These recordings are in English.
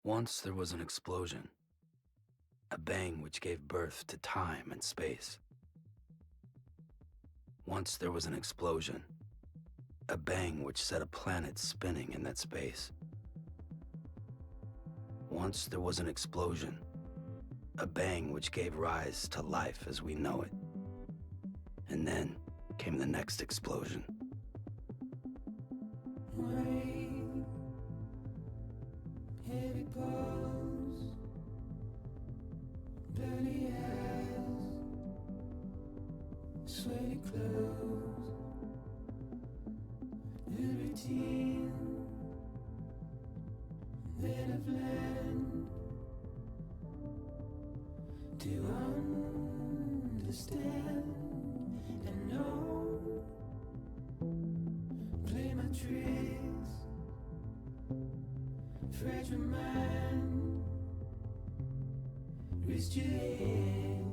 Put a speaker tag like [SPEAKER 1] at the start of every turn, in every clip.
[SPEAKER 1] Once there was an explosion, a bang which gave birth to time and space. Once there was an explosion, a bang which set a planet spinning in that space. Once there was an explosion, a bang which gave rise to life as we know it. And then came the next explosion.
[SPEAKER 2] Rain, heavy pulse, bloody eyes, sweaty clothes, the routine, then I've learned to understand and know. Play my tricks, fragile mind, rest your head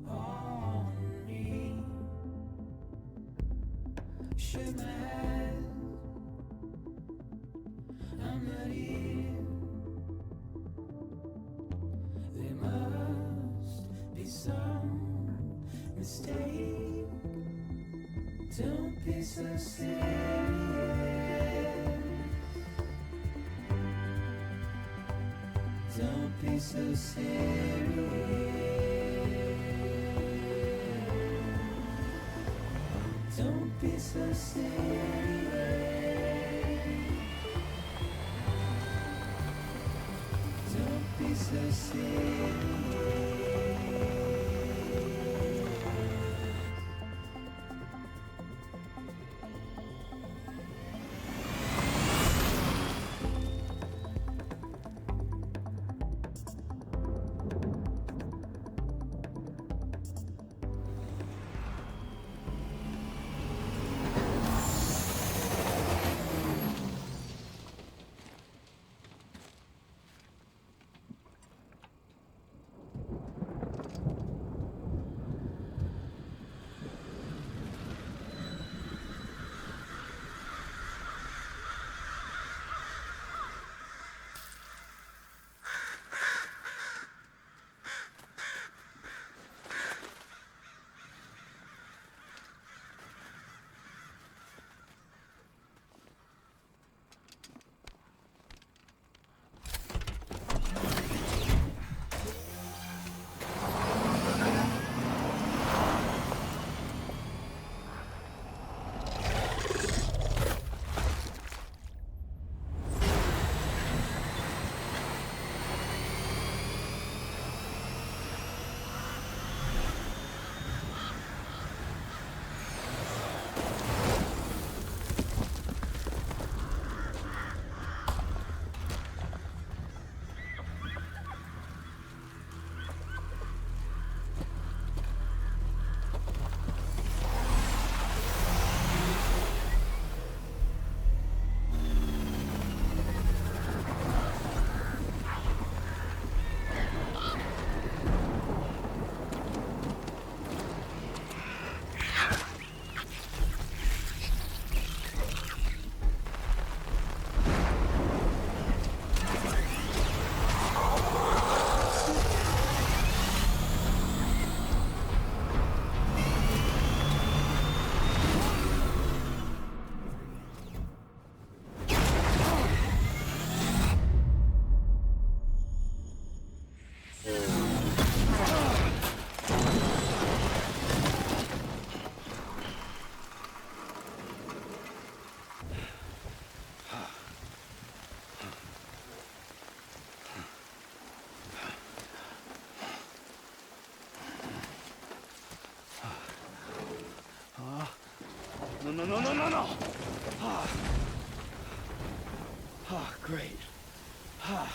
[SPEAKER 2] on me. Shut my eyes, I'm not here. There must be some mistake. Don't be so serious. Don't be so serious. Don't be so serious. Don't be so serious.
[SPEAKER 1] No. Great. Fuck.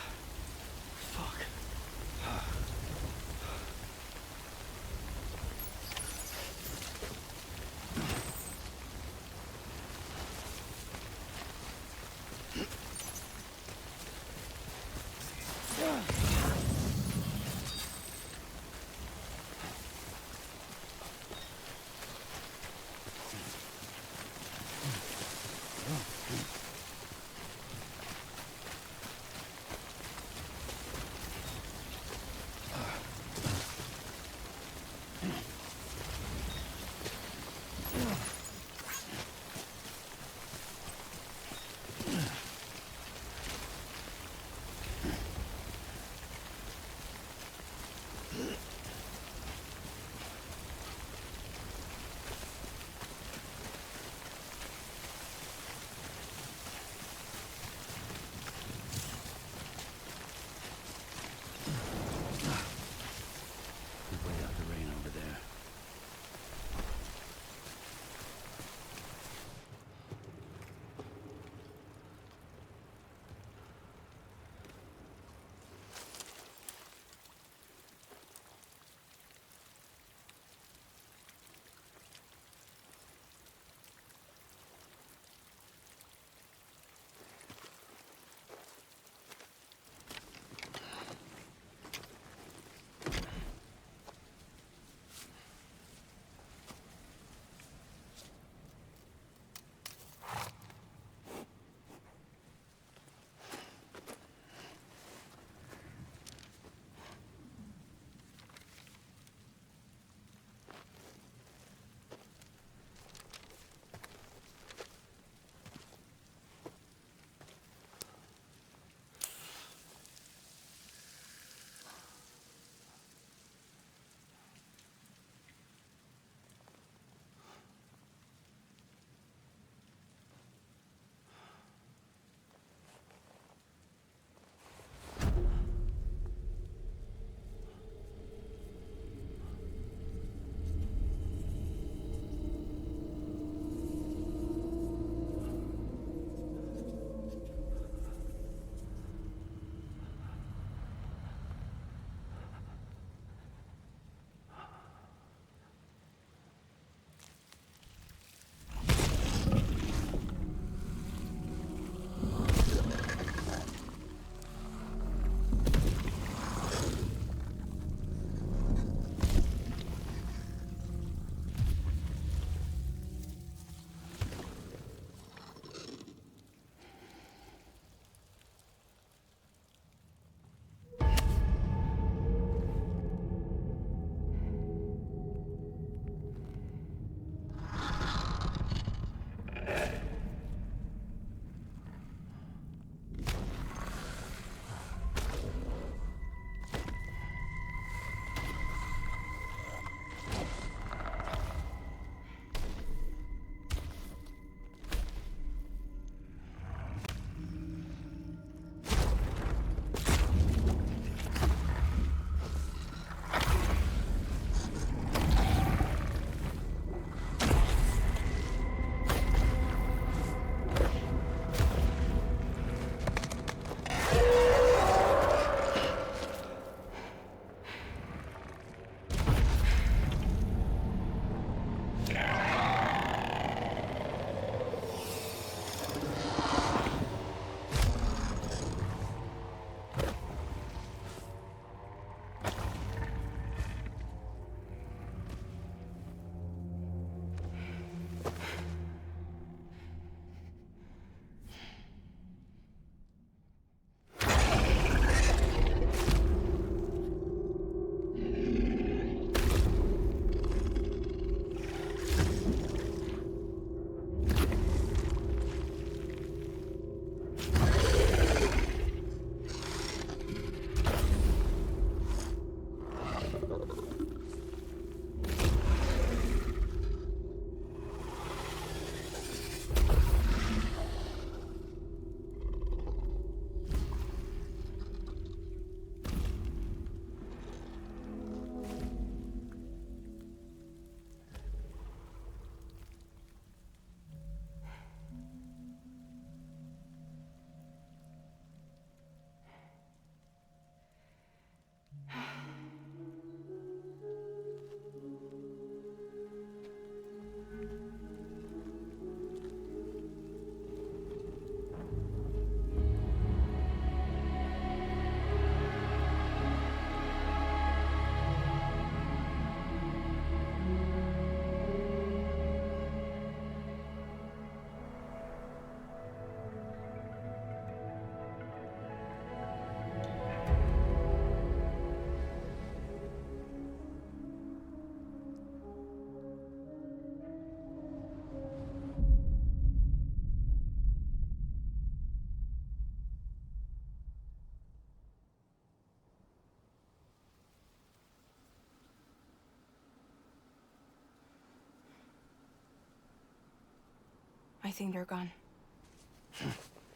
[SPEAKER 3] I think they're gone.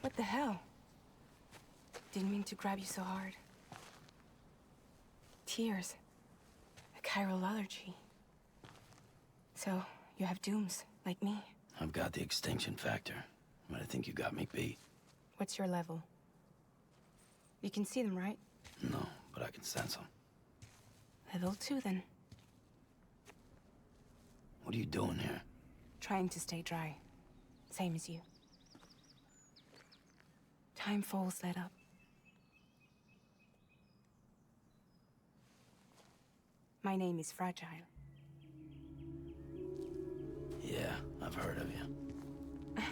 [SPEAKER 3] What the hell? Didn't mean to grab you so hard. Tears. A chiral allergy. So, you have dooms, like me.
[SPEAKER 1] I've got the extinction factor, but I think you got me beat.
[SPEAKER 3] What's your level? You can see them, right?
[SPEAKER 1] No, but I can sense them.
[SPEAKER 3] Level 2, then.
[SPEAKER 1] What are you doing here?
[SPEAKER 3] Trying to stay dry. Same as you. Time falls let up. My name is Fragile.
[SPEAKER 1] Yeah, I've heard of you.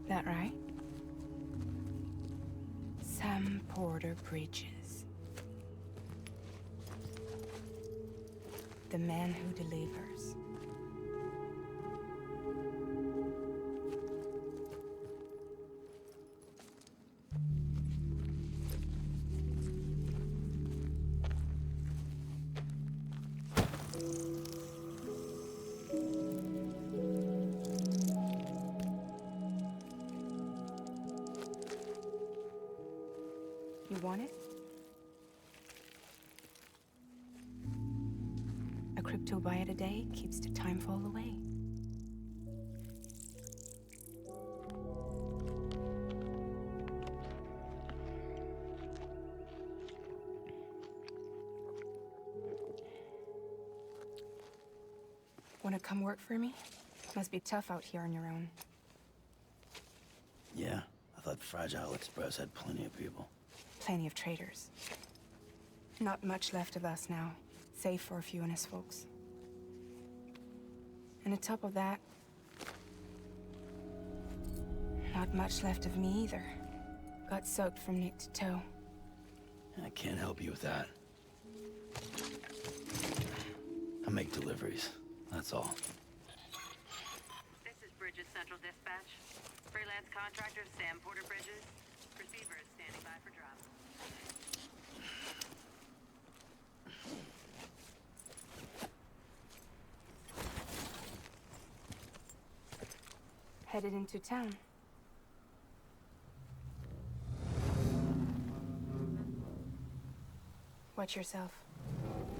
[SPEAKER 3] That right? Sam Porter Bridges. The man who delivers. You want it? A crypto byte a day keeps the time fall away. Wanna come work for me? Must be tough out here on your own.
[SPEAKER 1] Yeah, I thought Fragile Express had plenty of people.
[SPEAKER 3] Plenty of traitors. Not much left of us now, save for a few honest folks. And on top of that, not much left of me either. Got soaked from neck to toe.
[SPEAKER 1] I can't help you with that. I make deliveries, that's all.
[SPEAKER 4] This is Bridges Central Dispatch. Freelance contractor Sam Porter Bridges. Receiver is standing by for drop.
[SPEAKER 3] Headed into town. Watch yourself.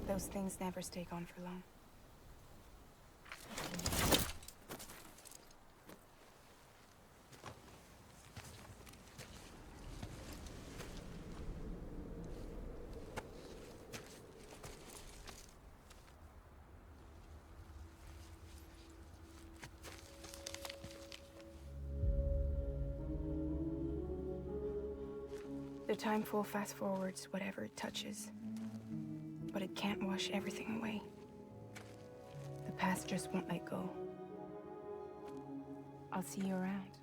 [SPEAKER 3] Those things never stay gone for long. The time fall fast forwards whatever it touches. But it can't wash everything away. The past just won't let go. I'll see you around.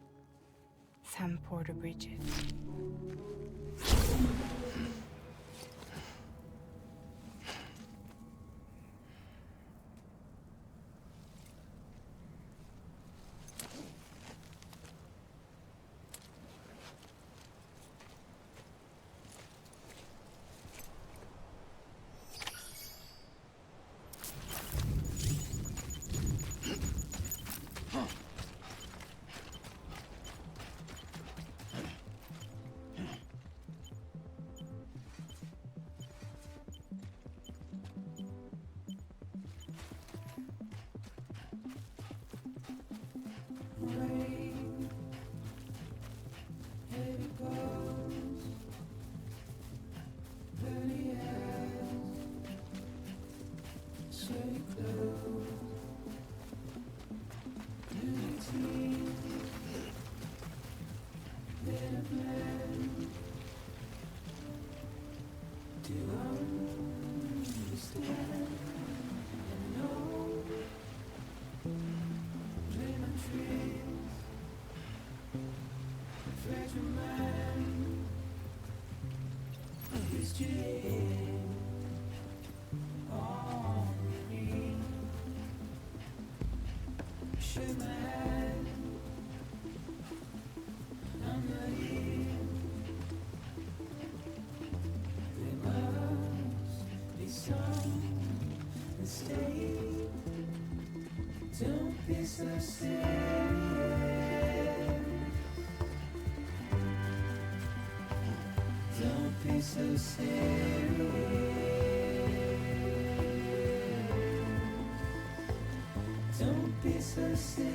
[SPEAKER 3] Sam Porter Bridges.
[SPEAKER 2] Rain, here it goes. Dirty hands, sweaty clothes. Dirty teeth, in a blend. Do I understand? And know. Dream and trees, fragile man, his dream on me. Shake my hand, I'm not here. There must be some mistake. Don't be so serious. be so serious. Don't be so serious.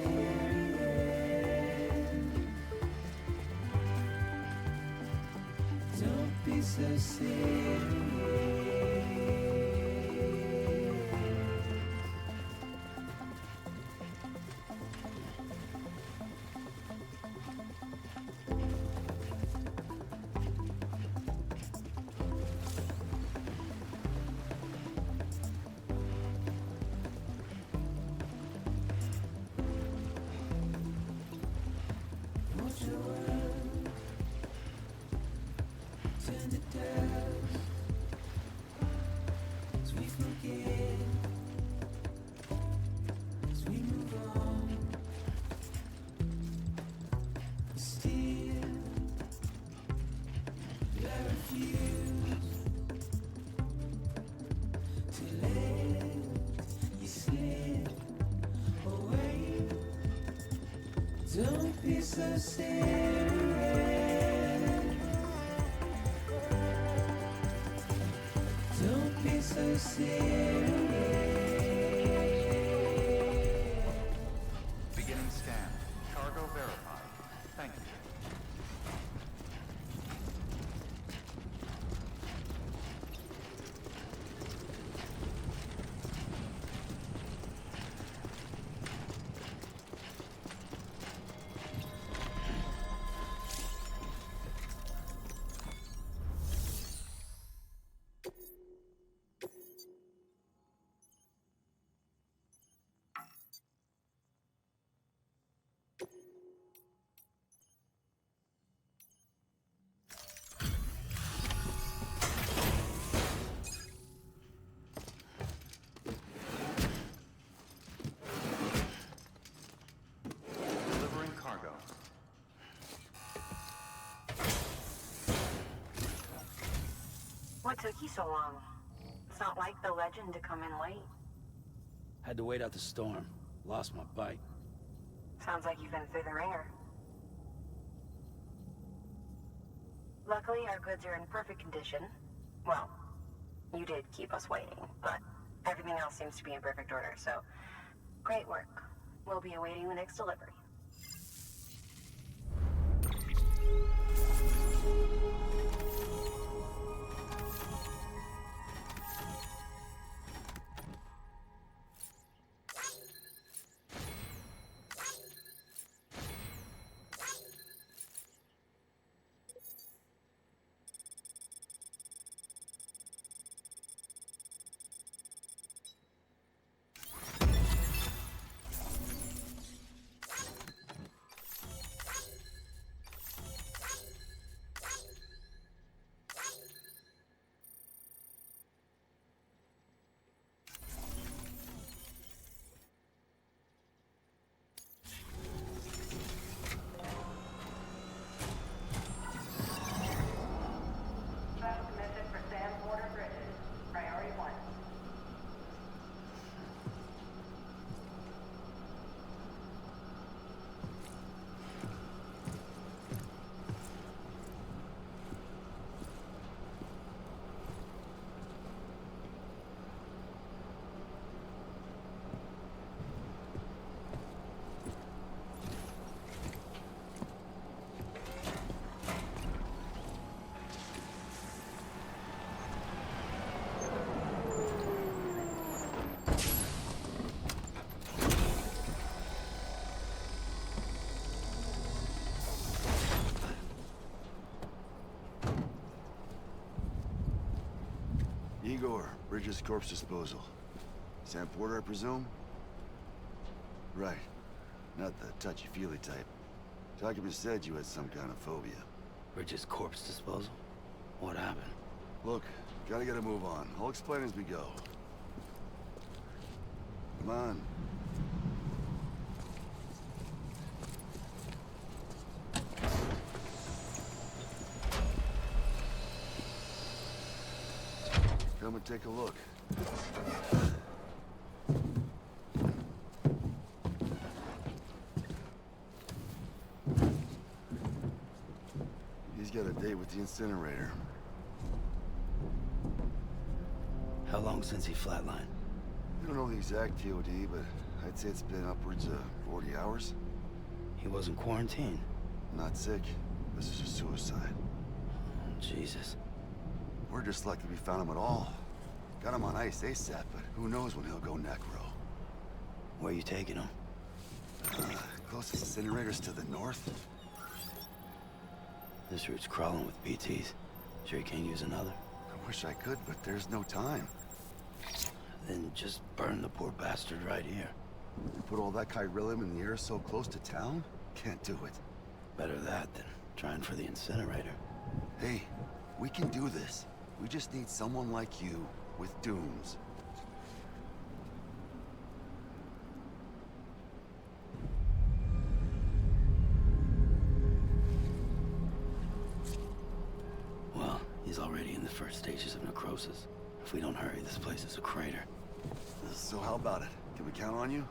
[SPEAKER 2] Don't be so serious. Watch your world turn to dust as we forget, as we move on. Still, I refuse to let you slip away. Don't be so serious. Don't be so serious.
[SPEAKER 5] Beginning scan. Cargo verified. Thank you. Delivering cargo.
[SPEAKER 4] What took you so long? It's not like the legend to come in late.
[SPEAKER 1] Had to wait out the storm. Lost my bike.
[SPEAKER 4] Sounds like you've been through the ringer. Luckily, our goods are in perfect condition. Well, you did keep us waiting, but everything else seems to be in perfect order, so great work. We'll be awaiting the next delivery. Special commission for Sam Porter Bridges. Priority 1.
[SPEAKER 6] Igor, Bridges corpse disposal. Sam Porter, I presume? Right. Not the touchy-feely type. Documents said you had some kind of phobia.
[SPEAKER 1] Bridges corpse disposal? What happened?
[SPEAKER 6] Look, gotta get a move on. I'll explain as we go. Come on. Come and take a look. He's got a date with the incinerator.
[SPEAKER 1] How long since he flatlined?
[SPEAKER 6] We don't know the exact TOD, but I'd say it's been upwards of 40 hours.
[SPEAKER 1] He wasn't quarantined.
[SPEAKER 6] Not sick. This is a suicide.
[SPEAKER 1] Jesus.
[SPEAKER 6] We're just lucky we found him at all. Got him on ice ASAP, but who knows when he'll go necro.
[SPEAKER 1] Where you taking him?
[SPEAKER 6] Closest incinerators to the north.
[SPEAKER 1] This route's crawling with BTs. Sure you can't use another?
[SPEAKER 6] I wish I could, but there's no time.
[SPEAKER 1] Then just burn the poor bastard right here.
[SPEAKER 6] Put all that chiralium in the air so close to town? Can't do it.
[SPEAKER 1] Better that than trying for the incinerator.
[SPEAKER 6] Hey, we can do this. We just need someone like you with dooms.
[SPEAKER 1] Well, he's already in the first stages of necrosis. If we don't hurry, this place is a crater.
[SPEAKER 6] So how about it? Can we count on you?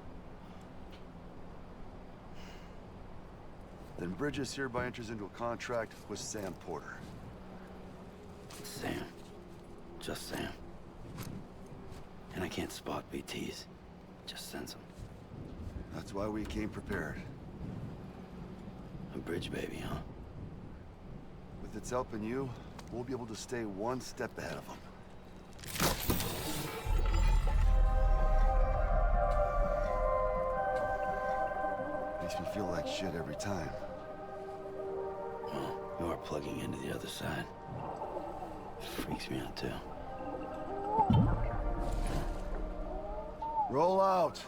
[SPEAKER 6] Then Bridges hereby enters into a contract with Sam Porter.
[SPEAKER 1] Sam. Just Sam. And I can't spot BTs. Just sense them.
[SPEAKER 6] That's why we came prepared.
[SPEAKER 1] A bridge baby, huh?
[SPEAKER 6] With its help and you, we'll be able to stay one step ahead of them. Makes me feel like shit every time.
[SPEAKER 1] Well, you are plugging into the other side. Freaks me out, too.
[SPEAKER 6] Roll out!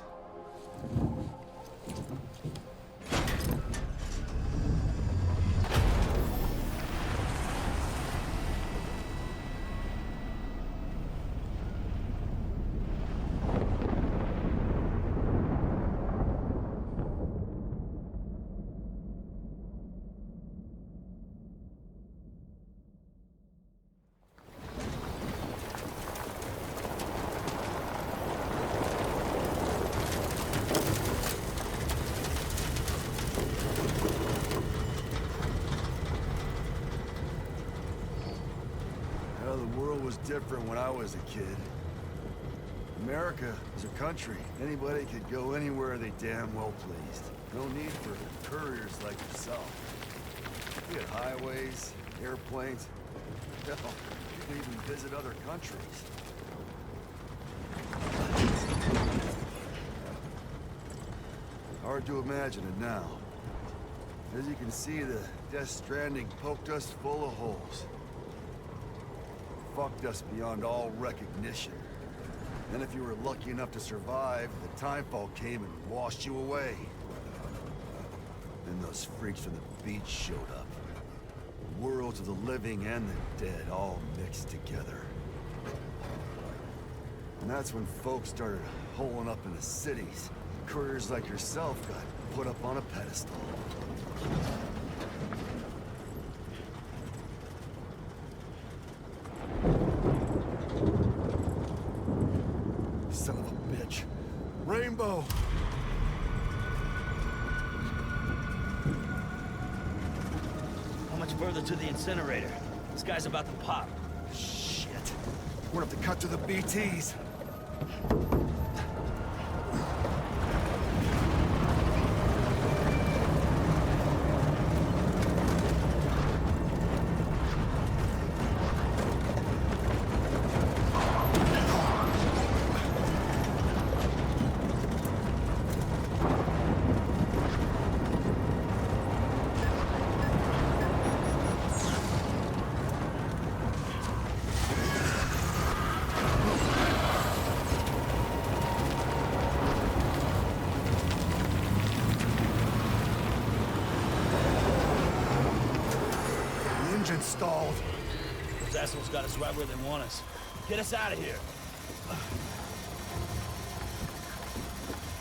[SPEAKER 6] Different when I was a kid. America is a country. Anybody could go anywhere they damn well pleased. No need for couriers like yourself. We had highways, airplanes. Hell, you could even visit other countries. Hard to imagine it now. As you can see, the Death Stranding poked us full of holes. Fucked us beyond all recognition. Then if you were lucky enough to survive, the timefall came and washed you away. Then those freaks from the beach showed up. Worlds of the living and the dead all mixed together. And that's when folks started holing up in the cities. Couriers like yourself got put up on a pedestal. Son of a bitch. Rainbow!
[SPEAKER 1] How much further to the incinerator? This guy's about to pop.
[SPEAKER 6] Shit. We're gonna have to cut to the BTs. Stalled.
[SPEAKER 1] Those assholes got us right where they want us. Get us out of here.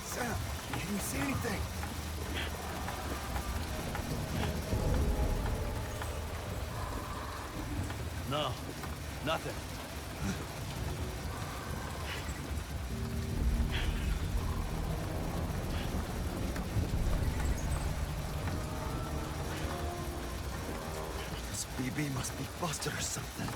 [SPEAKER 6] Sam, can you see anything?
[SPEAKER 1] No, nothing.
[SPEAKER 6] BB must be busted or something.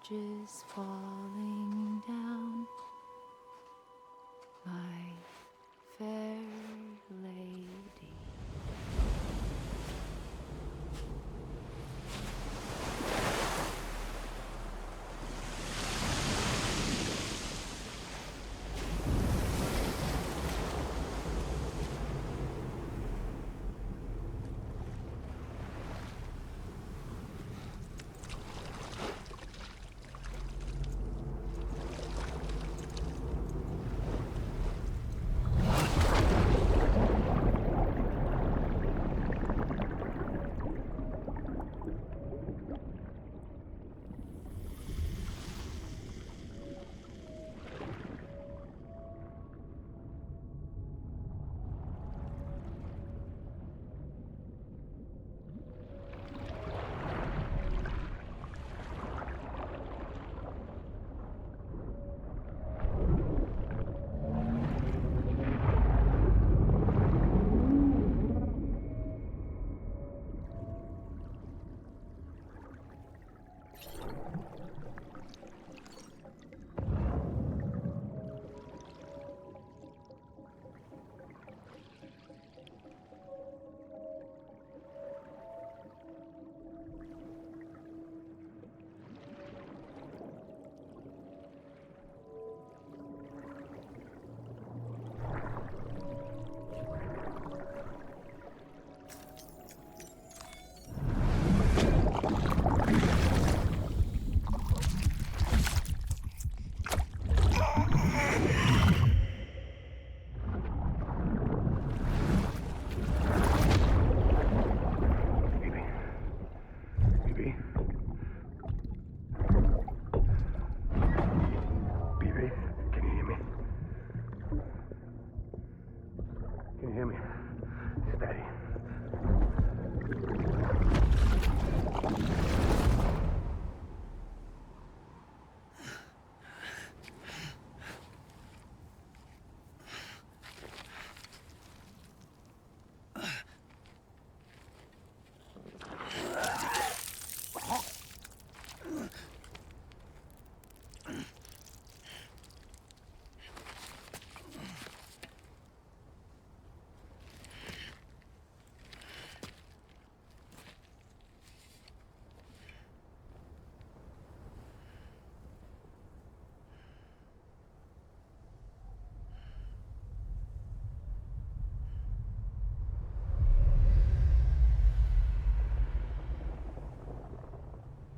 [SPEAKER 7] bridges falling down, my fair lady.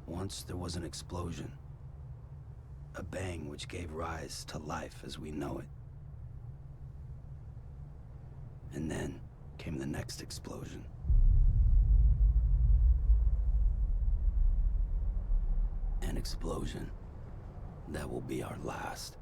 [SPEAKER 1] Once there was an explosion. A bang which gave rise to life as we know it. And then came the next explosion. An explosion that will be our last.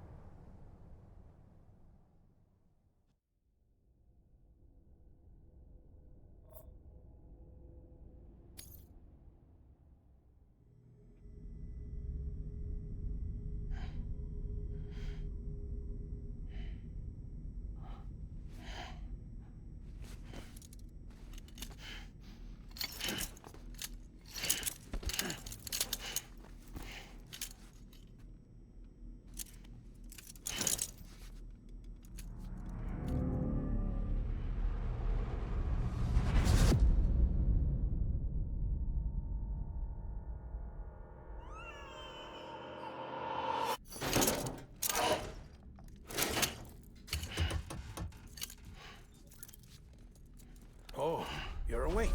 [SPEAKER 8] Oh, you're awake.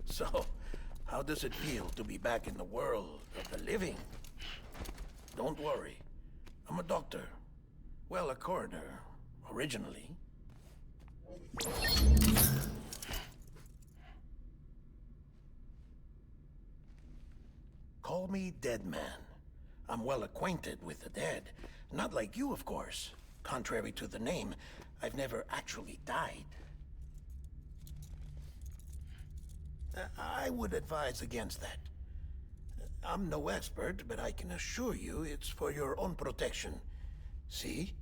[SPEAKER 8] So, how does it feel to be back in the world of the living? Don't worry. I'm a doctor. Well, a coroner, originally. Call me Dead Man. I'm well acquainted with the dead. Not like you, of course. Contrary to the name, I've never actually died. I would advise against that. I'm no expert, but I can assure you it's for your own protection. See?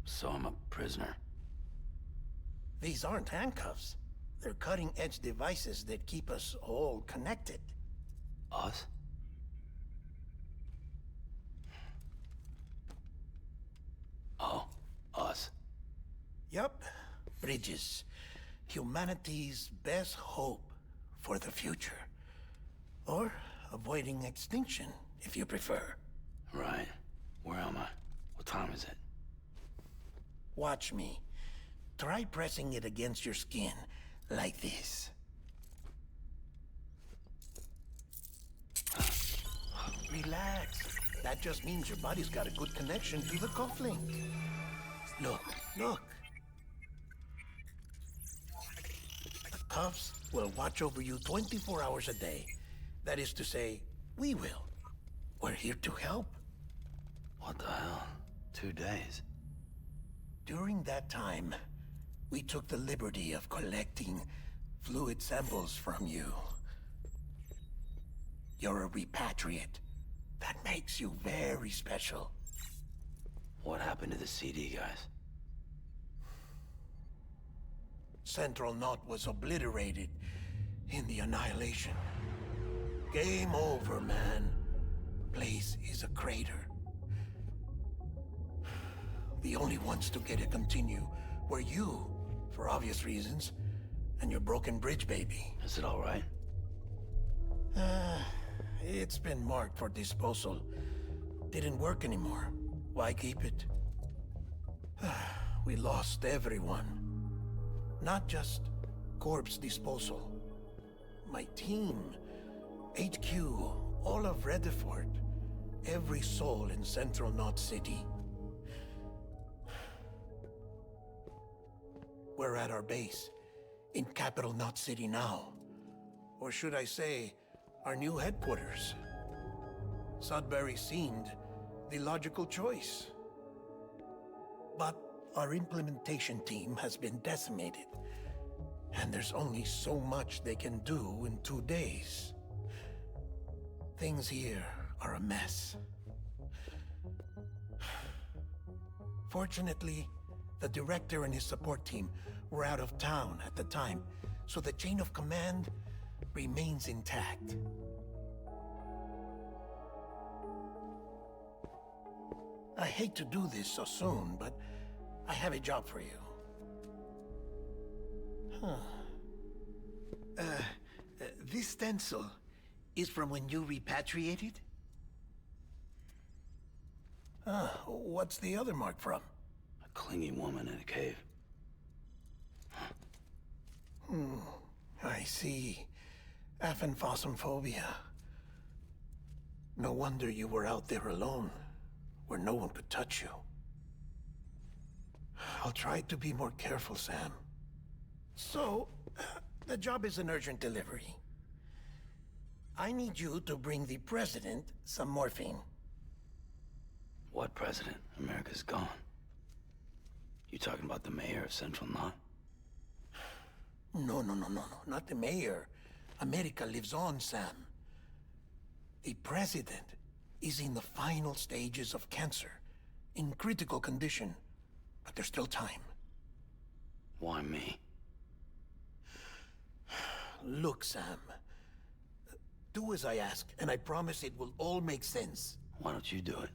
[SPEAKER 1] So I'm a prisoner.
[SPEAKER 8] These aren't handcuffs. They're cutting-edge devices that keep us all connected.
[SPEAKER 1] Us? Oh, us.
[SPEAKER 8] Yup. Bridges. Humanity's best hope for the future. Or avoiding extinction, if you prefer.
[SPEAKER 1] Right. Where am I? What time is it?
[SPEAKER 8] Watch me. Try pressing it against your skin, like this. Relax. That just means your body's got a good connection to the cufflink. Look, look. The cuffs will watch over you 24 hours a day. That is to say, we will. We're here to help.
[SPEAKER 1] What the hell? 2 days?
[SPEAKER 8] During that time, we took the liberty of collecting fluid samples from you. You're a repatriate. That makes you very special.
[SPEAKER 1] What happened to the CD guys?
[SPEAKER 8] Central Knot was obliterated in the annihilation. Game over, man. Place is a crater. The only ones to get to continue were you, for obvious reasons, and your broken bridge baby.
[SPEAKER 1] Is it all right?
[SPEAKER 8] It's been marked for disposal. Didn't work anymore. Why keep it? We lost everyone. Not just corpse disposal. My team, HQ, all of Redford, every soul in Central Knot City. We're at our base, in Capital Knot City now. Or should I say, our new headquarters. Sudbury seemed the logical choice. But our implementation team has been decimated, and there's only so much they can do in 2 days. Things here are a mess. Fortunately, the director and his support team were out of town at the time, so the chain of command remains intact. I hate to do this so soon, but I have a job for you. This stencil is from when you repatriated? What's the other mark from?
[SPEAKER 1] A clingy woman in a cave.
[SPEAKER 8] I see. Aphenphosmphobia. No wonder you were out there alone, where no one could touch you. I'll try to be more careful, Sam. So, the job is an urgent delivery. I need you to bring the president some morphine.
[SPEAKER 1] What president? America's gone. You talking about the mayor of Central Knot?
[SPEAKER 8] No, not the mayor. America lives on, Sam. The president is in the final stages of cancer, in critical condition, but there's still time.
[SPEAKER 1] Why me?
[SPEAKER 8] Look, Sam. Do as I ask, and I promise it will all make sense.
[SPEAKER 1] Why don't you do it?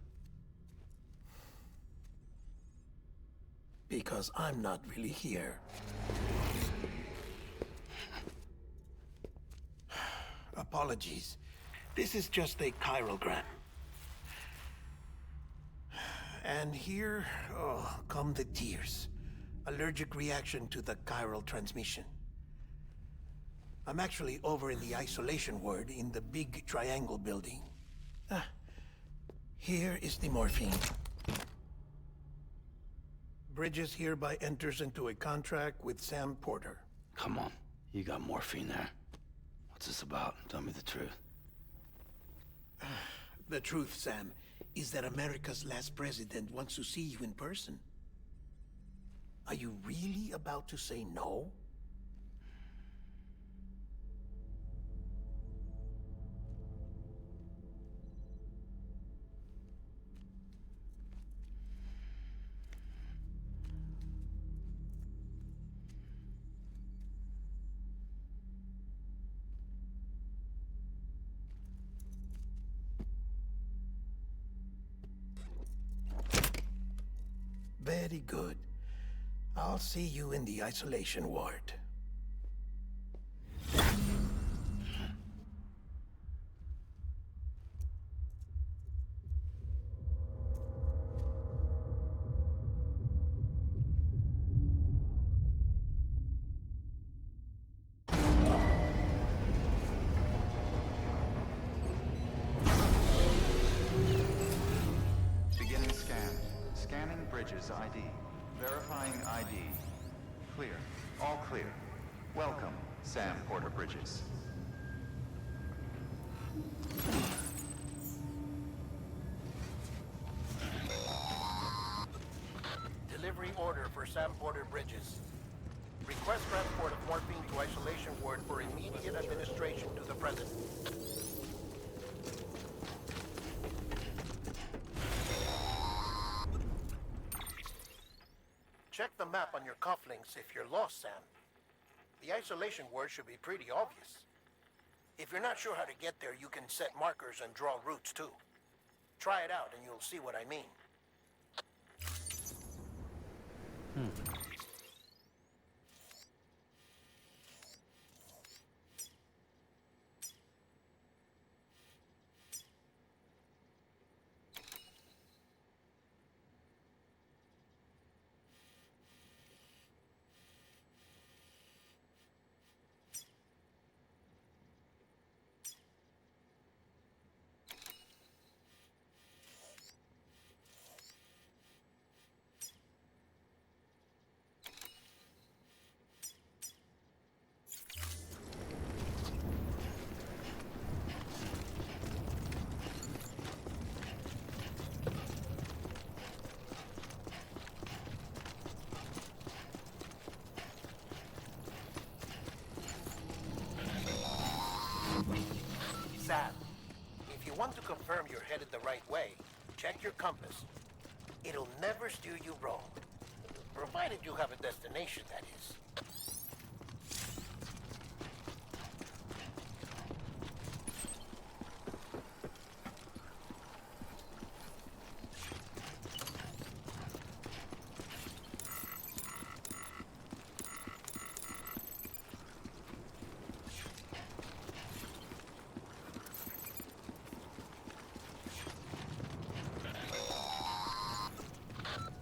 [SPEAKER 8] Because I'm not really here. Apologies. This is just a chirogram. And here, come the tears. Allergic reaction to the chiral transmission. I'm actually over in the isolation ward in the big triangle building. Here is the morphine. Bridges hereby enters into a contract with Sam Porter.
[SPEAKER 1] Come on. You got morphine there. What's this about? Tell me the truth.
[SPEAKER 8] The truth, Sam, is that America's last president wants to see you in person. Are you really about to say no? Very good. I'll see you in the isolation ward.
[SPEAKER 5] Beginning scan. Scanning bridges ID. Verifying ID. Clear. All clear. Welcome, Sam Porter Bridges.
[SPEAKER 8] Delivery order for Sam Porter Bridges. Request transport of morphine to isolation ward for immediate administration to the President. Check the map on your cufflinks if you're lost, Sam. The isolation word should be pretty obvious. If you're not sure how to get there, you can set markers and draw routes too. Try it out and you'll see what I mean. Sam, if you want to confirm you're headed the right way, check your compass. It'll never steer you wrong. Provided you have a destination, that is.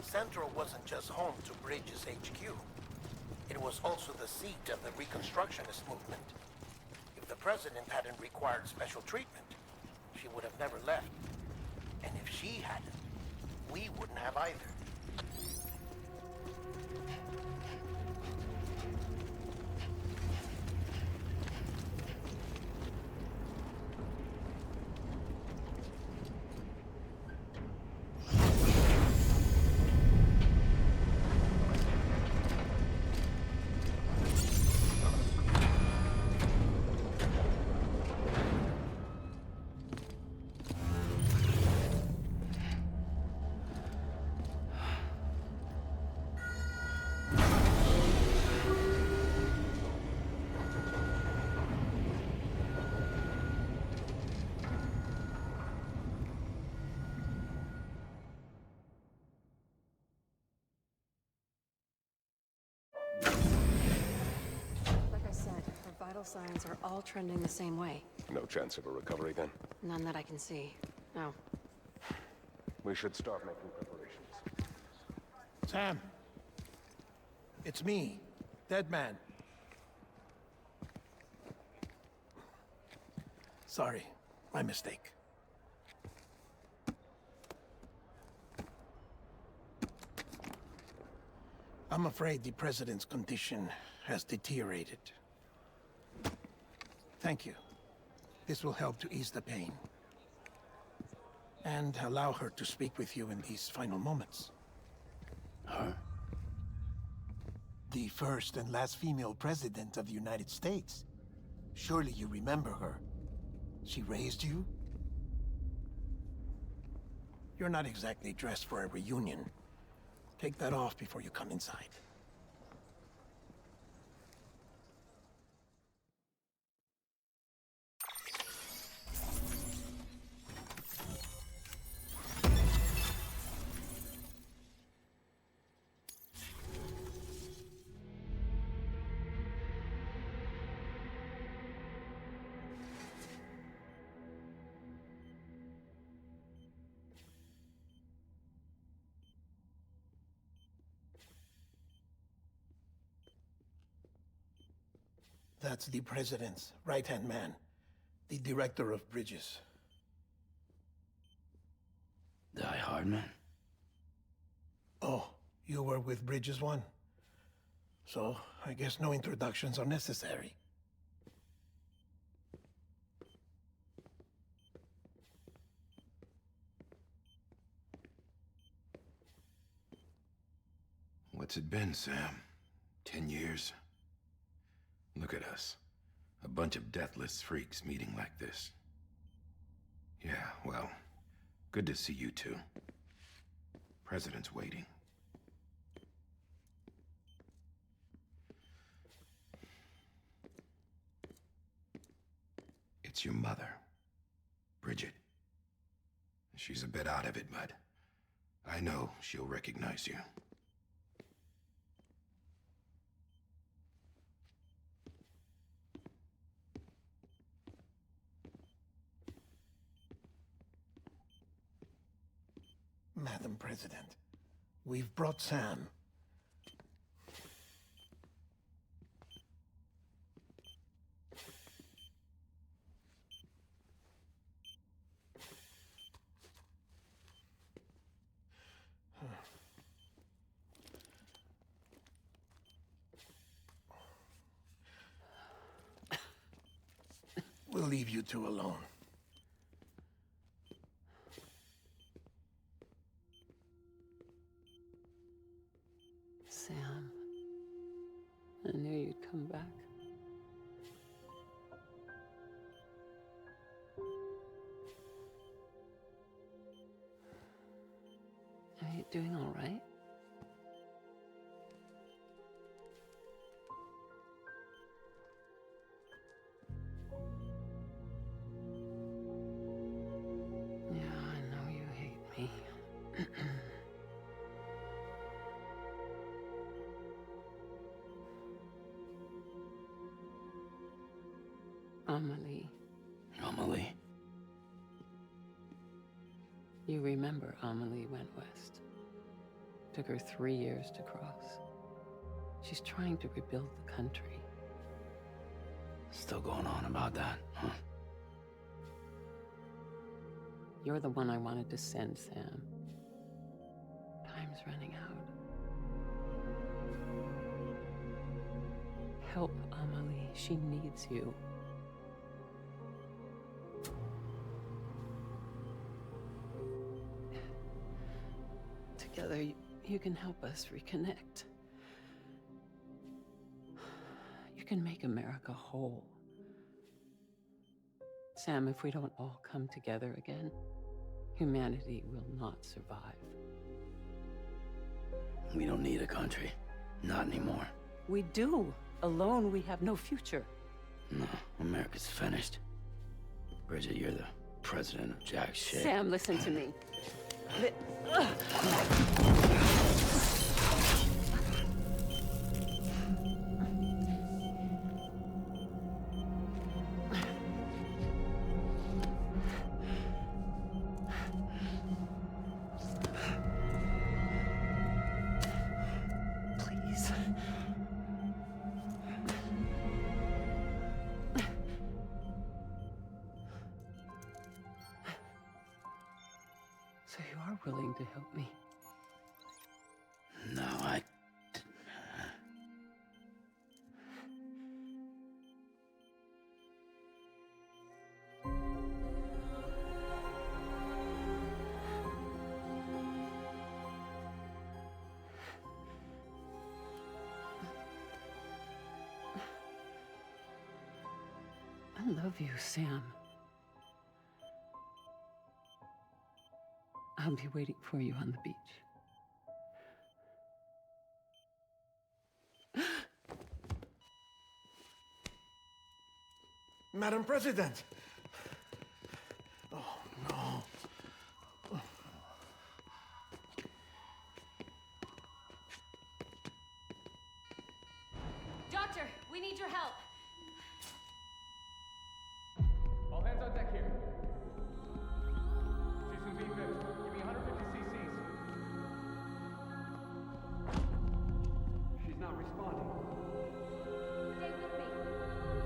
[SPEAKER 8] Central wasn't just home to Bridges HQ. It was also the seat of the Reconstructionist movement. If the president hadn't required special treatment, she would have never left. And if she hadn't, we wouldn't have either.
[SPEAKER 9] Vital signs are all trending the same way.
[SPEAKER 10] No chance of a recovery then?
[SPEAKER 9] None that I can see. No.
[SPEAKER 10] We should start making preparations.
[SPEAKER 8] Sam, it's me, Dead Man. Sorry, my mistake. I'm afraid the president's condition has deteriorated. Thank you. This will help to ease the pain. And allow her to speak with you in these final moments.
[SPEAKER 1] Her?
[SPEAKER 8] The first and last female president of the United States. Surely you remember her. She raised you? You're not exactly dressed for a reunion. Take that off before you come inside. That's the president's right-hand man, the director of bridges.
[SPEAKER 1] Die Hard man?
[SPEAKER 8] Oh, you were with Bridges 1? So, I guess no introductions are necessary.
[SPEAKER 11] What's it been, Sam? 10 years? Look at us. A bunch of deathless freaks meeting like this. Yeah, well, good to see you two. President's waiting. It's your mother, Bridget. She's a bit out of it, but I know she'll recognize you.
[SPEAKER 8] Madam President, we've brought Sam. We'll leave you two alone.
[SPEAKER 9] Sam, I knew you'd come back. Are you doing all right? Yeah, I know you hate me. Amelie.
[SPEAKER 1] Amelie?
[SPEAKER 9] You remember Amelie went west. Took her 3 years to cross. She's trying to rebuild the country.
[SPEAKER 1] Still going on about that, huh?
[SPEAKER 9] You're the one I wanted to send, Sam. Time's running out. Help Amelie. She needs you. Together, you can help us reconnect. You can make America whole. Sam, if we don't all come together again, humanity will not survive.
[SPEAKER 1] We don't need a country. Not anymore.
[SPEAKER 9] We do. Alone, we have no future.
[SPEAKER 1] No, America's finished. Bridget, you're the president of jack shit.
[SPEAKER 9] Sam, listen to me. Please. So you are willing to help me?
[SPEAKER 1] No, I...
[SPEAKER 9] I love you, Sam. I'll be waiting for you on the beach.
[SPEAKER 8] Madam President! Oh, no.
[SPEAKER 12] Doctor, we need your help.
[SPEAKER 13] All hands on deck here. She's gonna be good. Give me 150 cc's. She's not responding.
[SPEAKER 12] Stay with me.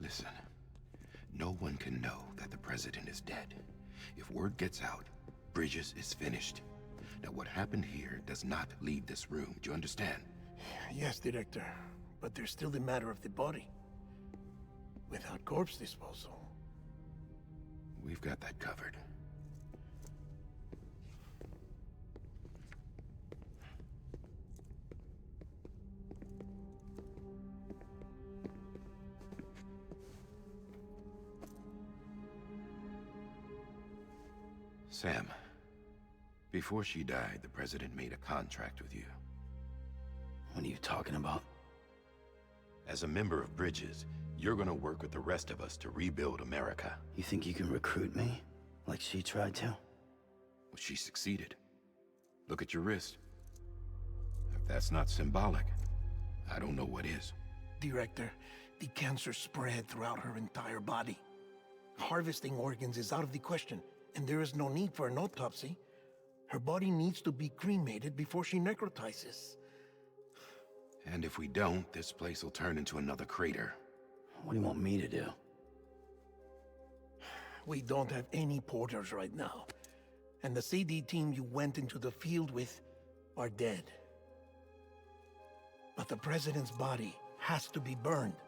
[SPEAKER 11] Listen, no one can know that the president is dead. If word gets out, Bridges is finished. Now, what happened here does not leave this room. Do you understand?
[SPEAKER 8] Yes, Director. But there's still the matter of the body. Without corpse disposal.
[SPEAKER 11] We've got that covered. Sam, before she died, the president made a contract with you.
[SPEAKER 1] What are you talking about?
[SPEAKER 11] As a member of Bridges, you're gonna work with the rest of us to rebuild America.
[SPEAKER 1] You think you can recruit me? Like she tried to?
[SPEAKER 11] Well, she succeeded. Look at your wrist. If that's not symbolic, I don't know what is.
[SPEAKER 8] Director, the cancer spread throughout her entire body. Harvesting organs is out of the question, and there is no need for an autopsy. Her body needs to be cremated before she necrotizes.
[SPEAKER 11] And if we don't, this place will turn into another crater.
[SPEAKER 1] What do you want me to do?
[SPEAKER 8] We don't have any porters right now. And the CD team you went into the field with are dead. But the president's body has to be burned.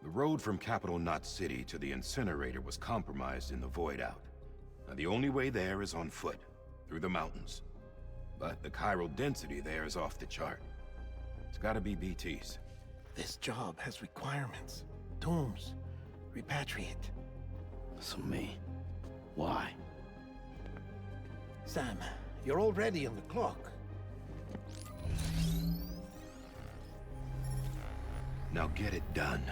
[SPEAKER 11] The road from Capital Knot City to the incinerator was compromised in the void out. Now, the only way there is on foot, through the mountains. But the chiral density there is off the chart. It's gotta be BTs.
[SPEAKER 8] This job has requirements. Tombs. Repatriate.
[SPEAKER 1] So me? Why?
[SPEAKER 8] Sam, you're already on the clock.
[SPEAKER 11] Now get it done,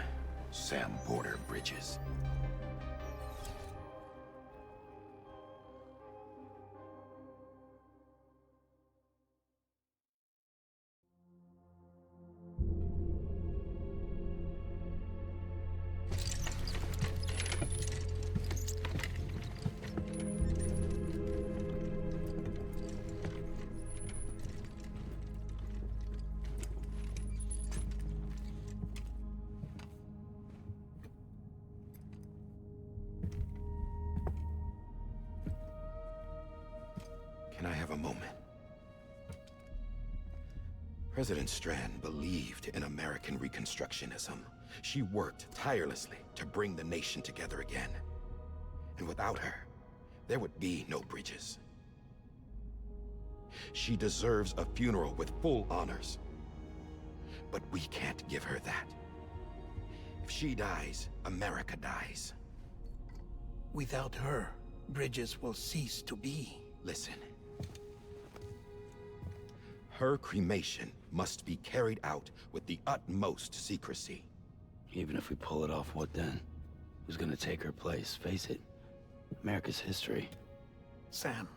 [SPEAKER 11] Sam Porter Bridges. Can I have a moment? President Strand believed in American Reconstructionism. She worked tirelessly to bring the nation together again. And without her, there would be no Bridges. She deserves a funeral with full honors. But we can't give her that. If she dies, America dies.
[SPEAKER 8] Without her, Bridges will cease to be.
[SPEAKER 11] Listen. Her cremation must be carried out with the utmost secrecy.
[SPEAKER 1] Even if we pull it off, what then? Who's gonna take her place? Face it, America's history.
[SPEAKER 8] Sam,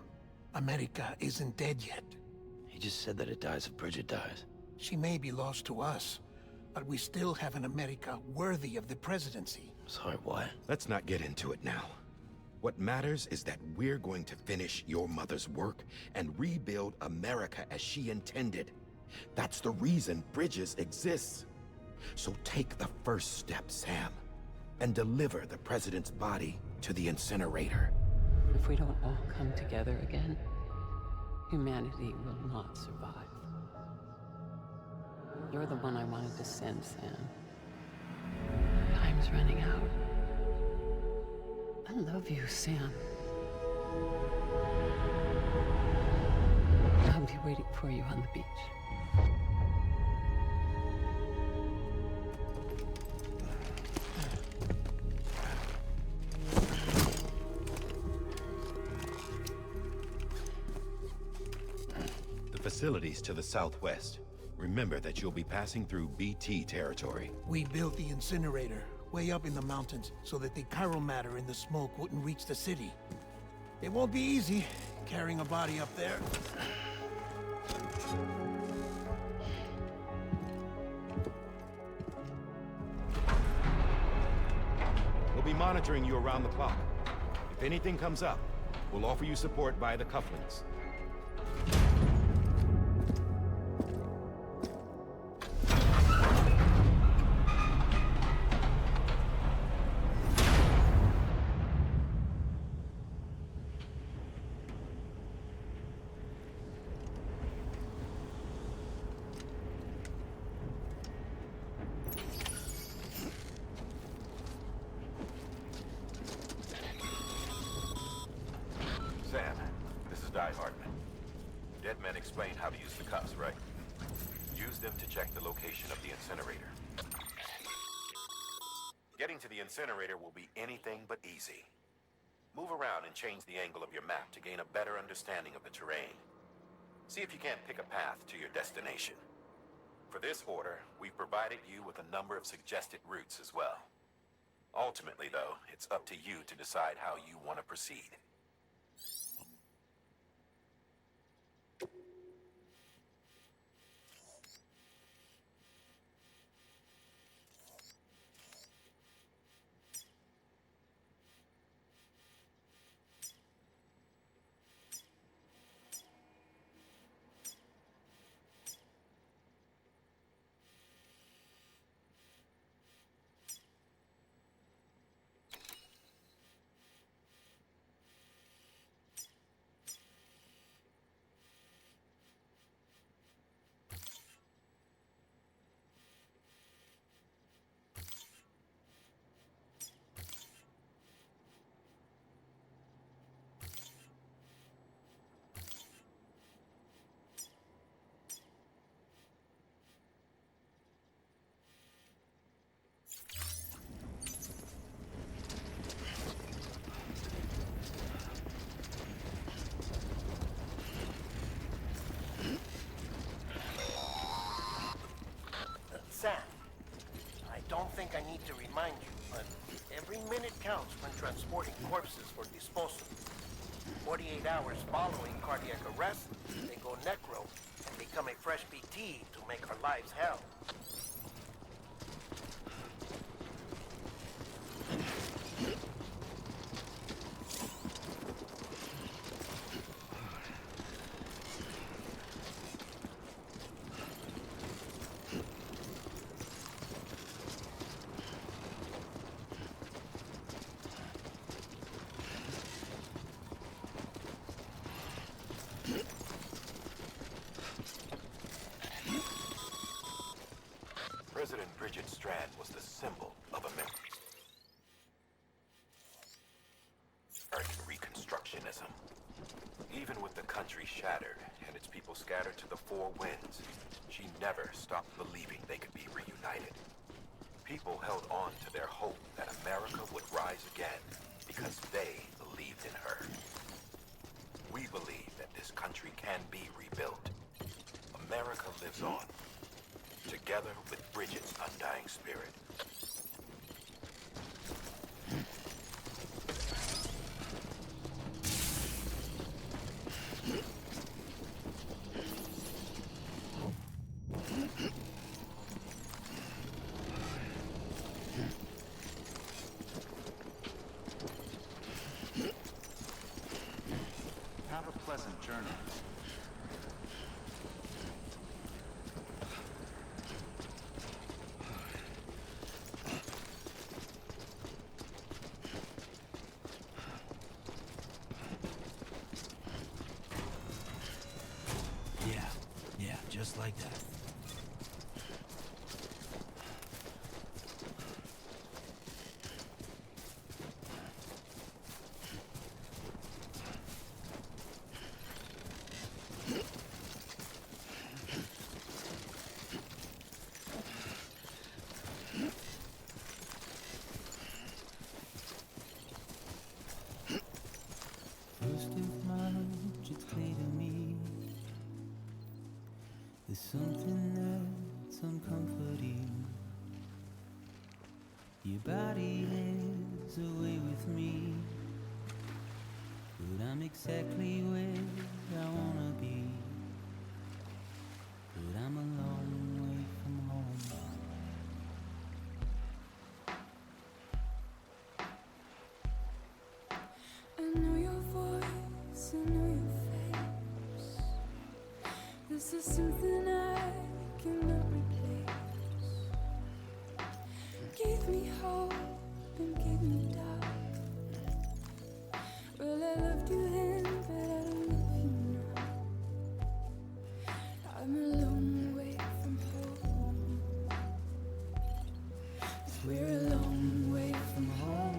[SPEAKER 8] America isn't dead yet.
[SPEAKER 1] He just said that it dies if Bridget dies.
[SPEAKER 8] She may be lost to us, but we still have an America worthy of the presidency.
[SPEAKER 1] Sorry, what?
[SPEAKER 11] Let's not get into it now. What matters is that we're going to finish your mother's work and rebuild America as she intended. That's the reason Bridges exists. So take the first step, Sam, and deliver the president's body to the incinerator.
[SPEAKER 9] If we don't all come together again, humanity will not survive. You're the one I wanted to send, Sam. Time's running out. I love you, Sam. I'll be waiting for you on the beach.
[SPEAKER 11] The facilities to the southwest. Remember that you'll be passing through BT territory.
[SPEAKER 8] We built the incinerator way up in the mountains so that the chiral matter in the smoke wouldn't reach the city. It won't be easy carrying a body up there.
[SPEAKER 11] We'll be monitoring you around the clock. If anything comes up, we'll offer you support via the cufflinks. explain how to use the cuffs, right? Use them to check the location of the incinerator. Getting to the incinerator will be anything but easy. Move around and change the angle of your map to gain a better understanding of the terrain. See if you can't pick a path to your destination. For this order, we've provided you with a number of suggested routes as well. Ultimately, though, it's up to you to decide how you want to proceed.
[SPEAKER 14] Sam, I don't think I need to remind you, but every minute counts when transporting corpses for disposal. 48 hours following cardiac arrest, they go necro and become a fresh BT to make our lives hell.
[SPEAKER 11] President Bridget Strand was the symbol of American Reconstructionism. Even with the country shattered and its people scattered to the four winds, she never stopped believing they could be reunited. People held on to their hope that America would rise again because they believed in her. We believe that this country can be rebuilt. America lives on, together with Bridget's undying spirit.
[SPEAKER 5] Have a pleasant journey.
[SPEAKER 1] Yeah, just like that.
[SPEAKER 2] First of March, it's clear to me there's something that's uncomforting. Your body is away with me, but I'm exactly where I wanna be. But I'm a long way from home.
[SPEAKER 7] I know your voice, I know your face. This is something I cannot replace. Gave me hope and gave me doubt. Well, I loved you then, but I don't love you now. I'm a long way from home. We're a long way from home.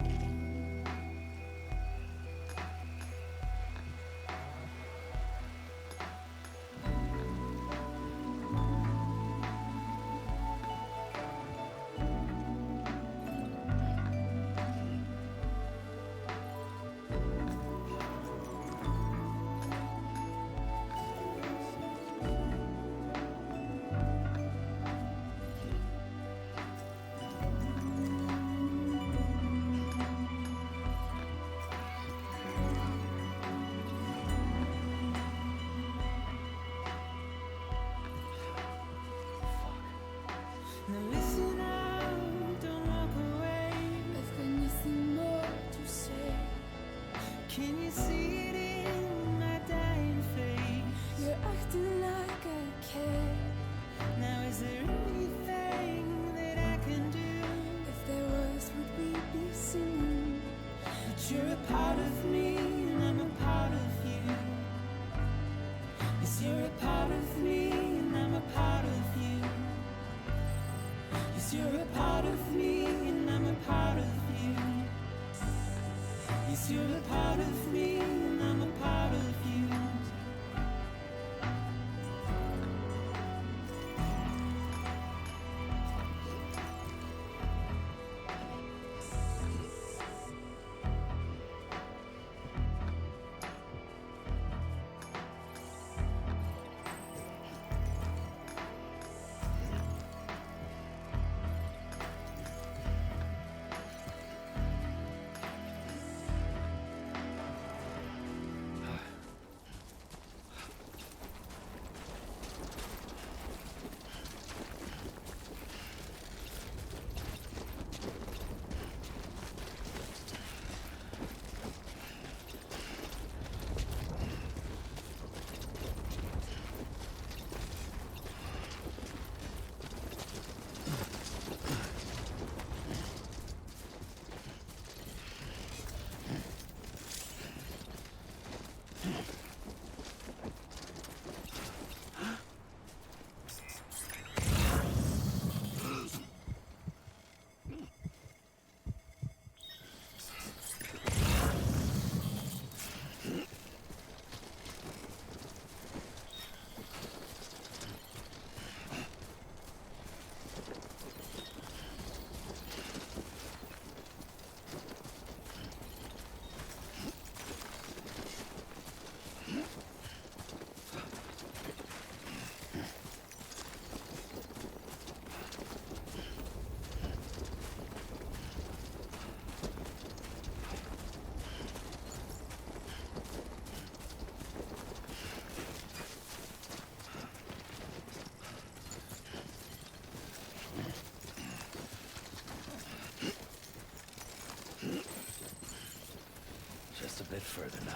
[SPEAKER 2] Now listen out, don't walk away.
[SPEAKER 7] I've got nothing more to say.
[SPEAKER 2] Can you see it in my dying face?
[SPEAKER 7] You're acting like I care.
[SPEAKER 2] Now is there anything that I can do?
[SPEAKER 7] If there was, would we be singing?
[SPEAKER 2] But you're a part of me and I'm a part of you. Yes, you're a part of me and I'm a part of you. Yes, you're a part of me and I'm a part of you. Yes, you're a part of me and I'm a part of you.
[SPEAKER 1] Just a bit further now.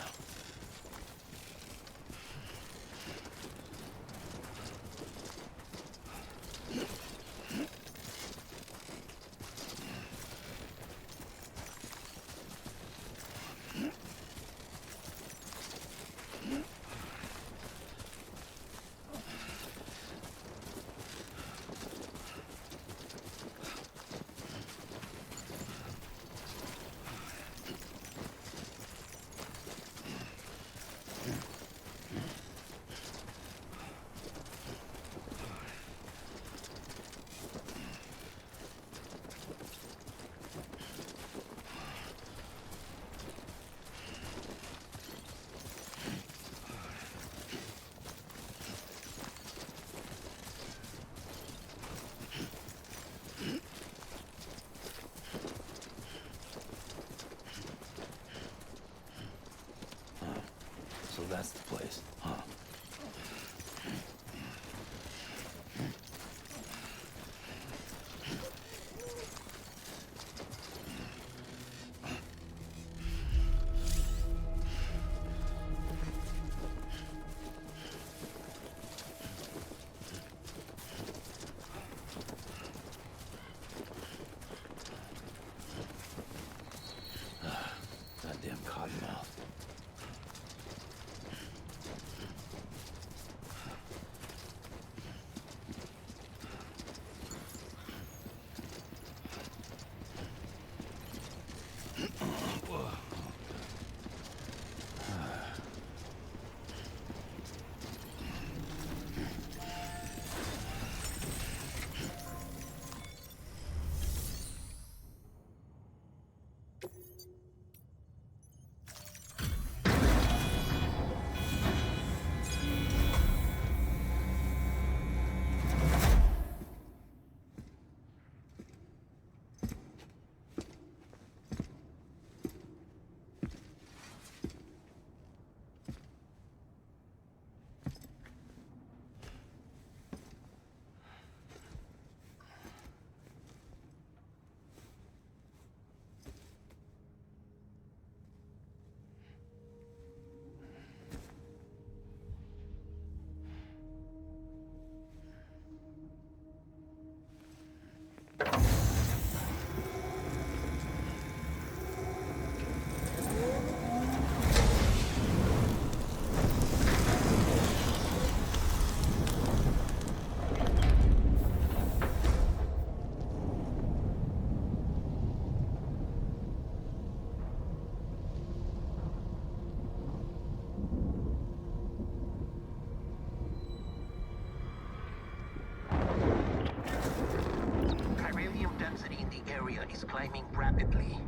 [SPEAKER 14] is climbing rapidly.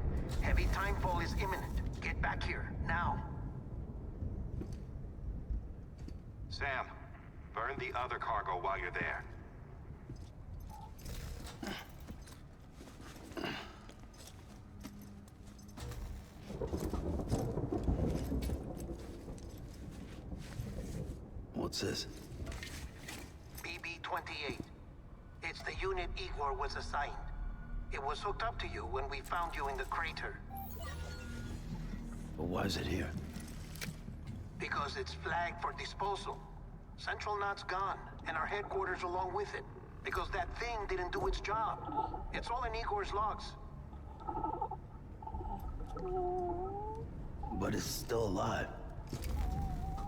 [SPEAKER 14] Heavy timefall is imminent. Get back here, now.
[SPEAKER 11] Sam, burn the other cargo while you're there.
[SPEAKER 1] What's this?
[SPEAKER 14] BB-28. It's the unit Igor was assigned. It was hooked up to you when we found you in the crater.
[SPEAKER 1] But why is it here?
[SPEAKER 14] Because it's flagged for disposal. Central Knot's gone, and our headquarters along with it. Because that thing didn't do its job. It's all in Igor's logs.
[SPEAKER 1] But it's still alive.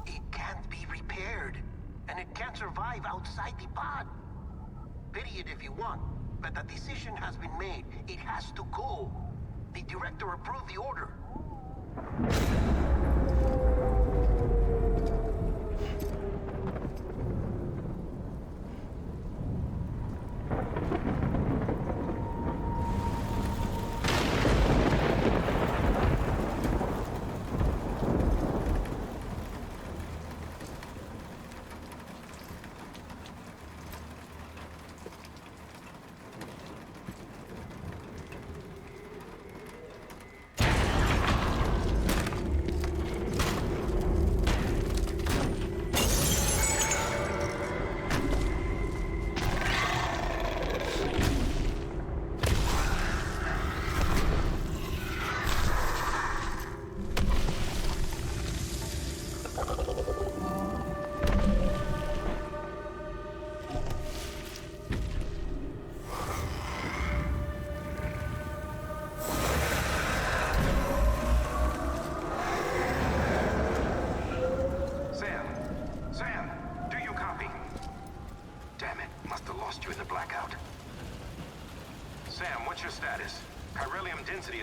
[SPEAKER 14] It can't be repaired, and it can't survive outside the pod. Pity it if you want, but the decision has been made. It has to go. The director approved the order.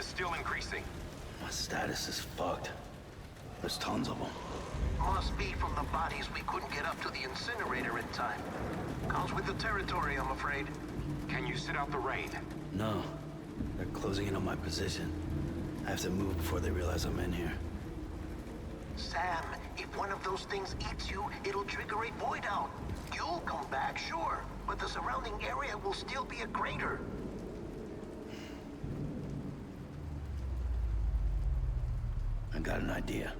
[SPEAKER 11] Still increasing.
[SPEAKER 1] My status is fucked. There's tons of them.
[SPEAKER 14] Must be from the bodies we couldn't get up to the incinerator in time. Comes with the territory, I'm afraid.
[SPEAKER 11] Can you sit out the rain?
[SPEAKER 1] No. They're closing in on my position. I have to move before they realize I'm in here.
[SPEAKER 14] Sam, if one of those things eats you, it'll trigger a void out. You'll come back, sure, but the surrounding area will still be a crater.
[SPEAKER 1] I got an idea.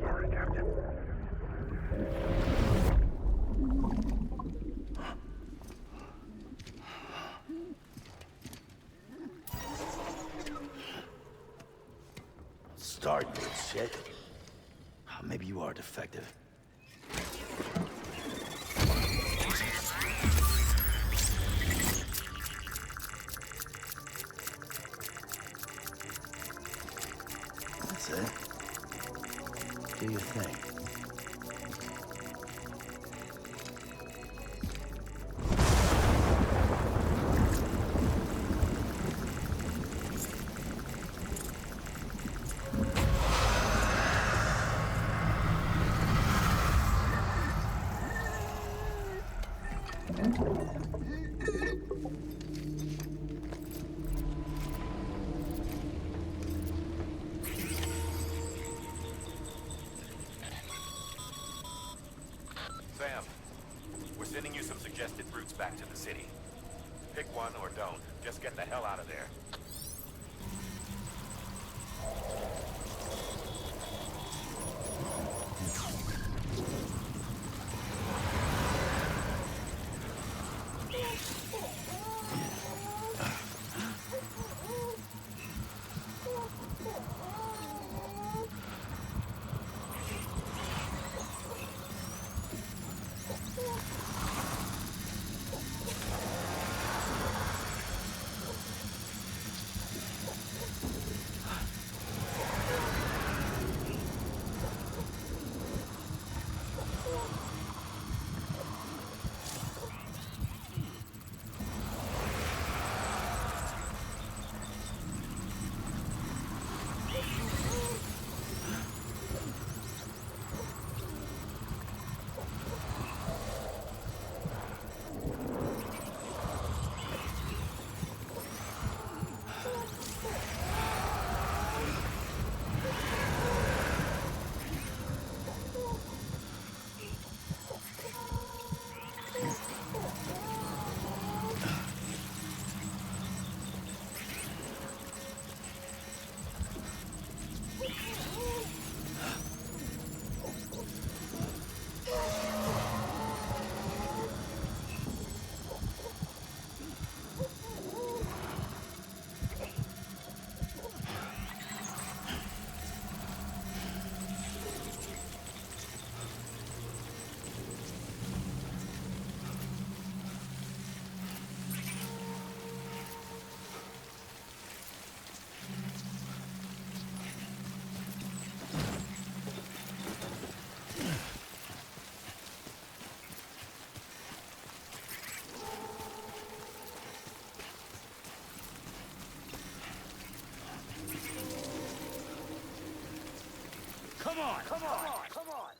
[SPEAKER 11] Sorry, Captain.
[SPEAKER 1] Start, you shit. Maybe you are defective. That's it. Do your thing.
[SPEAKER 11] Sam, we're sending you some suggested routes back to the city. Pick one or don't. Just get the hell out of there.
[SPEAKER 6] Come on! Come on! Come on!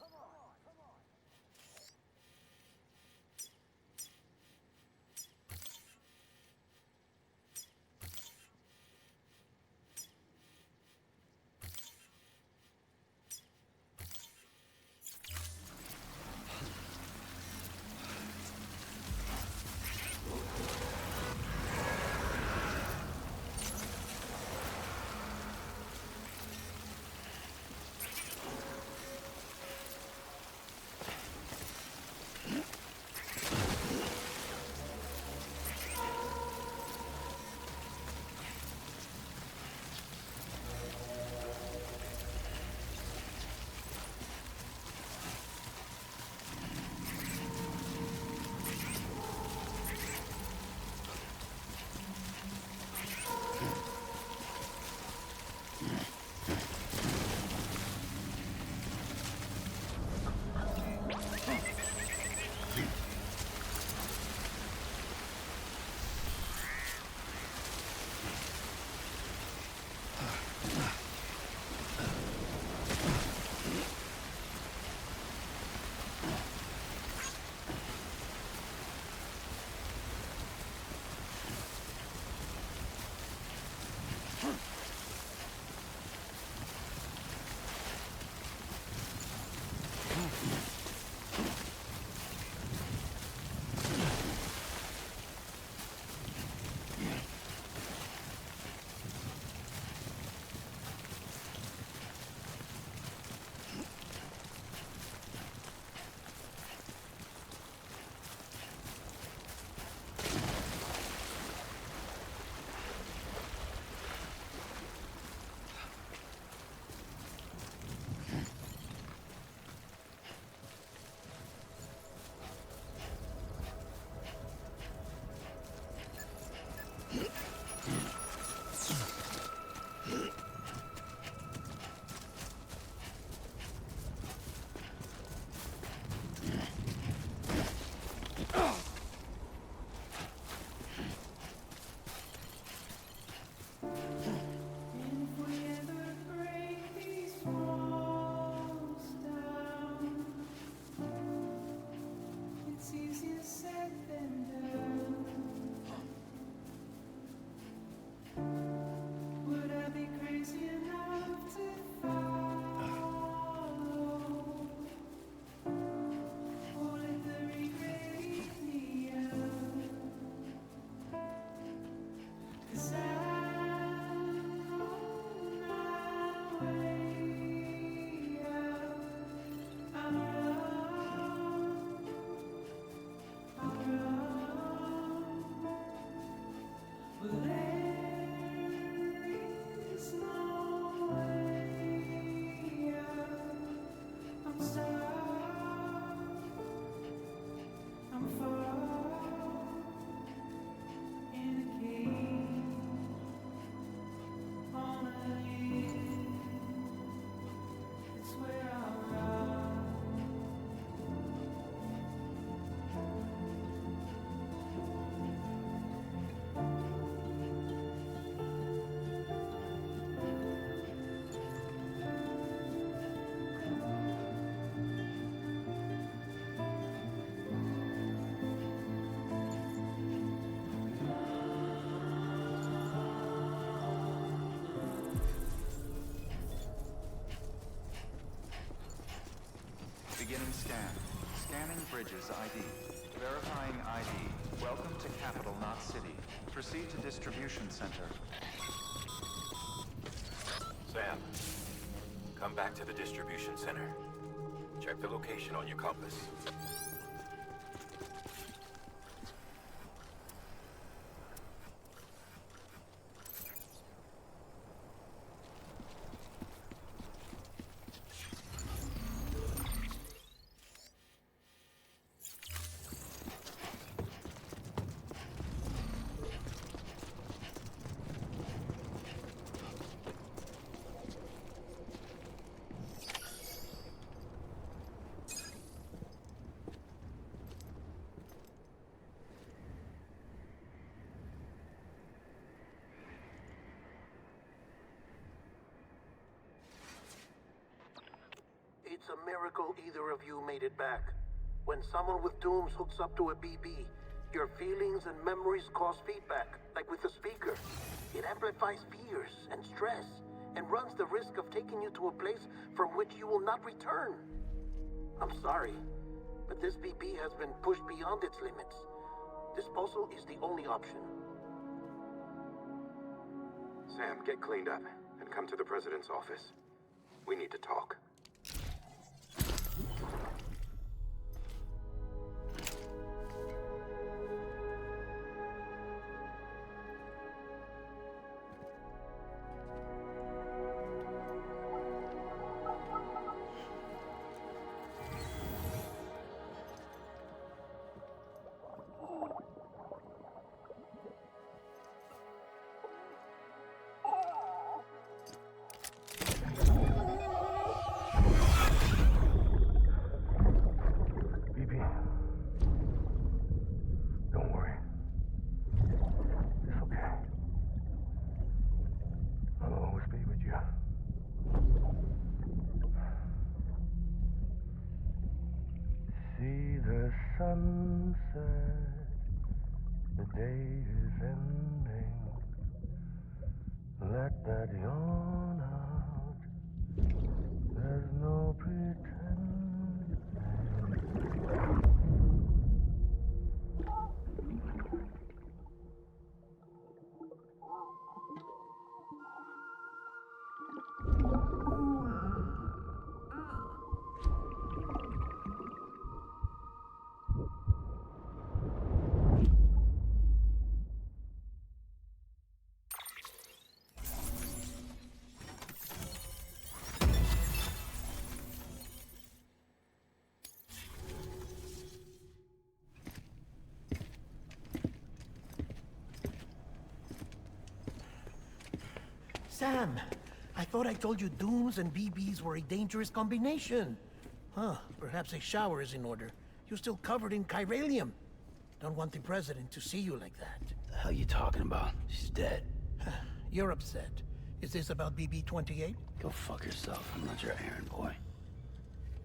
[SPEAKER 5] Beginning scan. Scanning bridges ID. Verifying ID. Welcome to capital, not city. Proceed to distribution center.
[SPEAKER 11] Sam, come back to the distribution center. Check the location on your compass.
[SPEAKER 14] miracle either of you made it back. When someone with dooms hooks up to a BB, your feelings and memories cause feedback, like with a speaker. It amplifies fears and stress, and runs the risk of taking you to a place from which you will not return. I'm sorry, but this BB has been pushed beyond its limits. Disposal is the only option.
[SPEAKER 11] Sam, get cleaned up and come to the president's office. We need to talk.
[SPEAKER 15] Sunset, the day is ending. Let that yawn out. There's no pretending.
[SPEAKER 14] Sam, I thought I told you dooms and BBs were a dangerous combination. Huh, perhaps a shower is in order. You're still covered in chiralium. Don't want the president to see you like that.
[SPEAKER 1] The hell you talking about? She's dead.
[SPEAKER 14] You're upset. Is this about BB-28?
[SPEAKER 1] Go fuck yourself. I'm not your errand boy.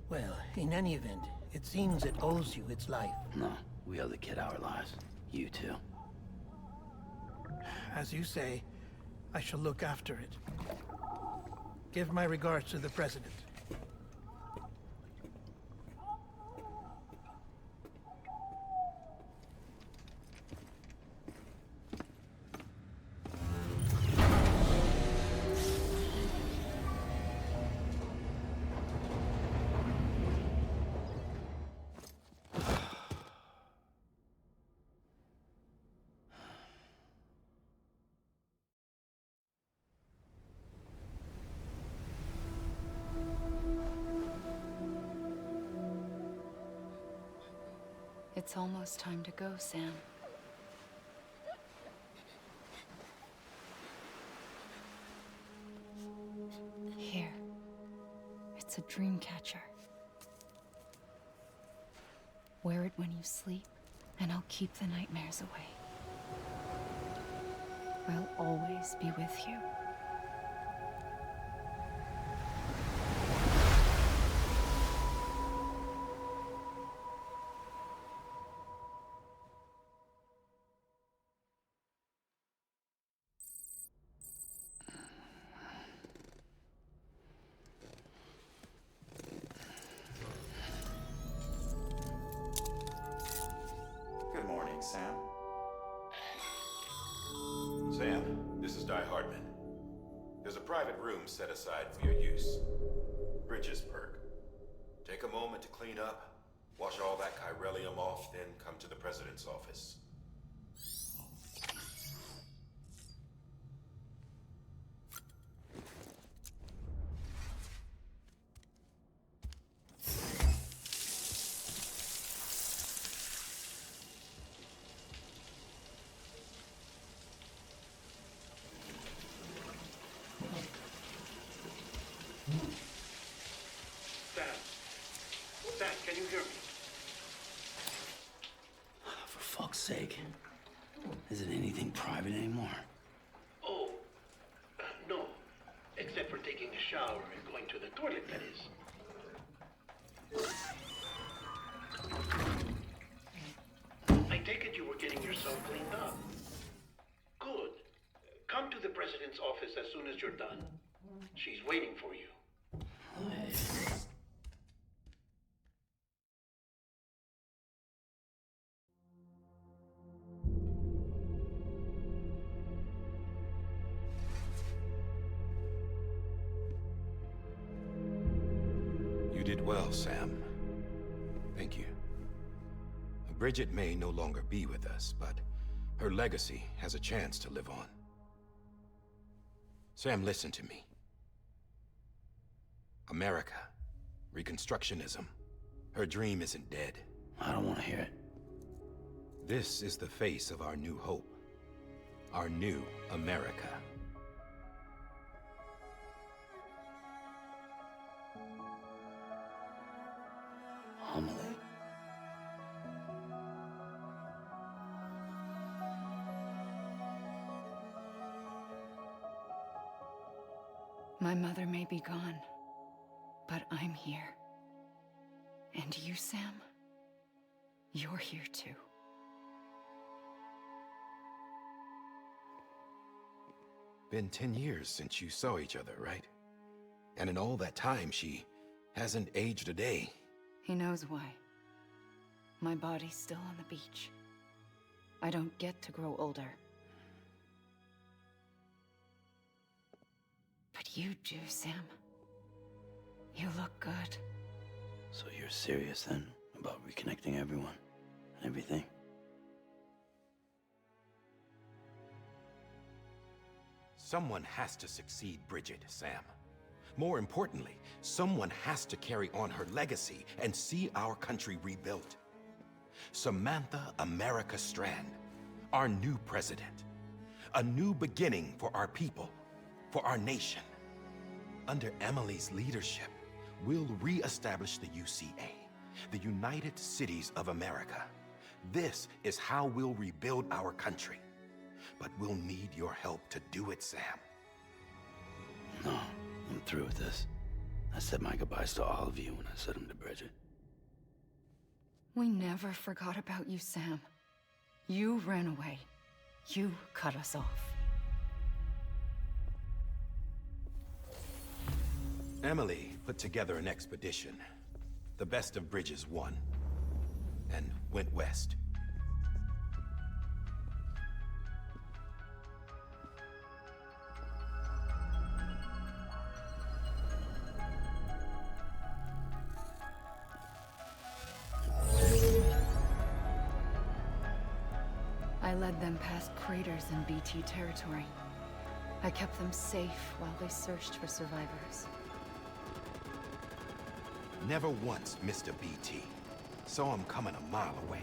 [SPEAKER 14] Well, in any event, it seems it owes you its life.
[SPEAKER 1] No, we owe the kid our lives. You too.
[SPEAKER 14] As you say, I shall look after it. Give my regards to the president.
[SPEAKER 16] It's almost time to go, Sam. Here. It's a dream catcher. Wear it when you sleep, and I'll keep the nightmares away. I'll always be with you.
[SPEAKER 11] Good morning, Sam. Sam, this is Di Hardman. There's a private room set aside for your use. Bridges perk. Take a moment to clean up, wash all that chiralium off, then come to the president's office.
[SPEAKER 14] Sam, can you hear me?
[SPEAKER 1] For fuck's sake. Is it anything private anymore?
[SPEAKER 14] Oh, no. Except for taking a shower and going to the toilet, that is.
[SPEAKER 17] I take it you were getting yourself cleaned up. Good. Come to the president's office as soon as you're done. She's waiting for you.
[SPEAKER 11] You did well, Sam. Thank you. Bridget may no longer be with us, but her legacy has a chance to live on. Sam, listen to me. America, Reconstructionism, her dream isn't dead.
[SPEAKER 1] I don't want to hear it.
[SPEAKER 11] This is the face of our new hope. Our new America.
[SPEAKER 1] Homily.
[SPEAKER 16] My mother may be gone, but I'm here. And you, Sam? You're here too.
[SPEAKER 11] Been 10 years since you saw each other, right? And in all that time, she hasn't aged a day.
[SPEAKER 16] He knows why. My body's still on the beach. I don't get to grow older. But you do, Sam. You look good.
[SPEAKER 1] So you're serious then about reconnecting everyone and everything?
[SPEAKER 11] Someone has to succeed Bridget, Sam. More importantly, someone has to carry on her legacy and see our country rebuilt. Samantha America Strand, our new president. A new beginning for our people, for our nation. Under Emily's leadership, we'll re-establish the UCA, the United Cities of America. This is how we'll rebuild our country. But we'll need your help to do it, Sam.
[SPEAKER 1] No, I'm through with this. I said my goodbyes to all of you when I said them to Bridget.
[SPEAKER 16] We never forgot about you, Sam. You ran away. You cut us off.
[SPEAKER 11] Emily put together an expedition. The best of Bridges won, and went west.
[SPEAKER 16] I led them past craters in BT territory. I kept them safe while they searched for survivors.
[SPEAKER 11] Never once missed a BT. Saw him coming a mile away.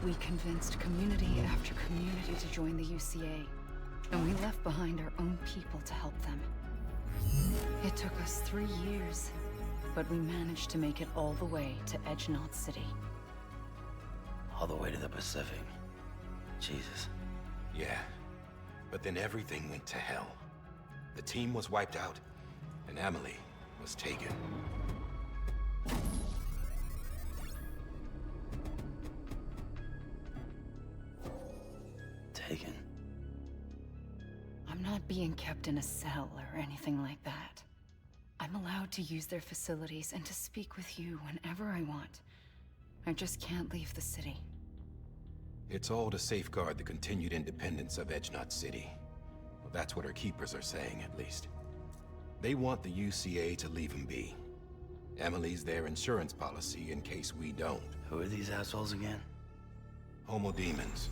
[SPEAKER 16] We convinced community after community to join the UCA, and we left behind our own people to help them. It took us 3 years, but we managed to make it all the way to Edgenot City.
[SPEAKER 1] All the way to the Pacific. Jesus.
[SPEAKER 11] Yeah, but then everything went to hell. The team was wiped out, and Emily was taken.
[SPEAKER 1] Taken?
[SPEAKER 16] I'm not being kept in a cell or anything like that. I'm allowed to use their facilities and to speak with you whenever I want. I just can't leave the city.
[SPEAKER 11] It's all to safeguard the continued independence of Edgenot City. Well, that's what our keepers are saying, at least. They want the UCA to leave him be. Emily's their insurance policy in case we don't.
[SPEAKER 1] Who are these assholes again?
[SPEAKER 11] Homo Demons.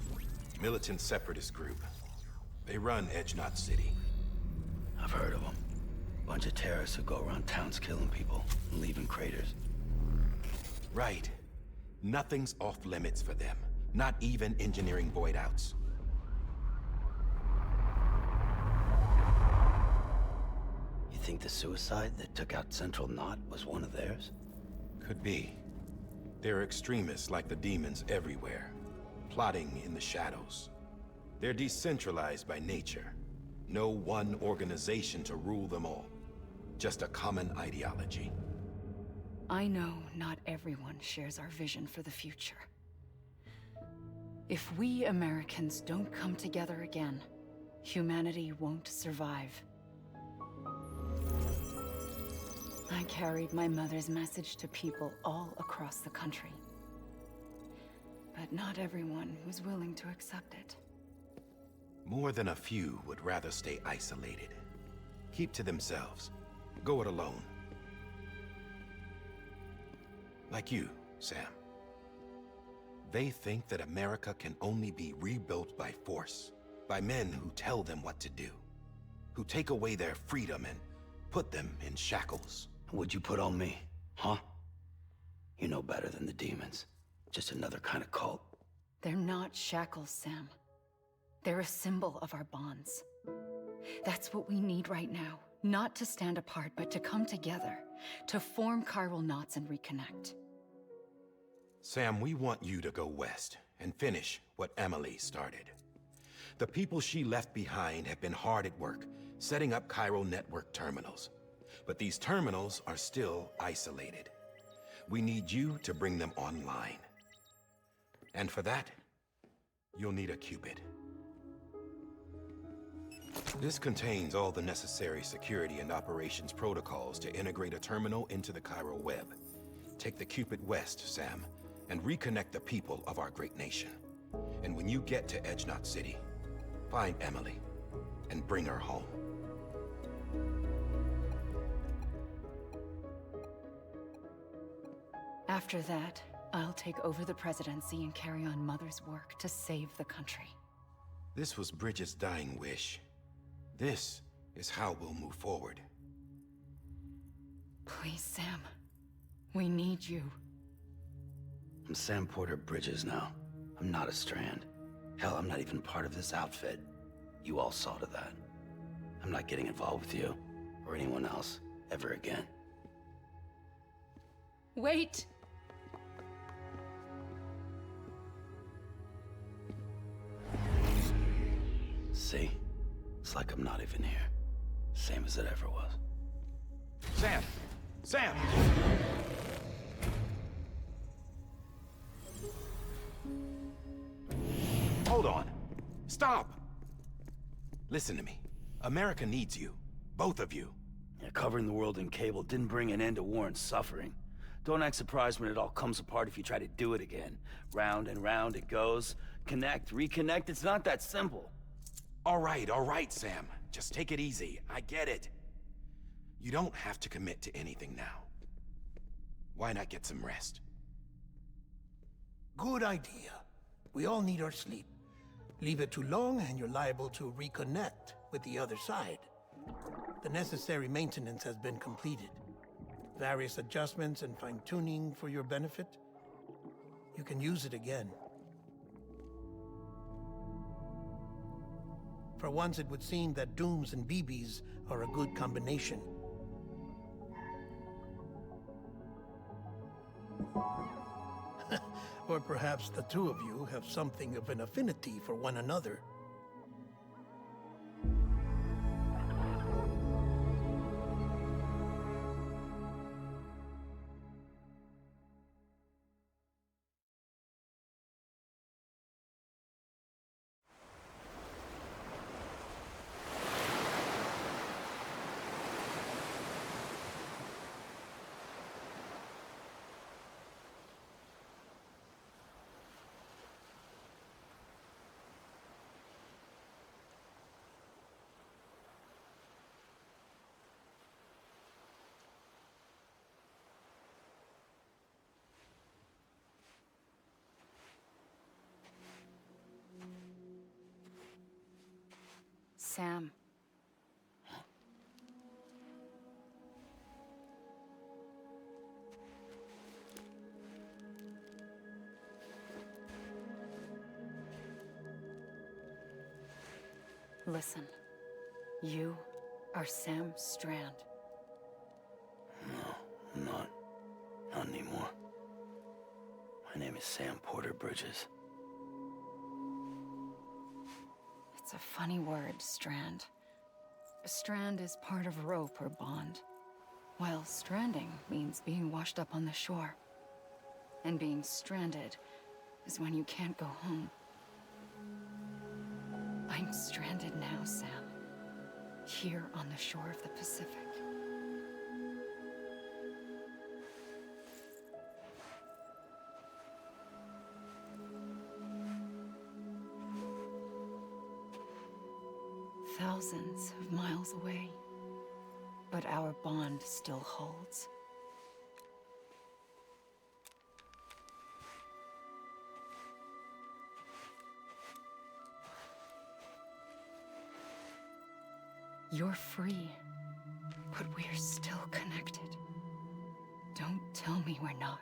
[SPEAKER 11] Militant separatist group. They run Edgenot City.
[SPEAKER 1] I've heard of them. Bunch of terrorists who go around towns killing people and leaving craters.
[SPEAKER 11] Right. Nothing's off limits for them. Not even engineering void outs.
[SPEAKER 1] You think the suicide that took out Central Knot was one of theirs?
[SPEAKER 11] Could be. There are extremists like the demons everywhere, plotting in the shadows. They're decentralized by nature. No one organization to rule them all. Just a common ideology.
[SPEAKER 16] I know not everyone shares our vision for the future. If we Americans don't come together again, humanity won't survive. I carried my mother's message to people all across the country. But not everyone was willing to accept it.
[SPEAKER 11] More than a few would rather stay isolated. Keep to themselves. Go it alone. Like you, Sam. They think that America can only be rebuilt by force, by men who tell them what to do, who take away their freedom and put them in shackles.
[SPEAKER 1] What'd you put on me, huh? You know better than the demons. Just another kind of cult.
[SPEAKER 16] They're not shackles, Sam. They're a symbol of our bonds. That's what we need right now. Not to stand apart, but to come together, to form chiral knots and reconnect.
[SPEAKER 11] Sam, we want you to go west and finish what Emily started. The people she left behind have been hard at work, setting up chiral network terminals. But these terminals are still isolated. We need you to bring them online. And for that, you'll need a Cupid. This contains all the necessary security and operations protocols to integrate a terminal into the chiral web. Take the Cupid west, Sam, and reconnect the people of our great nation. And when you get to Edge Knot City, find Emily and bring her home.
[SPEAKER 16] After that, I'll take over the presidency and carry on Mother's work to save the country.
[SPEAKER 11] This was Bridget's dying wish. This is how we'll move forward.
[SPEAKER 16] Please, Sam. We need you.
[SPEAKER 1] I'm Sam Porter Bridges now. I'm not a Strand. Hell, I'm not even part of this outfit. You all saw to that. I'm not getting involved with you, or anyone else, ever again.
[SPEAKER 16] Wait!
[SPEAKER 1] See? It's like I'm not even here. Same as it ever was.
[SPEAKER 11] Sam! Sam! Hold on. Stop! Listen to me. America needs you. Both of you.
[SPEAKER 1] Yeah, covering the world in cable didn't bring an end to war and suffering. Don't act surprised when it all comes apart if you try to do it again. Round and round it goes. Connect, reconnect, it's not that simple.
[SPEAKER 11] All right, Sam. Just take it easy. I get it. You don't have to commit to anything now. Why not get some rest?
[SPEAKER 14] Good idea. We all need our sleep. Leave it too long and you're liable to reconnect with the other side. The necessary maintenance has been completed. Various adjustments and fine-tuning for your benefit. You can use it again. For once, it would seem that Dooms and BBs are a good combination. Or perhaps the two of you have something of an affinity for one another.
[SPEAKER 16] Sam. Listen. You are Sam Strand.
[SPEAKER 1] No, I'm not. Not anymore. My name is Sam Porter Bridges.
[SPEAKER 16] a funny word, strand. A strand is part of rope or bond, while stranding means being washed up on the shore. And being stranded is when you can't go home. I'm stranded now, Sam. Here on the shore of the Pacific. Thousands of miles away, but our bond still holds. You're free, but we're still connected. Don't tell me we're not.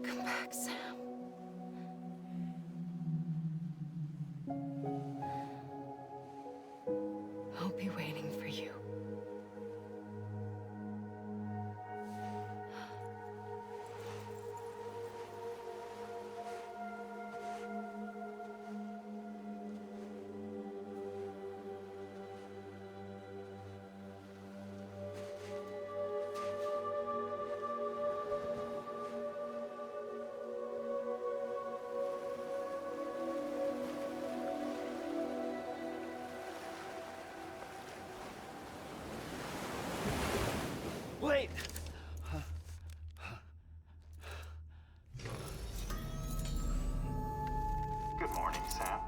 [SPEAKER 16] Come back, Sam. I'll be waiting for you.
[SPEAKER 1] Wait!
[SPEAKER 5] Good morning, Sam.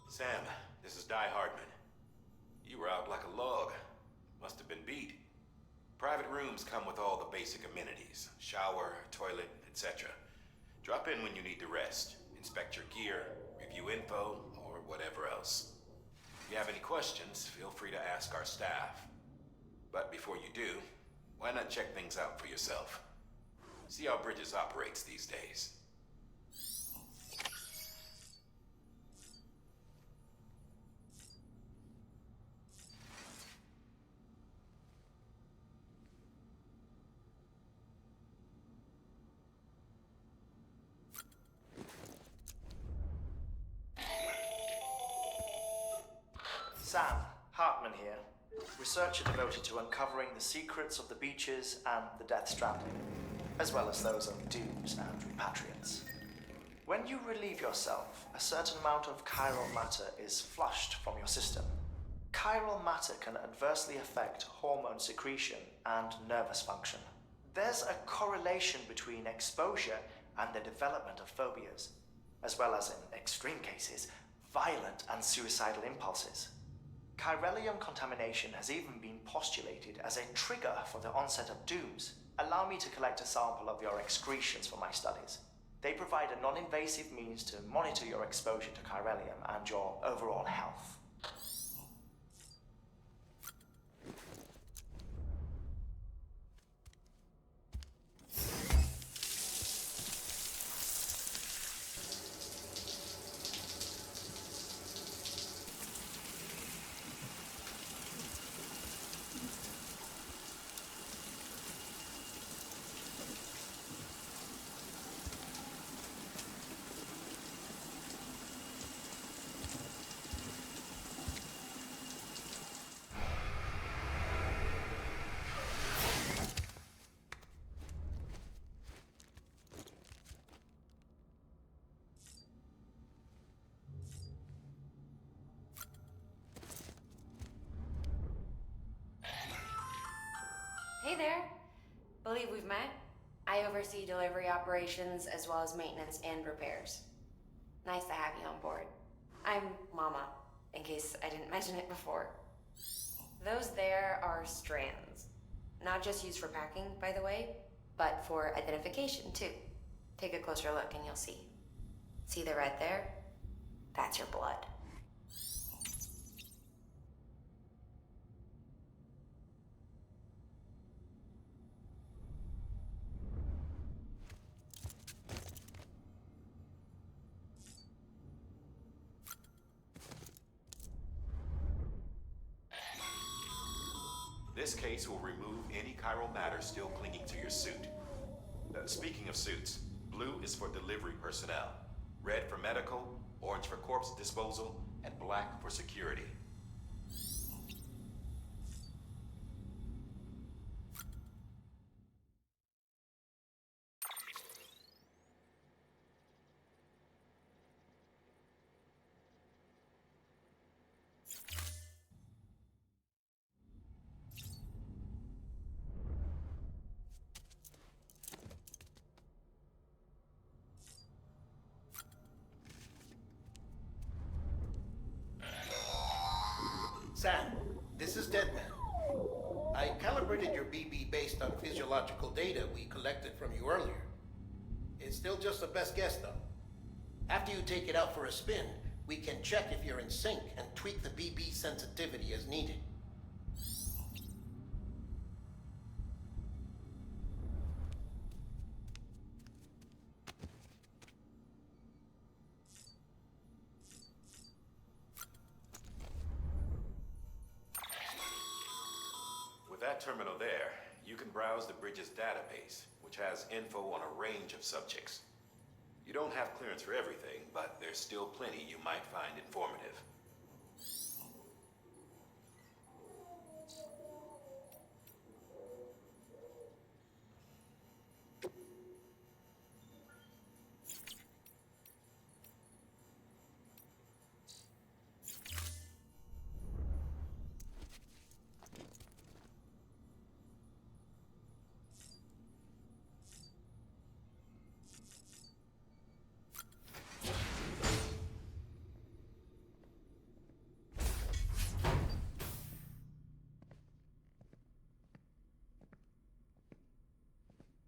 [SPEAKER 11] Sam, this is Di Hardman. You were out like a log. Must have been beat. Private rooms come with all the basic amenities. Shower, toilet, etc. Drop in when you need to rest. Inspect your gear, review info, or whatever else. If you have any questions, feel free to ask our staff. But before you do, why not check things out for yourself? See how Bridges operates these days.
[SPEAKER 18] Sam, Hartman here, researcher devoted to uncovering the secrets of the beaches and the Death Stranding, as well as those of dooms and repatriates. When you relieve yourself, a certain amount of chiral matter is flushed from your system. Chiral matter can adversely affect hormone secretion and nervous function. There's a correlation between exposure and the development of phobias, as well as, in extreme cases, violent and suicidal impulses. Chiralium contamination has even been postulated as a trigger for the onset of dooms. Allow me to collect a sample of your excretions for my studies. They provide a non-invasive means to monitor your exposure to chiralium and your overall health.
[SPEAKER 12] Hey there. Believe we've met? I
[SPEAKER 4] I oversee delivery operations as well as maintenance and repairs. Nice to have you on board. I'm Mama, in case I didn't mention it before. Those there are strands. Not just used for packing, by the way, but for identification too. Take a closer look and you'll see. See the red there? That's your blood.
[SPEAKER 19] This case will remove any chiral matter still clinging to your suit. Speaking of suits, blue is for delivery personnel, red for medical, orange for corpse disposal, and black for security.
[SPEAKER 17] Sam, this is Deadman. I calibrated your BB based on physiological data we collected from you earlier. It's still just a best guess, though. After you take it out for a spin, we can check if you're in sync and tweak the BB sensitivity as needed.
[SPEAKER 19] That terminal there, you can browse the bridge's database, which has info on a range of subjects. You don't have clearance for everything, but there's still plenty you might find informative.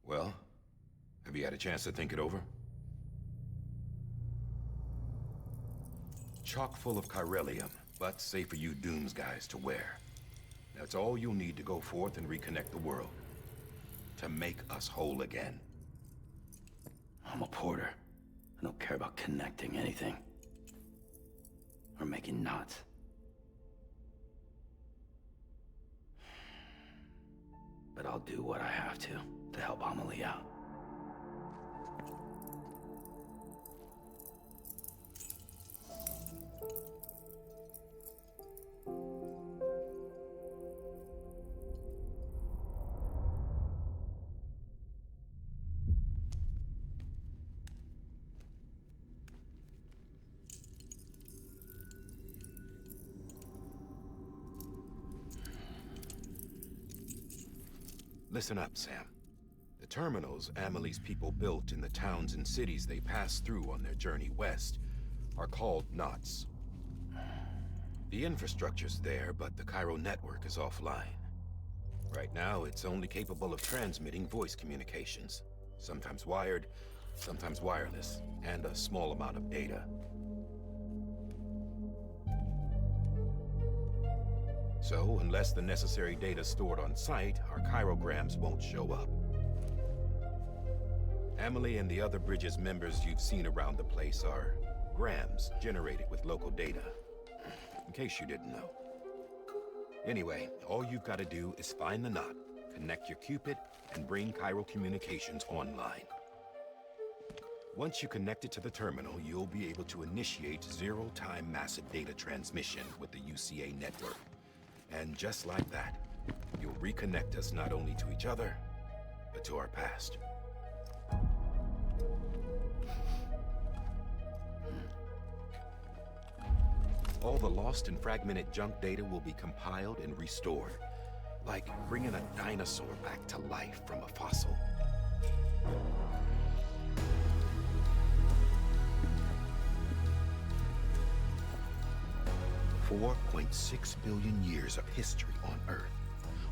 [SPEAKER 11] Well, have you had a chance to think it over? Chock full of chiralium, but safe for you Dooms guys to wear. That's all you'll need to go forth and reconnect the world. To make us whole again.
[SPEAKER 1] I'm a porter. I don't care about connecting anything. Or making knots. But I'll do what I have to help Amelie out.
[SPEAKER 11] Listen up, Sam. The terminals Amelie's people built in the towns and cities they passed through on their journey west are called knots. The infrastructure's there, but the Cairo network is offline. Right now, it's only capable of transmitting voice communications. Sometimes wired, sometimes wireless, and a small amount of data. So, unless the necessary data's stored on site, our chirograms won't show up. Amelie and the other Bridges members you've seen around the place are grams generated with local data. In case you didn't know. Anyway, all you've got to do is find the knot, connect your Cupid, and bring Cairo communications online. Once you connect it to the terminal, you'll be able to initiate zero-time massive data transmission with the UCA network. And just like that, you'll reconnect us not only to each other, but to our past. All the lost and fragmented junk data will be compiled and restored, like bringing a dinosaur back to life from a fossil. $4.6 billion years of history on Earth.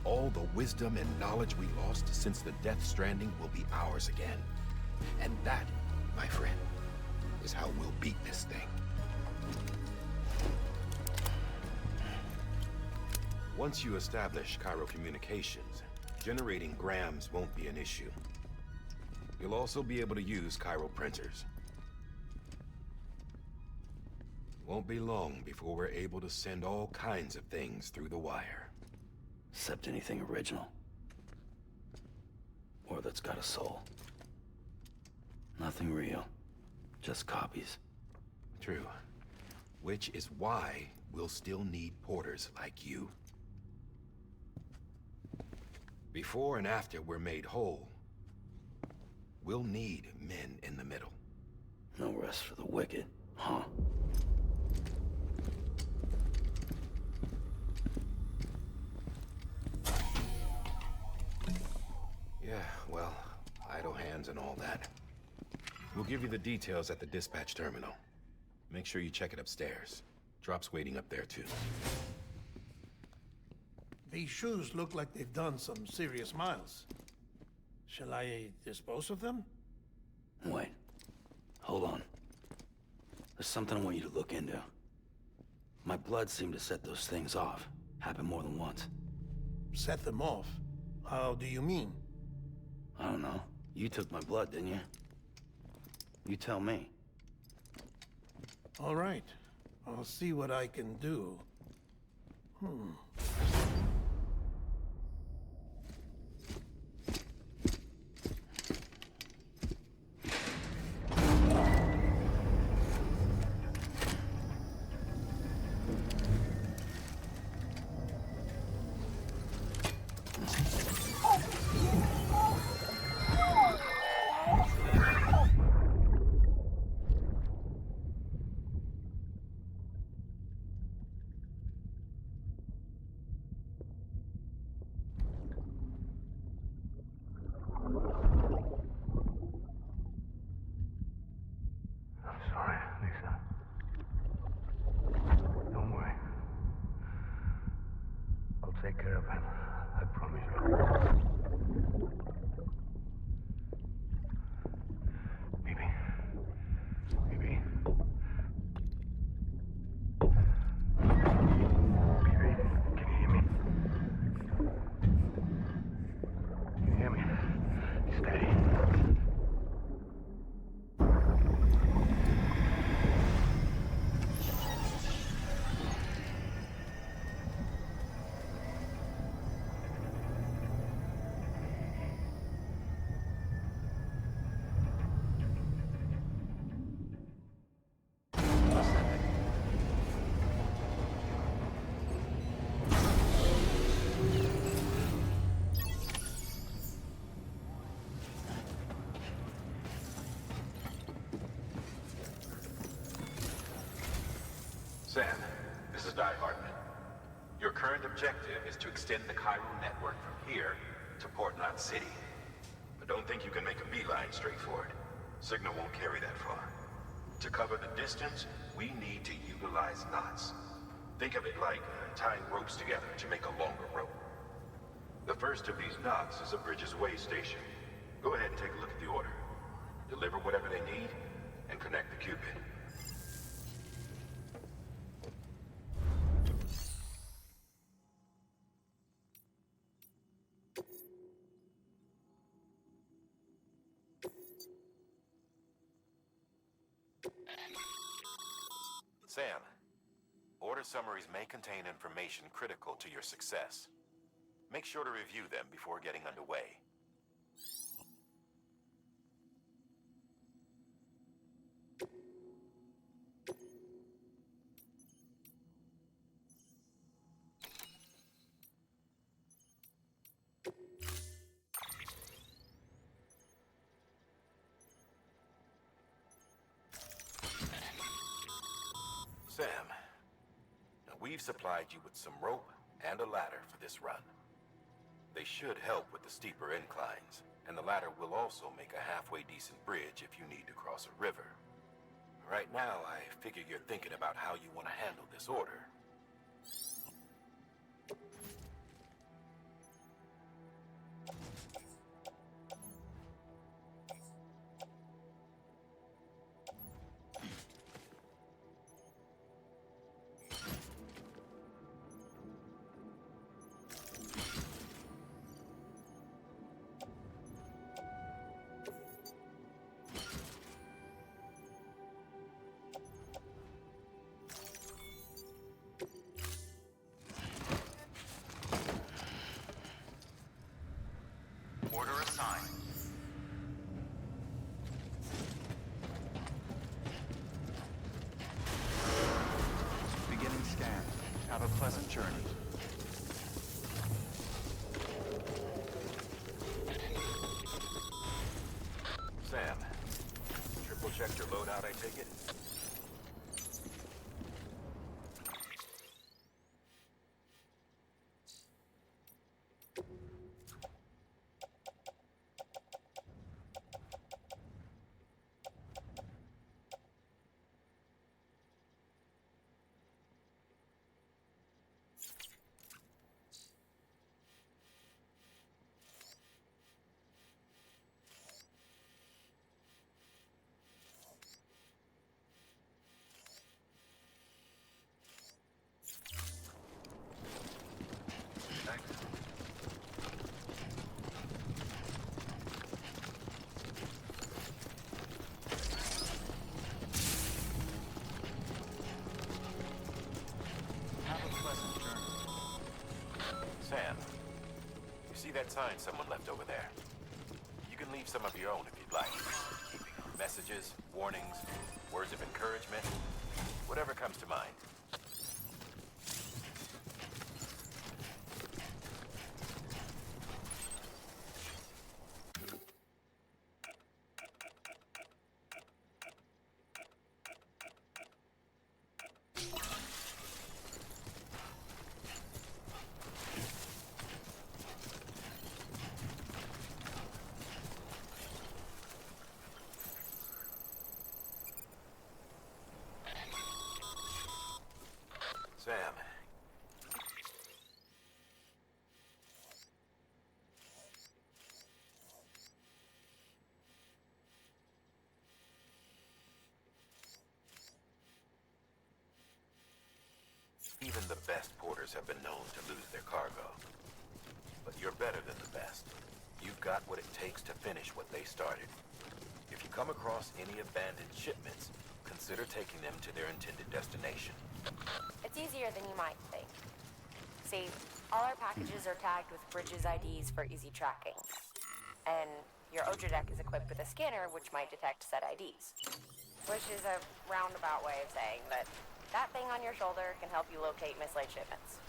[SPEAKER 11] All the wisdom and knowledge we lost since the Death Stranding will be ours again. And that, my friend, is how we'll beat this thing. Once you establish Cairo communications, generating grams won't be an issue. You'll also be able to use Cairo printers. Won't be long before we're able to send all kinds of things through the wire.
[SPEAKER 1] Except anything original. Or that's got a soul. Nothing real. Just copies.
[SPEAKER 11] True. Which is why we'll still need porters like you. Before and after we're made whole, we'll need men in the middle.
[SPEAKER 1] No rest for the wicked, huh?
[SPEAKER 11] Yeah, well, idle hands and all that. We'll give you the details at the dispatch terminal. Make sure you check it upstairs. Drop's waiting up there, too.
[SPEAKER 8] These shoes look like they've done some serious miles. Shall I dispose of them?
[SPEAKER 1] Wait. Hold on. There's something I want you to look into. My blood seemed to set those things off. Happened more than once.
[SPEAKER 8] Set them off? How do you mean?
[SPEAKER 1] I don't know. You took my blood, didn't you? You tell me.
[SPEAKER 8] All right. I'll see what I can do.
[SPEAKER 15] Take care of him. I promise you. Baby. Baby. Baby, can you hear me? Can you hear me? Steady.
[SPEAKER 11] Sam, this is Die Hartman. Your current objective is to extend the Cairo network from here to Port Knot City. But don't think you can make a beeline straight for it. Signal won't carry that far. To cover the distance, we need to utilize knots. Think of it like tying ropes together to make a longer rope. The first of these knots is a Bridges Way station. Go ahead and take a look at the order. Deliver whatever they need, and connect the Cupid.
[SPEAKER 19] Sam, order summaries may contain information critical to your success. Make sure to review them before getting underway. Sam, now we've supplied you with some rope and a ladder for this run. They should help with the steeper inclines.
[SPEAKER 11] And the latter will also make a halfway decent bridge if you need to cross a river. Right now, I figure you're thinking about how you want to handle this order.
[SPEAKER 5] Order assigned. Beginning scan. Have a pleasant journey.
[SPEAKER 11] Sam, triple checked your loadout, I take it? Sam, you see that sign someone left over there? You can leave some of your own if you'd like. Messages, warnings, words of encouragement, whatever comes to mind. Sam. Even the best porters have been known to lose their cargo. But you're better than the best. You've got what it takes to finish what they started. If you come across any abandoned shipments, consider taking them to their intended destination.
[SPEAKER 4] It's easier than you might think. See, all our packages are tagged with Bridges IDs for easy tracking. And your Odra deck is equipped with a scanner which might detect said IDs. Which is a roundabout way of saying that that thing on your shoulder can help you locate mislaid shipments.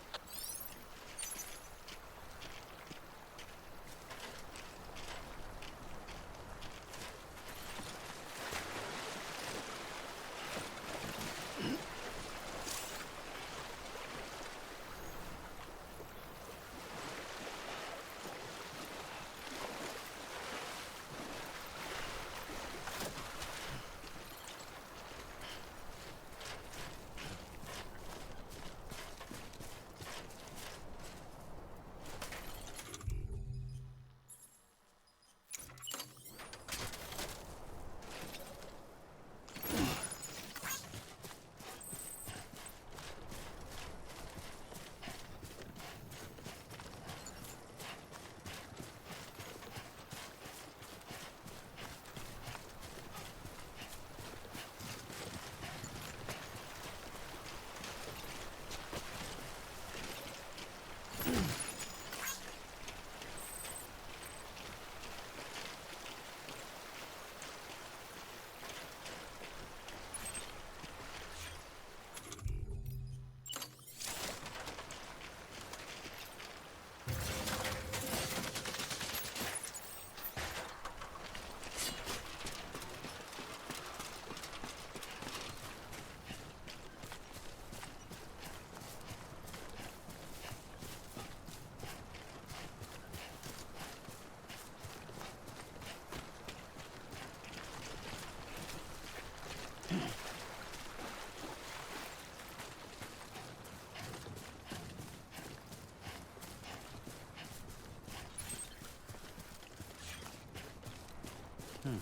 [SPEAKER 11] Sam,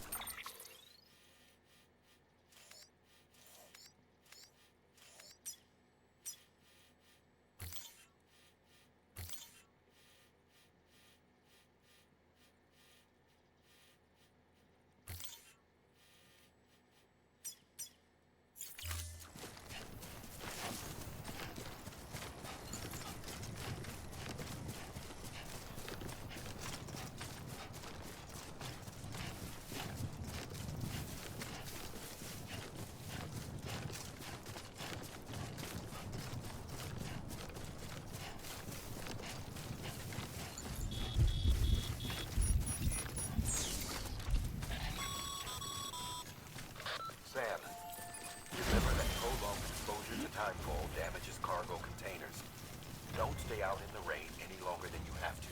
[SPEAKER 11] remember that prolonged exposure to timefall damages cargo containers. Don't stay out in the rain any longer than you have to.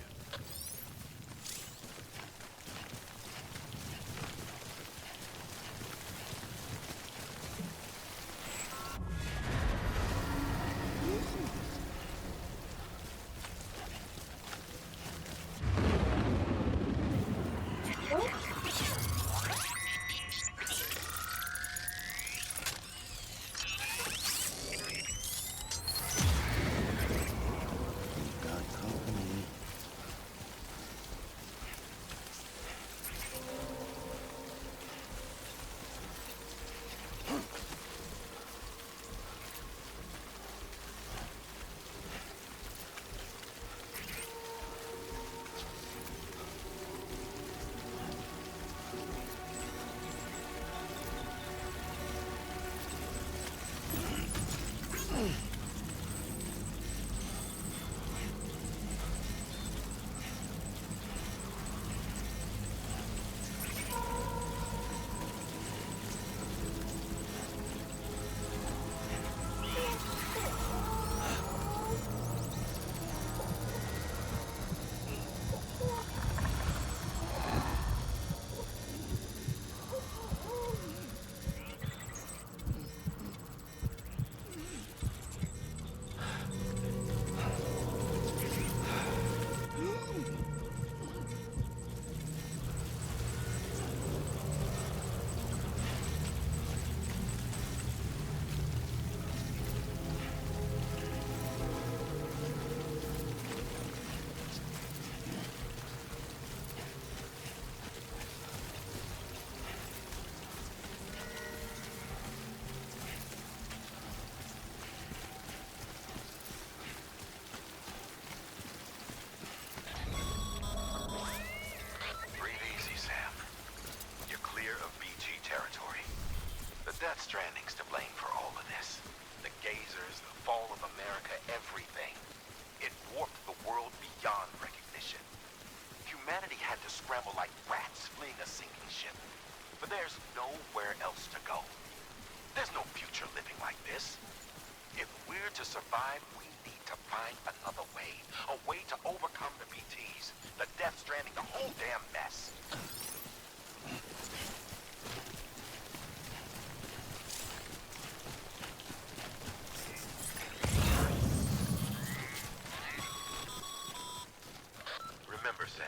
[SPEAKER 11] Death Stranding's to blame for all of this. The gazers, the fall of America, everything. It warped the world beyond recognition. Humanity had to scramble like rats fleeing a sinking ship. But there's nowhere else to go. There's no future living like this. If we're to survive, we need to find another way. A way to overcome the BTs, the Death Stranding, the whole damn mess. Remember, Sam,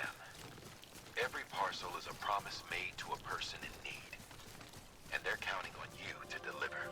[SPEAKER 11] every parcel is a promise made to a person in need. And they're counting on you to deliver.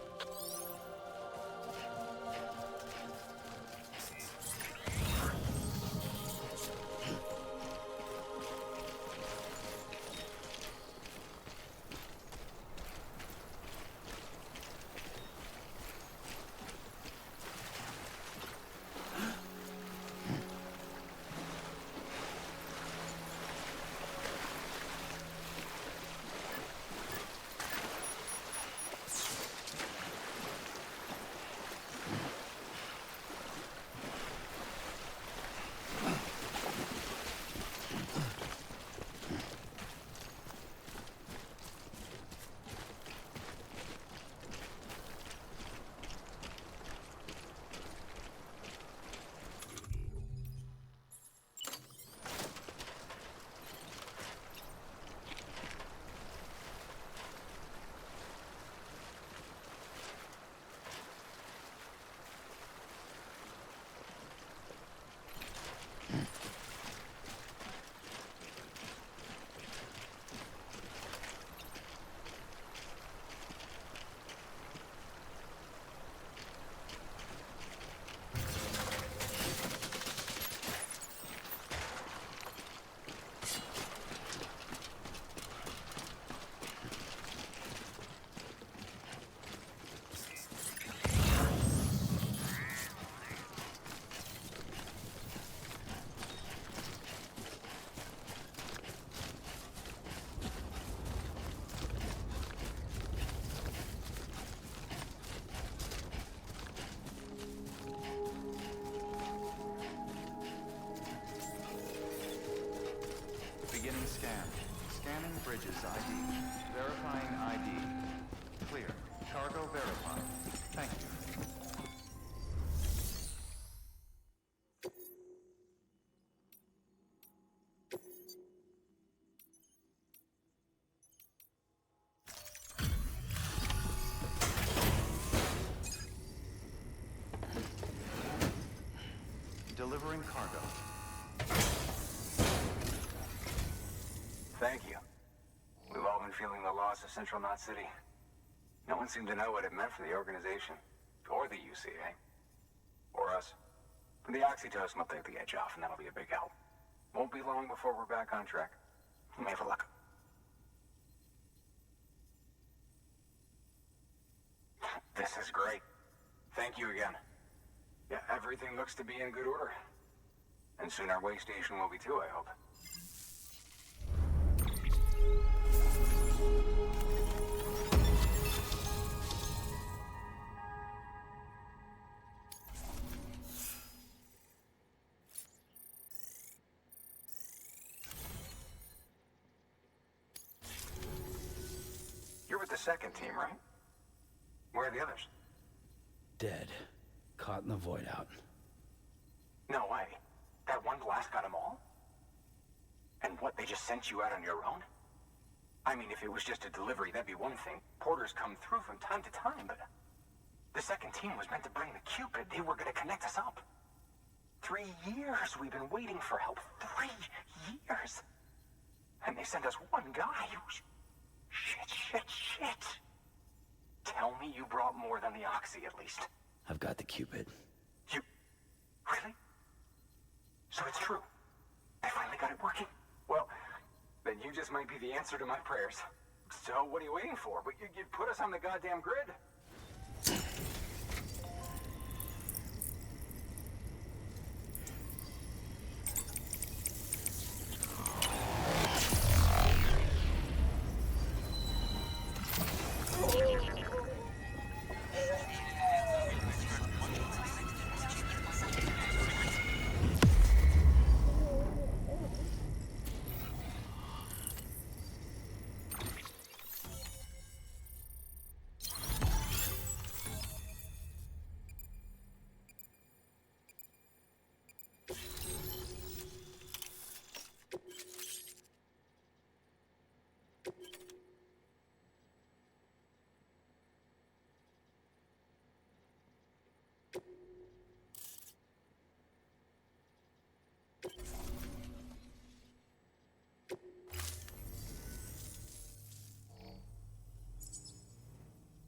[SPEAKER 5] Scan. Scanning bridges ID. Verifying ID. Clear. Cargo verified. Thank you. Delivering cargo.
[SPEAKER 20] Thank you. We've all been feeling the loss of Central Knot City. No one seemed to know what it meant for the organization, or the UCA, or us. But the oxytocin will take the edge off, and that'll be a big help. Won't be long before we're back on track. You may have luck. This is great. Thank you again. Yeah, everything looks to be in good order. And soon our way station will be too, I hope. You're with the second team, right? Where are the others?
[SPEAKER 1] Dead. Caught in the void out.
[SPEAKER 20] No way. That one blast got them all? And what, they just sent you out on your own? I mean, if it was just a delivery, that'd be one thing. Porters come through from time to time, but... The second team was meant to bring the Cupid. They were gonna connect us up. 3 years we've been waiting for help. 3 years! And they sent us one guy who's... Shit. Tell me you brought more than the Oxy, at least.
[SPEAKER 1] I've got the Cupid.
[SPEAKER 20] You... Really? So it's true. They finally got it working. Well, then you just might be the answer to my prayers. So what are you waiting for? But you put us on the goddamn grid.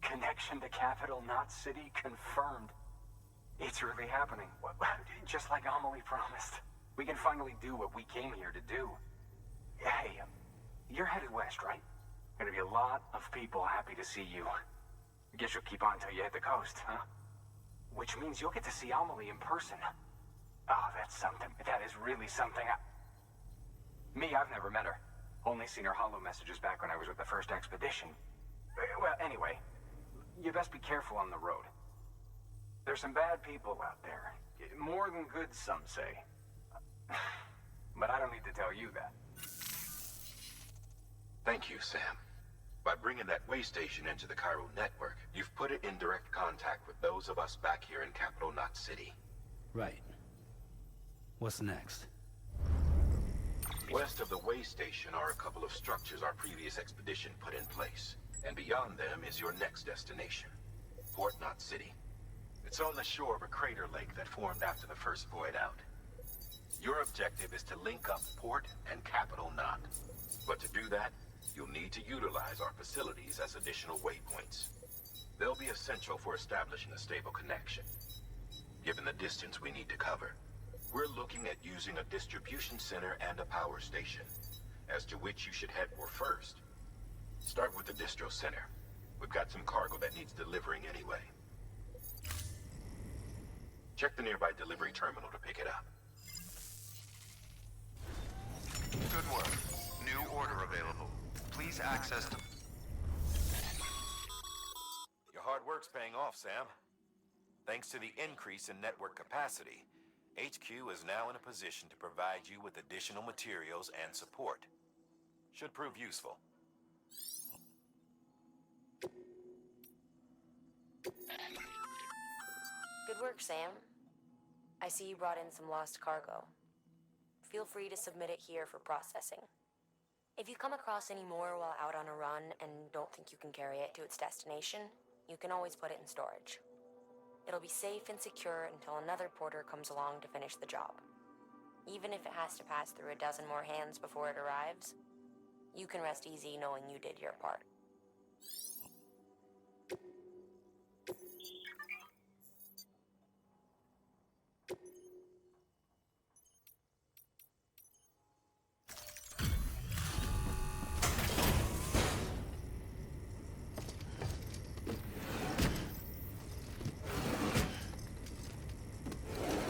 [SPEAKER 20] Connection to Capital Knot City confirmed. It's really happening. Just like Amelie promised. We can finally do what we came here to do. Hey, you're headed west, right? Gonna be a lot of people happy to see you. Guess you'll keep on till you hit the coast, huh? Which means you'll get to see Amelie in person. Oh, that's something. That is really something. Me, I've never met her. Only seen her holo messages back when I was with the first expedition. Well, anyway, you best be careful on the road. There's some bad people out there. More than good, some say. But I don't need to tell you that.
[SPEAKER 11] Thank you, Sam. By bringing that way station into the Cairo network, you've put it in direct contact with those of us back here in Capital Knot City.
[SPEAKER 1] Right. What's next?
[SPEAKER 11] West of the way station are a couple of structures our previous expedition put in place. And beyond them is your next destination, Port Knot City. It's on the shore of a crater lake that formed after the first void out. Your objective is to link up Port and Capital Knot. But to do that, you'll need to utilize our facilities as additional waypoints. They'll be essential for establishing a stable connection. Given the distance we need to cover, we're looking at using a distribution center and a power station, as to which you should head for first. Start with the distro center. We've got some cargo that needs delivering anyway. Check the nearby delivery terminal to pick it up.
[SPEAKER 5] Good work. New order available. Please access the...
[SPEAKER 19] Your hard work's paying off, Sam. Thanks to the increase in network capacity, HQ is now in a position to provide you with additional materials and support. Should prove useful.
[SPEAKER 4] Good work, Sam. I see you brought in some lost cargo. Feel free to submit it here for processing. If you come across any more while out on a run and don't think you can carry it to its destination, you can always put it in storage. It'll be safe and secure until another porter comes along to finish the job. Even if it has to pass through a dozen more hands before it arrives, you can rest easy knowing you did your part.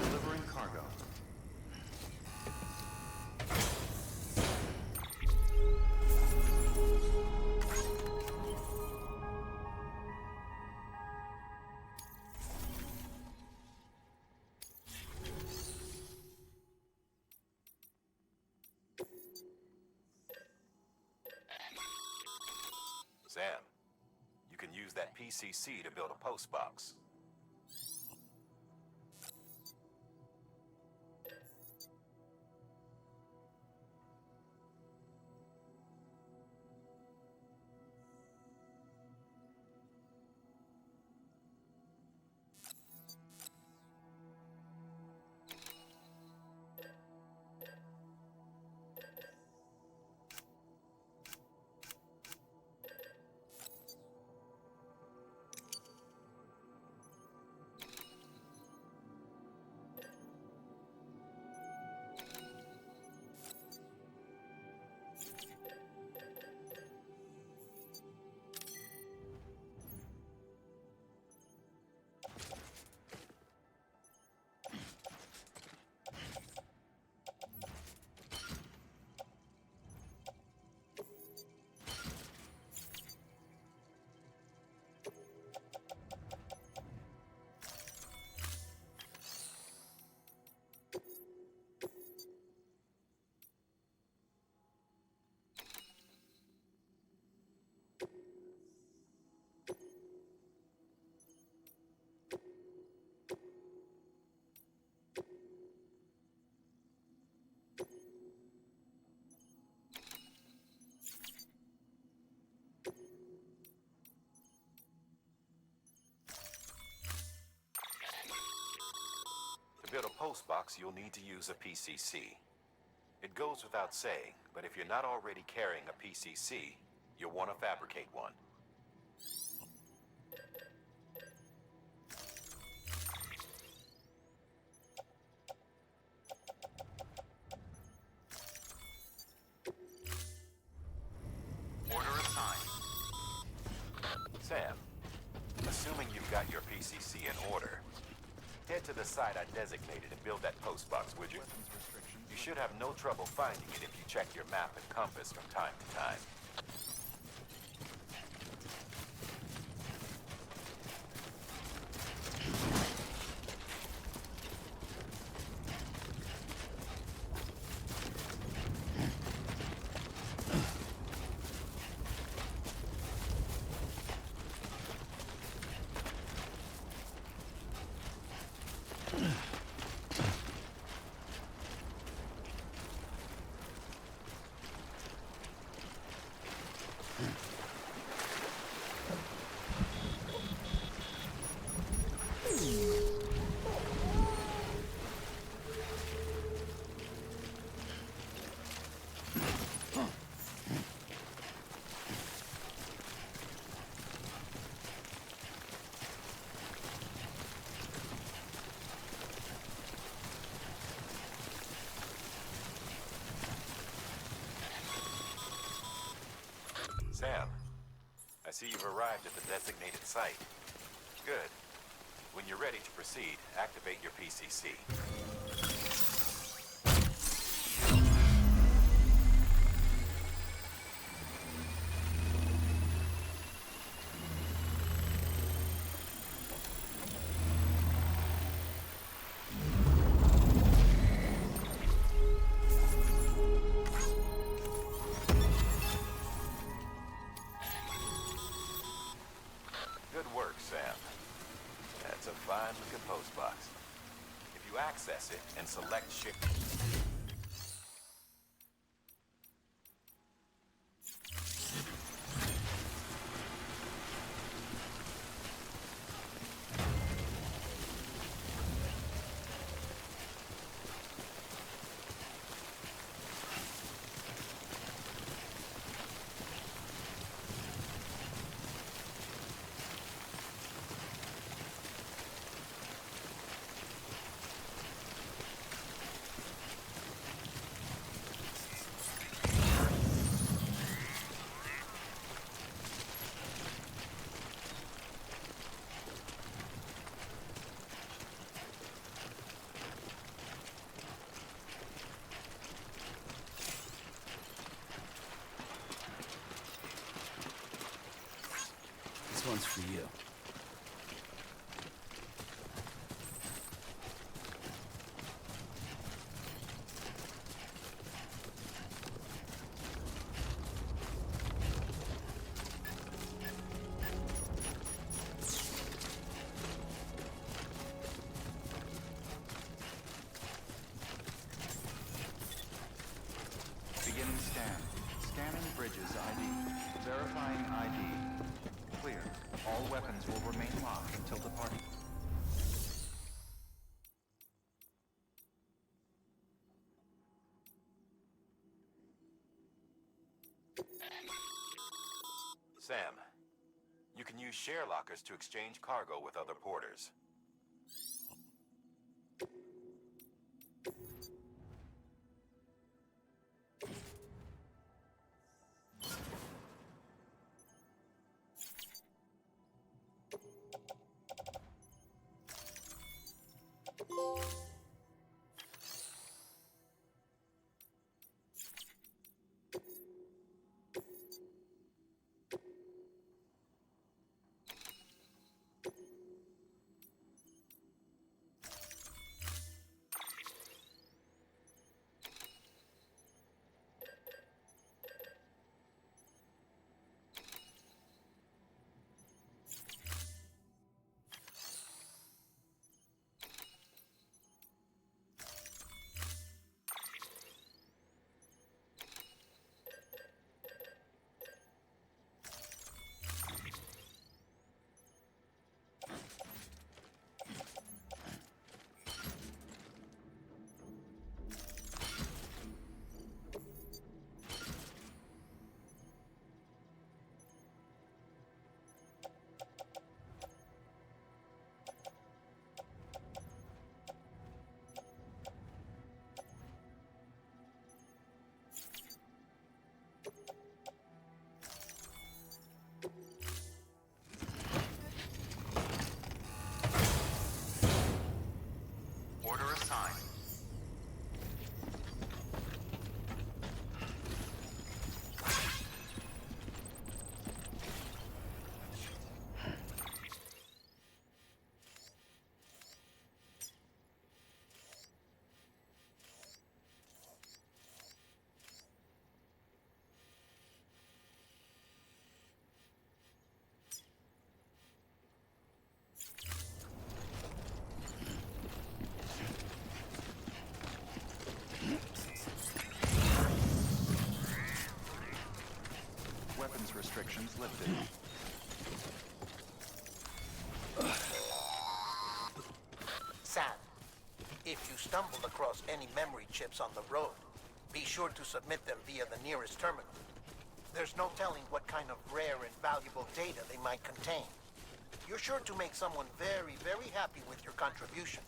[SPEAKER 5] Delivering cargo.
[SPEAKER 19] Sam, you can use that PCC to build a post box. To build a post box, you'll need to use a PCC. It goes without saying, but if you're not already carrying a PCC, you'll want to fabricate one. Order assigned. Sam, assuming you've got your PCC in order, head to the site I designated and build that post box, would you? You should have no trouble finding it if you check your map and compass from time to time. Sam, I see you've arrived at the designated site. Good. When you're ready to proceed, activate your PCC. access it and select ship.
[SPEAKER 1] This one's for you.
[SPEAKER 5] Beginning scan. Scanning bridges ID. Verifying ID. Clear. All weapons will remain locked until departing.
[SPEAKER 19] Sam, you can use share lockers to exchange cargo with other porters.
[SPEAKER 5] Order assigned. Weapons restrictions lifted.
[SPEAKER 17] Sam, if you stumble across any memory chips on the road, be sure to submit them via the nearest terminal. There's no telling what kind of rare and valuable data they might contain. You're sure to make someone very, very happy with your contribution.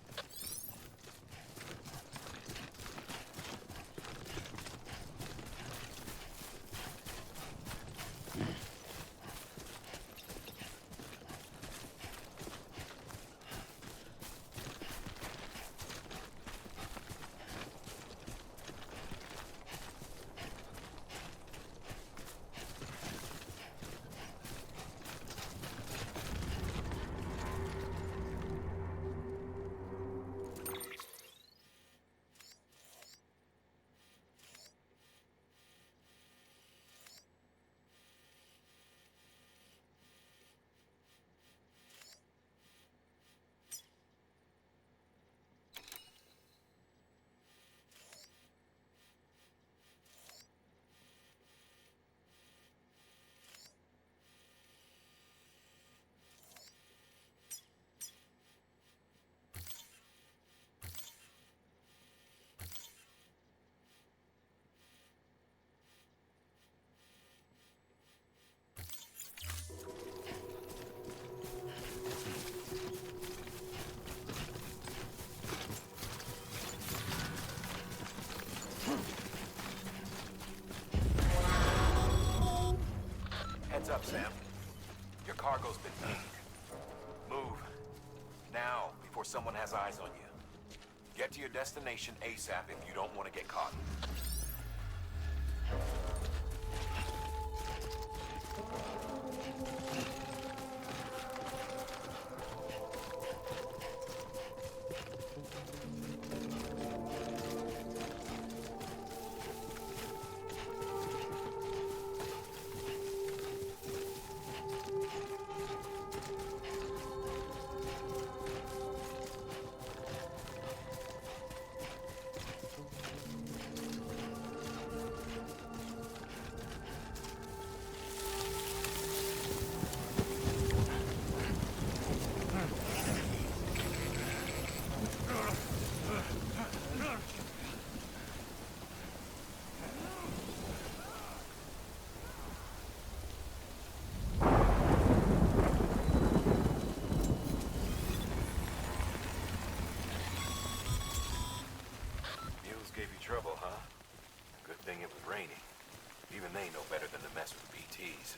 [SPEAKER 19] up, Sam. Your cargo's been pinged. Move. Now, before someone has eyes on you. Get to your destination ASAP if you don't want to get caught. Trouble, huh? Good thing it was raining. Even they know better than to mess with BTs.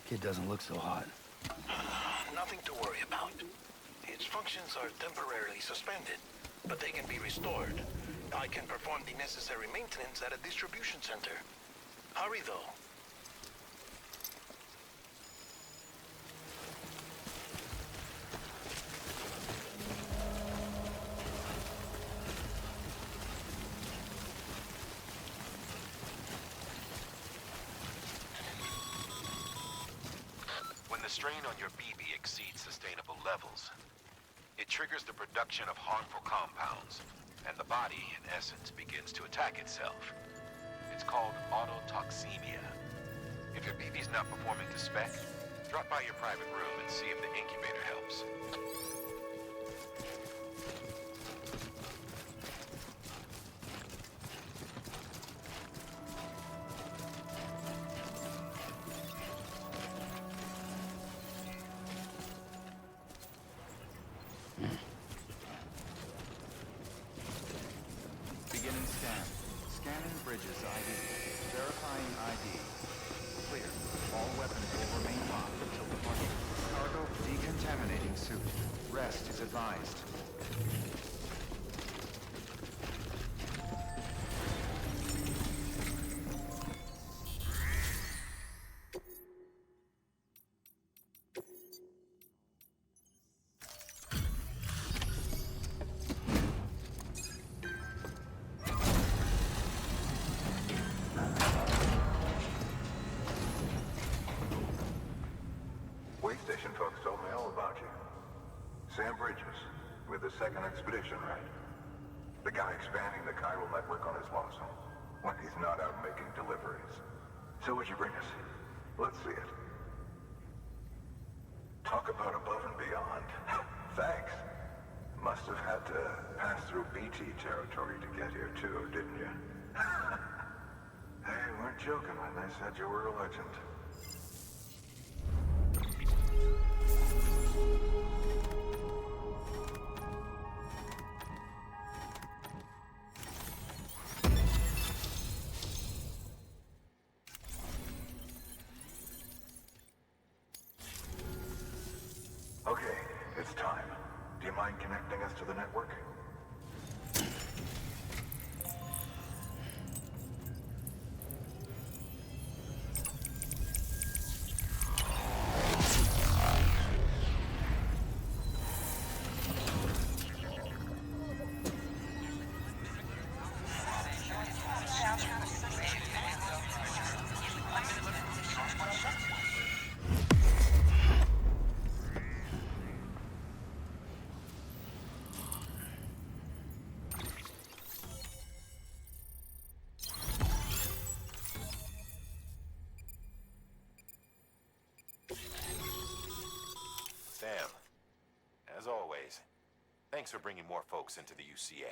[SPEAKER 1] Kid doesn't look so hot.
[SPEAKER 14] Nothing to worry about. Its functions are temporarily suspended, but they can be restored. I can perform the necessary maintenance at a distribution center. Hurry, though.
[SPEAKER 19] When the strain on your BB exceeds sustainable levels, it triggers the production of harmful compounds, and the body, in essence, begins to attack itself. It's called autotoxemia. If your BB's not performing to spec, drop by your private room and see if the incubator helps.
[SPEAKER 5] Beginning scan. Scanning bridges ID. Verifying ID. Clear. All weapons will remain locked until departure. Cargo decontaminating suit. Rest is advised.
[SPEAKER 21] Station folks told me all about you. Sam Bridges, with the second expedition, right? The guy expanding the chiral network on his lonesome, when he's not out making deliveries. So what'd you bring us? Let's see it. Talk about above and beyond. Thanks. Must have had to pass through BT territory to get here too, didn't you? They weren't joking when they said you were a legend. Okay, it's time. Do you mind connecting us to the network?
[SPEAKER 19] Sam, as always, thanks for bringing more folks into the UCA.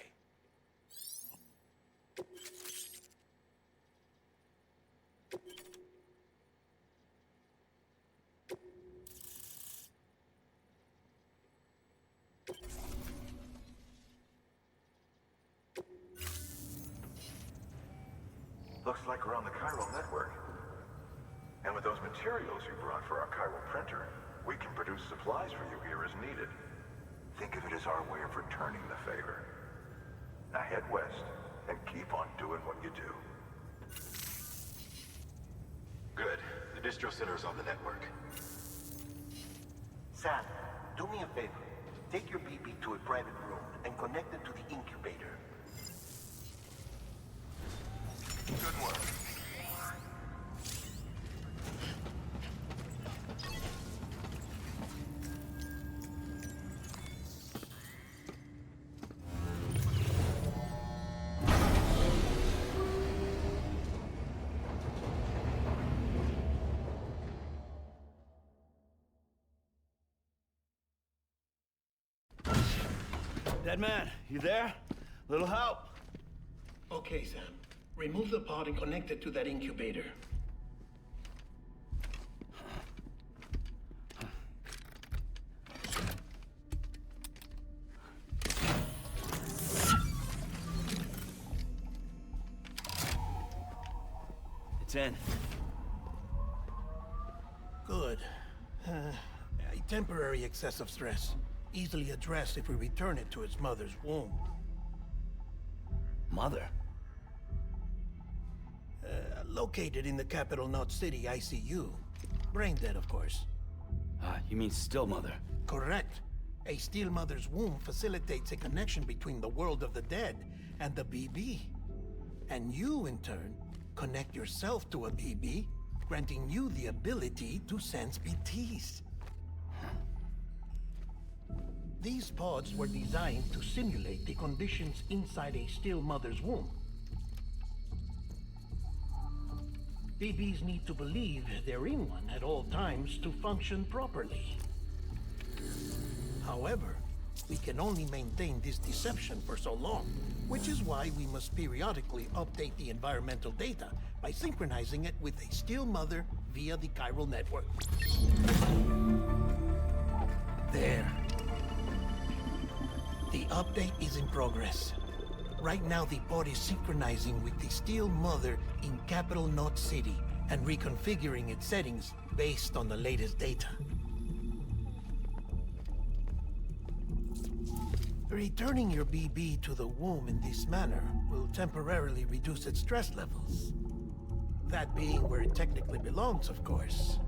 [SPEAKER 21] Looks like we're on the chiral network. And with those materials you brought for our chiral printer, we can produce supplies for you here as needed. Think of it as our way of returning the favor. Now head west and keep on doing what you do.
[SPEAKER 19] Good. The distro center's on the network.
[SPEAKER 14] Sam, do me a favor. Take your BB to a private room and connect it to the incubator. Good work.
[SPEAKER 6] Dead man, you there? Little help?
[SPEAKER 14] Okay, Sam. Remove the pod and connect it to that incubator.
[SPEAKER 6] It's in.
[SPEAKER 14] Good.
[SPEAKER 8] temporary excessive stress, easily addressed if we return it to its mother's womb.
[SPEAKER 1] Mother?
[SPEAKER 8] Located in the capital Knot City ICU. Brain dead, of course.
[SPEAKER 1] You mean still mother?
[SPEAKER 8] Correct. A still mother's womb facilitates a connection between the world of the dead and the BB. And you, in turn, connect yourself to a BB, granting you the ability to sense BTs. These pods were designed to simulate the conditions inside a still mother's womb. BBs need to believe they're in one at all times to function properly. However, we can only maintain this deception for so long, which is why we must periodically update the environmental data by synchronizing it with a still mother via the chiral network. There. The update is in progress. Right now, the pod is synchronizing with the still mother in capital Knot City and reconfiguring its settings based on the latest data. Returning your BB to the womb in this manner will temporarily reduce its stress levels. That being where it technically belongs, of course.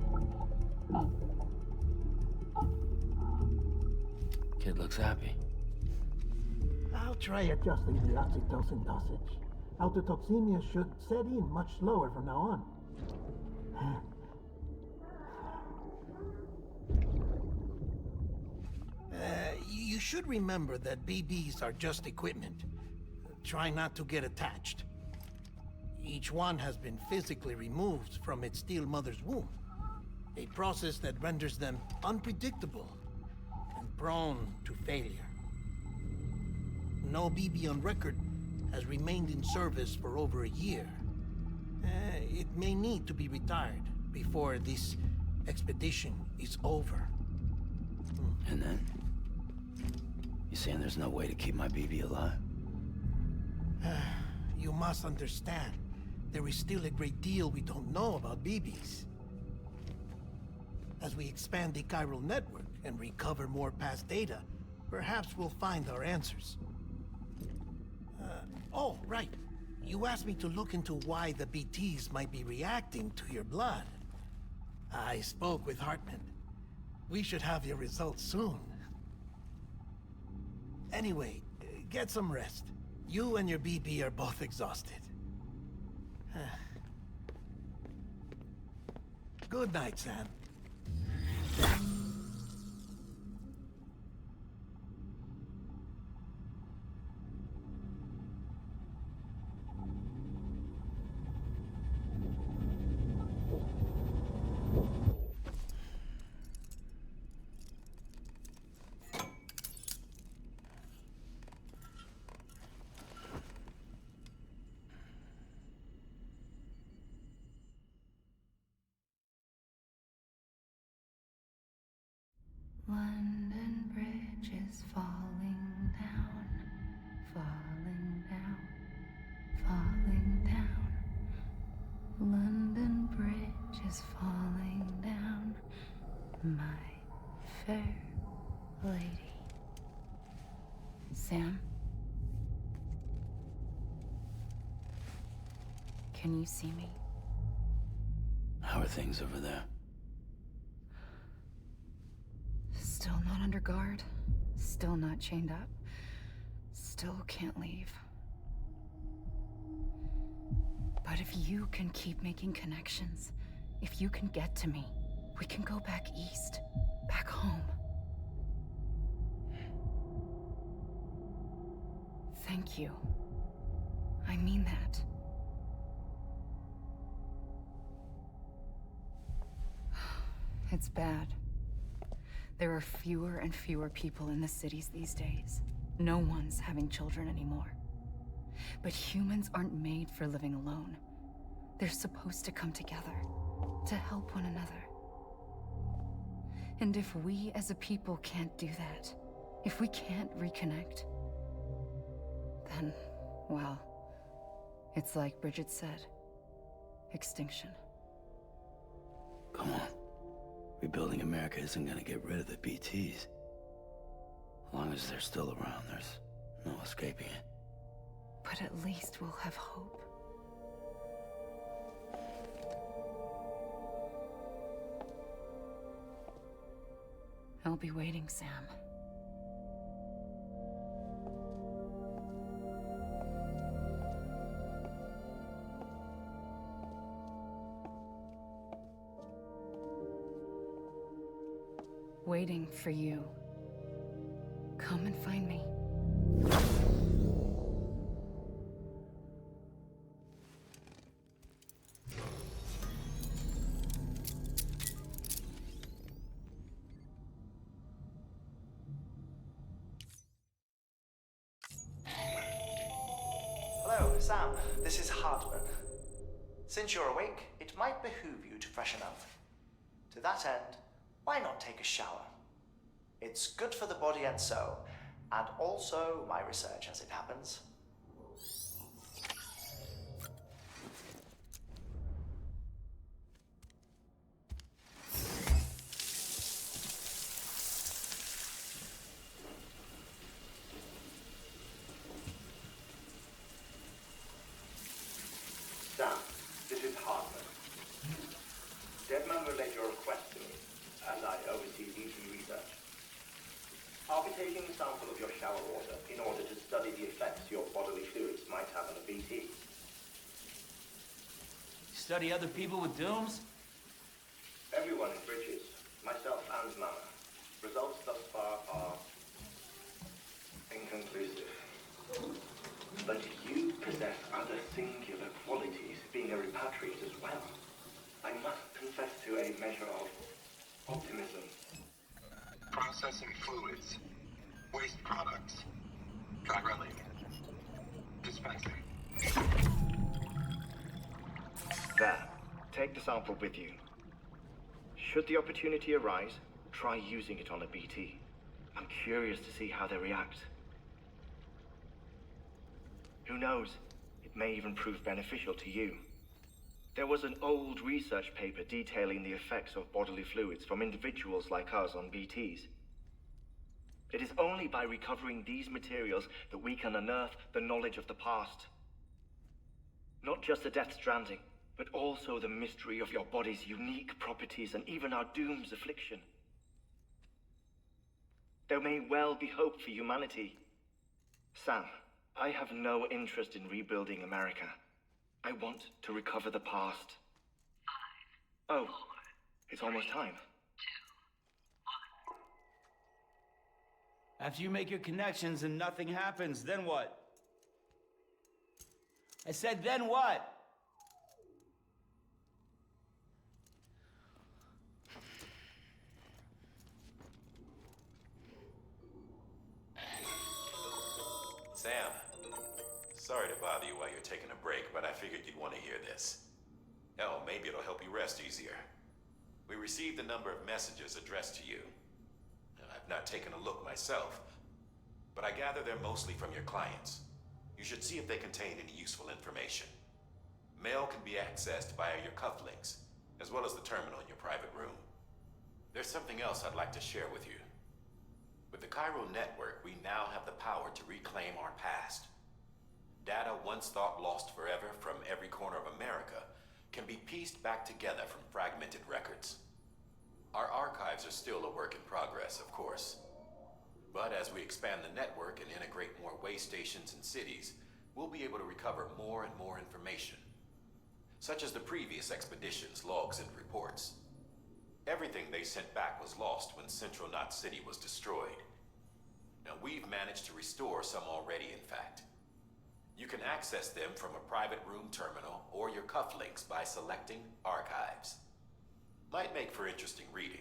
[SPEAKER 1] Kid looks happy.
[SPEAKER 8] I'll try adjusting the oxytocin dosage. Autotoxemia should set in much slower from now on. You should remember that BBs are just equipment. Try not to get attached. Each one has been physically removed from its still mother's womb. A process that renders them unpredictable and prone to failure. No BB on record has remained in service for over a year. It may need to be retired before this expedition is over.
[SPEAKER 1] And then? You saying there's no way to keep my BB alive?
[SPEAKER 8] You must understand, there is still a great deal we don't know about BBs. As we expand the chiral network and recover more past data, perhaps we'll find our answers. Oh, right. You asked me to look into why the BTs might be reacting to your blood. I spoke with Hartman. We should have your results soon. Anyway, get some rest. You and your BB are both exhausted. Good night, Sam.
[SPEAKER 16] London Bridge is falling down, falling down, falling down. London Bridge is falling down, my fair lady. Sam? Can you see me?
[SPEAKER 1] How are things over there?
[SPEAKER 16] Still not under guard, still not chained up, still can't leave. But if you can keep making connections, if you can get to me, we can go back east, back home. Thank you. I mean that. It's bad. There are fewer and fewer people in the cities these days. No one's having children anymore. But humans aren't made for living alone. They're supposed to come together, to help one another. And if we as a people can't do that, if we can't reconnect, then, well, it's like Bridget said, extinction.
[SPEAKER 1] Come on. Rebuilding America isn't gonna get rid of the BTs. As long as they're still around, there's no escaping it.
[SPEAKER 16] But at least we'll have hope. I'll be waiting, Sam. Waiting for you. Come and find me.
[SPEAKER 18] Hello, Sam. This is Hartman. Since you're awake, it might behoove you to freshen up. To that end, why not take a shower? It's good for the body and soul, and also my research as it happens.
[SPEAKER 15] Sam, this is Hartman. Deadman relayed your request to me, and I oversee BT research. I'll be taking a sample of your shower water in order to study the effects your bodily fluids might have on a BT.
[SPEAKER 3] Study other people with dooms?
[SPEAKER 15] Everyone in Bridges, myself and Mama. Results thus far are inconclusive. But you possess other singular qualities, being a repatriate as well. I must confess to a measure of optimism.
[SPEAKER 21] Processing fluids. Waste products. Chirelli. Dispensing.
[SPEAKER 15] There. Take the sample with you. Should the opportunity arise, try using it on a BT. I'm curious to see how they react. Who knows? It may even prove beneficial to you. There was an old research paper detailing the effects of bodily fluids from individuals like us on BTs. It is only by recovering these materials that we can unearth the knowledge of the past. Not just the Death Stranding, but also the mystery of your body's unique properties and even our doom's affliction. There may well be hope for humanity. Sam, I have no interest in rebuilding America. I want to recover the past. 5, 4, it's almost time.
[SPEAKER 3] After you make your connections and nothing happens, then what? I said, then what?
[SPEAKER 19] Sam, sorry to bother you while you're taking a break, but I figured you'd want to hear this. Hell, maybe it'll help you rest easier. We received a number of messages addressed to you. I've not taken a look myself, but I gather they're mostly from your clients. You should see if they contain any useful information. Mail can be accessed via your cufflinks, as well as the terminal in your private room. There's something else I'd like to share with you. With the Chiral network, we now have the power to reclaim our past. Data once thought lost forever from every corner of America can be pieced back together from fragmented records. Our archives are still a work in progress, of course. But as we expand the network and integrate more way stations and cities, we'll be able to recover more and more information, such as the previous expedition's logs and reports. Everything they sent back was lost when Central Knot City was destroyed. Now, we've managed to restore some already, in fact. You can access them from a private room terminal or your cufflinks by selecting Archives. Might make for interesting reading.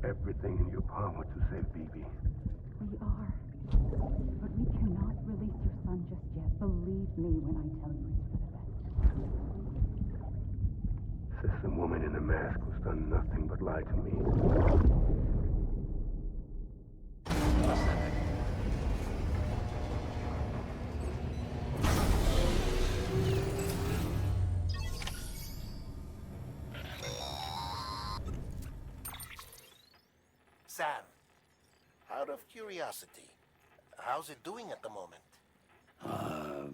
[SPEAKER 10] everything in your power to save BB.
[SPEAKER 22] We are. But we cannot release your son just yet. Believe me when I tell you it's for the best.
[SPEAKER 10] Says the woman in the mask who's done nothing but lie to me.
[SPEAKER 14] Sam, out of curiosity, how's it doing at the moment?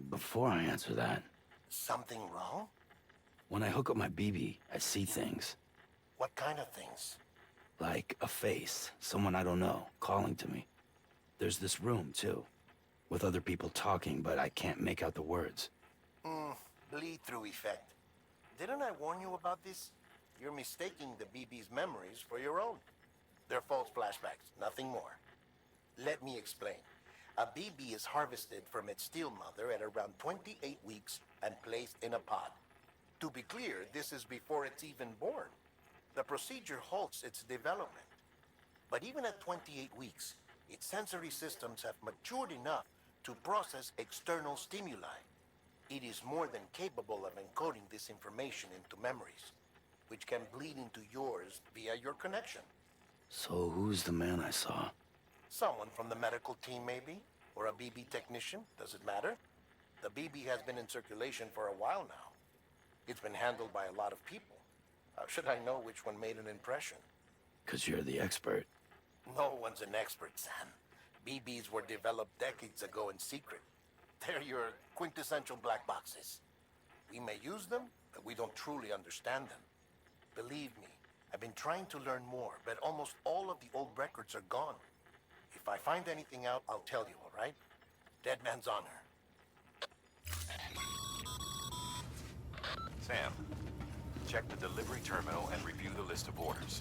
[SPEAKER 1] Before I answer that,
[SPEAKER 14] Something wrong?
[SPEAKER 1] when I hook up my BB, I see things.
[SPEAKER 14] What kind of things?
[SPEAKER 1] Like a face, someone I don't know, calling to me. There's this room, too, with other people talking, but I can't make out the words.
[SPEAKER 14] Bleed-through effect. Didn't I warn you about this? You're mistaking the BB's memories for your own. They're false flashbacks, nothing more. Let me explain. A BB is harvested from its steel mother at around 28 weeks and placed in a pod. To be clear, this is before it's even born. The procedure halts its development. But even at 28 weeks, its sensory systems have matured enough to process external stimuli. It is more than capable of encoding this information into memories, which can bleed into yours via your connection.
[SPEAKER 1] So who's the man I saw?
[SPEAKER 14] Someone from the medical team, maybe? Or a BB technician? Does it matter? The BB has been in circulation for a while now. It's been handled by a lot of people. How should I know which one made an impression?
[SPEAKER 1] 'Cause you're the expert.
[SPEAKER 14] No one's an expert, Sam. BBs were developed decades ago in secret. They're your quintessential black boxes. We may use them, but we don't truly understand them. Believe me, I've been trying to learn more, but almost all of the old records are gone. If I find anything out, I'll tell you, all right? Dead man's honor.
[SPEAKER 19] Sam, check the delivery terminal and review the list of orders.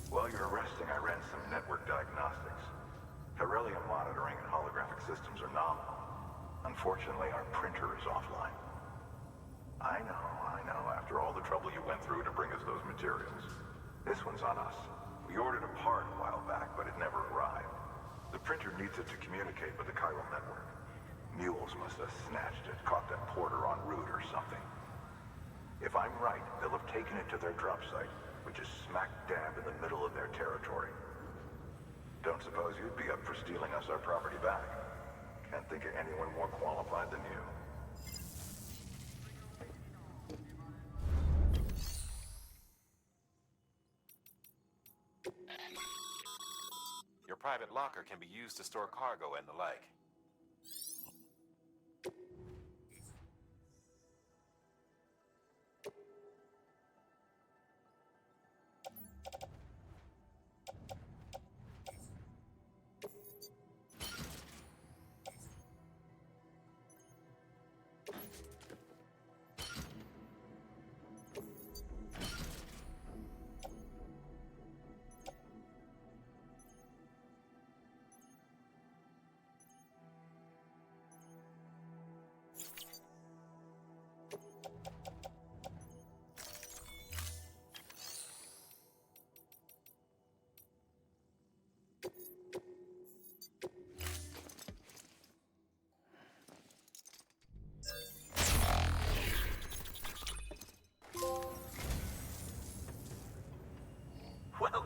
[SPEAKER 10] While you're resting, I ran some network diagnostics. Beryllium monitoring and holographic systems are nominal. Unfortunately, our printer is offline. I know. After all the trouble you went through to bring us those materials. This one's on us. We ordered a part a while back, but it never arrived. The printer needs it to communicate with the chiral network. Mules must have snatched it, caught that porter en route or something. If I'm right, they'll have taken it to their drop site, which is smack dab in the middle of their territory. Don't suppose you'd be up for stealing us our property back? Can't think of anyone more qualified than you.
[SPEAKER 19] Your private locker can be used to store cargo and the like.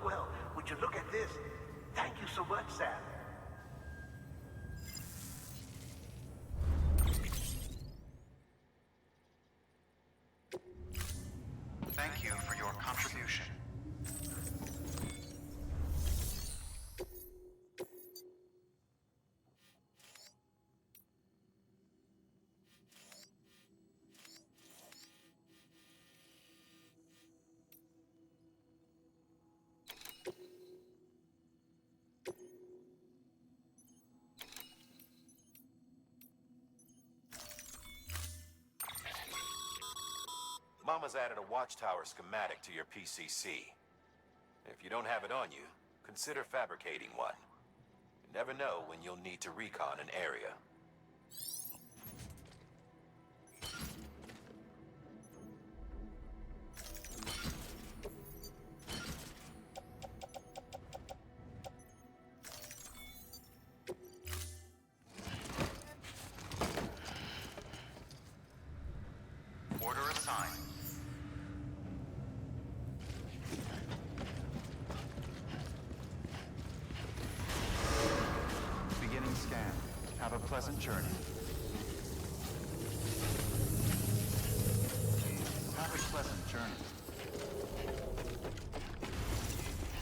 [SPEAKER 14] Well, would you look at this? Thank you so much, Sam.
[SPEAKER 5] Thank you for your contribution.
[SPEAKER 19] Mama's added a watchtower schematic to your PCC. If you don't have it on you, consider fabricating one. You never know when you'll need to recon an area.
[SPEAKER 5] pleasant journey. Have a pleasant journey.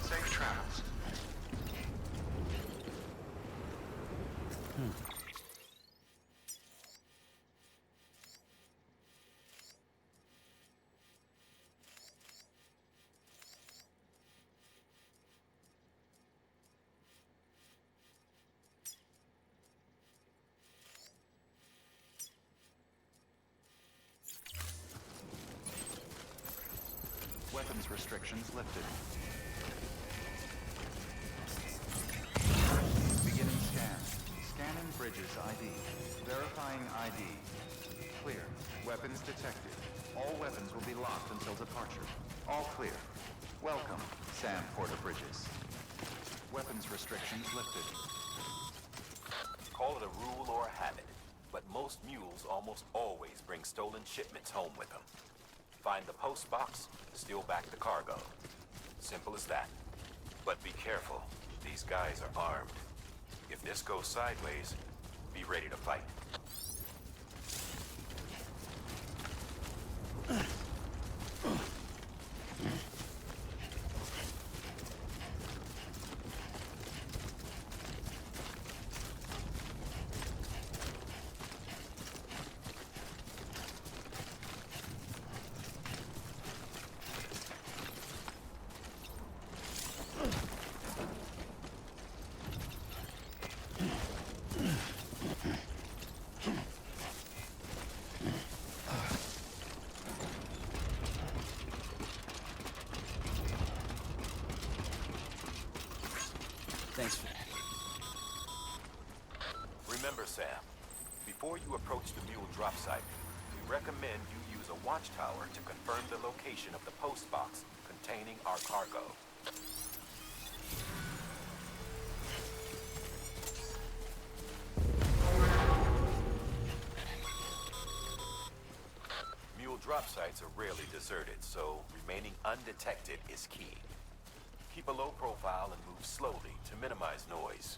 [SPEAKER 5] Safe travels. Weapons restrictions lifted. Beginning scan. Scanning bridges ID. Verifying ID. Clear. Weapons detected. All weapons will be locked until departure. All clear. Welcome, Sam Porter Bridges. Weapons restrictions lifted.
[SPEAKER 19] Call it a rule or a habit, but most mules almost always bring stolen shipments home with them. Find the post box, steal back the cargo. Simple as that. But be careful. These guys are armed. If this goes sideways, be ready to fight.
[SPEAKER 1] Thanks for...
[SPEAKER 19] Remember, Sam, before you approach the mule drop site, we recommend you use a watchtower to confirm the location of the post box containing our cargo. Mule drop sites are rarely deserted, so remaining undetected is key. Keep a low profile and move slowly to minimize noise.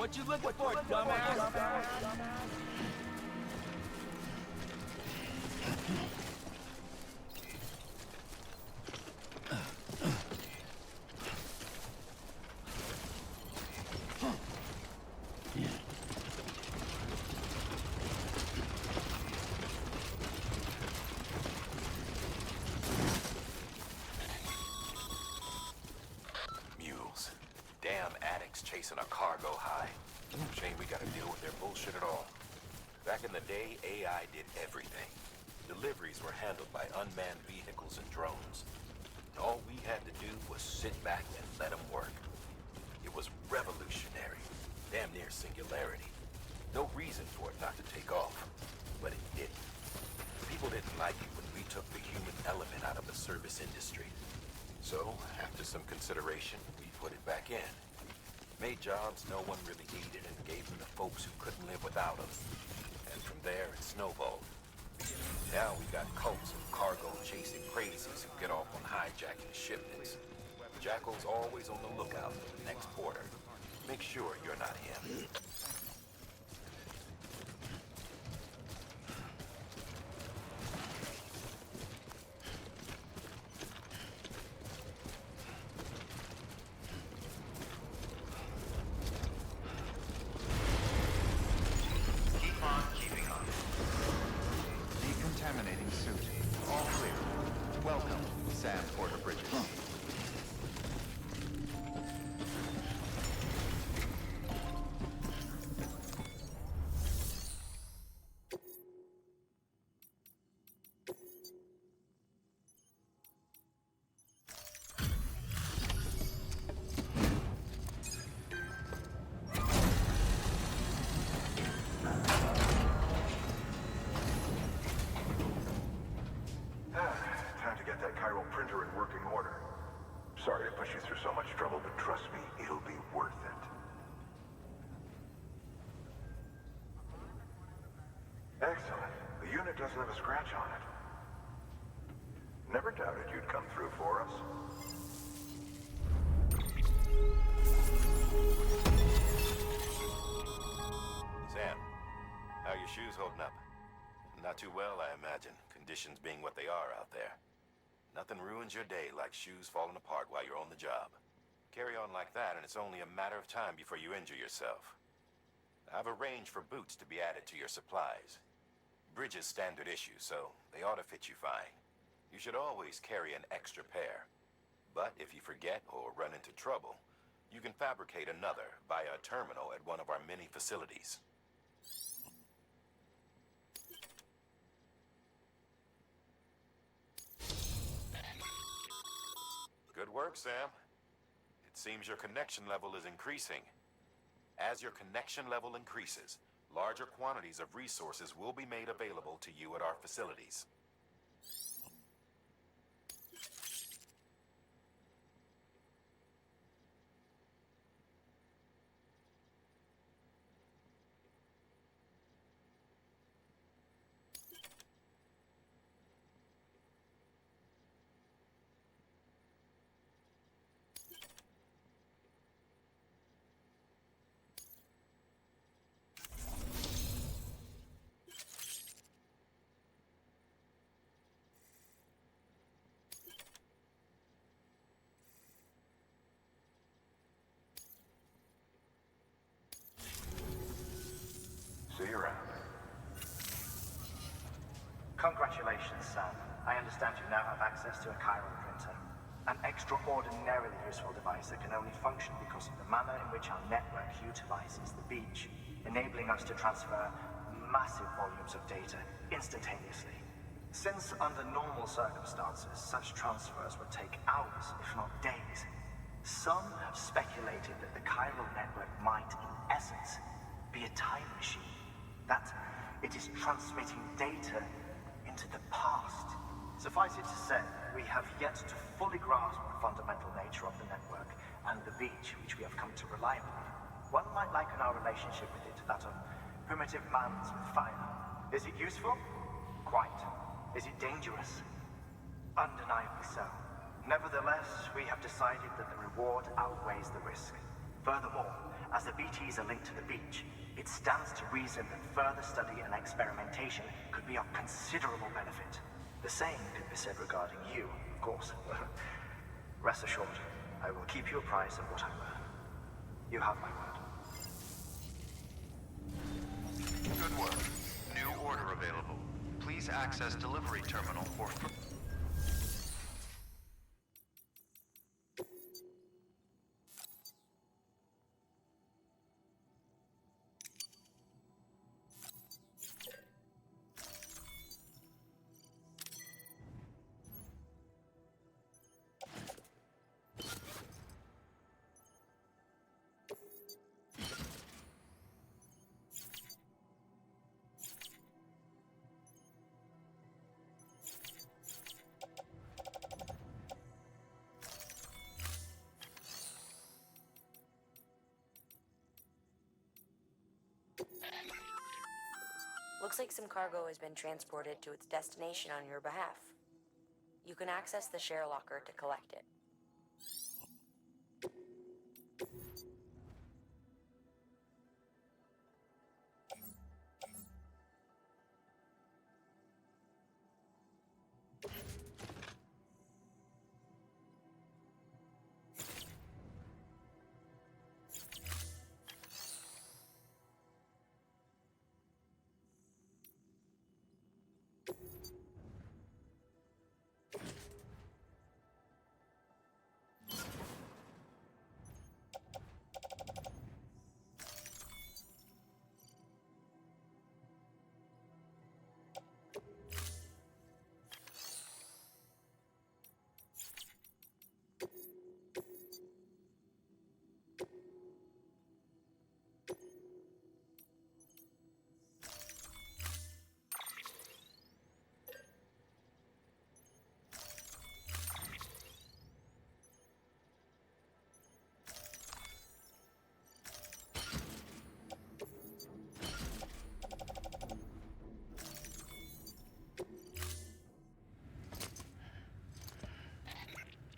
[SPEAKER 3] What you looking for, dumbass?
[SPEAKER 19] Mules. Damn addicts chasing a cargo high. Shame we gotta deal with their bullshit at all. Back in the day, AI did everything. Deliveries were handled by unmanned vehicles and drones. All we had to do was sit back and let them work. It was revolutionary, damn near singularity. No reason for it not to take off, but it didn't. People didn't like it when we took the human element out of the service industry. So, after some consideration, we put it back in. Made jobs no one really needed and gave them to folks who couldn't live without them. And from there, it snowballed. Now we got cults of cargo-chasing crazies who get off on hijacking shipments. Jackal's always on the lookout for the next porter. Make sure you're not him.
[SPEAKER 5] Keep on keeping on. Decontaminating suit. All clear. Welcome, Sam Porter Bridges.
[SPEAKER 10] Time to get that chiral printer in working order. Sorry to push you through so much trouble, but trust me, it'll be worth it. Excellent. The unit doesn't have a scratch on it. Never doubted you'd come through for us.
[SPEAKER 19] Sam, how are your shoes holding up? Not too well, I imagine, conditions being what they are out there. Nothing ruins your day like shoes falling apart while you're on the job. Carry on like that, and it's only a matter of time before you injure yourself. I've arranged for boots to be added to your supplies. Bridges standard issue, so they ought to fit you fine. You should always carry an extra pair. But if you forget or run into trouble, you can fabricate another via a terminal at one of our many facilities. Good work, Sam. It seems your connection level is increasing. As your connection level increases, larger quantities of resources will be made available to you at our facilities.
[SPEAKER 10] See you around.
[SPEAKER 18] Congratulations, Sam. I understand you now have access to a chiral printer. An extraordinarily useful device that can only function because of the manner in which our network utilizes the beach, enabling us to transfer massive volumes of data instantaneously. Since under normal circumstances, such transfers would take hours, if not days, some have speculated that the chiral network might, in essence, be a time machine. That it is transmitting data into the past. Suffice it to say, we have yet to fully grasp the fundamental nature of the network and the beach which we have come to rely upon. One might liken our relationship with it to that of primitive mans with fire. Is it useful? Quite. Is it dangerous? Undeniably so. Nevertheless, we have decided that the reward outweighs the risk.
[SPEAKER 15] Furthermore, as the BTs are linked to the beach, it stands to reason that further study and experimentation could be of considerable benefit. The same could be said regarding you, of course. Rest assured, I will keep you apprised of what I learn. You have my word.
[SPEAKER 5] Good work. New order available. Please access delivery terminal for...
[SPEAKER 4] Looks like some cargo has been transported to its destination on your behalf. You can access the share locker to collect it.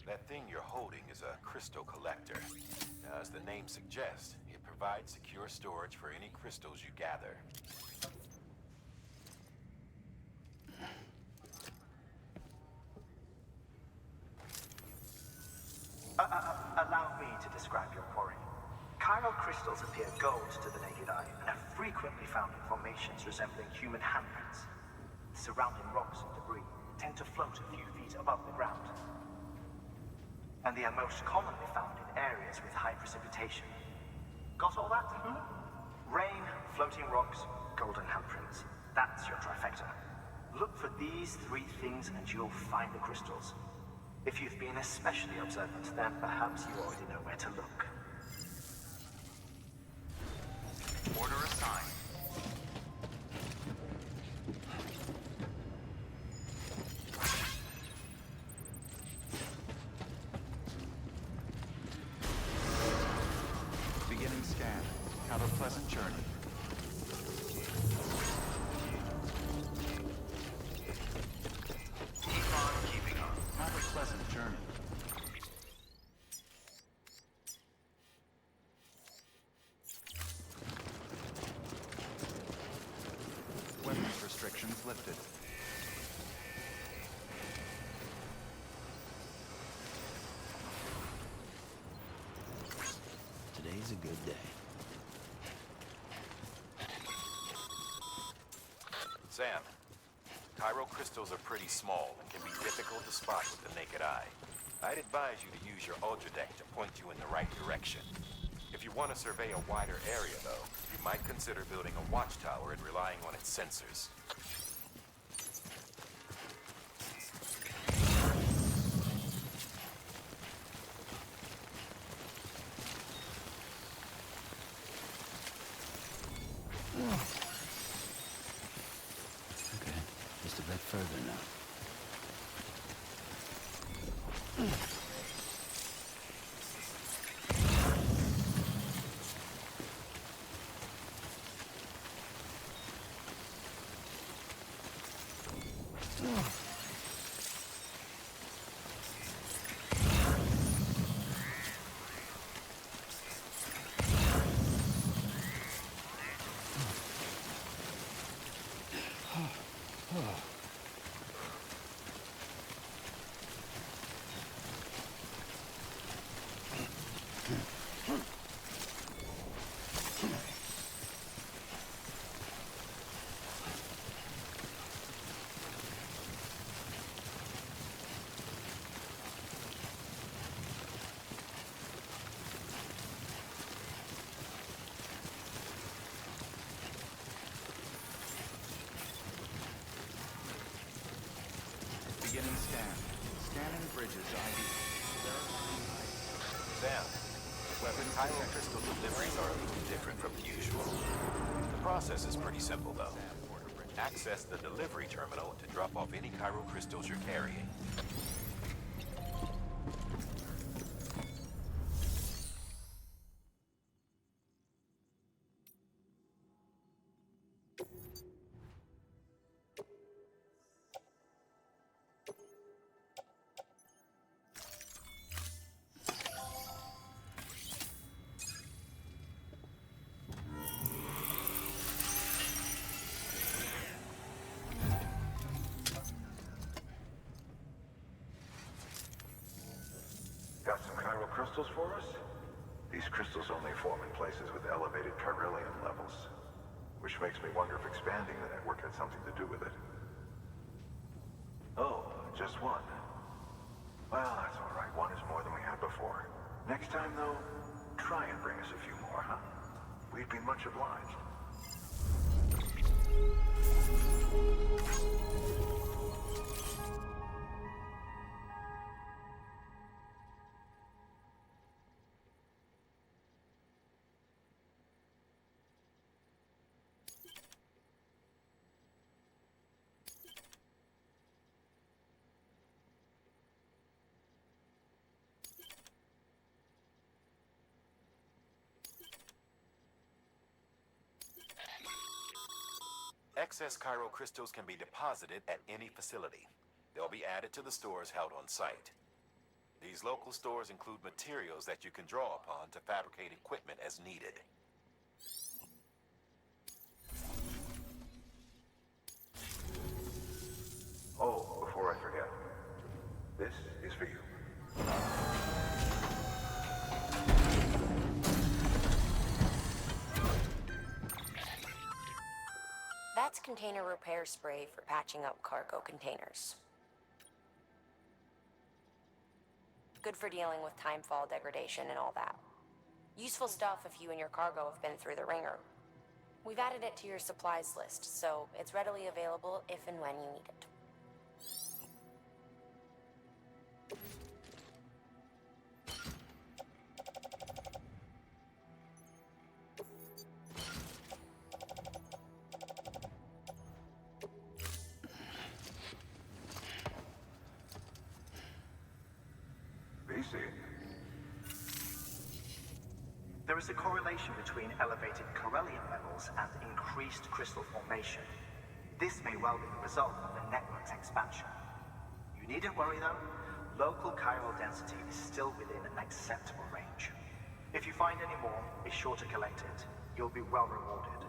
[SPEAKER 19] That thing you're holding is a crystal collector. Now, as the name suggests, it provides secure storage for any crystals you gather.
[SPEAKER 15] Allow me to describe your quarry. Chiral crystals appear gold to the naked eye and are frequently found in formations resembling human handprints. Surrounding rocks and debris tend to float a few feet above the ground. And they are most commonly found in areas with high precipitation. Got all that? Rain, floating rocks, golden handprints. That's your trifecta. Look for these three things and you'll find the crystals. If you've been especially observant, then perhaps you already know where to look.
[SPEAKER 5] Order assigned. Beginning scan. Have a pleasant journey. Keep on keeping on. Have a pleasant journey. Weapons restrictions lifted.
[SPEAKER 1] Today's a good day.
[SPEAKER 19] Sam, chiral crystals are pretty small and can be difficult to spot with the naked eye. I'd advise you to use your ultra deck to point you in the right direction. If you want to survey a wider area, though, you might consider building a watchtower and relying on its sensors.
[SPEAKER 1] Okay, just a bit further now.
[SPEAKER 5] Bridges ID.
[SPEAKER 19] Sam, weapon chiral crystal deliveries are a little different from the usual. The process is pretty simple, though. Access the delivery terminal to drop off any chiral crystals you're carrying.
[SPEAKER 10] Got some chiral crystals for us? These crystals only form in places with elevated chiralium levels, which makes me wonder if expanding the network had something to do with it. Oh, just one. Well, that's all right. One is more than we had before. Next time, though, try and bring us a few more, huh? We'd be much obliged.
[SPEAKER 19] Excess chiral crystals can be deposited at any facility. They'll be added to the stores held on site. These local stores include materials that you can draw upon to fabricate equipment as needed.
[SPEAKER 10] Oh, before I forget, this is for you.
[SPEAKER 4] That's container repair spray for patching up cargo containers. Good for dealing with timefall degradation and all that. Useful stuff if you and your cargo have been through the ringer. We've added it to your supplies list, so it's readily available if and when you need it.
[SPEAKER 18] There is a correlation between elevated chiralium levels and increased crystal formation. This may well be the result of the network's expansion. You needn't worry though, local chiral density is still within an acceptable range. If you find any more, be sure to collect it. You'll be well rewarded.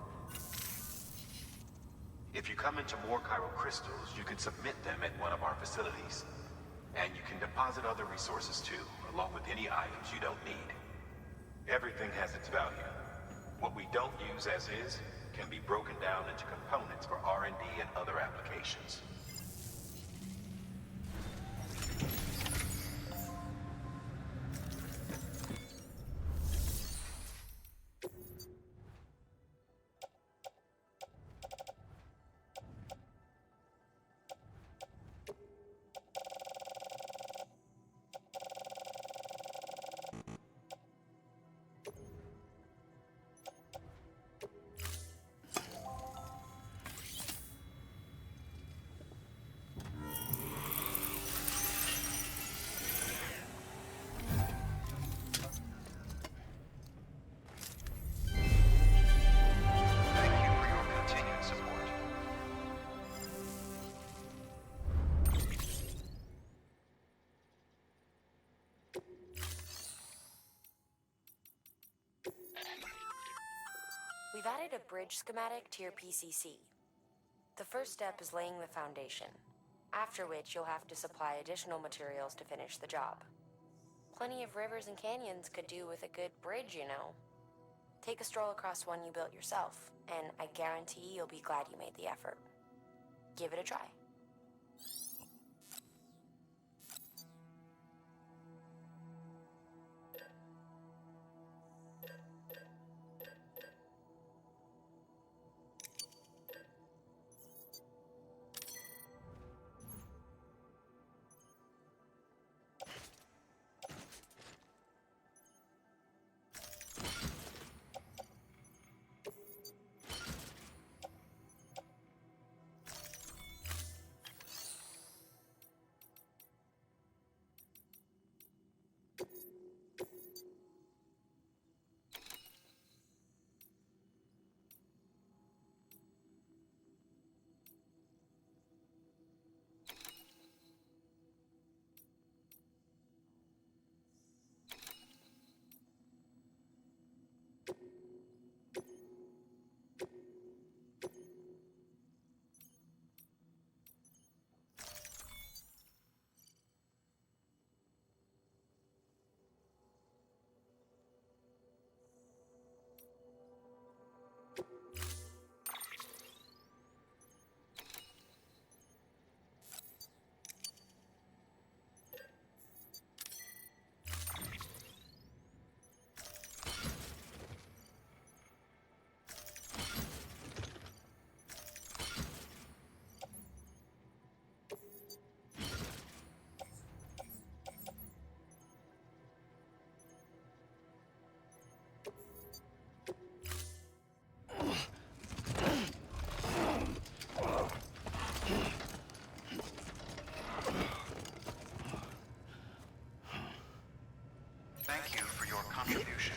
[SPEAKER 19] If you come into more chiral crystals, you can submit them at one of our facilities. And you can deposit other resources too, along with any items you don't need. Everything has its value. What we don't use as is can be broken down into components for R&D and other applications.
[SPEAKER 4] We've added a bridge schematic to your PCC. The first step is laying the foundation, after which you'll have to supply additional materials to finish the job. Plenty of rivers and canyons could do with a good bridge, you know. Take a stroll across one you built yourself, and I guarantee you'll be glad you made the effort. Give it a try.
[SPEAKER 5] Thank you for your contribution.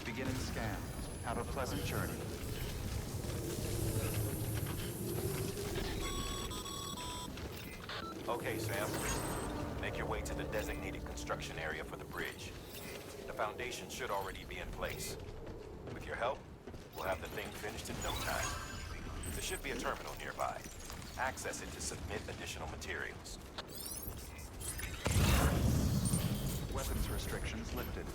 [SPEAKER 5] Beginning scan. Have a pleasant journey.
[SPEAKER 19] Okay, Sam. Make your way to the designated construction area for the bridge. The foundation should already be in place. With your help, we'll have the thing finished in no time. There should be a terminal nearby. Access it to submit additional materials.
[SPEAKER 5] Weapons restrictions lifted.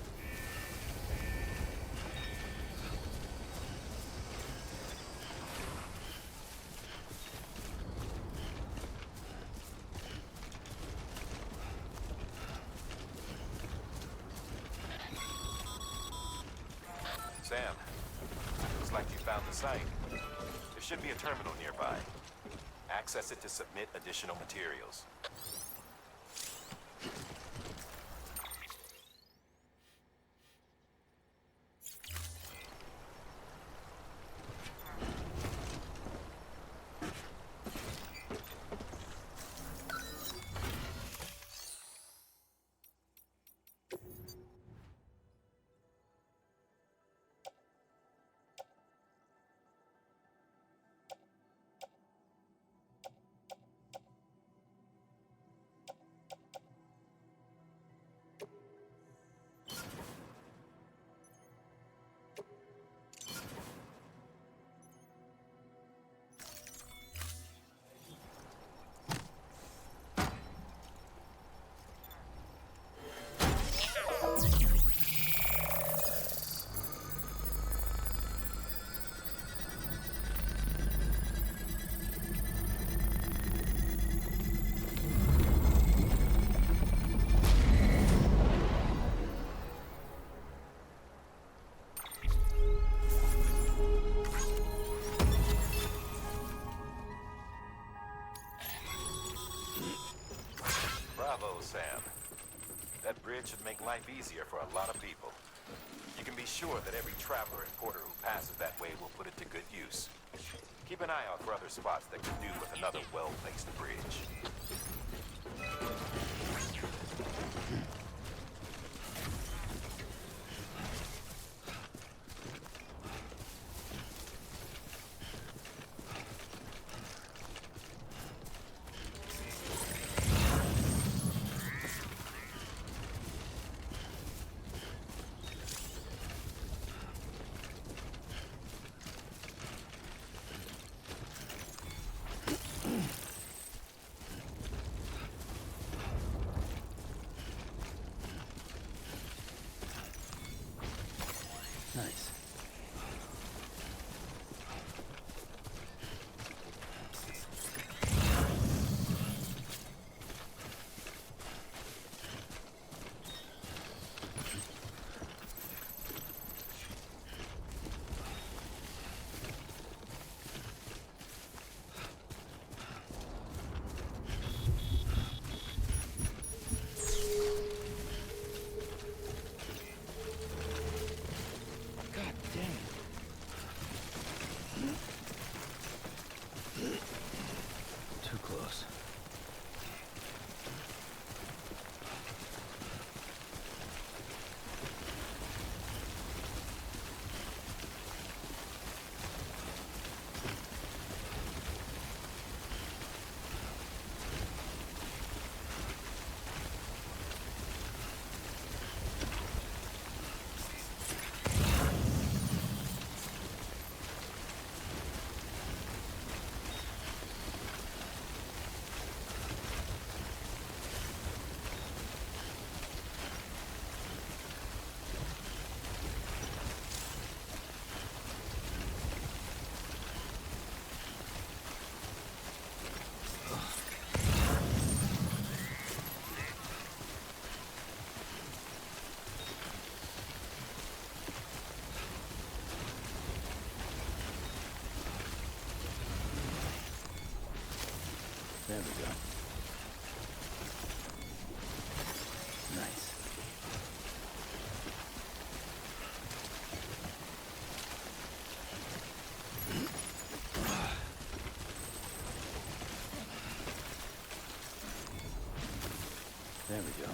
[SPEAKER 19] Sam, looks like you found the site. There should be a terminal nearby. Access it to submit additional materials. Bravo, Sam. That bridge should make life easier for a lot of people. You can be sure that every traveler and porter who passes that way will put it to good use. Keep an eye out for other spots that could do with another well-placed bridge.
[SPEAKER 1] Nice. Too close. There we go. Nice. There we go.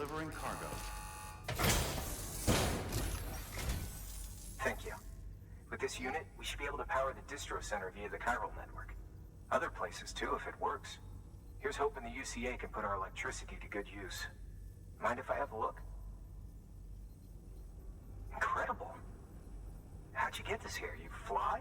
[SPEAKER 5] delivering cargo.
[SPEAKER 20] Thank you. With this unit, we should be able to power the distro center via the chiral network. Other places too, if it works. Here's hoping the UCA can put our electricity to good use. Mind if I have a look? Incredible. How'd you get this here? You fly?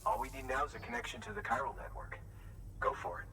[SPEAKER 20] All we need now is a connection to the chiral network. Go for it.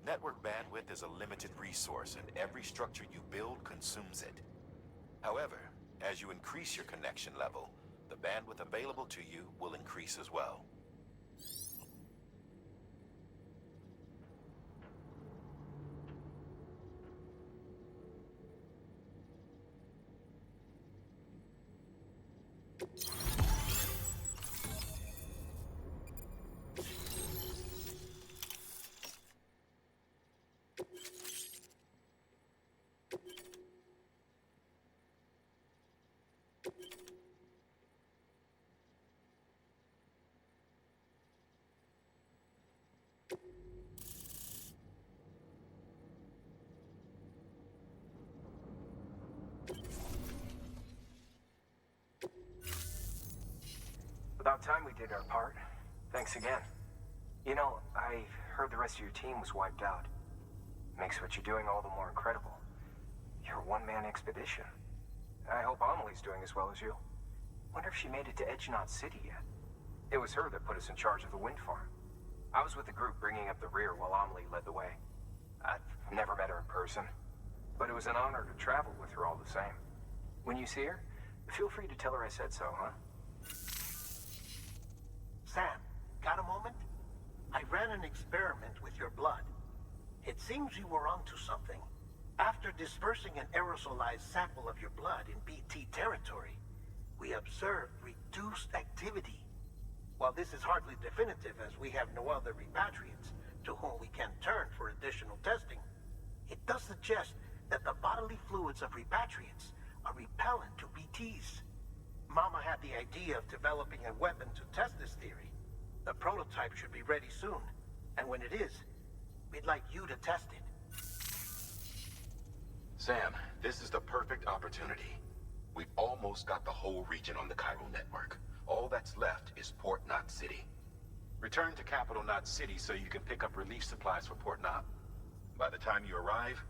[SPEAKER 19] Network bandwidth is a limited resource, and every structure you build consumes it. However, as you increase your connection level, the bandwidth available to you will increase as well.
[SPEAKER 20] About time we did our part. Thanks again. You know, I heard the rest of your team was wiped out. Makes what you're doing all the more incredible. You're a one-man expedition. I hope Amelie's doing as well as you. Wonder if she made it to Edgenot City yet. It was her that put us in charge of the wind farm. I was with the group bringing up the rear while Amelie led the way. I've never met her in person, but it was an honor to travel with her all the same. When you see her, feel free to tell her I said so, huh?
[SPEAKER 14] Sam, got a moment? I ran an experiment with your blood. It seems you were onto something. After dispersing an aerosolized sample of your blood in BT territory, we observed reduced activity. While this is hardly definitive, as we have no other repatriates to whom we can turn for additional testing, it does suggest that the bodily fluids of repatriates are repellent to BTs. Mama had the idea of developing a weapon to test this theory. The prototype should be ready soon, and when it is, we'd like you to test it.
[SPEAKER 11] Sam, this is the perfect opportunity. We've almost got the whole region on the chiral network. All that's left is Port Knot City. Return to Capital Knot City so you can pick up relief supplies for Port Knot. By the time you arrive,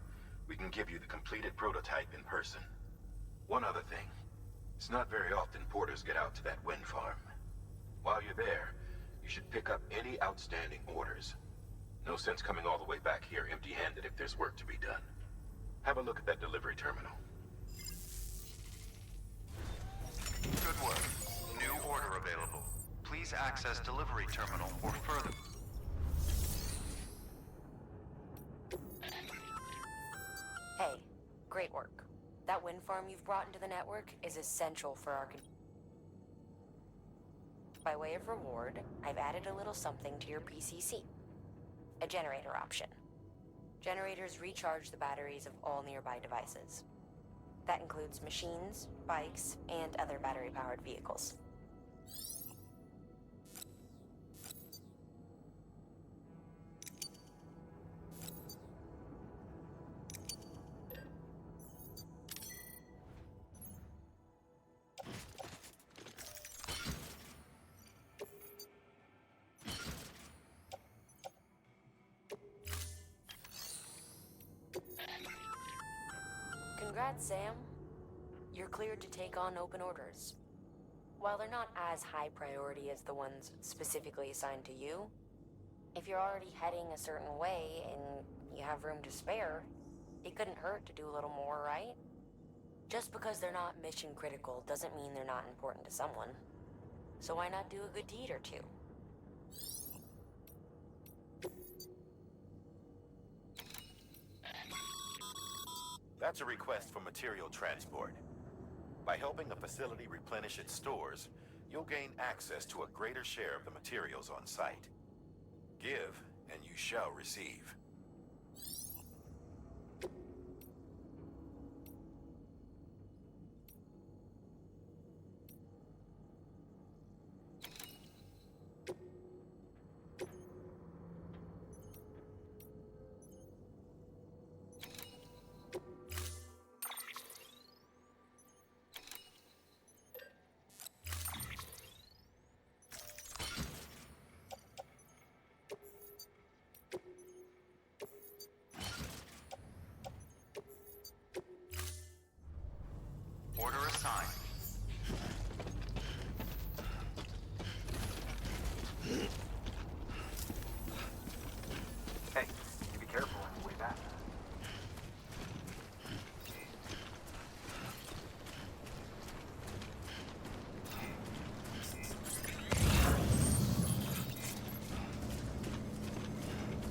[SPEAKER 11] we can give you the completed prototype in person. One other thing. It's not very often porters get out to that wind farm. While you're there, you should pick up any outstanding orders. No sense coming all the way back here empty-handed if there's work to be done. Have a look at that delivery terminal.
[SPEAKER 5] Good work. New order available. Please access delivery terminal or further.
[SPEAKER 4] Hey, great work. That wind farm you've brought into the network is essential for our... By way of reward, I've added a little something to your PCC. A generator option. Generators recharge the batteries of all nearby devices. That includes machines, bikes, and other battery-powered vehicles. Congrats, Sam. You're cleared to take on open orders. While they're not as high priority as the ones specifically assigned to you, If you're already heading a certain way and you have room to spare, it couldn't hurt to do a little more, right? Just because they're not mission critical doesn't mean they're not important to someone. So why not do a good deed or two?
[SPEAKER 19] That's a request for material transport. By helping a facility replenish its stores, you'll gain access to a greater share of the materials on site. Give, and you shall receive.
[SPEAKER 5] Order assigned.
[SPEAKER 20] Hey, you be careful on the way back.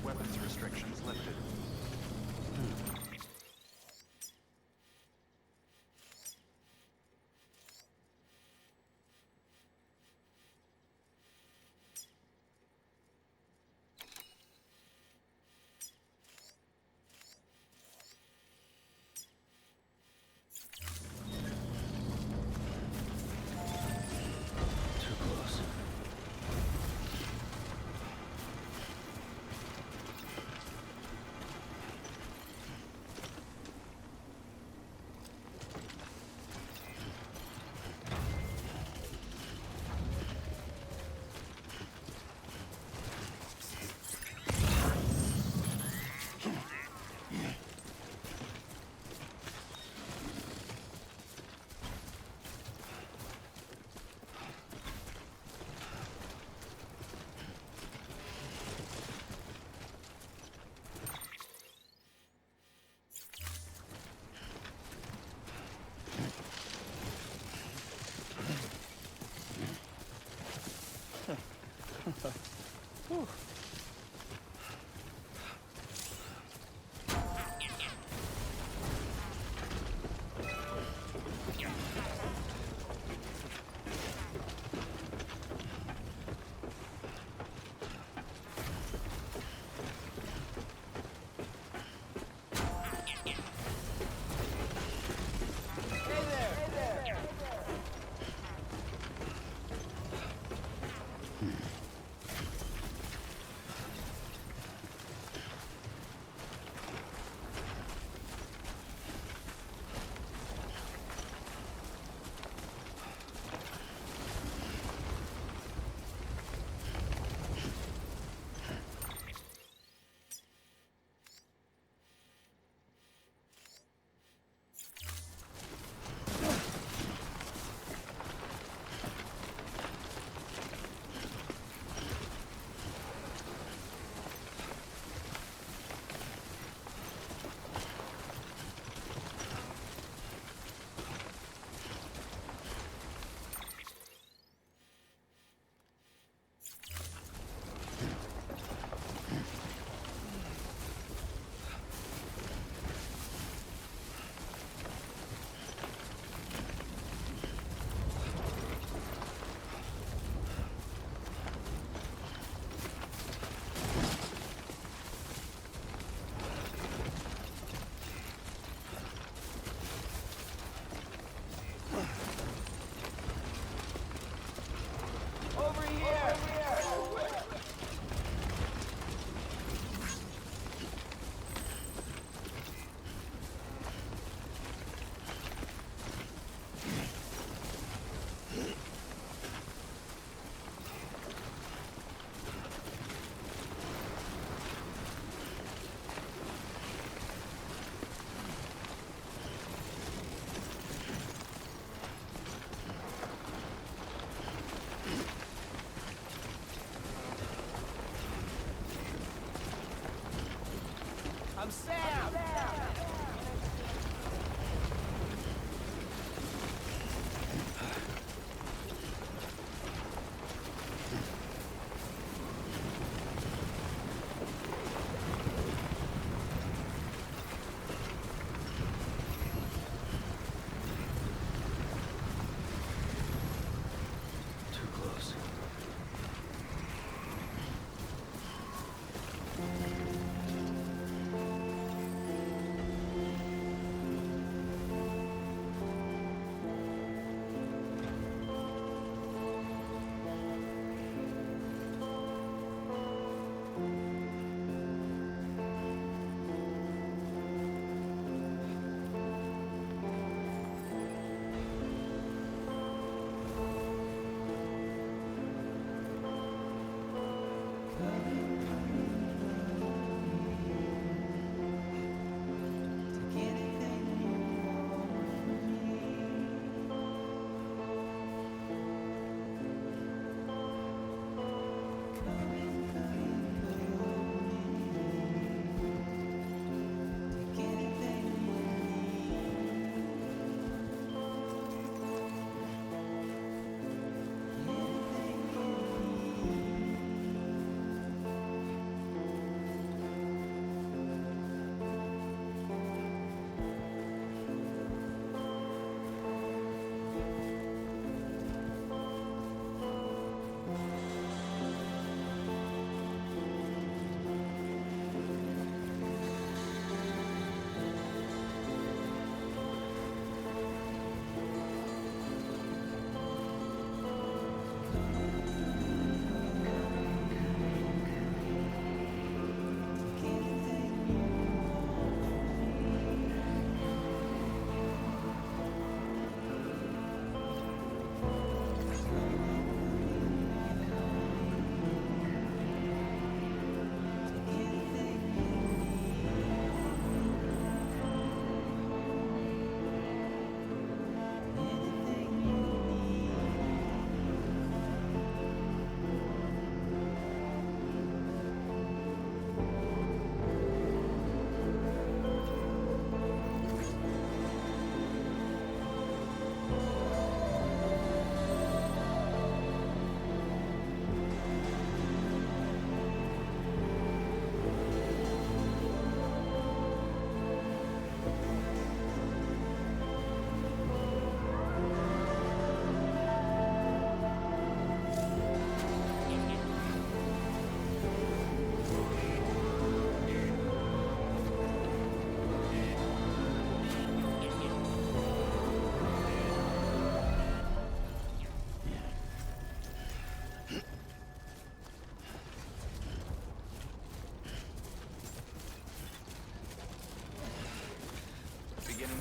[SPEAKER 5] Weapons restrictions lifted.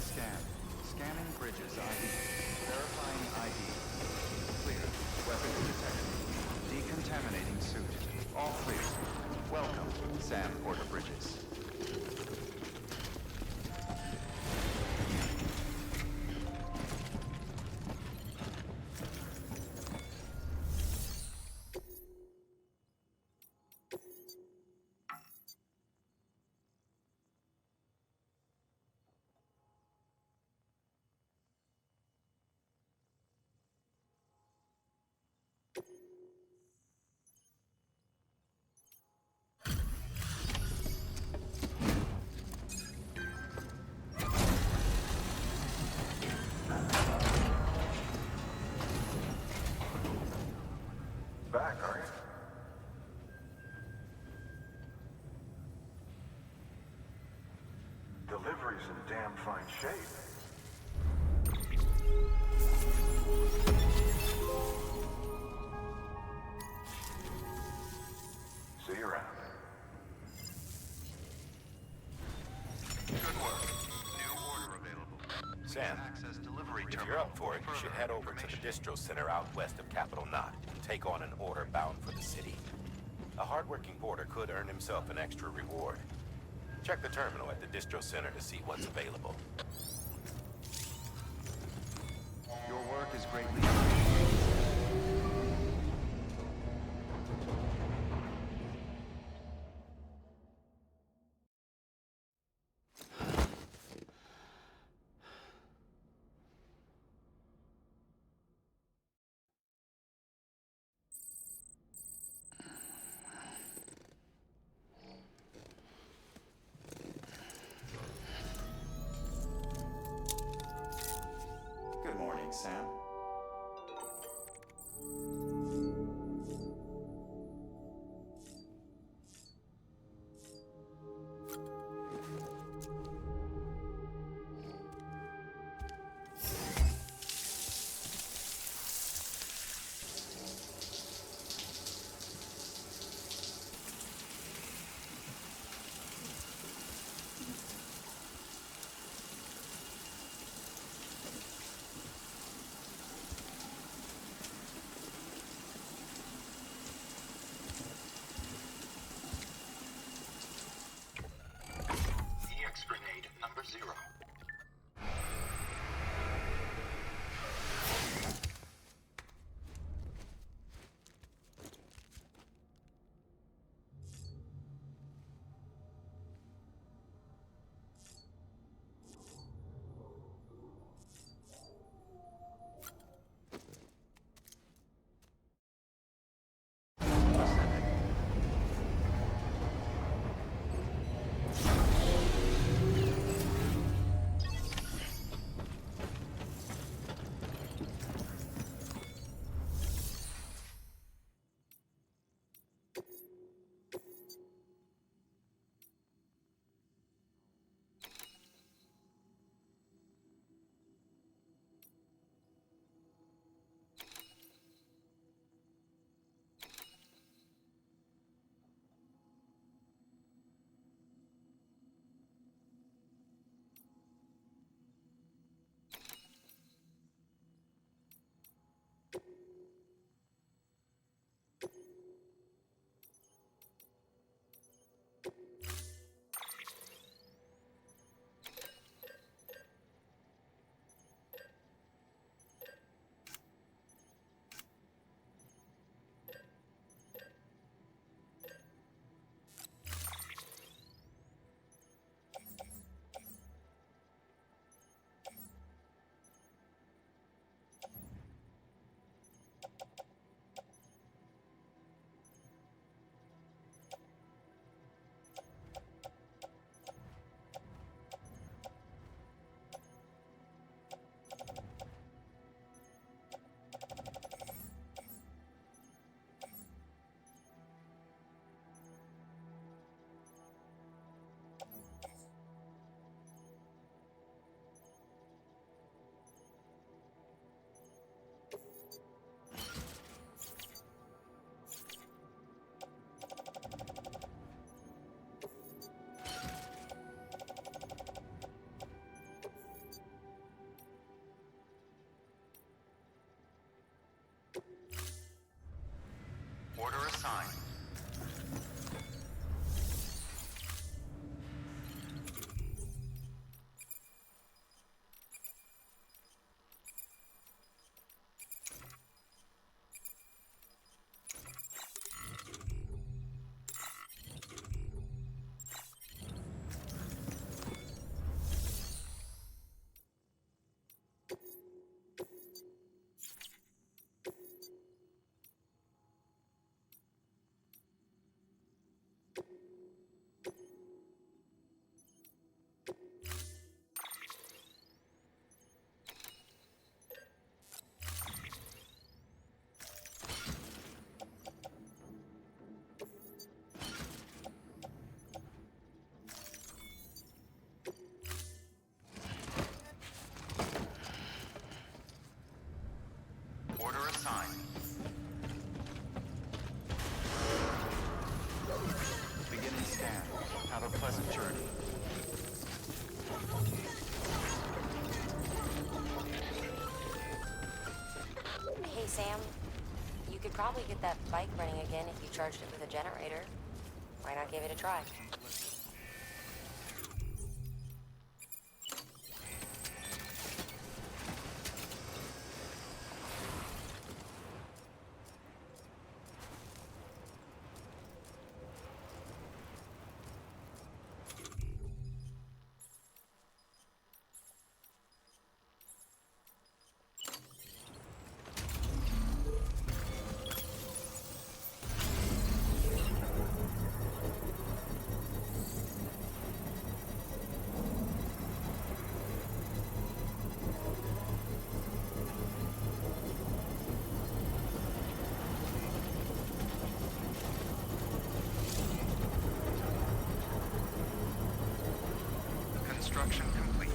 [SPEAKER 5] Scan. Scanning bridges ID. Verifying ID. Clear. Weapons detected. Decontaminating suit. All clear. Welcome, Sam Porter Bridges.
[SPEAKER 21] Back, are you? Delivery's in damn fine shape. See you around.
[SPEAKER 19] Good work. New order available. Sam, if you're up for it, you should head over to the distro center out west of Capital Knot and take on an order bound for the city. A hardworking porter could earn himself an extra reward. Check the terminal at the distro center to see what's available.
[SPEAKER 5] Your work is greatly appreciated. Good morning, Sam. assigned. Order assigned. Beginning scan. Have a pleasant journey.
[SPEAKER 9] Hey, Sam. You could probably get that bike running again if you charged it with a generator. Why not give it a try?
[SPEAKER 5] Construction complete.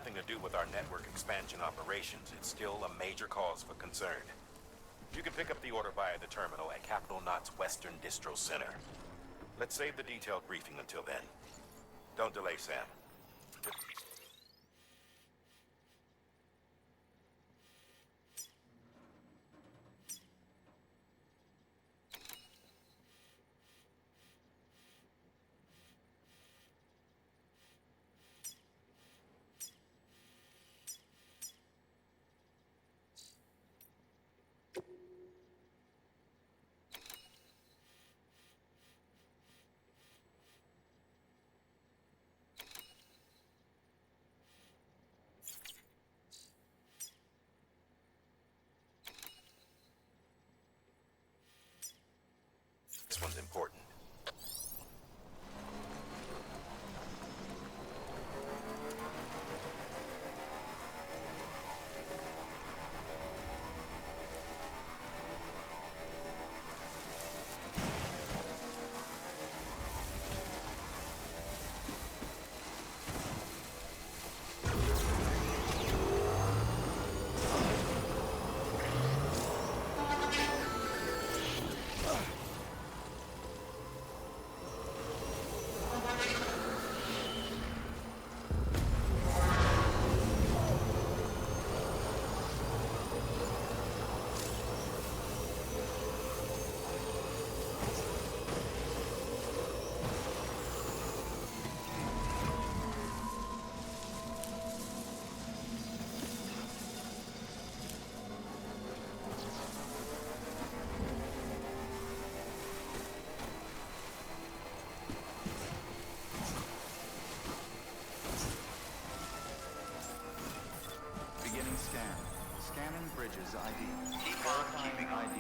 [SPEAKER 19] nothing to do with our network expansion operations, it's still a major cause for concern. You can pick up the order via the terminal at Capital Knot's Western Distro Center. Let's save the detailed briefing until then. Don't delay, Sam. This one's important.
[SPEAKER 5] Scanning bridges ID. Verifying ID.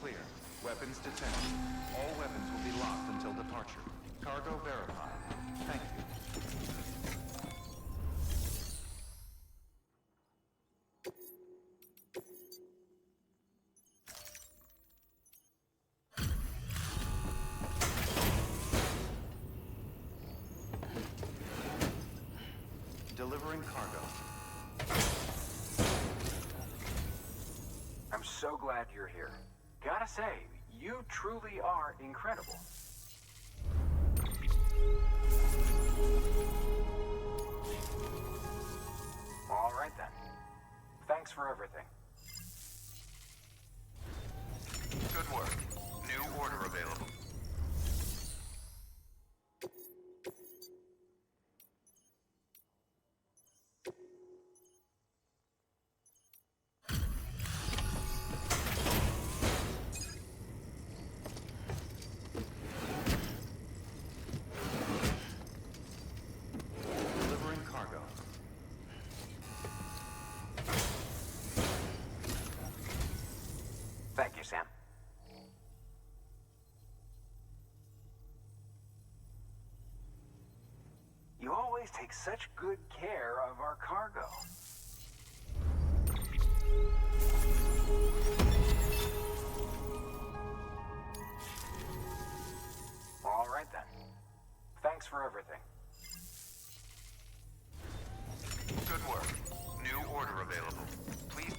[SPEAKER 5] Clear. Weapons detected. All weapons will be locked until departure. Cargo verified. Thank you. Delivering cargo.
[SPEAKER 20] I'm so glad you're here. Gotta say, you truly are incredible. All right then. Thanks for everything.
[SPEAKER 10] Good work. New order available.
[SPEAKER 20] Thank you, Sam. You always take such good care of our cargo. All right then. Thanks for everything.
[SPEAKER 10] Good work. New order available. Please.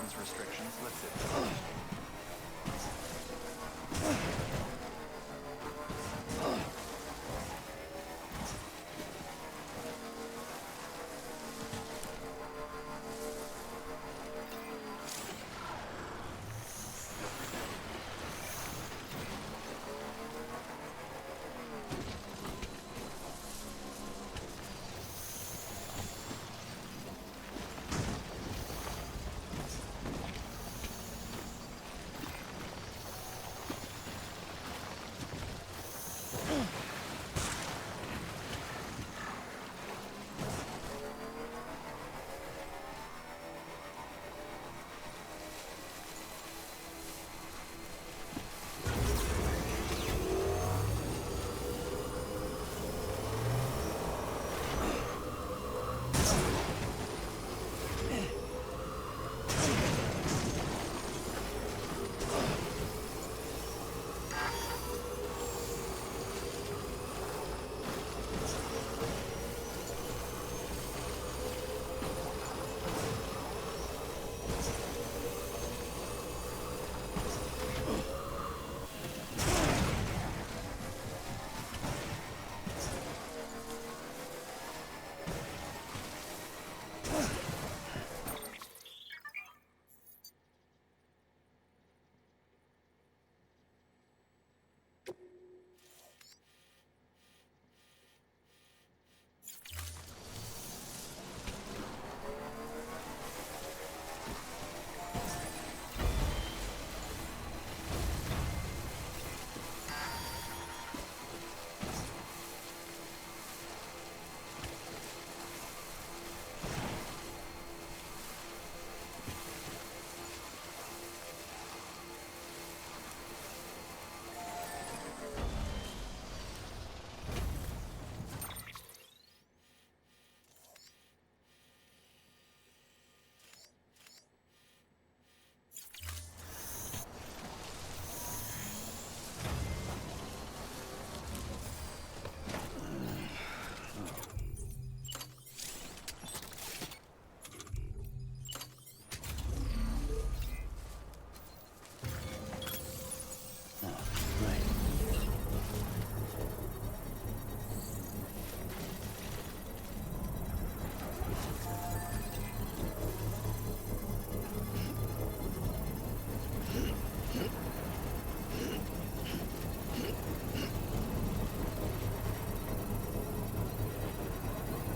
[SPEAKER 5] weapons restrictions lifted.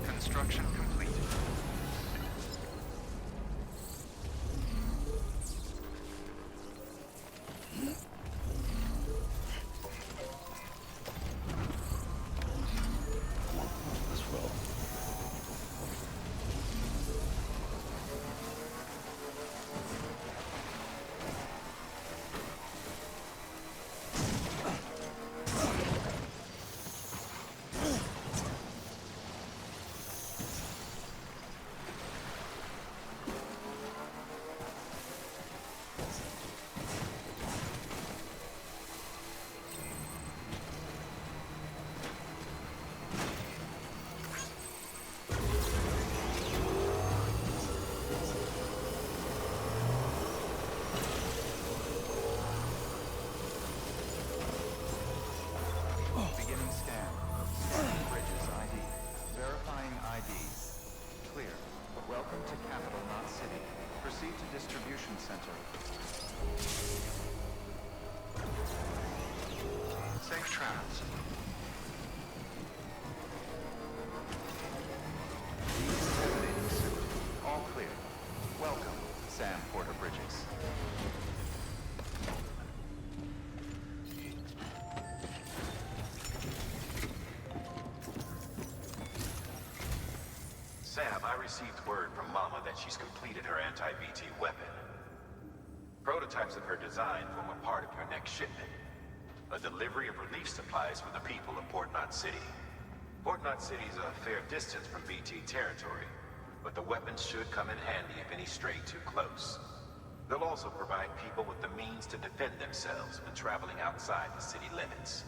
[SPEAKER 5] Construction complete.
[SPEAKER 1] Let's roll.
[SPEAKER 5] Beginning scan. Scanning bridges ID. Verifying ID. Clear. Welcome to Capital, not City. Proceed to distribution center. Safe travels. Decontaminating suit. All clear. Welcome, Sam Porter Bridges.
[SPEAKER 19] Sam, I received word from Mama that she's completed her anti-BT weapon. Prototypes of her design form a part of your next shipment. A delivery of relief supplies for the people of Port Knot City. Port Knot City is a fair distance from BT territory, but the weapons should come in handy if any stray too close. They'll also provide people with the means to defend themselves when traveling outside the city limits.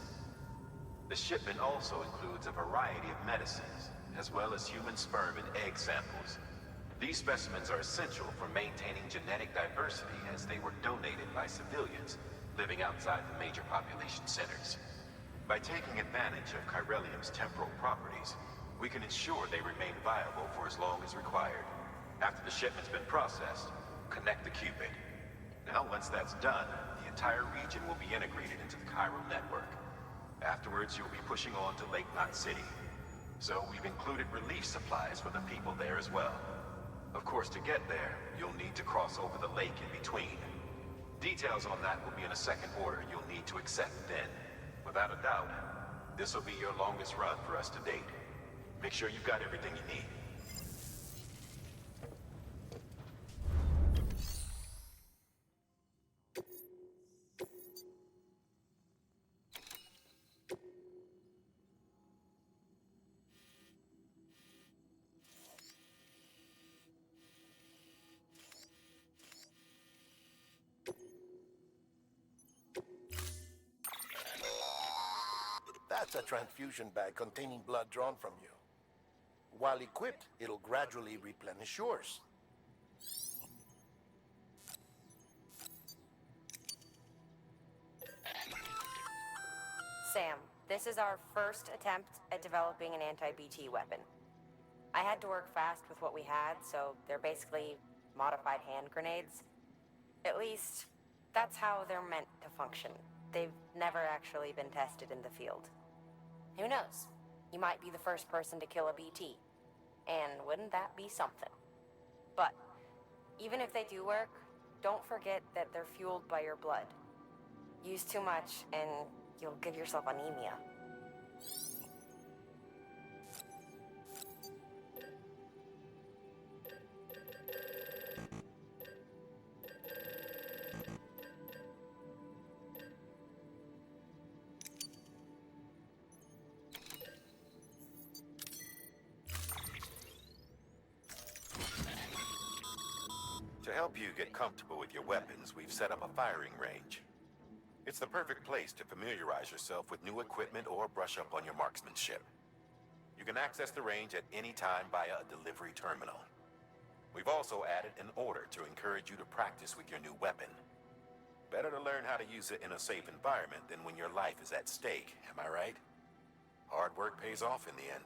[SPEAKER 19] The shipment also includes a variety of medicines, as well as human sperm and egg samples. These specimens are essential for maintaining genetic diversity as they were donated by civilians living outside the major population centers. By taking advantage of chiralium's temporal properties, we can ensure they remain viable for as long as required. After the shipment's been processed, connect the Cupid. Now, once that's done, the entire region will be integrated into the chiral network. Afterwards, you'll be pushing on to Lake Knot City. So we've included relief supplies for the people there as well. Of course, to get there, you'll need to cross over the lake in between. Details on that will be in a second order you'll need to accept then. Without a doubt, this will be your longest run for us to date. Make sure you've got everything you need.
[SPEAKER 17] That's a transfusion bag containing blood drawn from you. While equipped, it'll gradually replenish yours.
[SPEAKER 9] Sam, this is our first attempt at developing an anti-BT weapon. I had to work fast with what we had, so they're basically modified hand grenades. At least, that's how they're meant to function. They've never actually been tested in the field. Who knows? You might be the first person to kill a BT. And wouldn't that be something? But, even if they do work, don't forget that they're fueled by your blood. Use too much, and you'll give yourself anemia.
[SPEAKER 19] To help you get comfortable with your weapons, we've set up a firing range. It's the perfect place to familiarize yourself with new equipment or brush up on your marksmanship. You can access the range at any time via a delivery terminal. We've also added an order to encourage you to practice with your new weapon. Better to learn how to use it in a safe environment than when your life is at stake, am I right? Hard work pays off in the end.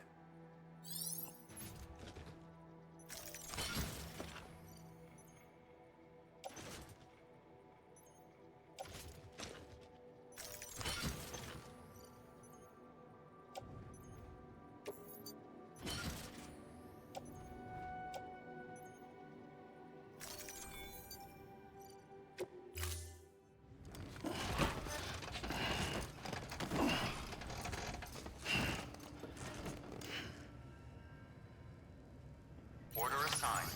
[SPEAKER 5] Order assigned.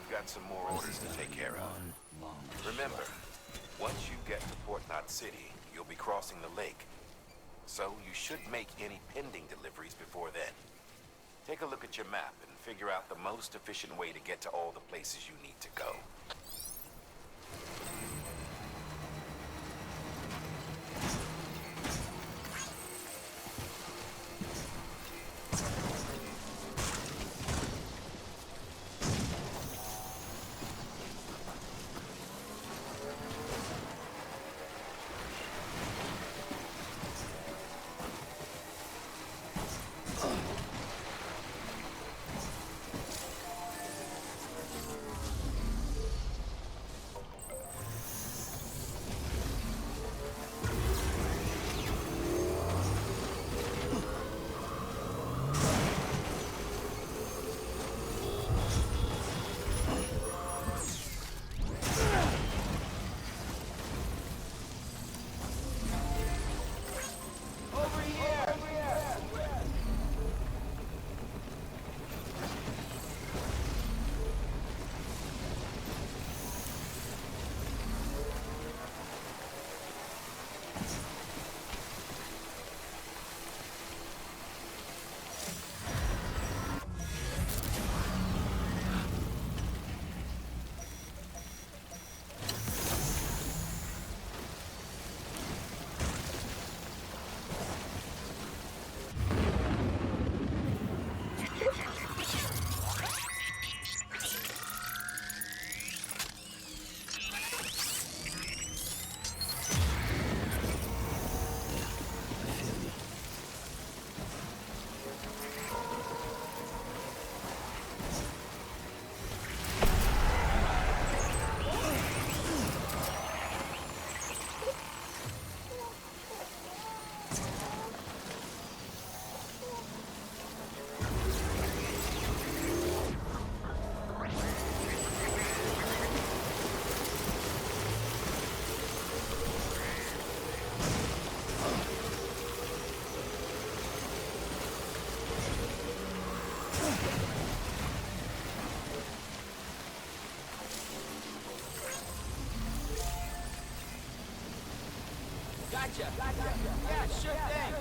[SPEAKER 19] We've got some more orders to take care of. Remember, once you get to Port Knot City, you'll be crossing the lake. So you should make any pending deliveries before then. Take a look at your map and figure out the most efficient way to get to all the places you need to go.
[SPEAKER 3] Gotcha. Yeah, sure thing.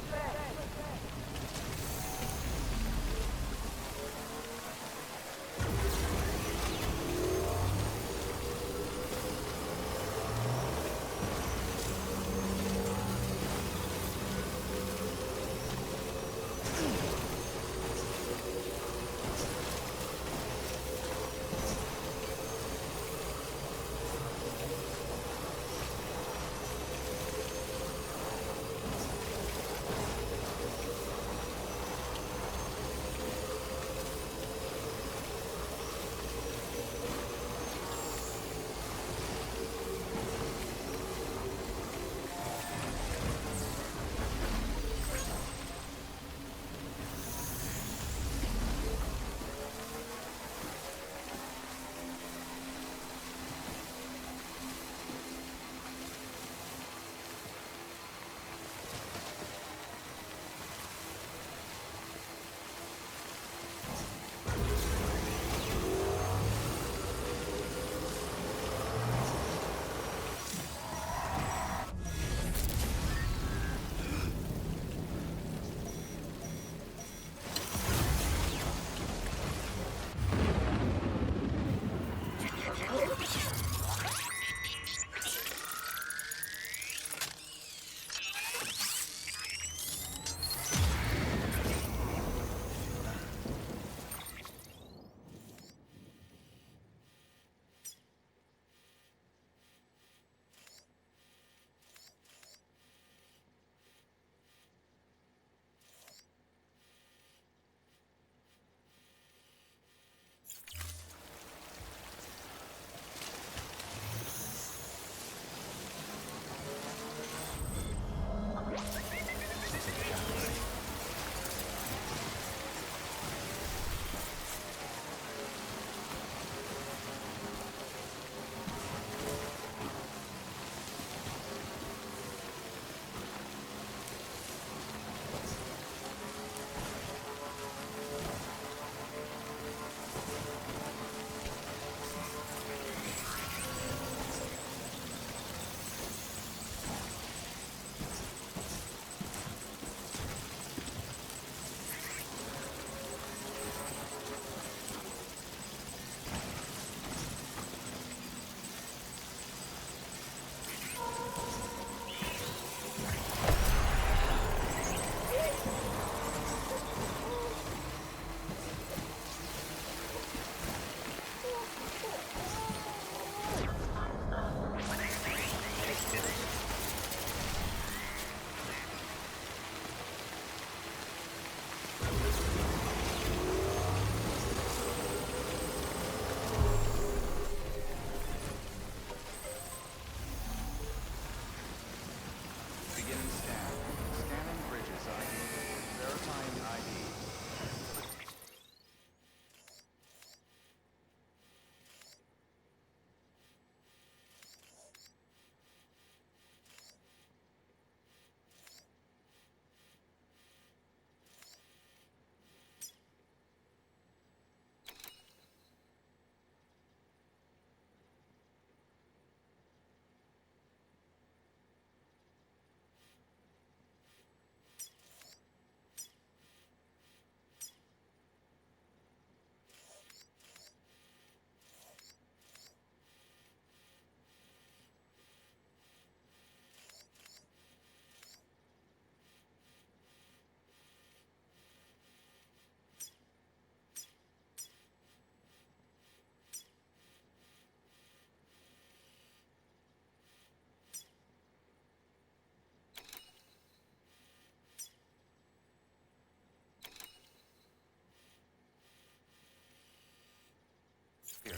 [SPEAKER 5] Here.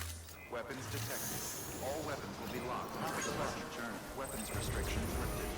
[SPEAKER 5] Weapons detected. All weapons will be locked. Have a pleasant journey. Weapons restrictions lifted.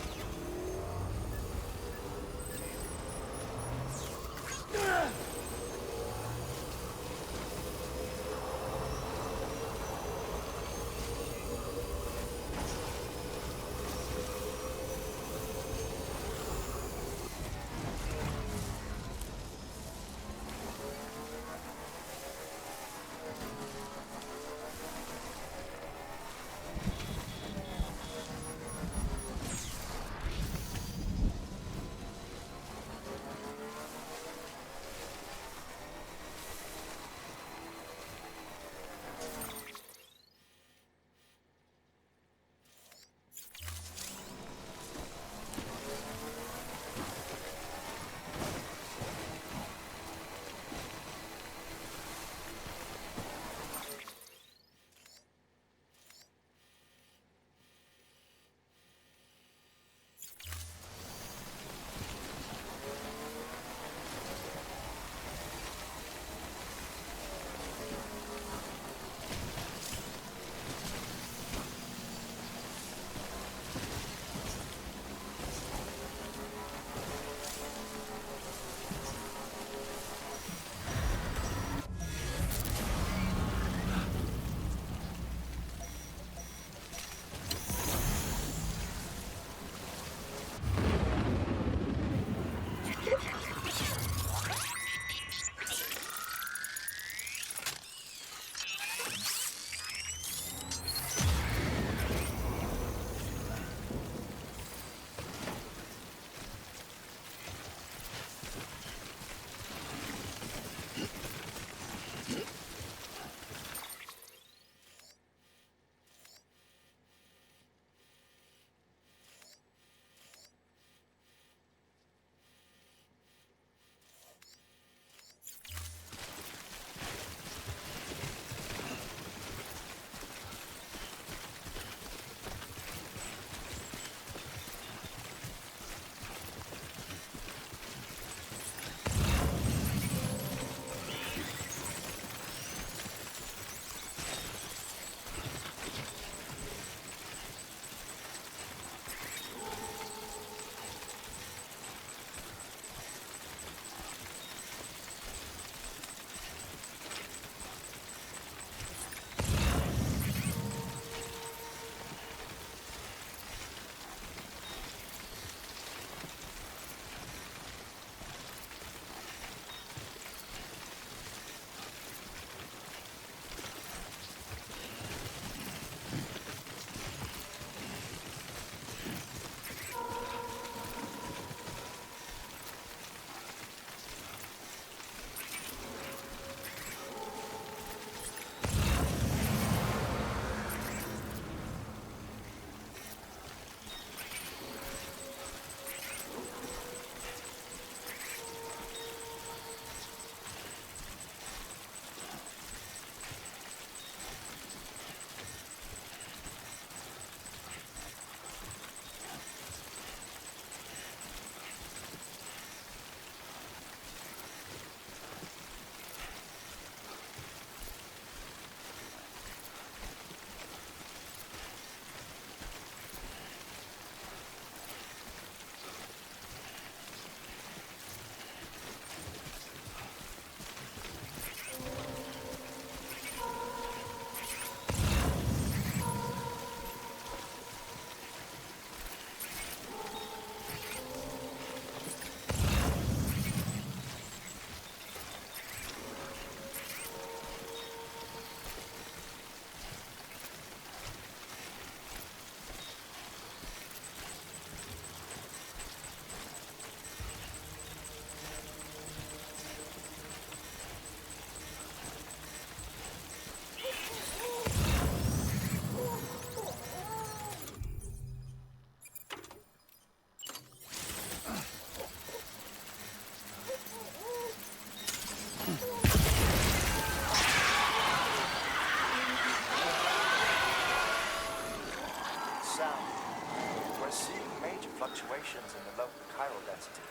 [SPEAKER 18] fluctuations in the local chiral density.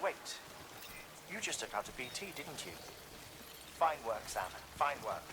[SPEAKER 18] Wait, you just took out a BT, didn't you? Fine work, Sam. Fine work.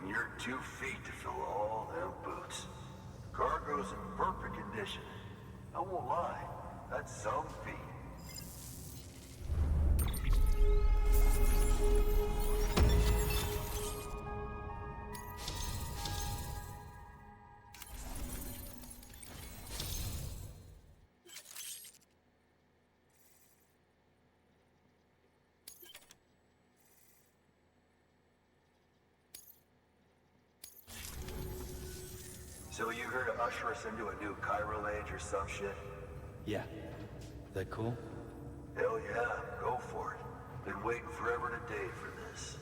[SPEAKER 6] and you're 2 feet to fill all them boots. Cargo's in perfect condition. I won't lie, that's some feat. So you here to usher us into a new chiral age or some shit?
[SPEAKER 1] Yeah. That cool?
[SPEAKER 6] Hell yeah, go for it. Been waiting forever and a day for this.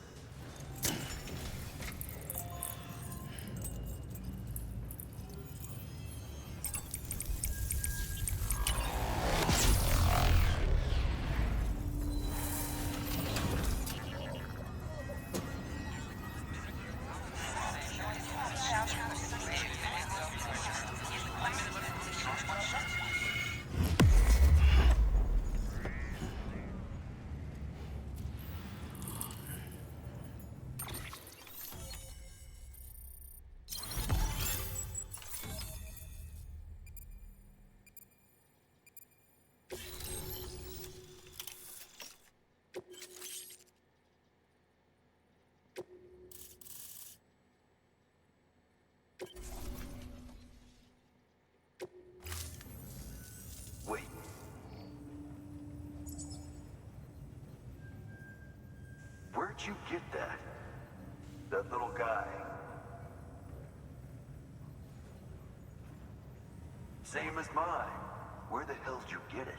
[SPEAKER 6] Wait. Where'd you get that? That little guy? Same as mine. Where the hell did you get it?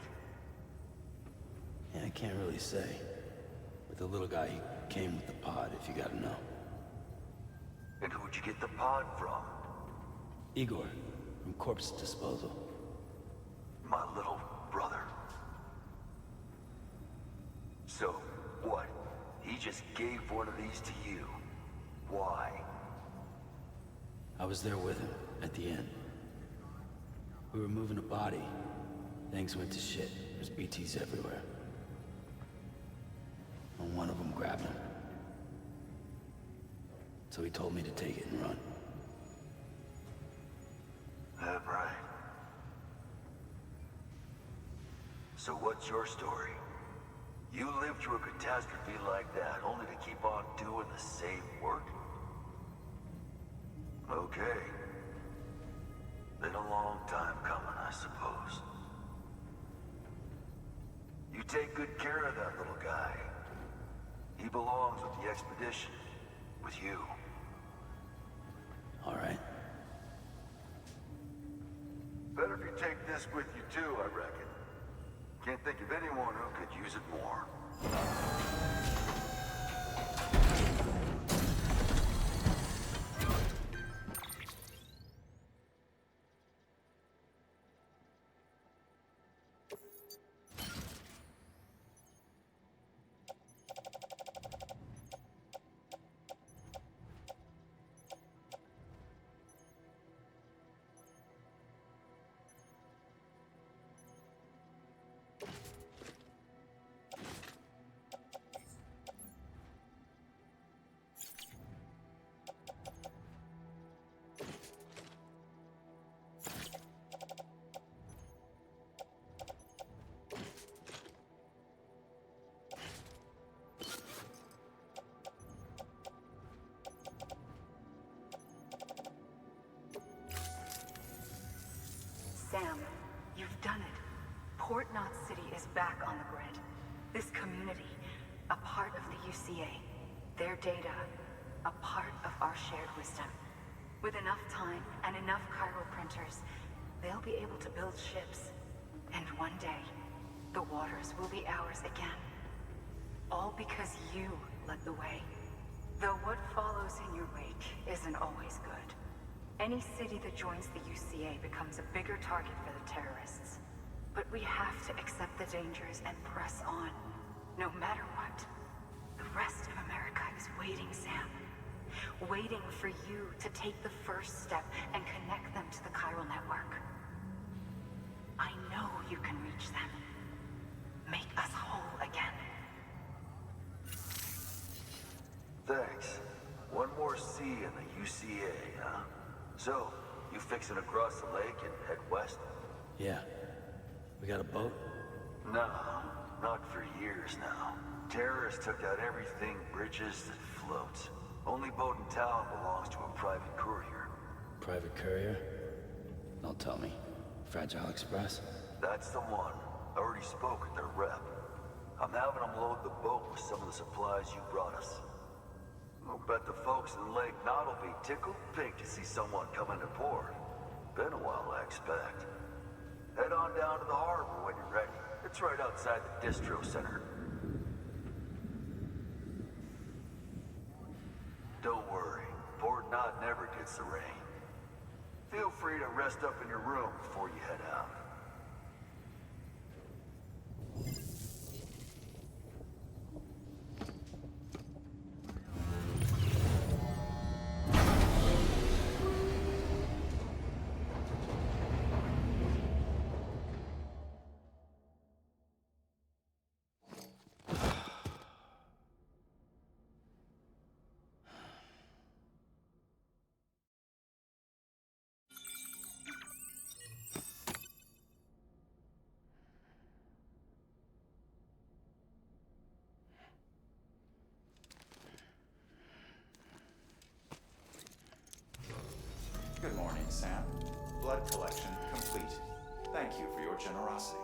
[SPEAKER 1] Yeah, I can't really say. But the little guy, he came with the pod, if you gotta know.
[SPEAKER 6] And who'd you get the pod from?
[SPEAKER 1] Igor, from Corpse Disposal.
[SPEAKER 6] My little brother. So, what? He just gave one of these to you. Why?
[SPEAKER 1] I was there with him, at the end. We were moving a body. Things went to shit. There's BTs everywhere. And one of them grabbed him. So he told me to take it and run.
[SPEAKER 6] That's right. So what's your story? You lived through a catastrophe like that, only to keep on doing the same work? Okay. Been a long time coming, I suppose. You take good care of that little guy. He belongs with the expedition. With you.
[SPEAKER 1] All right.
[SPEAKER 6] Better if you take this with you too, I reckon. Can't think of anyone who could use it more.
[SPEAKER 16] Sam, you've done it. Port Knot City is back on the grid. This community, a part of the UCA. Their data, a part of our shared wisdom. With enough time and enough chiral printers, they'll be able to build ships. And one day, the waters will be ours again. All because you led the way. Though what follows in your wake isn't always good. Any city that joins the UCA becomes a bigger target for the terrorists. But we have to accept the dangers and press on, no matter what. The rest of America is waiting, Sam. Waiting for you to take the first step and connect them to the chiral network. I know you can reach them. Make us whole again.
[SPEAKER 6] Thanks. One more C in the UCA, huh? So, you fixing to cross the lake and head west?
[SPEAKER 1] Yeah. We got a boat?
[SPEAKER 6] No, not for years now. Terrorists took out everything bridges that floats. Only boat in town belongs to a private courier.
[SPEAKER 1] Private courier? Don't tell me. Fragile Express?
[SPEAKER 6] That's the one. I already spoke with their rep. I'm having them load the boat with some of the supplies you brought us. I'll bet the folks in Lake Knot will be tickled pink to see someone come into port. Been a while, I expect. Head on down to the harbor when you're ready. It's right outside the distro center. Don't worry, Port Knot never gets the rain. Feel free to rest up in your room before you head out.
[SPEAKER 5] Good morning, Sam. Blood collection complete. Thank you for your generosity.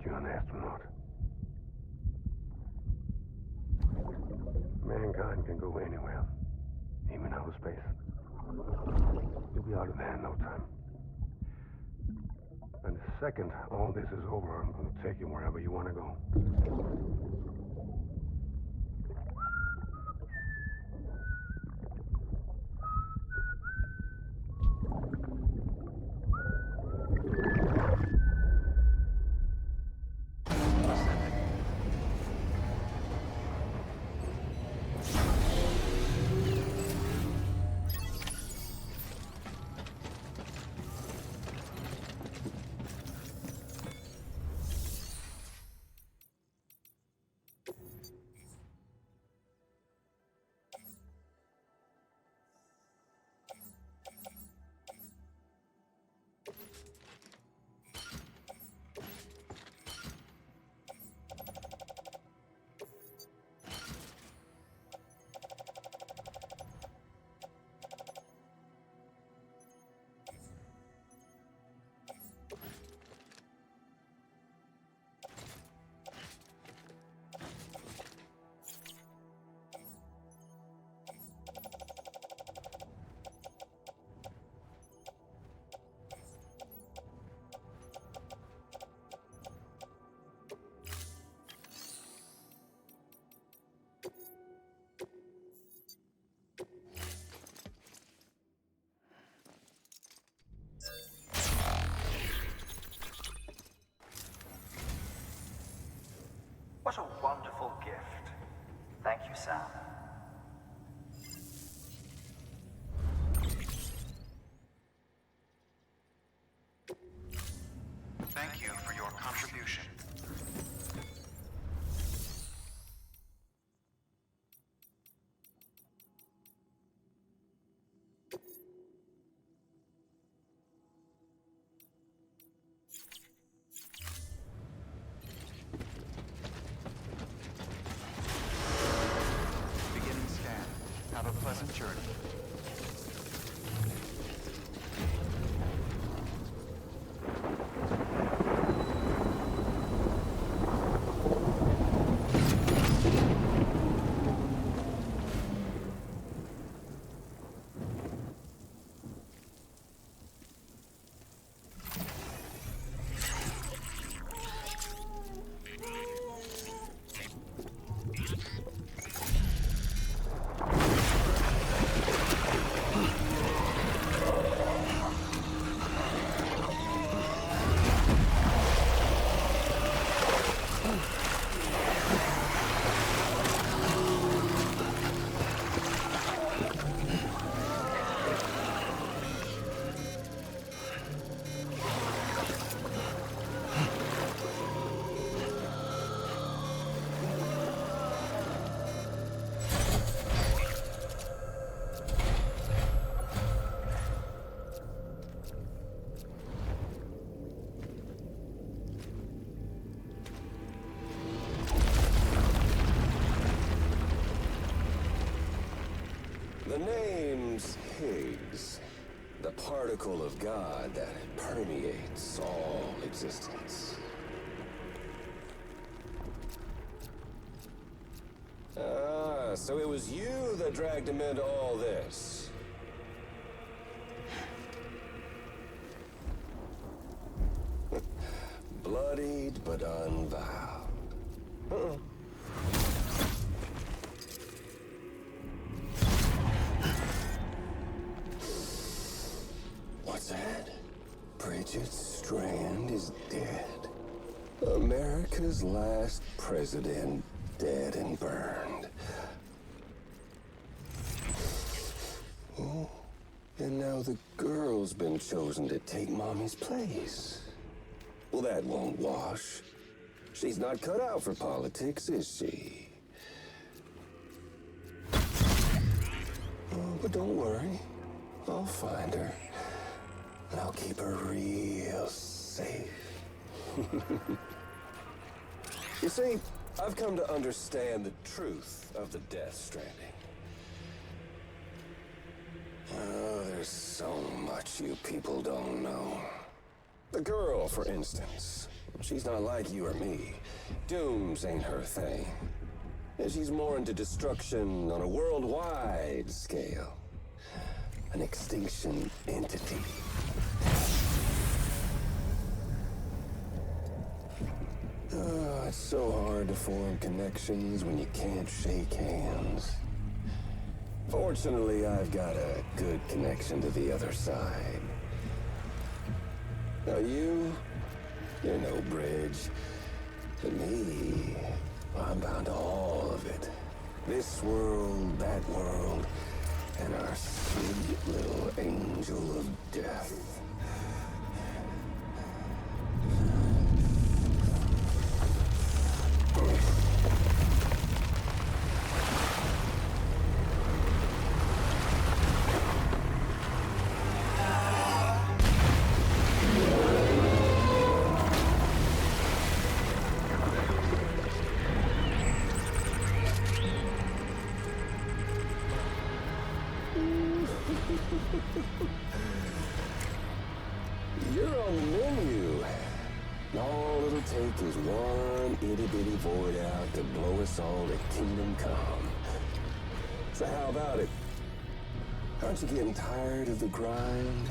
[SPEAKER 7] You're an astronaut. Mankind can go anywhere, even outer space. You'll be out of there in no time. And the second all this is over, I'm going to take you wherever you want to go.
[SPEAKER 20] Sam.
[SPEAKER 5] Thank you for your contribution. Beginning scan. Have a pleasant journey.
[SPEAKER 2] The name's Higgs, the particle of God that permeates all existence. Ah, so it was you that dragged him into all this. Bloodied but unvowed. Uh-oh. What's that? Bridget Strand is dead. America's last president dead and burned. Oh, and now the girl's been chosen to take Mommy's place. Well, that won't wash. She's not cut out for politics, is she? Oh, but don't worry. I'll find her. And I'll keep her real safe. You see, I've come to understand the truth of the Death Stranding. Oh, there's so much you people don't know. The girl, for instance. She's not like you or me. Dooms ain't her thing. And she's more into destruction on a worldwide scale. An extinction entity. Oh, it's so hard to form connections when you can't shake hands. Fortunately, I've got a good connection to the other side. Now you're no bridge. To me, I'm bound to all of it. This world, that world, and our sweet little angel of death. You're on the menu. All it'll take is one itty-bitty void out to blow us all to kingdom come. So how about it? Aren't you getting tired of the grind?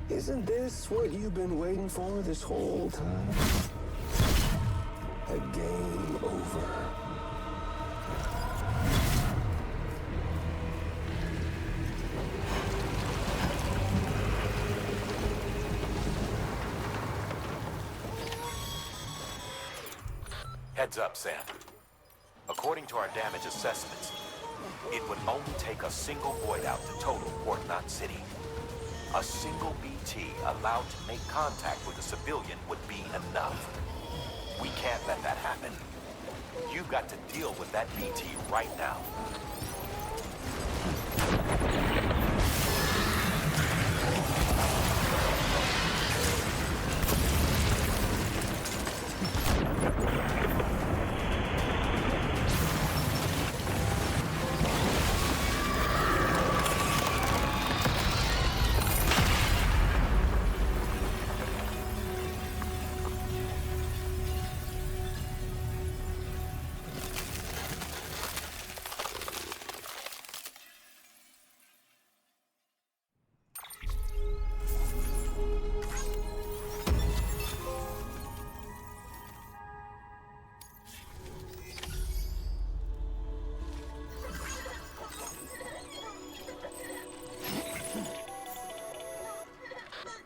[SPEAKER 2] Isn't this what you've been waiting for this whole time? A game over.
[SPEAKER 19] Heads up, Sam. According to our damage assessments,
[SPEAKER 12] It would only take a single void out to total Port Knot City. A single BT allowed to make contact with a civilian would be enough. We can't let that happen. You've got to deal with that BT right now.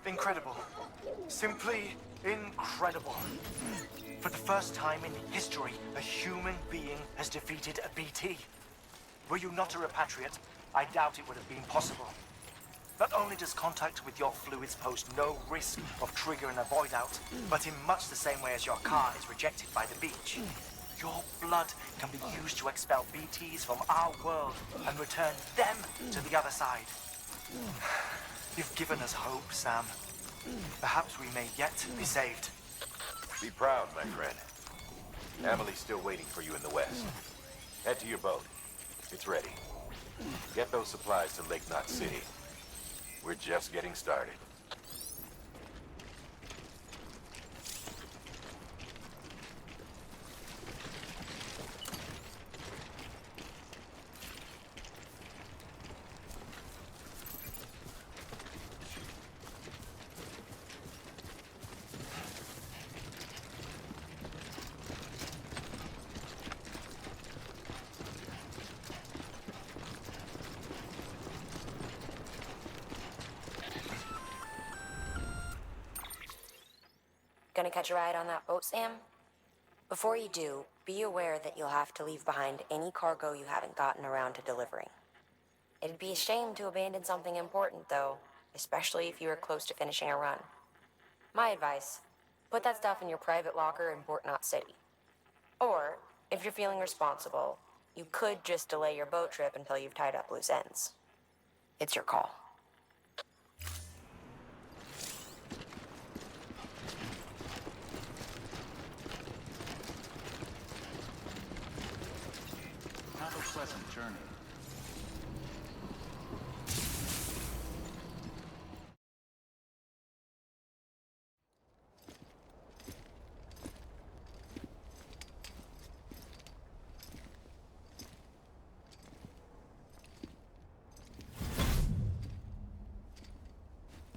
[SPEAKER 18] Incredible. Simply incredible. For the first time in history, a human being has defeated a BT. Were you not a repatriate, I doubt it would have been possible. Not only does contact with your fluids pose no risk of triggering a void out, but in much the same way as your car is rejected by the beach, your blood can be used to expel BTs from our world and return them to the other side. You've given us hope, Sam. Perhaps we may yet be saved.
[SPEAKER 12] Be proud, my friend. Emily's still waiting for you in the west. Head to your boat. It's ready. Get those supplies to Lake Knot City. We're just getting started.
[SPEAKER 9] Gonna catch a ride on that boat, Sam? Before you do, be aware that you'll have to leave behind any cargo you haven't gotten around to delivering. It'd be a shame to abandon something important, though, especially if you were close to finishing a run. My advice, put that stuff in your private locker in Port Knot City. Or, if you're feeling responsible, you could just delay your boat trip until you've tied up loose ends. It's your call.
[SPEAKER 5] Have a pleasant journey.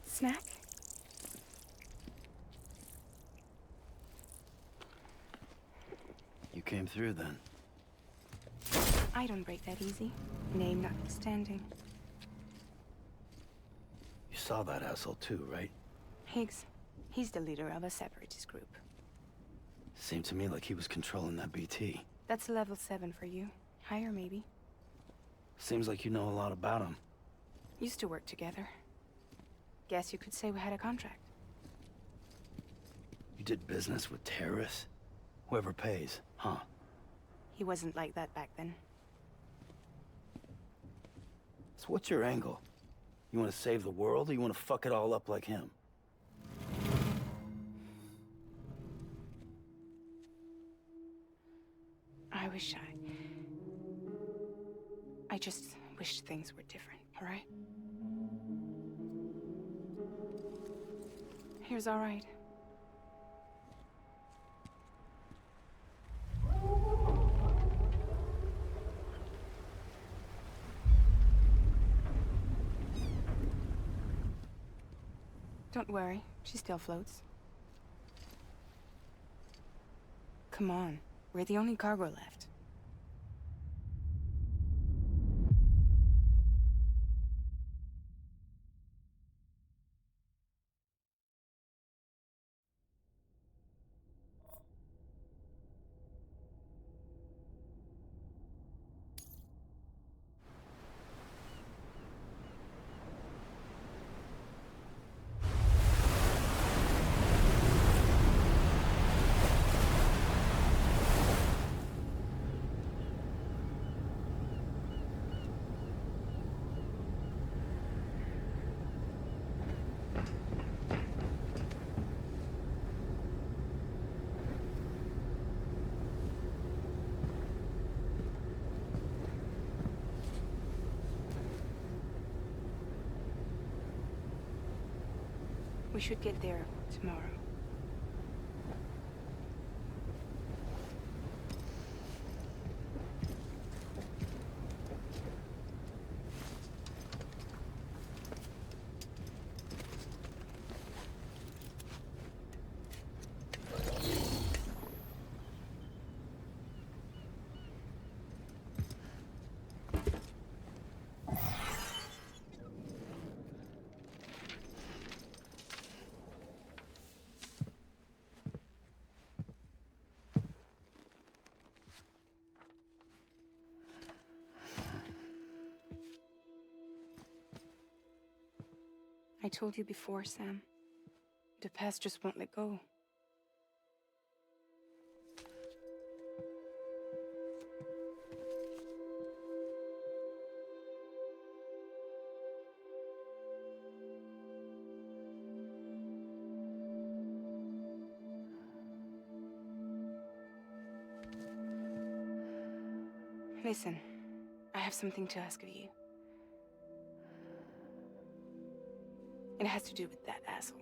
[SPEAKER 22] Snack?
[SPEAKER 1] You came through then.
[SPEAKER 22] I don't break that easy. Name notwithstanding.
[SPEAKER 1] You saw that asshole too, right?
[SPEAKER 22] Higgs. He's the leader of a separatist group.
[SPEAKER 1] Seemed to me like he was controlling that BT.
[SPEAKER 22] That's level 7 for you. Higher, maybe.
[SPEAKER 1] Seems like you know a lot about him.
[SPEAKER 22] Used to work together. Guess you could say we had a contract.
[SPEAKER 1] You did business with terrorists? Whoever pays, huh?
[SPEAKER 22] He wasn't like that back then.
[SPEAKER 1] So what's your angle? You want to save the world, or you want to fuck it all up like him?
[SPEAKER 22] I just wish things were different, all right? Here's all right. Don't worry, she still floats. Come on, we're the only cargo left.
[SPEAKER 8] We should get there tomorrow. I told you before, Sam. The past just won't let go. Listen, I have something to ask of you. It has to do with that asshole,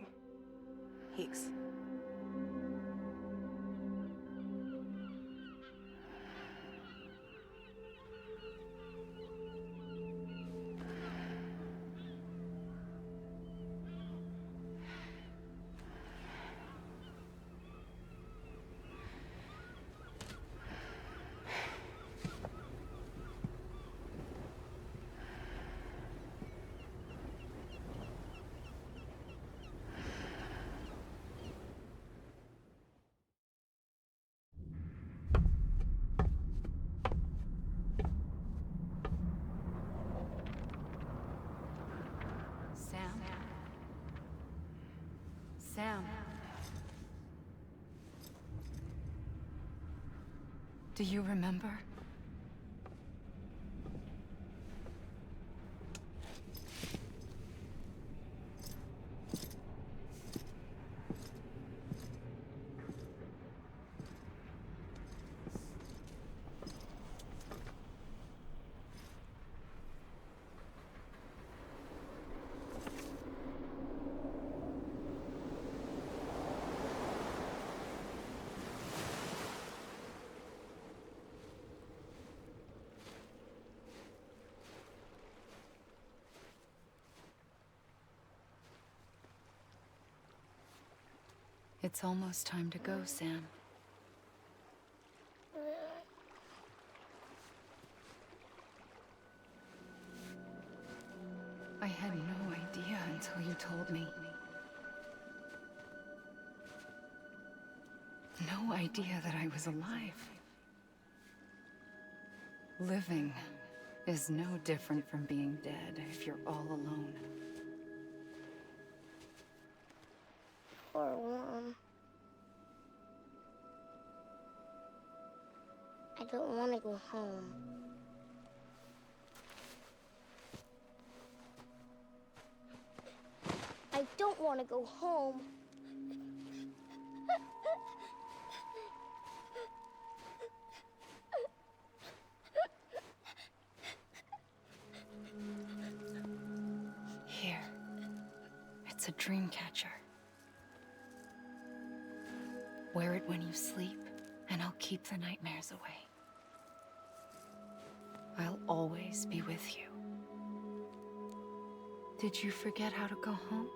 [SPEAKER 8] Higgs.
[SPEAKER 16] Sam. Do you remember? It's almost time to go, Sam. I had no idea until you told me. No idea that I was alive. Living is no different from being dead if you're all alone.
[SPEAKER 13] Poor Worm. I don't want to go home. I don't want to go home.
[SPEAKER 16] Here. It's a dream catcher. Wear it when you sleep, and I'll keep the nightmares away. I'll always be with you. Did you forget how to go home?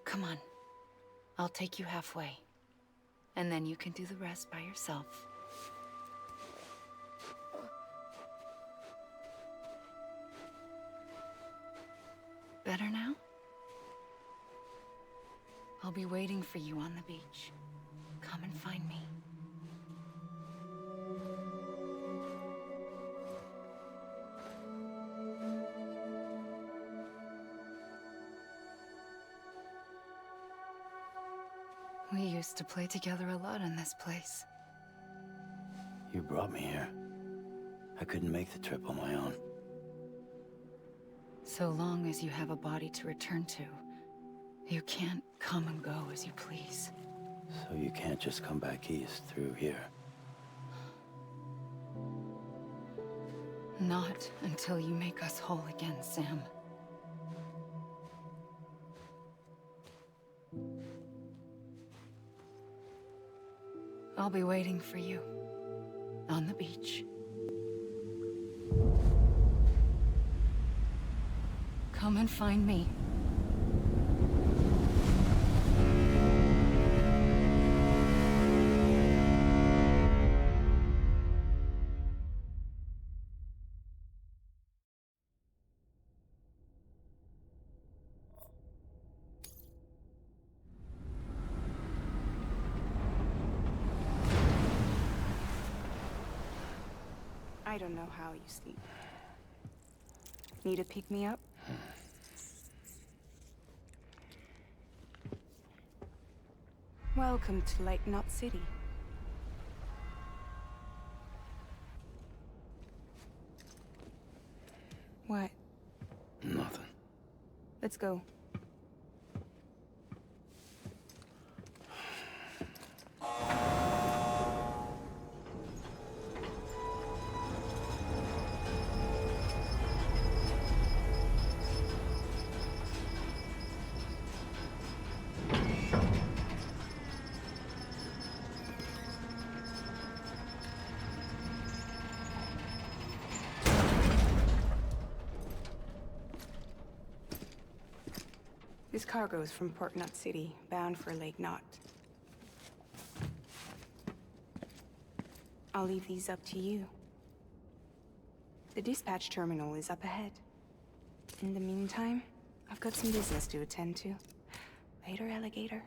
[SPEAKER 16] Come on. I'll take you halfway. And then you can do the rest by yourself. Better now? I'll be waiting for you on the beach. Come and find me. We used to play together a lot in this place.
[SPEAKER 1] You brought me here. I couldn't make the trip on my own.
[SPEAKER 16] So long as you have a body to return to, you can't come and go as you please.
[SPEAKER 1] So you can't just come back east through here?
[SPEAKER 16] Not until you make us whole again, Sam. I'll be waiting for you on the beach. Come and find me.
[SPEAKER 8] I don't know how you sleep. Need to pick me up? Welcome to Lake Knot City. What?
[SPEAKER 1] Nothing.
[SPEAKER 8] Let's go. This cargo is from Port Knot City, bound for Lake Knot. I'll leave these up to you. The dispatch terminal is up ahead. In the meantime, I've got some business to attend to. Later, alligator.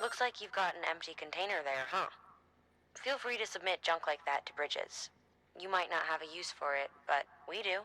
[SPEAKER 9] Looks like you've got an empty container there, huh? Feel free to submit junk like that to Bridges. You might not have a use for it, but we do.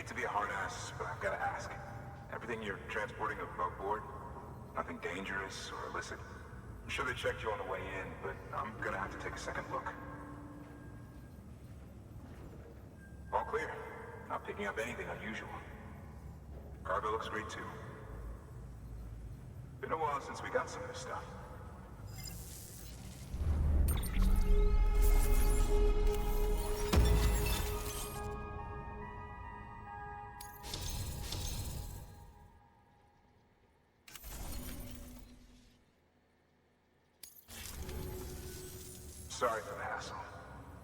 [SPEAKER 14] hate to be a hard ass, but I've gotta ask. Everything you're transporting above board? Nothing dangerous or illicit? I'm sure they checked you on the way in, but I'm gonna have to take a second look. All clear. Not picking up anything unusual. Cargo looks great too. Been a while since we got some of this stuff. Sorry for the hassle.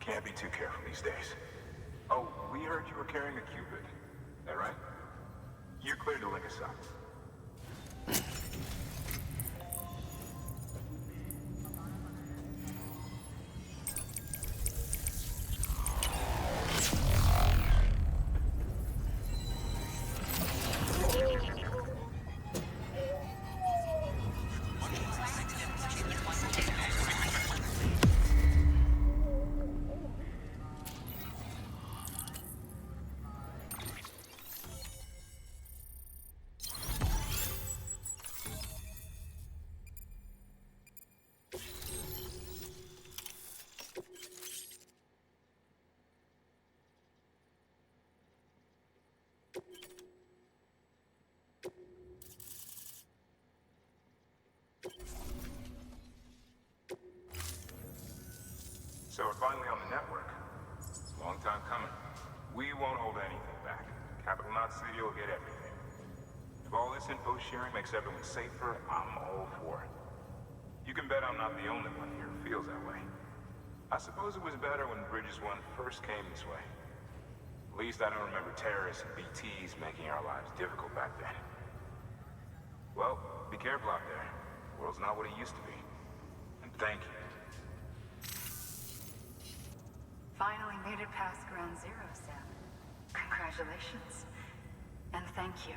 [SPEAKER 14] Can't be too careful these days. Oh, we heard you were carrying a Cupid. That right? You're clear to link us up. So we're finally on the network. Long time coming. We won't hold anything back. Capital Knot City will get everything. If all this info sharing makes everyone safer, I'm all for it. You can bet I'm not the only one here who feels that way. I suppose it was better when Bridges 1 first came this way. At least I don't remember terrorists and BTs making our lives difficult back then. Well, be careful out there. The world's not what it used to be. And thank you.
[SPEAKER 22] Finally made it past Ground Zero, Sam. Congratulations. And thank you.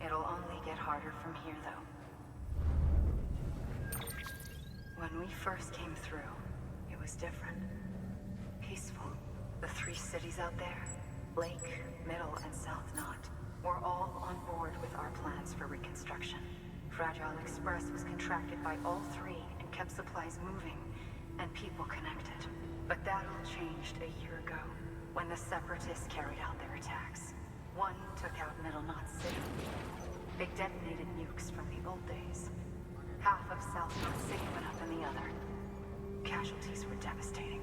[SPEAKER 22] It'll only get harder from here, though. When we first came through, it was different. Peaceful. The 3 cities out there, Lake, Middle, and South Knot, were all on board with our plans for reconstruction. Fragile Express was contracted by all 3 and kept supplies moving and people connected. But that all changed a year ago, when the Separatists carried out their attacks. One took out Middle Knot City. They detonated nukes from the old days. Half of South Knot City went up in the other. Casualties were devastating.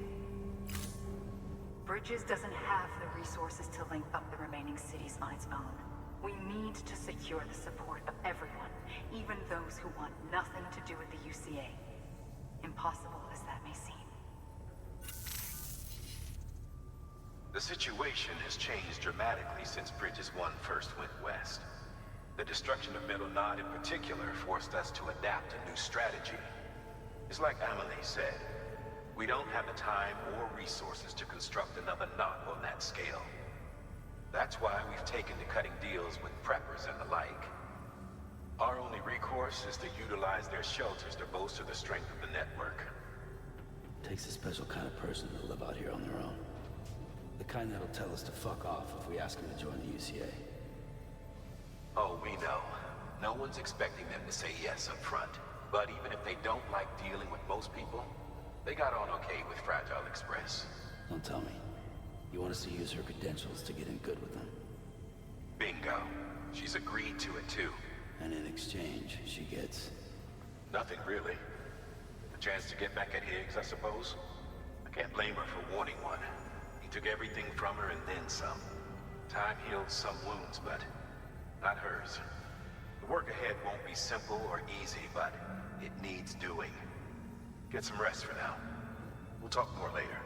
[SPEAKER 22] Bridges doesn't have the resources to link up the remaining cities on its own. We need to secure the support of everyone, even those who want nothing to do with the UCA. Impossible as that may seem.
[SPEAKER 11] The situation has changed dramatically since Bridges 1 first went west. The destruction of Middle Knot in particular forced us to adapt a new strategy. It's like Amelie said, we don't have the time or resources to construct another knot on that scale. That's why we've taken to cutting deals with preppers and the like. Our only recourse is to utilize their shelters to bolster the strength of the network.
[SPEAKER 1] Takes a special kind of person to live out here on their own. The kind that'll tell us to fuck off if we ask him to join the UCA.
[SPEAKER 11] Oh, we know. No one's expecting them to say yes up front. But even if they don't like dealing with most people, they got on okay with Fragile Express.
[SPEAKER 1] Don't tell me. You want us to use her credentials to get in good with them?
[SPEAKER 11] Bingo. She's agreed to it too.
[SPEAKER 1] And in exchange, she gets...
[SPEAKER 11] Nothing really. A chance to get back at Higgs, I suppose. I can't blame her for wanting one. He took everything from her and then some. Time heals some wounds, but not hers. The work ahead won't be simple or easy, but it needs doing. Get some rest for now. We'll talk more later.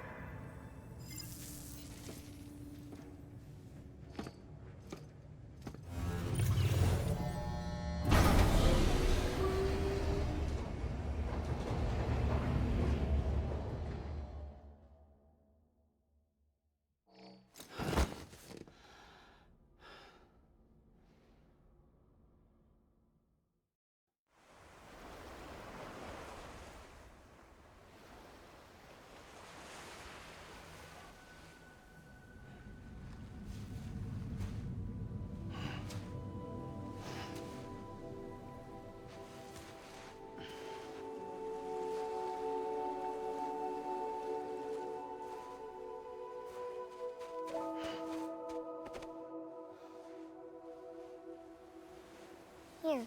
[SPEAKER 13] Here.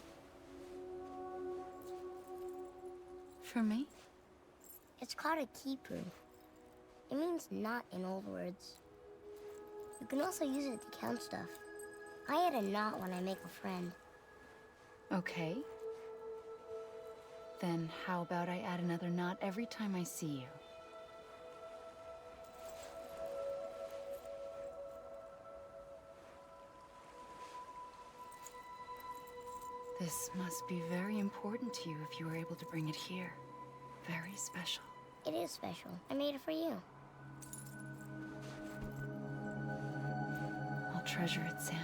[SPEAKER 16] For me?
[SPEAKER 13] It's called a keeper. It means knot in old words. You can also use it to count stuff. I add a knot when I make a friend.
[SPEAKER 16] Okay. Then how about I add another knot every time I see you? This must be very important to you if you were able to bring it here. Very special.
[SPEAKER 13] It is special. I made it for you.
[SPEAKER 16] I'll treasure it, Sam.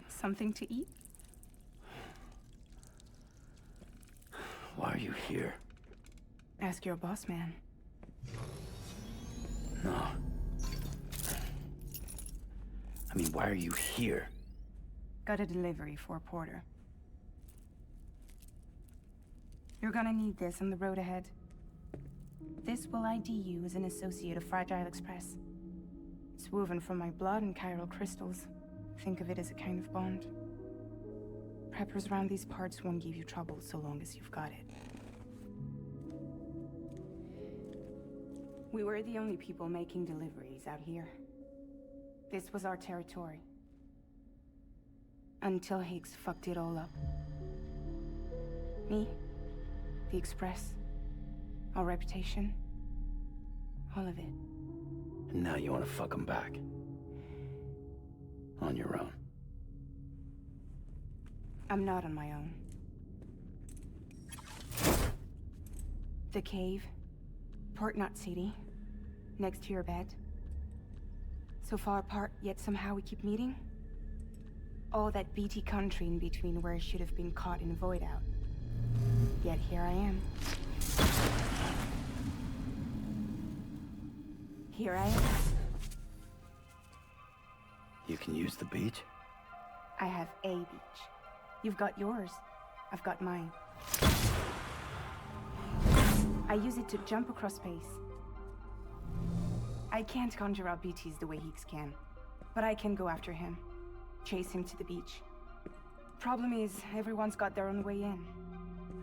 [SPEAKER 8] Something to eat?
[SPEAKER 1] Why are you here?
[SPEAKER 8] Ask your boss man.
[SPEAKER 1] No. I mean, why are you here?
[SPEAKER 8] Got a delivery for Porter. You're gonna need this on the road ahead. This will ID you as an associate of Fragile Express. It's woven from my blood and chiral crystals. Think of it as a kind of bond. Preppers around these parts won't give you trouble so long as you've got it. We were the only people making deliveries out here. This was our territory. Until Higgs fucked it all up. Me, the Express, our reputation, all of it.
[SPEAKER 1] And now you want to fuck them back. On your own.
[SPEAKER 8] I'm not on my own. The cave, Port Knot City, next to your bed. So far apart, yet somehow we keep meeting. All that BT country in between where I should have been caught in a void out. Yet here I am. Here I am.
[SPEAKER 1] You can use the beach?
[SPEAKER 8] I have a beach. You've got yours. I've got mine. I use it to jump across space. I can't conjure up BTs the way Higgs can, but I can go after him. Chase him to the beach. Problem is, everyone's got their own way in.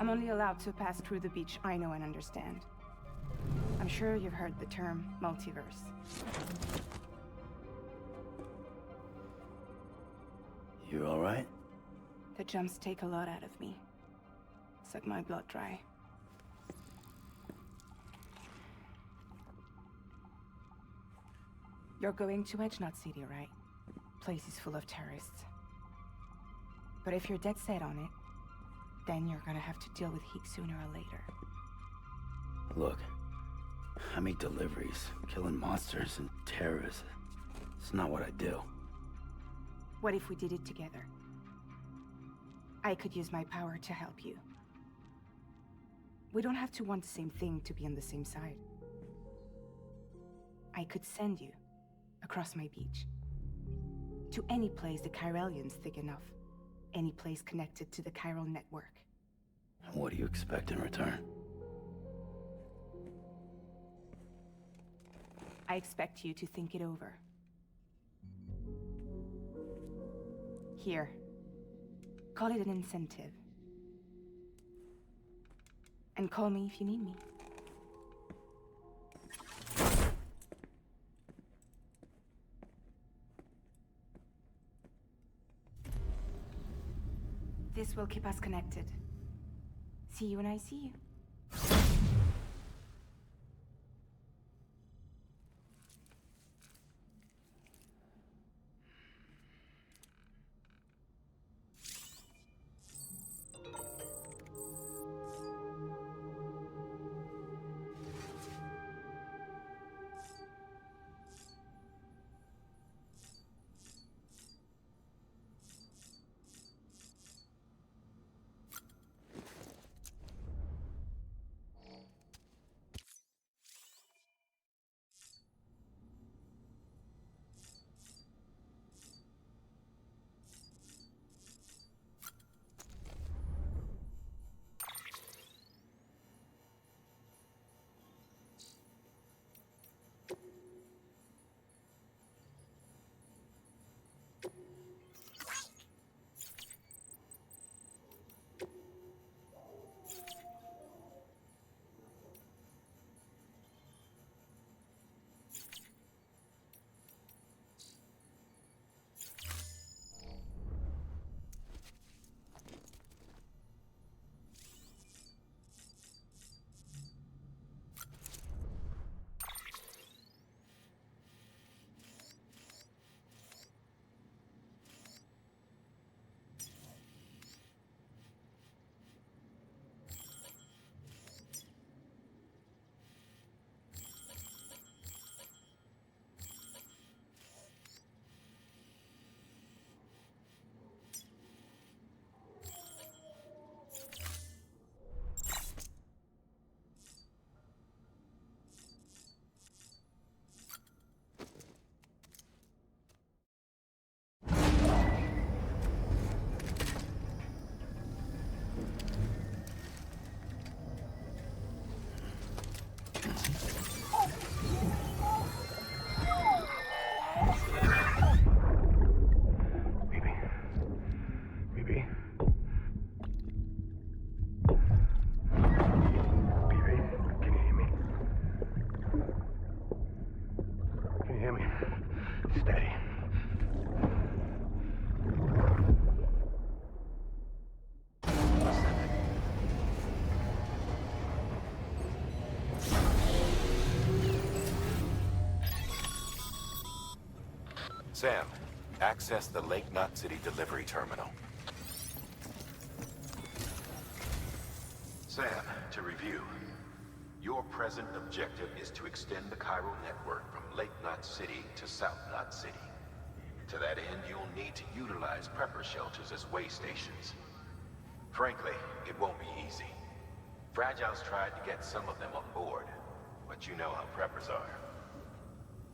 [SPEAKER 8] I'm only allowed to pass through the beach I know and understand. I'm sure you've heard the term multiverse.
[SPEAKER 1] You all right?
[SPEAKER 8] The jumps take a lot out of me. Suck my blood dry. You're going to Edge Knot City, right? Place is full of terrorists. But if you're dead set on it, then you're gonna have to deal with Higgs sooner or later.
[SPEAKER 1] Look, I make deliveries, killing monsters and terrorists. It's not what I do.
[SPEAKER 8] What if we did it together? I could use my power to help you. We don't have to want the same thing to be on the same side. I could send you across my beach. To any place the Chiralian's thick enough. Any place connected to the chiral network.
[SPEAKER 1] What do you expect in return?
[SPEAKER 8] I expect you to think it over. Here. Call it an incentive. And call me if you need me. This will keep us connected. See you when I see you.
[SPEAKER 12] Sam, access the Lake Knot City delivery terminal. Sam, to review. Your present objective is to extend the chiral network from Lake Knot City to South Knot City. To that end, you'll need to utilize prepper shelters as way stations. Frankly, it won't be easy. Fragile's tried to get some of them on board, but you know how preppers are.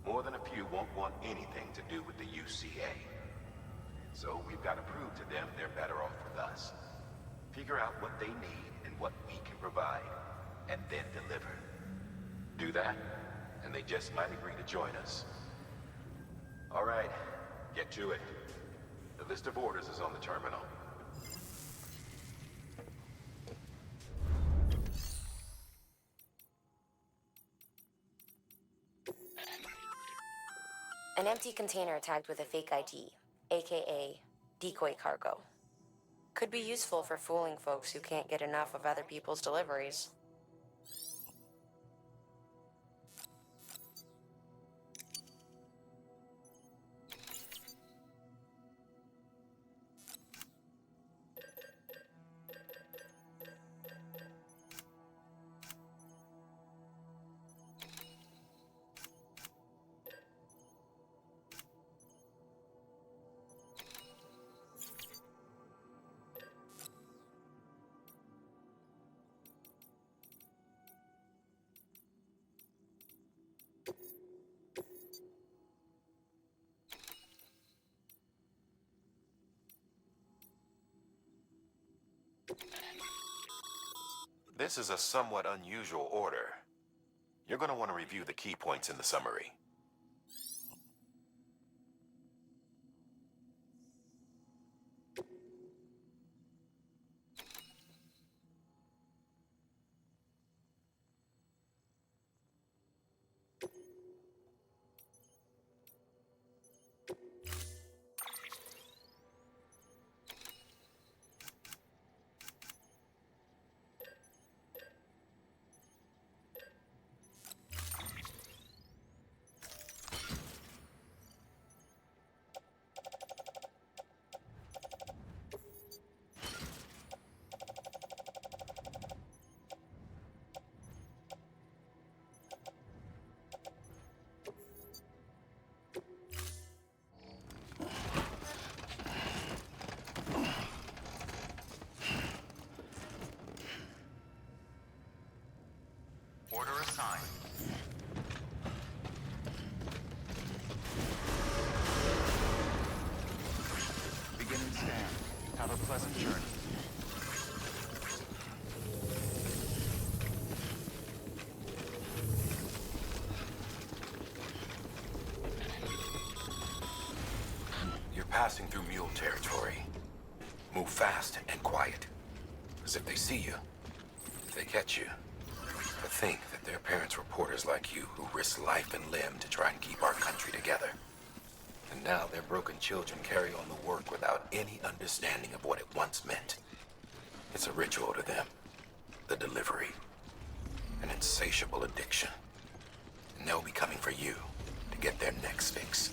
[SPEAKER 12] More than a few won't want anything to do with the UCA. So we've got to prove to them they're better off with us. Figure out what they need and what we can provide, and then deliver. Do that, and they just might agree to join us. All right, get to it. The list of orders is on the terminal.
[SPEAKER 9] An empty container tagged with a fake ID, aka decoy cargo. Could be useful for fooling folks who can't get enough of other people's deliveries.
[SPEAKER 12] This is a somewhat unusual order. You're going to want to review the key points in the summary.
[SPEAKER 5] Order assigned. Beginning scan. Have a pleasant journey.
[SPEAKER 12] You're passing through mule territory. Move fast and quiet. As if they see you. If they catch you. To think that their parents were reporters like you who risked life and limb to try and keep our country together. And now their broken children carry on the work without any understanding of what it once meant. It's a ritual to them. The delivery. An insatiable addiction. And they'll be coming for you to get their next fix.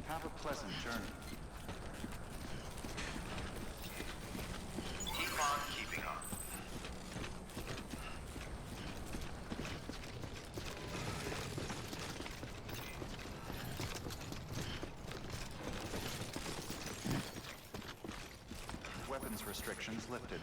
[SPEAKER 5] Have a pleasant journey. restrictions lifted.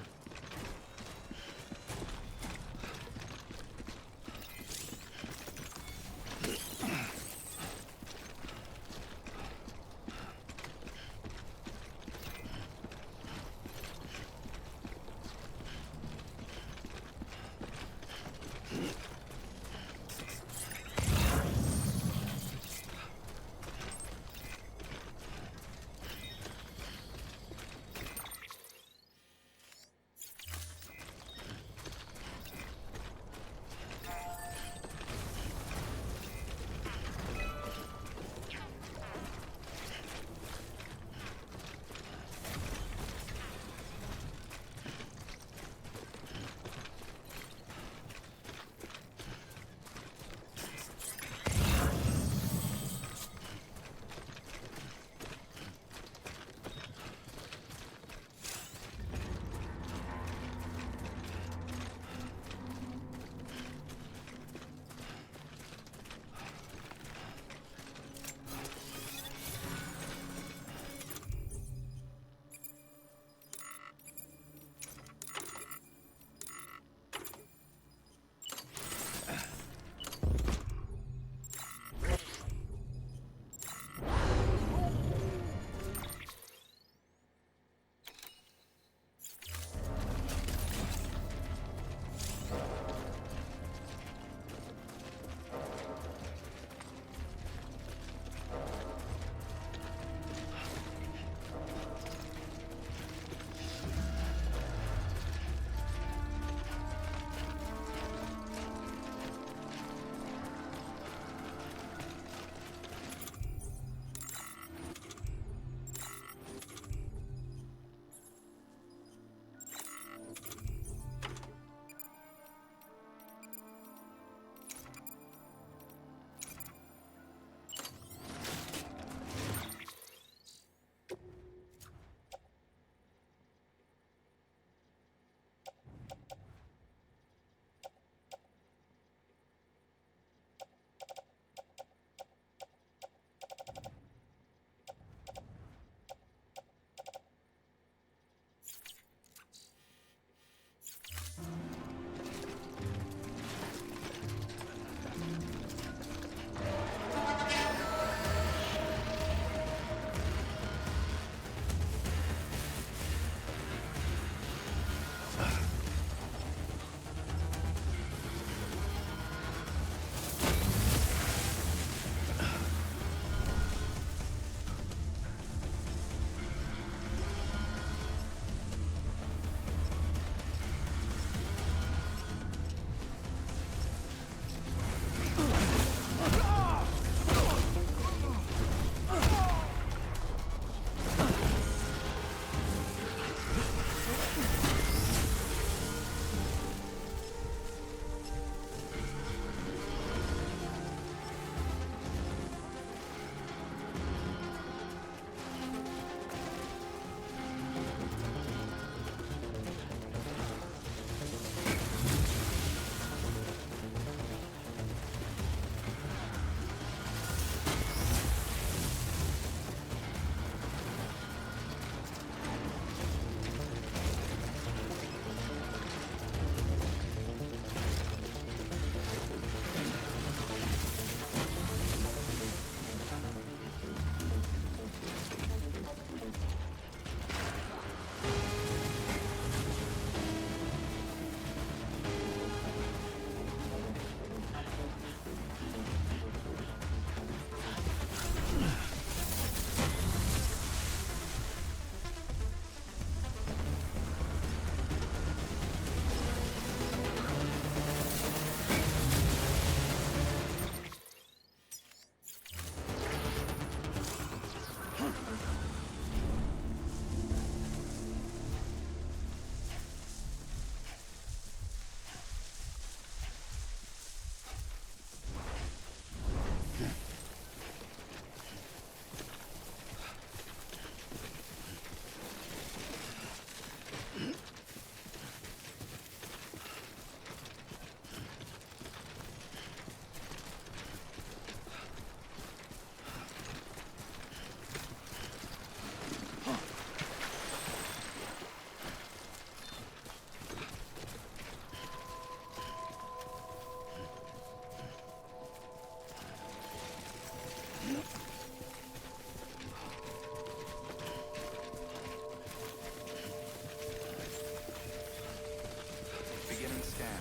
[SPEAKER 5] Beginning scan.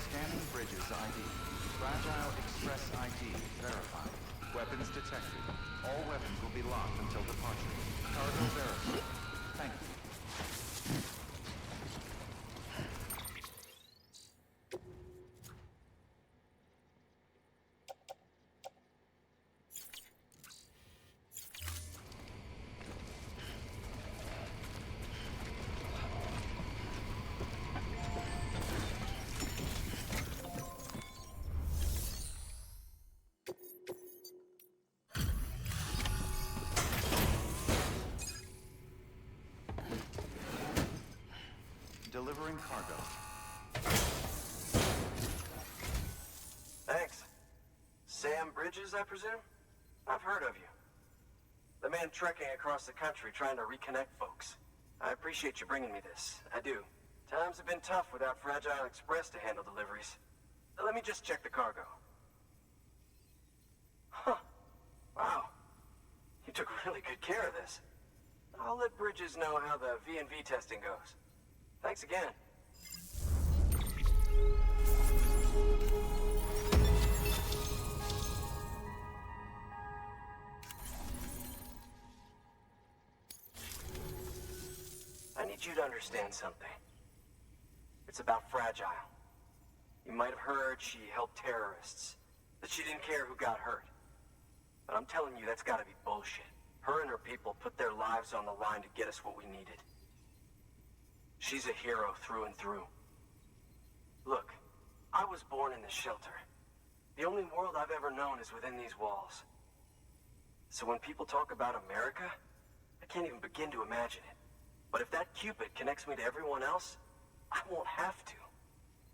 [SPEAKER 5] Scanning bridges ID. Fragile Express ID verified. Weapons detected. All weapons will be locked until departure. Cargo verified. Thank you. Delivering cargo.
[SPEAKER 20] Thanks. Sam Bridges, I presume? I've heard of you. The man trekking across the country trying to reconnect folks. I appreciate you bringing me this. I do. Times have been tough without Fragile Express to handle deliveries. Let me just check the cargo. Huh. Wow. You took really good care of this. I'll let Bridges know how the V&V testing goes. Thanks again. I need you to understand something. It's about Fragile. You might have heard she helped terrorists, that she didn't care who got hurt. But I'm telling you, that's gotta be bullshit. Her and her people put their lives on the line to get us what we needed. She's a hero through and through. Look, I was born in this shelter. The only world I've ever known is within these walls. So when people talk about America, I can't even begin to imagine it. But if that Cupid connects me to everyone else, I won't have to.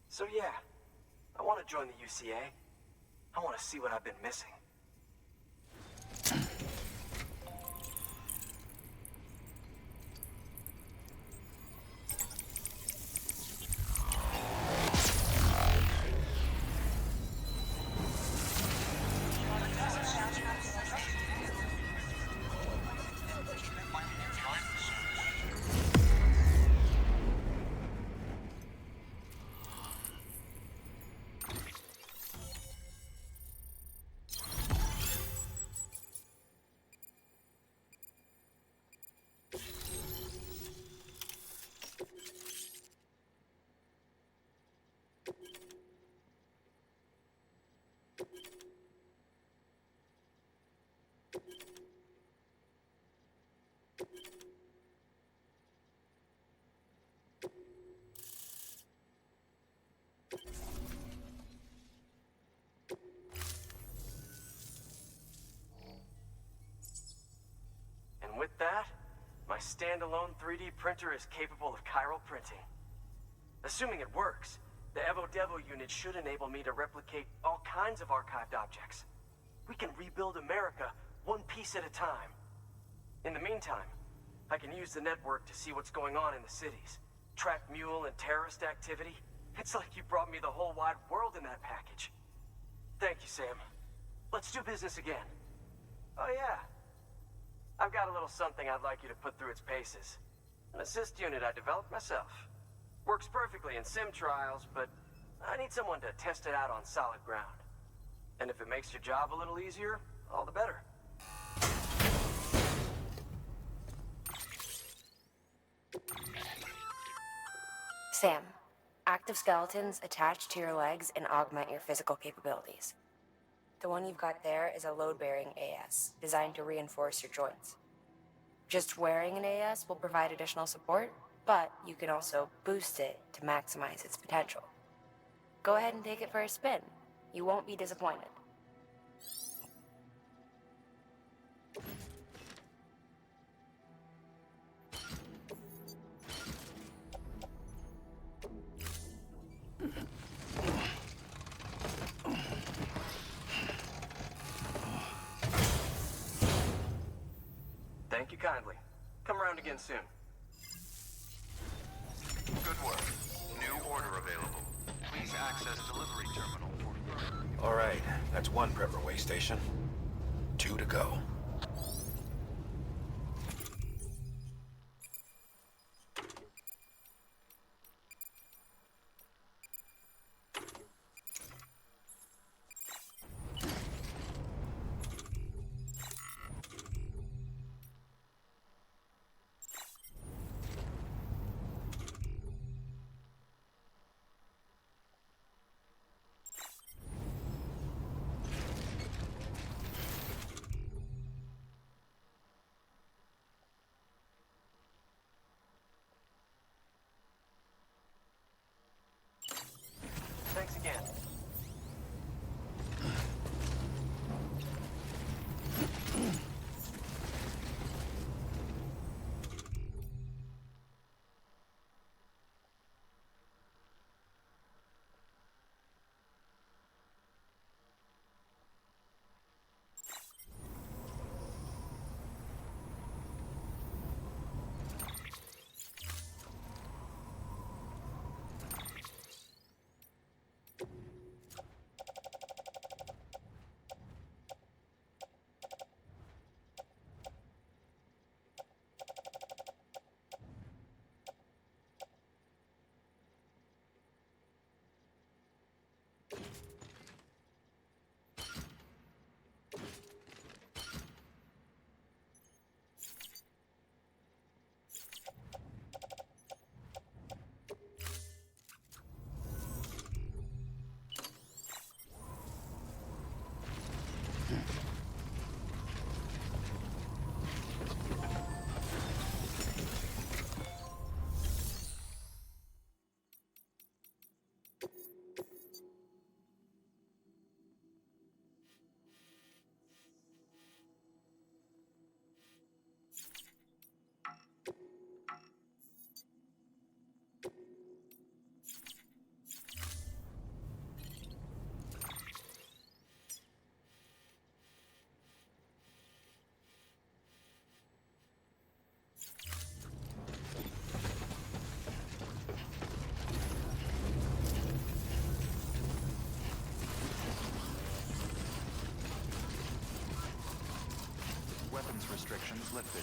[SPEAKER 20] So yeah, I want to join the UCA. I want to see what I've been missing. And with that, my standalone 3D printer is capable of chiral printing. Assuming it works, the Evo-Devo unit should enable me to replicate all kinds of archived objects. We can rebuild America one piece at a time. In the meantime, I can use the network to see what's going on in the cities, track mule and terrorist activity. It's like you brought me the whole wide world in that package. Thank you, Sam. Let's do business again. Oh yeah, I've got a little something I'd like you to put through its paces. An assist unit I developed myself. Works perfectly in sim trials, but I need someone to test it out on solid ground. And if it makes your job a little easier, all the better.
[SPEAKER 9] Sam, active skeletons attach to your legs and augment your physical capabilities. The one you've got there is a load-bearing AS, designed to reinforce your joints. Just wearing an AS will provide additional support, but you can also boost it to maximize its potential. Go ahead and take it for a spin. You won't be disappointed.
[SPEAKER 20] Thank you kindly. Come around again soon.
[SPEAKER 5] Good work. New order available. Please access delivery terminal for further.
[SPEAKER 11] All right, that's one prepper way station. 2 to go.
[SPEAKER 5] lifted.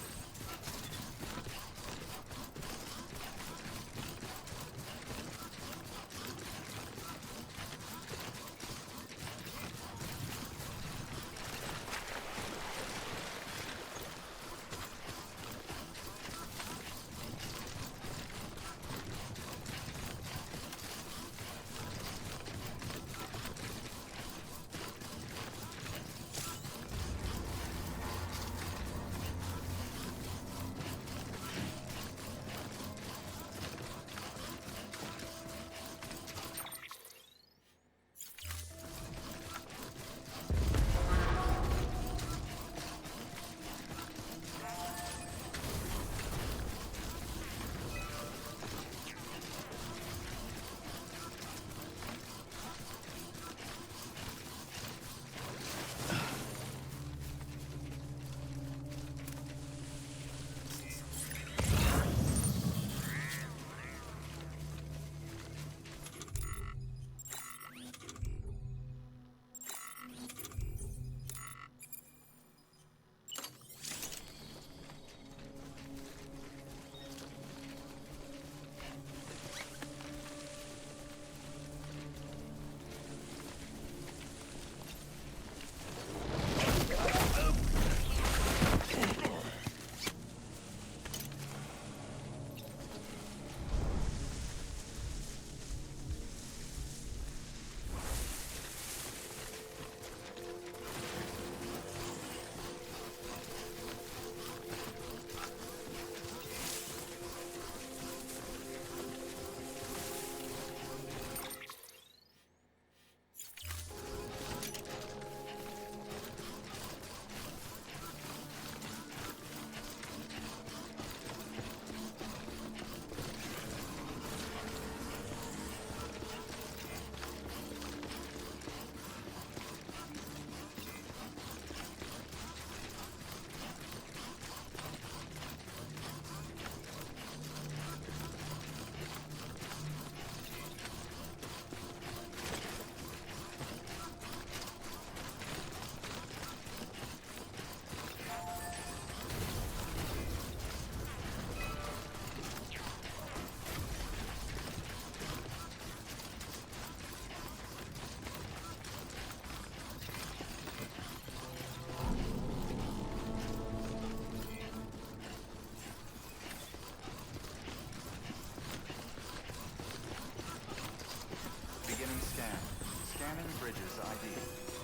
[SPEAKER 5] Scanning bridges ID.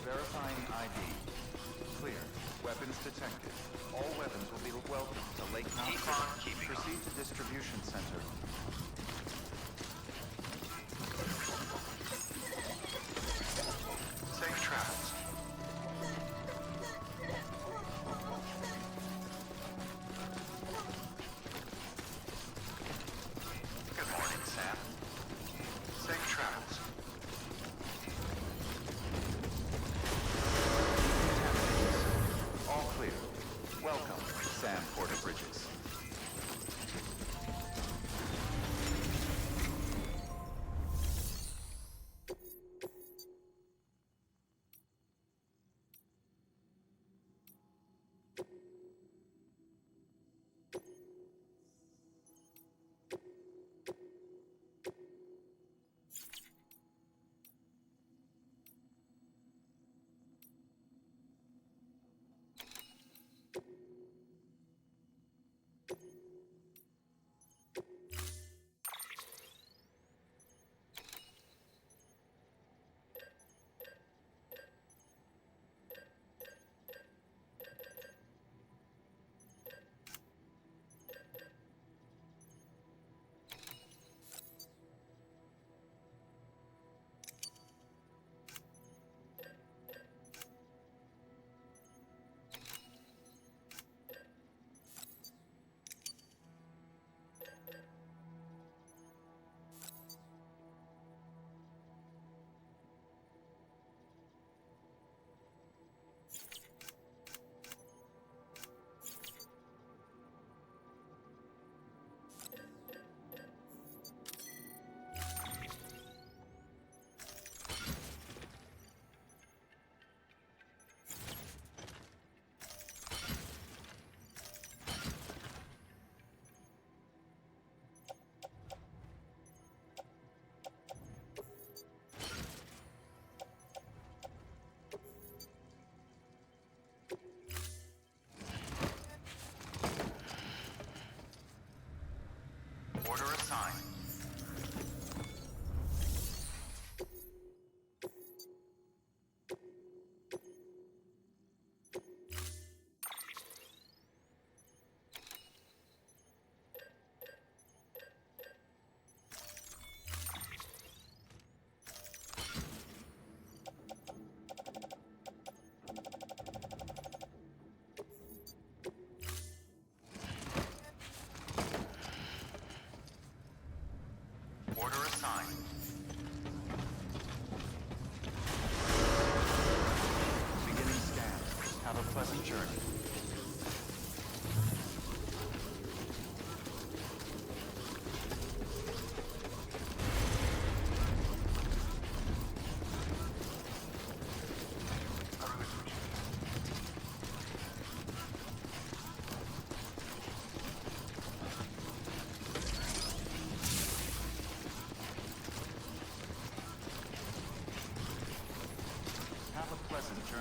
[SPEAKER 5] Verifying ID. Clear. Weapons detected. All weapons will be welcome to Lake Mount. Proceed to distribution center. Safe travels. Good morning, Sam. Safe travels. All clear. Welcome, Sam Porter Bridges.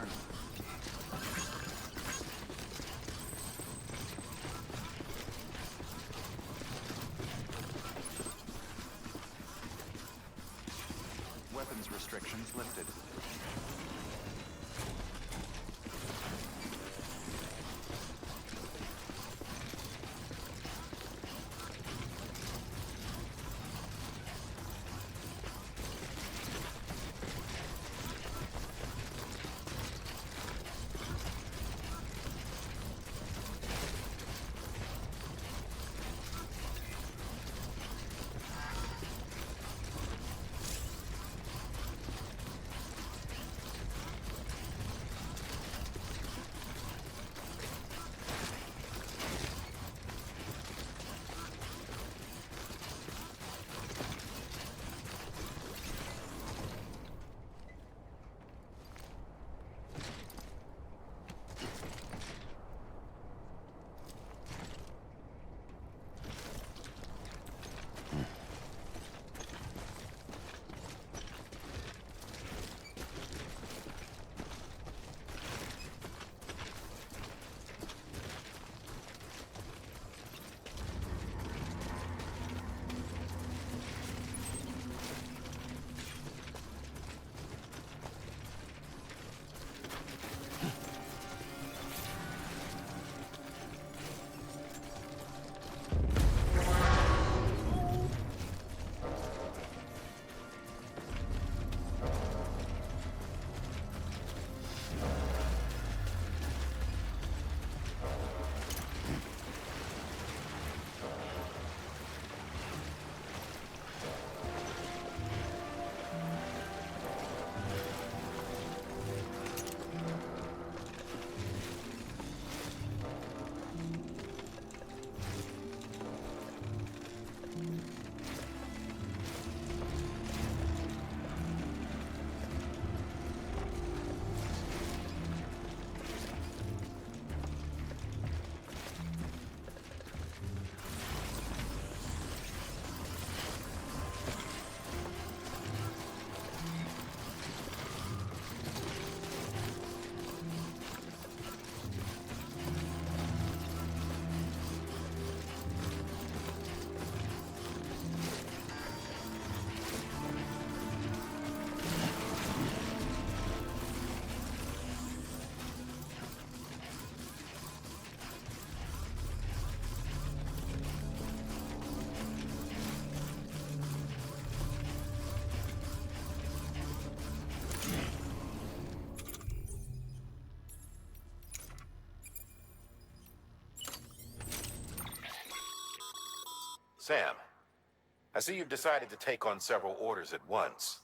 [SPEAKER 5] concern. Weapons restrictions lifted.
[SPEAKER 12] Sam, I see you've decided to take on several orders at once.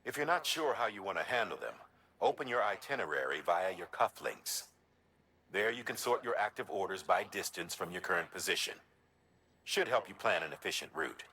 [SPEAKER 12] If you're not sure how you want to handle them, open your itinerary via your cufflinks. There you can sort your active orders by distance from your current position. Should help you plan an efficient route.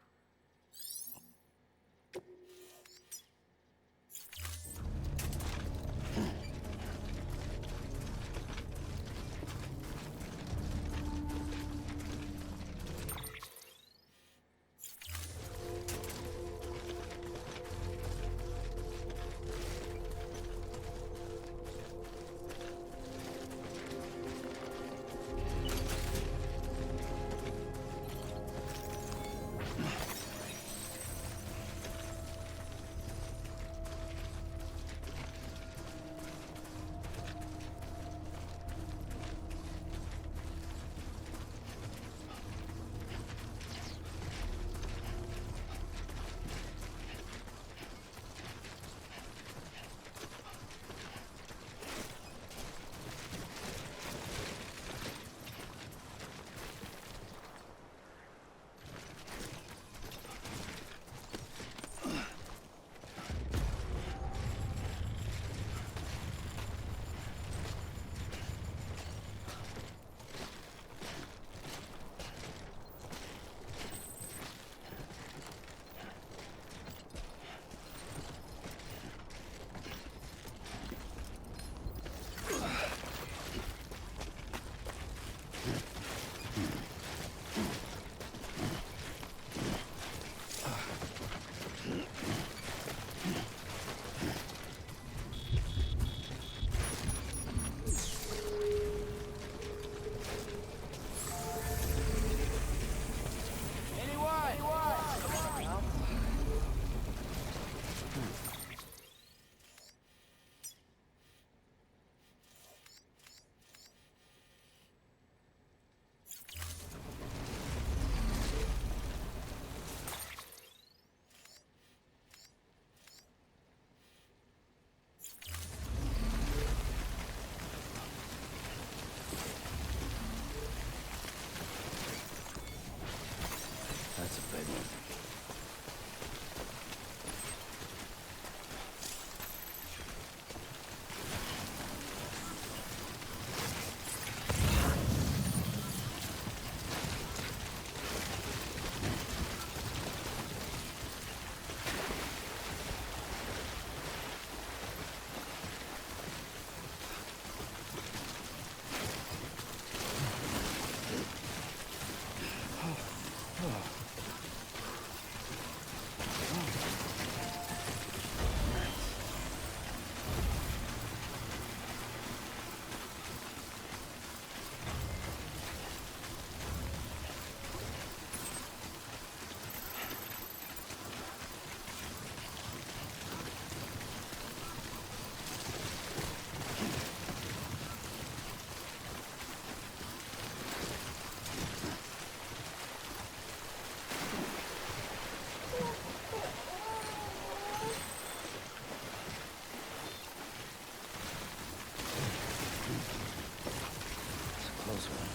[SPEAKER 1] Close one.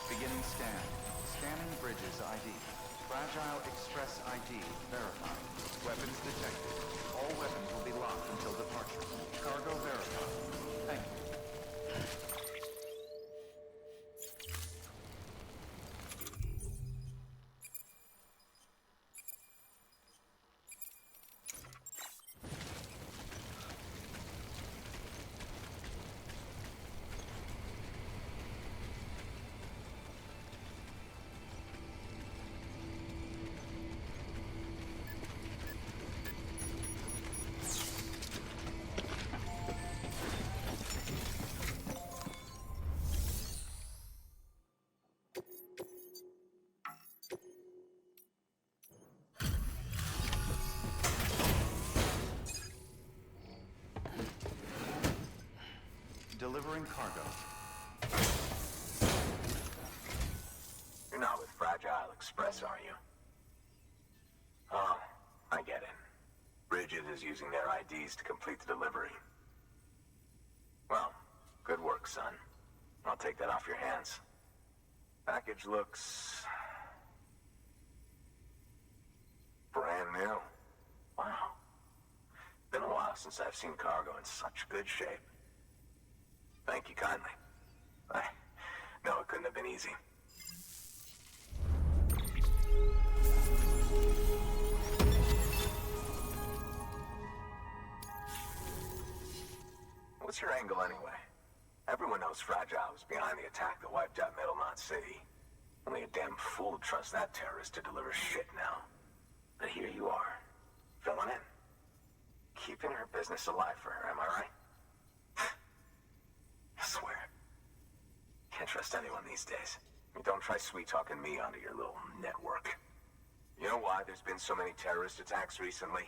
[SPEAKER 5] Beginning scan. Scanning bridges ID. Fragile Express ID verified. Weapons detected. All weapons will be locked until departure. Cargo verified. Thank you. Delivering cargo.
[SPEAKER 19] You're not with Fragile Express, are you? Oh, I get it. Bridget is using their IDs to complete the delivery. Well, good work, son. I'll take that off your hands. Package looks... brand new. Wow. Been a while since I've seen cargo in such good shape. Thank you kindly. I know it couldn't have been easy. What's your angle anyway? Everyone knows Fragile was behind the attack that wiped out Middlemont City. Only a damn fool would trust that terrorist to deliver shit now. But here you are, filling in. Keeping her business alive for her, am I right? I swear. Can't trust anyone these days. Don't try sweet-talking me onto your little network. You know why there's been so many terrorist attacks recently?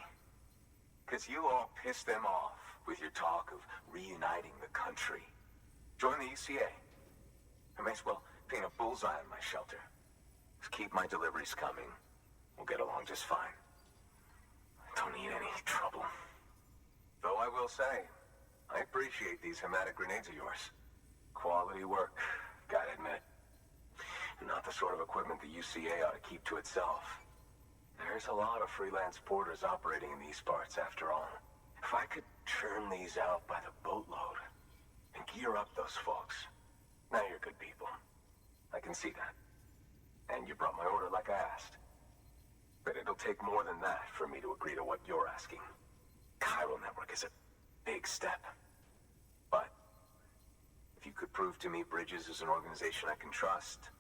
[SPEAKER 19] Because you all pissed them off with your talk of reuniting the country. Join the UCA. I may as well paint a bullseye on my shelter. Just keep my deliveries coming. We'll get along just fine. Don't need any trouble. Though I will say, I appreciate these hematic grenades of yours. Quality work, gotta admit.
[SPEAKER 7] the sort of equipment the UCA ought to keep to itself. There's a lot of freelance porters operating in these parts, after all. If I could churn these out by the boatload and gear up those folks. Now you're good people. I can see that. And you brought my order like I asked. But it'll take more than that for me to agree to what you're asking. Chiral Network is a big step. But if you could prove to me Bridges is an organization I can trust...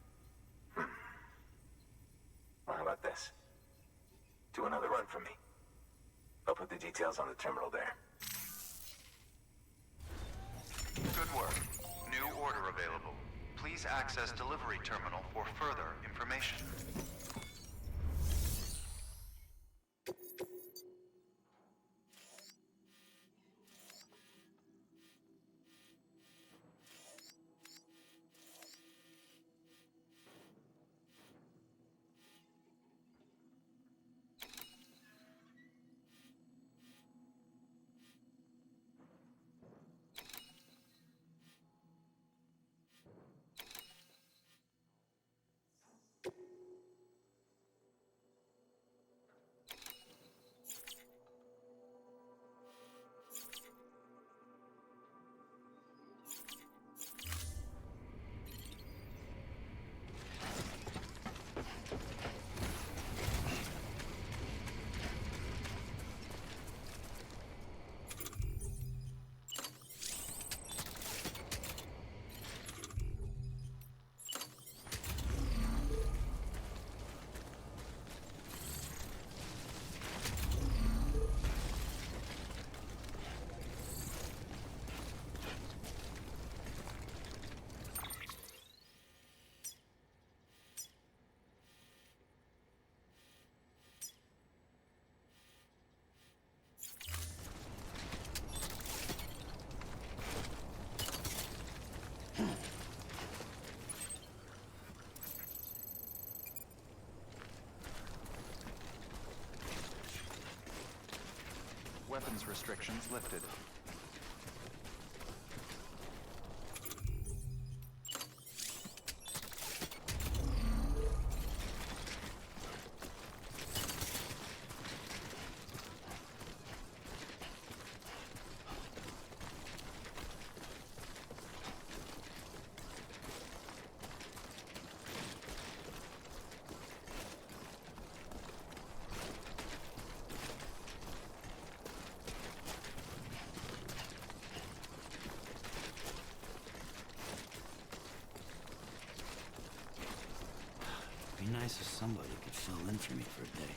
[SPEAKER 7] Well, how about this? Do another run for me. I'll put the details on the terminal there.
[SPEAKER 5] Good work. New order available. Please access delivery terminal for further information. Weapons restrictions lifted.
[SPEAKER 1] Be nice if somebody could fill in for me for a day.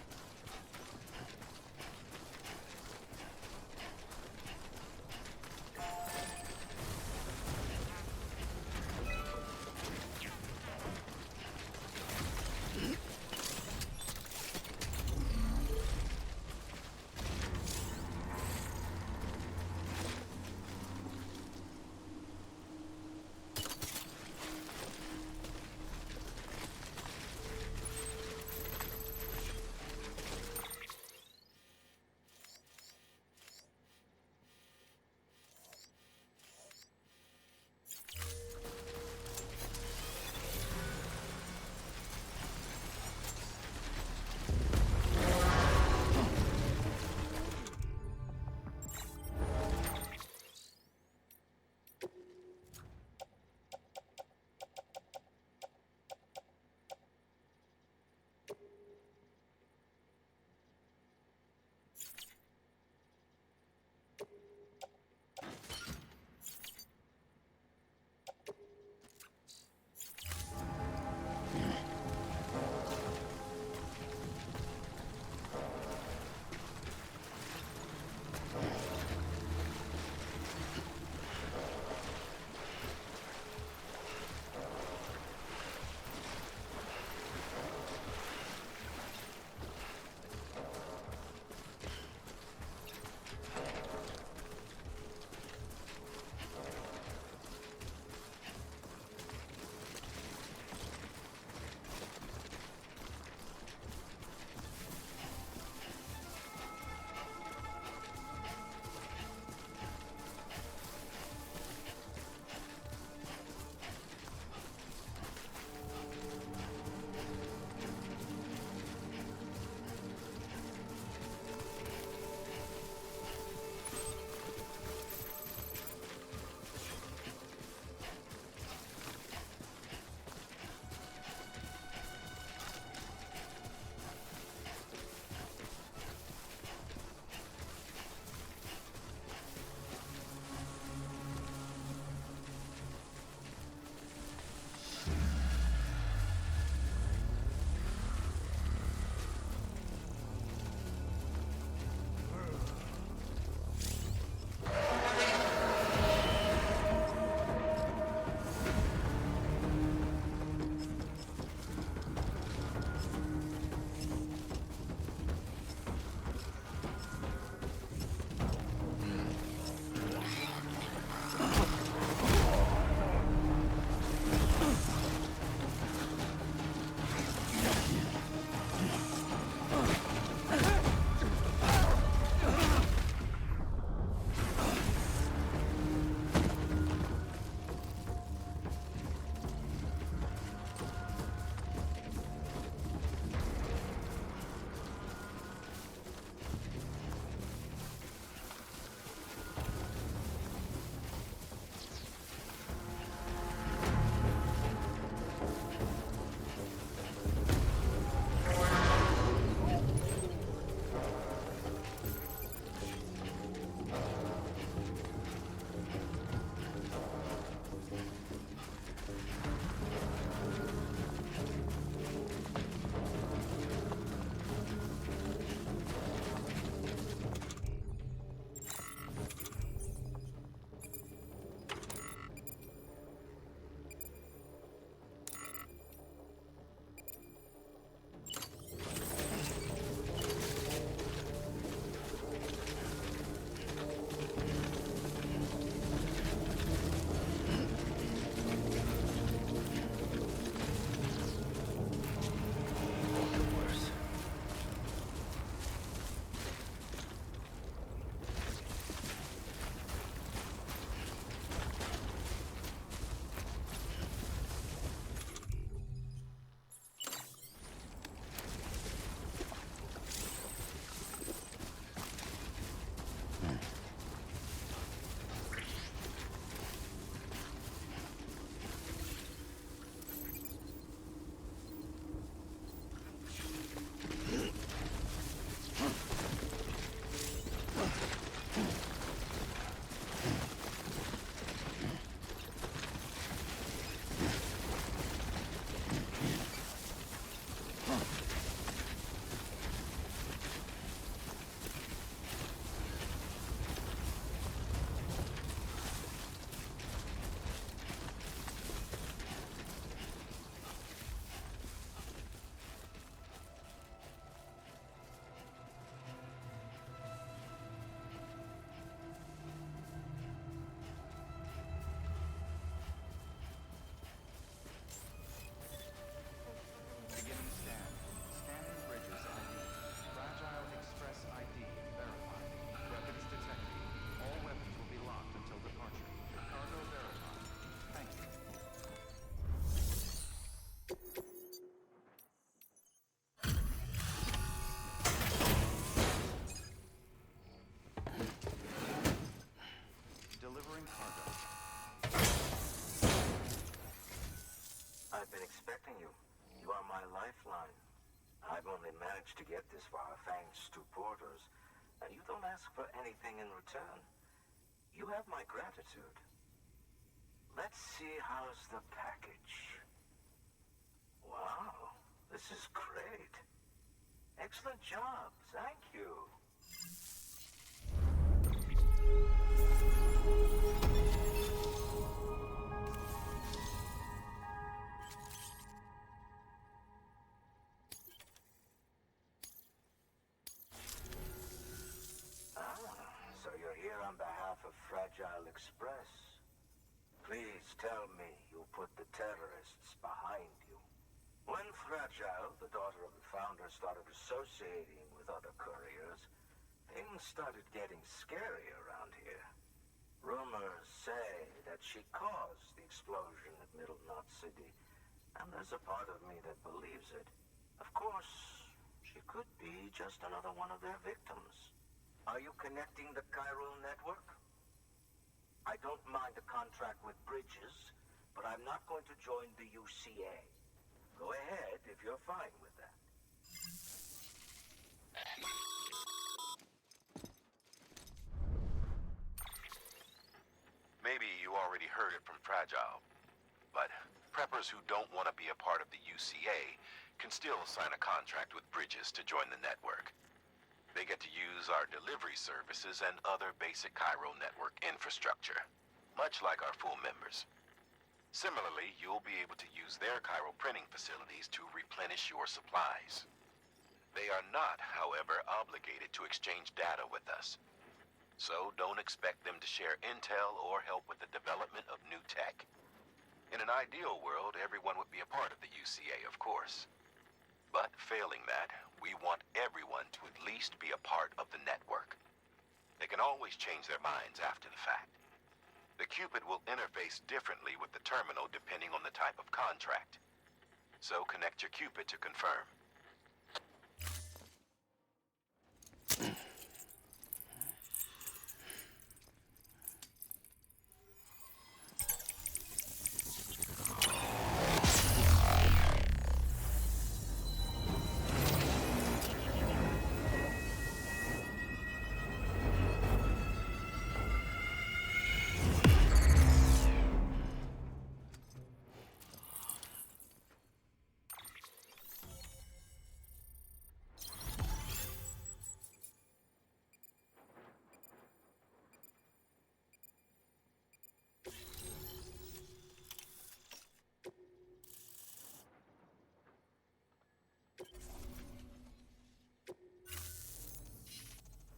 [SPEAKER 4] expecting you. You are my lifeline. I've only managed to get this far thanks to porters, and you don't ask for anything in return. You have my gratitude. Let's see how's the package. Wow, this is great. Excellent job, thank you. So you're here on behalf of Fragile Express. Please tell me you put the terrorists behind you. When Fragile, the daughter of the founder, started associating with other couriers, things started getting scary around here. Rumors say that she caused the explosion at Middle Knot City, and there's a part of me that believes it. Of course, she could be just another one of their victims. Are you connecting the chiral network? I don't mind a contract with Bridges, but I'm not going to join the UCA. Go ahead if you're fine with that.
[SPEAKER 12] Maybe you already heard it from Fragile, but preppers who don't want to be a part of the UCA can still sign a contract with Bridges to join the network. They get to use our delivery services and other basic chiral network infrastructure, much like our full members. Similarly, you'll be able to use their chiral printing facilities to replenish your supplies. They are not, however, obligated to exchange data with us. So don't expect them to share intel or help with the development of new tech. In an ideal world, everyone would be a part of the UCA, of course. But failing that, we want everyone to at least be a part of the network. They can always change their minds after the fact. The Cupid will interface differently with the terminal depending on the type of contract. So connect your Cupid to confirm.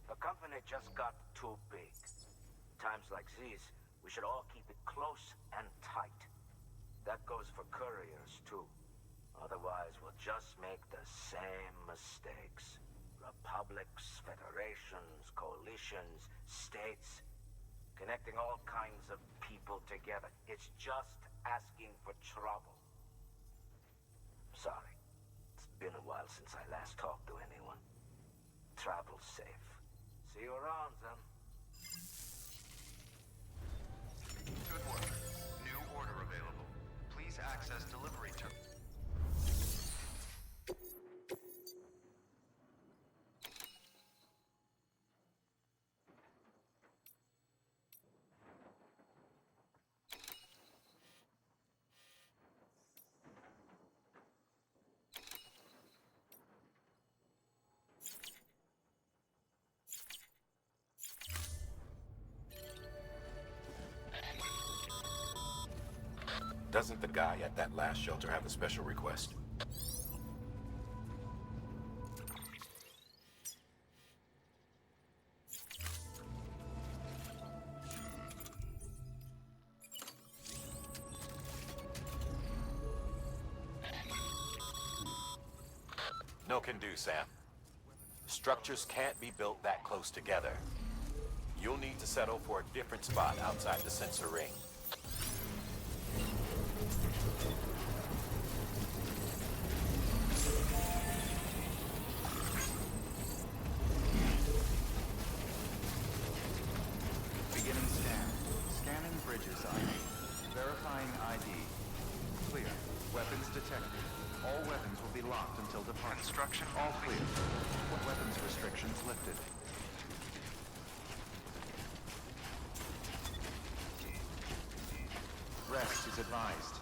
[SPEAKER 4] The company just got too big. Times like these, we should all keep it close and tight. That goes for couriers, too. Otherwise, we'll just make the same mistakes. Republics, federations, coalitions, states, connecting all kinds of people together. It's just asking for trouble. Sorry. It's been a while since I last talked to anyone. Travel safe. See you around, then.
[SPEAKER 5] Good work. New order available. Please access delivery terminal.
[SPEAKER 12] Doesn't the guy at that last shelter have a special request? No can do, Sam. Structures can't be built that close together. You'll need to settle for a different spot outside the sensor ring.
[SPEAKER 5] Beginning scan. Scanning Bridges ID. Verifying ID. Clear. Weapons detected. weapons will be locked until departure. Construction all clear. Weapons restrictions lifted. Rest is advised.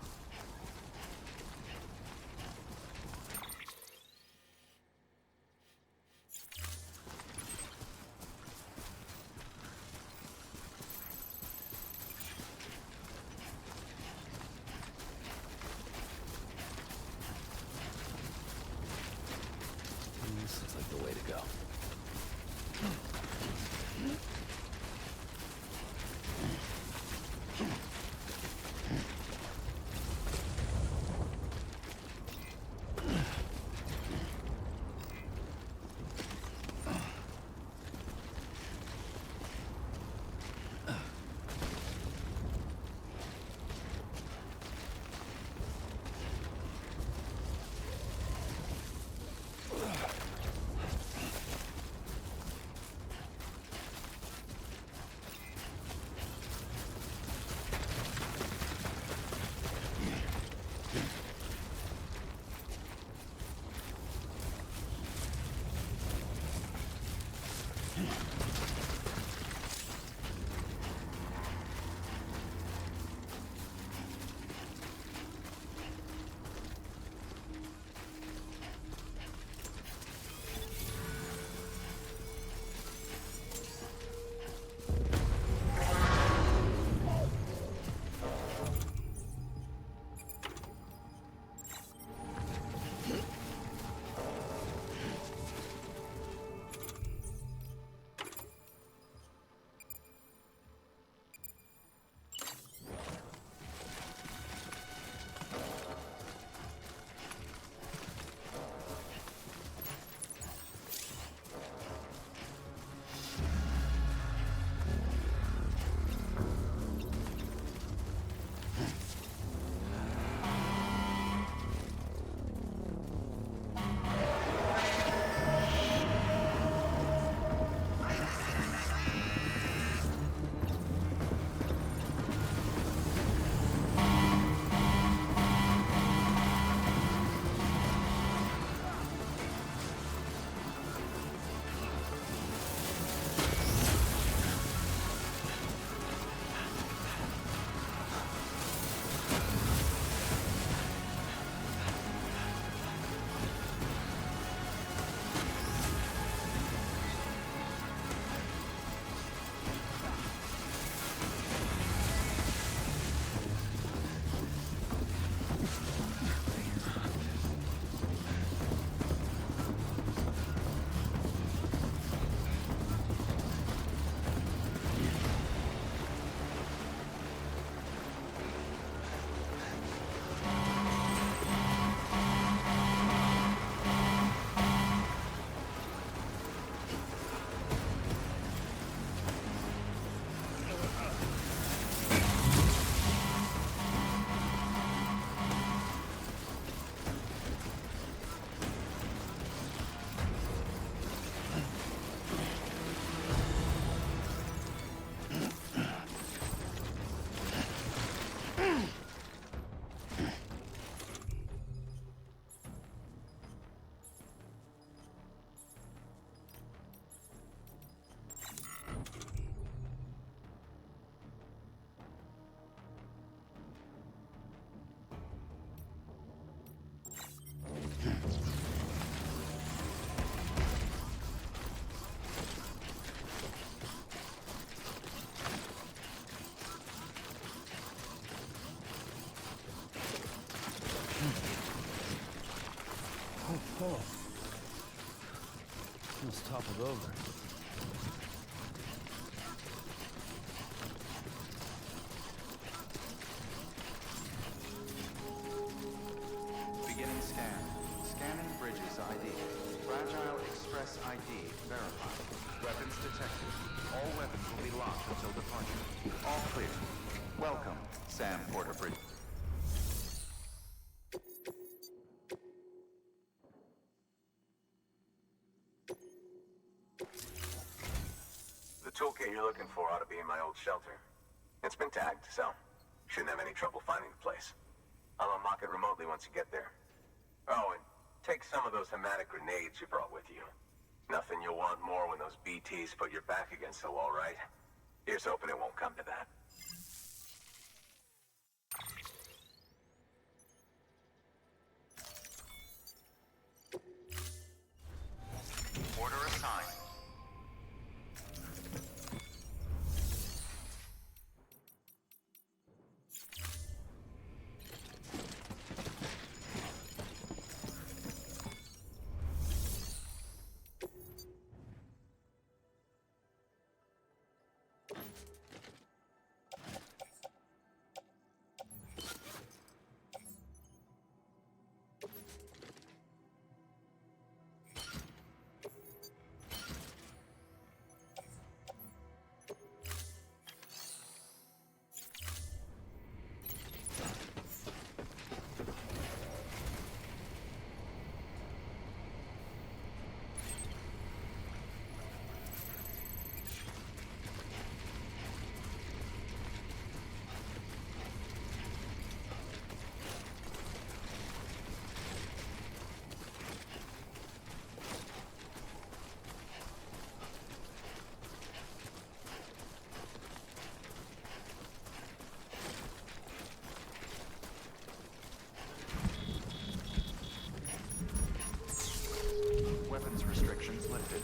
[SPEAKER 1] This looks like the way to go. Oh. Almost toppled over.
[SPEAKER 5] Beginning scan. Scanning bridges ID. Fragile Express ID verified. Weapons detected. All weapons will be locked until departure. All clear. Welcome, Sam Porter Bridge.
[SPEAKER 7] The toolkit you're looking for ought to be in my old shelter. It's been tagged, so shouldn't have any trouble finding the place. I'll unlock it remotely once you get there. Oh, and Take some of those hematic grenades you brought with you. Nothing you'll want more when those BTs put your back against the wall, right? Here's hoping it won't come to that.
[SPEAKER 5] Order assigned. Weapons restrictions lifted.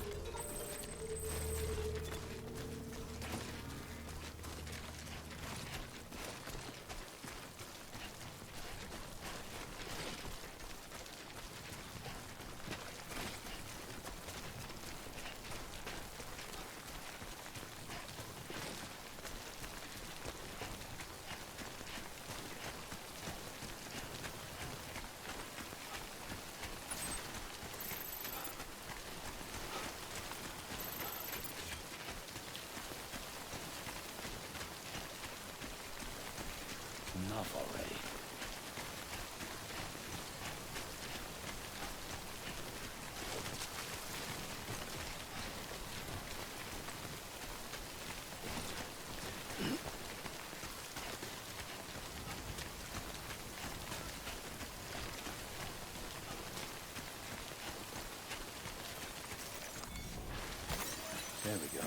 [SPEAKER 1] Enough already. There we go.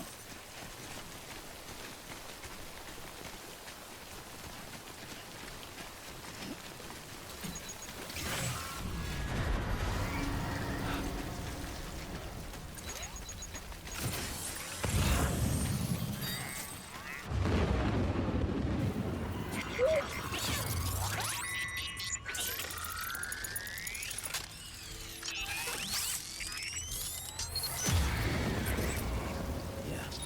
[SPEAKER 1] Yeah.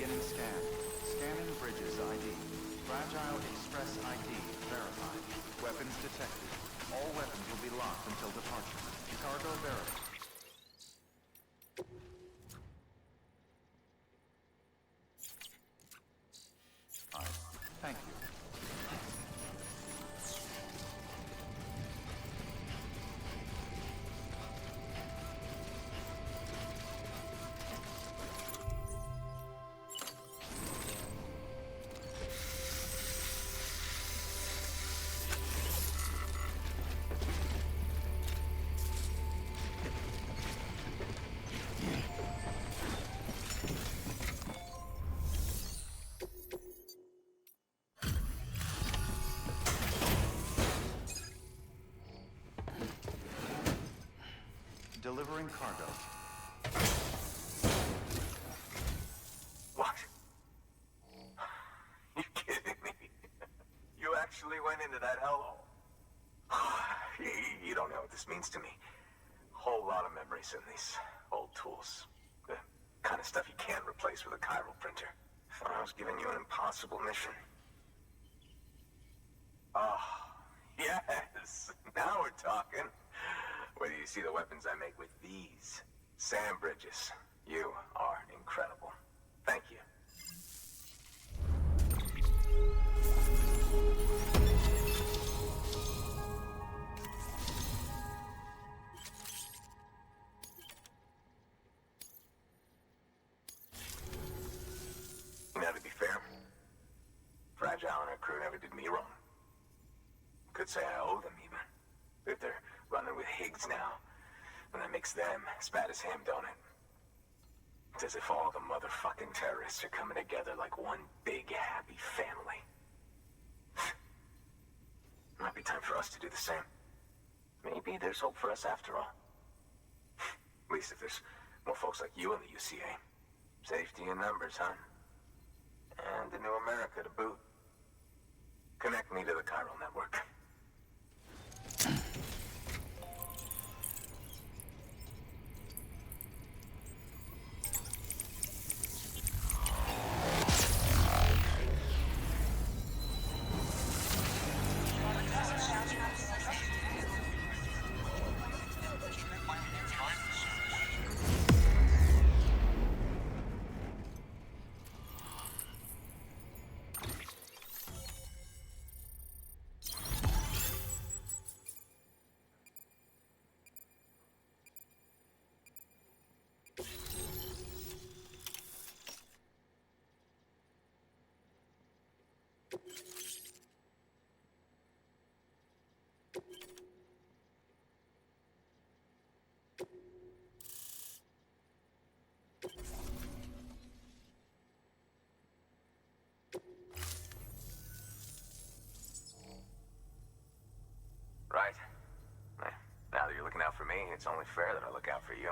[SPEAKER 5] Beginning scan. Scanning bridges ID. Fragile Express ID verified. Weapons detected. All weapons will be locked until departure. Cargo verified. Thank you. Delivering cargo.
[SPEAKER 4] What? You kidding me? You actually went into that hellhole? You don't know what this means to me. Whole lot of memories in these old tools. The kind of stuff you can't replace with a chiral printer. I was giving you an impossible mission. Oh, yes. Now we're talking. Whether you see the weapons I make with these sand bridges, you are incredible. Thank you. Now, to be fair, Fragile and her crew never did me wrong. Could say I owe them even. If they're running with Higgs now, and that makes them as bad as him, don't it? It's as if all the motherfucking terrorists are coming together like one big happy family. Might be time for us to do the same. Maybe there's hope for us after all. At least if there's more folks like you in the UCA. Safety in numbers, huh? And a new America to boot. Connect me to the chiral network. Right. Now that you're looking out for me, it's only fair that I look out for you.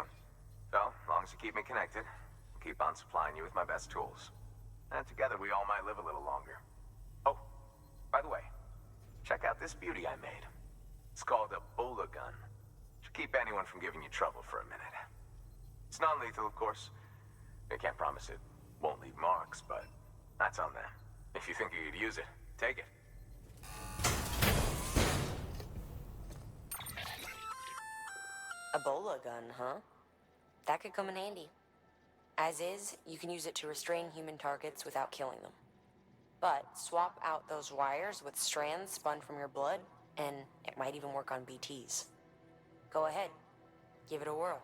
[SPEAKER 4] So, as long as you keep me connected, I'll keep on supplying you with my best tools. And together we all might live a little longer. Oh, by the way, check out this beauty I made. It's called a Bola gun. Should keep anyone from giving you trouble for a minute. It's non-lethal, of course. I can't promise it won't leave marks, but that's on them. If you think you could use it, take it.
[SPEAKER 9] A Bola gun, huh? That could come in handy. As is, you can use it to restrain human targets without killing them. But swap out those wires with strands spun from your blood, and it might even work on BTs. Go ahead. Give it a whirl.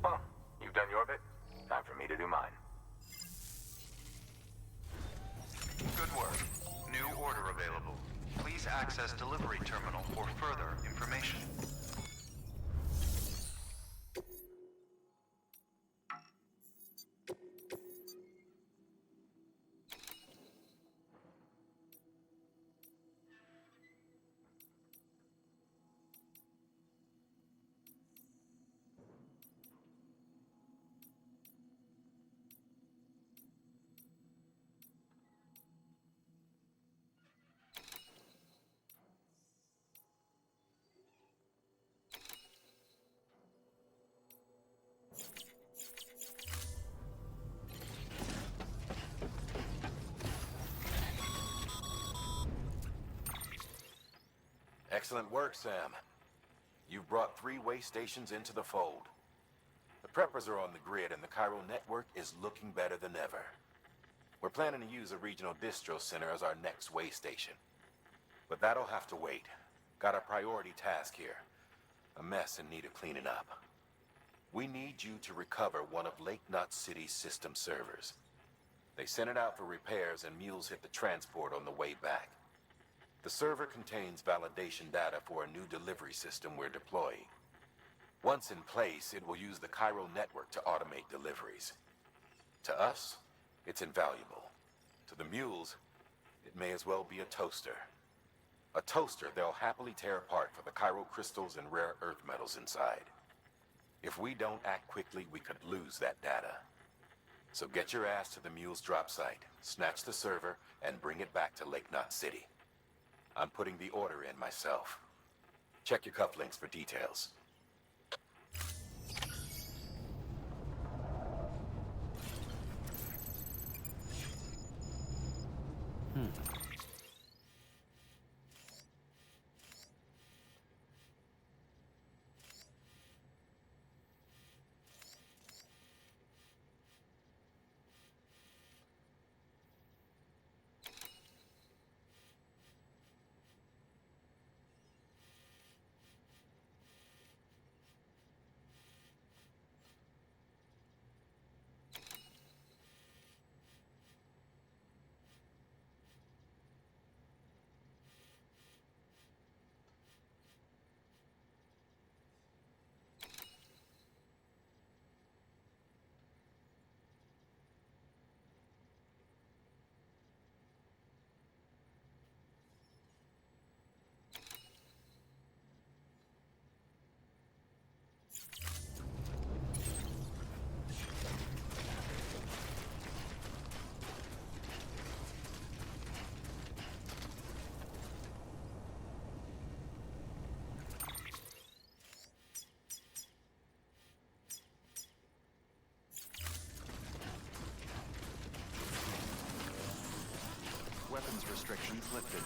[SPEAKER 4] Well, you've done your bit. Time for me to do mine.
[SPEAKER 5] Good work. New order available. Please access delivery terminal for further information.
[SPEAKER 12] Excellent work, Sam. You've brought 3 way stations into the fold. The preppers are on the grid and the Cairo network is looking better than ever. We're planning to use a regional distro center as our next way station. But that'll have to wait. Got a priority task here. A mess in need of cleaning up. We need you to recover one of Lake Knot City's system servers. They sent it out for repairs and mules hit the transport on the way back. The server contains validation data for a new delivery system we're deploying. Once in place, it will use the Cairo network to automate deliveries. To us, it's invaluable. To the mules, it may as well be a toaster. A toaster they'll happily tear apart for the Cairo crystals and rare earth metals inside. If we don't act quickly, we could lose that data. So get your ass to the mule's drop site, snatch the server, and bring it back to Lake Knot City. I'm putting the order in myself. Check your cufflinks for details.
[SPEAKER 5] Weapons restrictions lifted.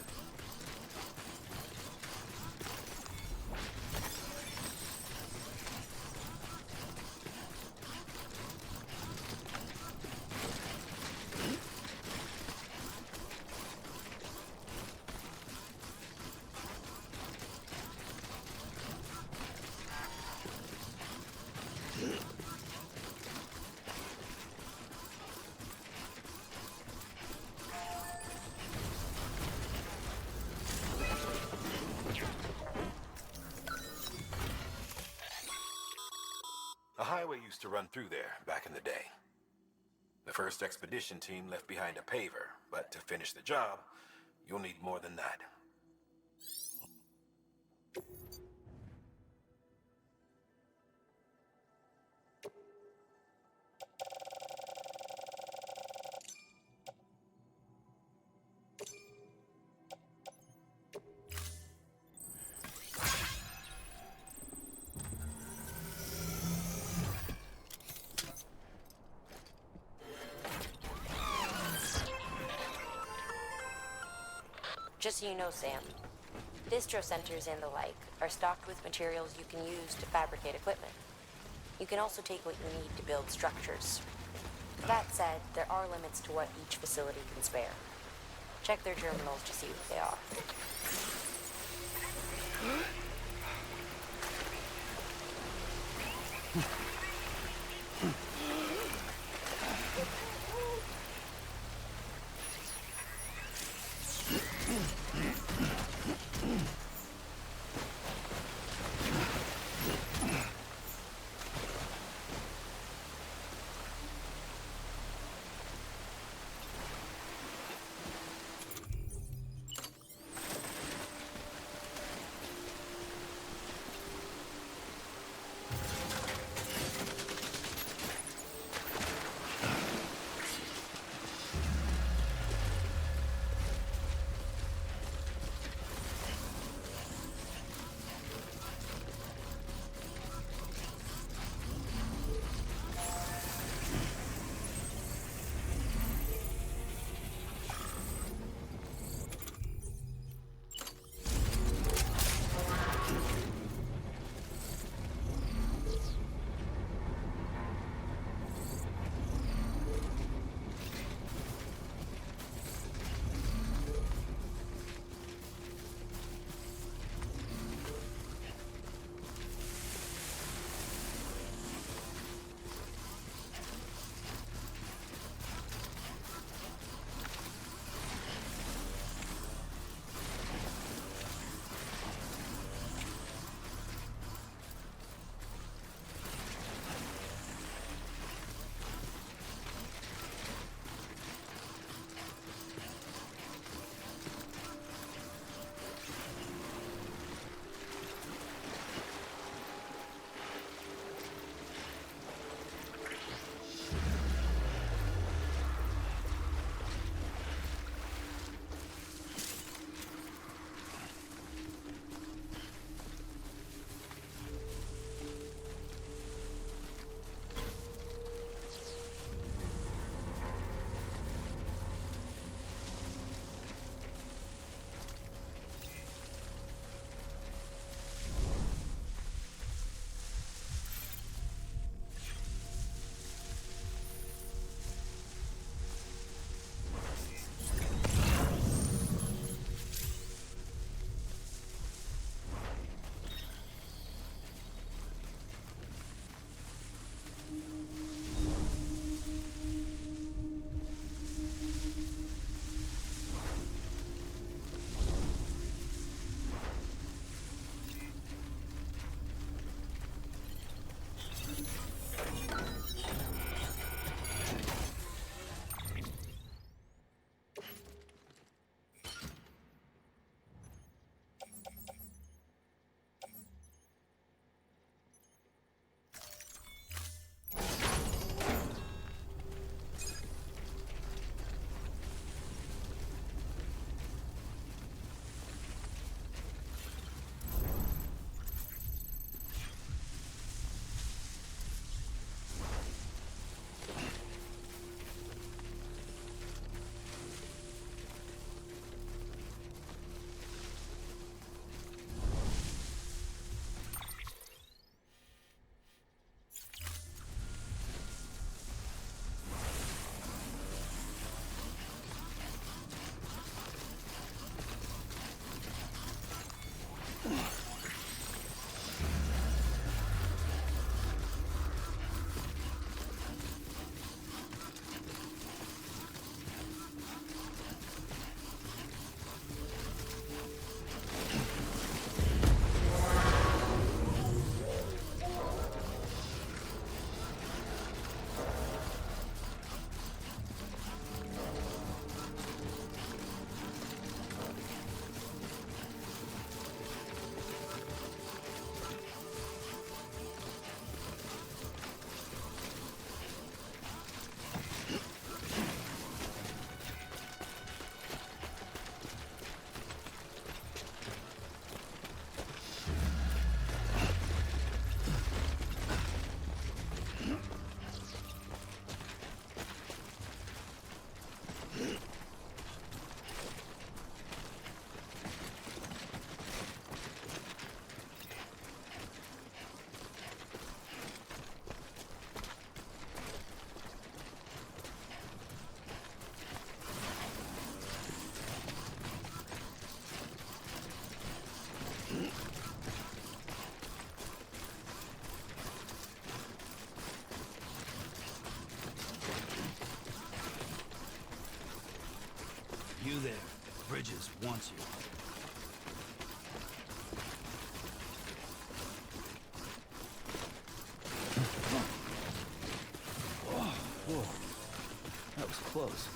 [SPEAKER 12] A highway used to run through there back in the day. The first expedition team left behind a paver, but to finish the job, you'll need more than that.
[SPEAKER 9] Just so you know, Sam, distro centers and the like are stocked with materials you can use to fabricate equipment. You can also take what you need to build structures. That said, there are limits to what each facility can spare. Check their terminals to see what they are.
[SPEAKER 1] You there. Bridges wants you. Whoa. That was close.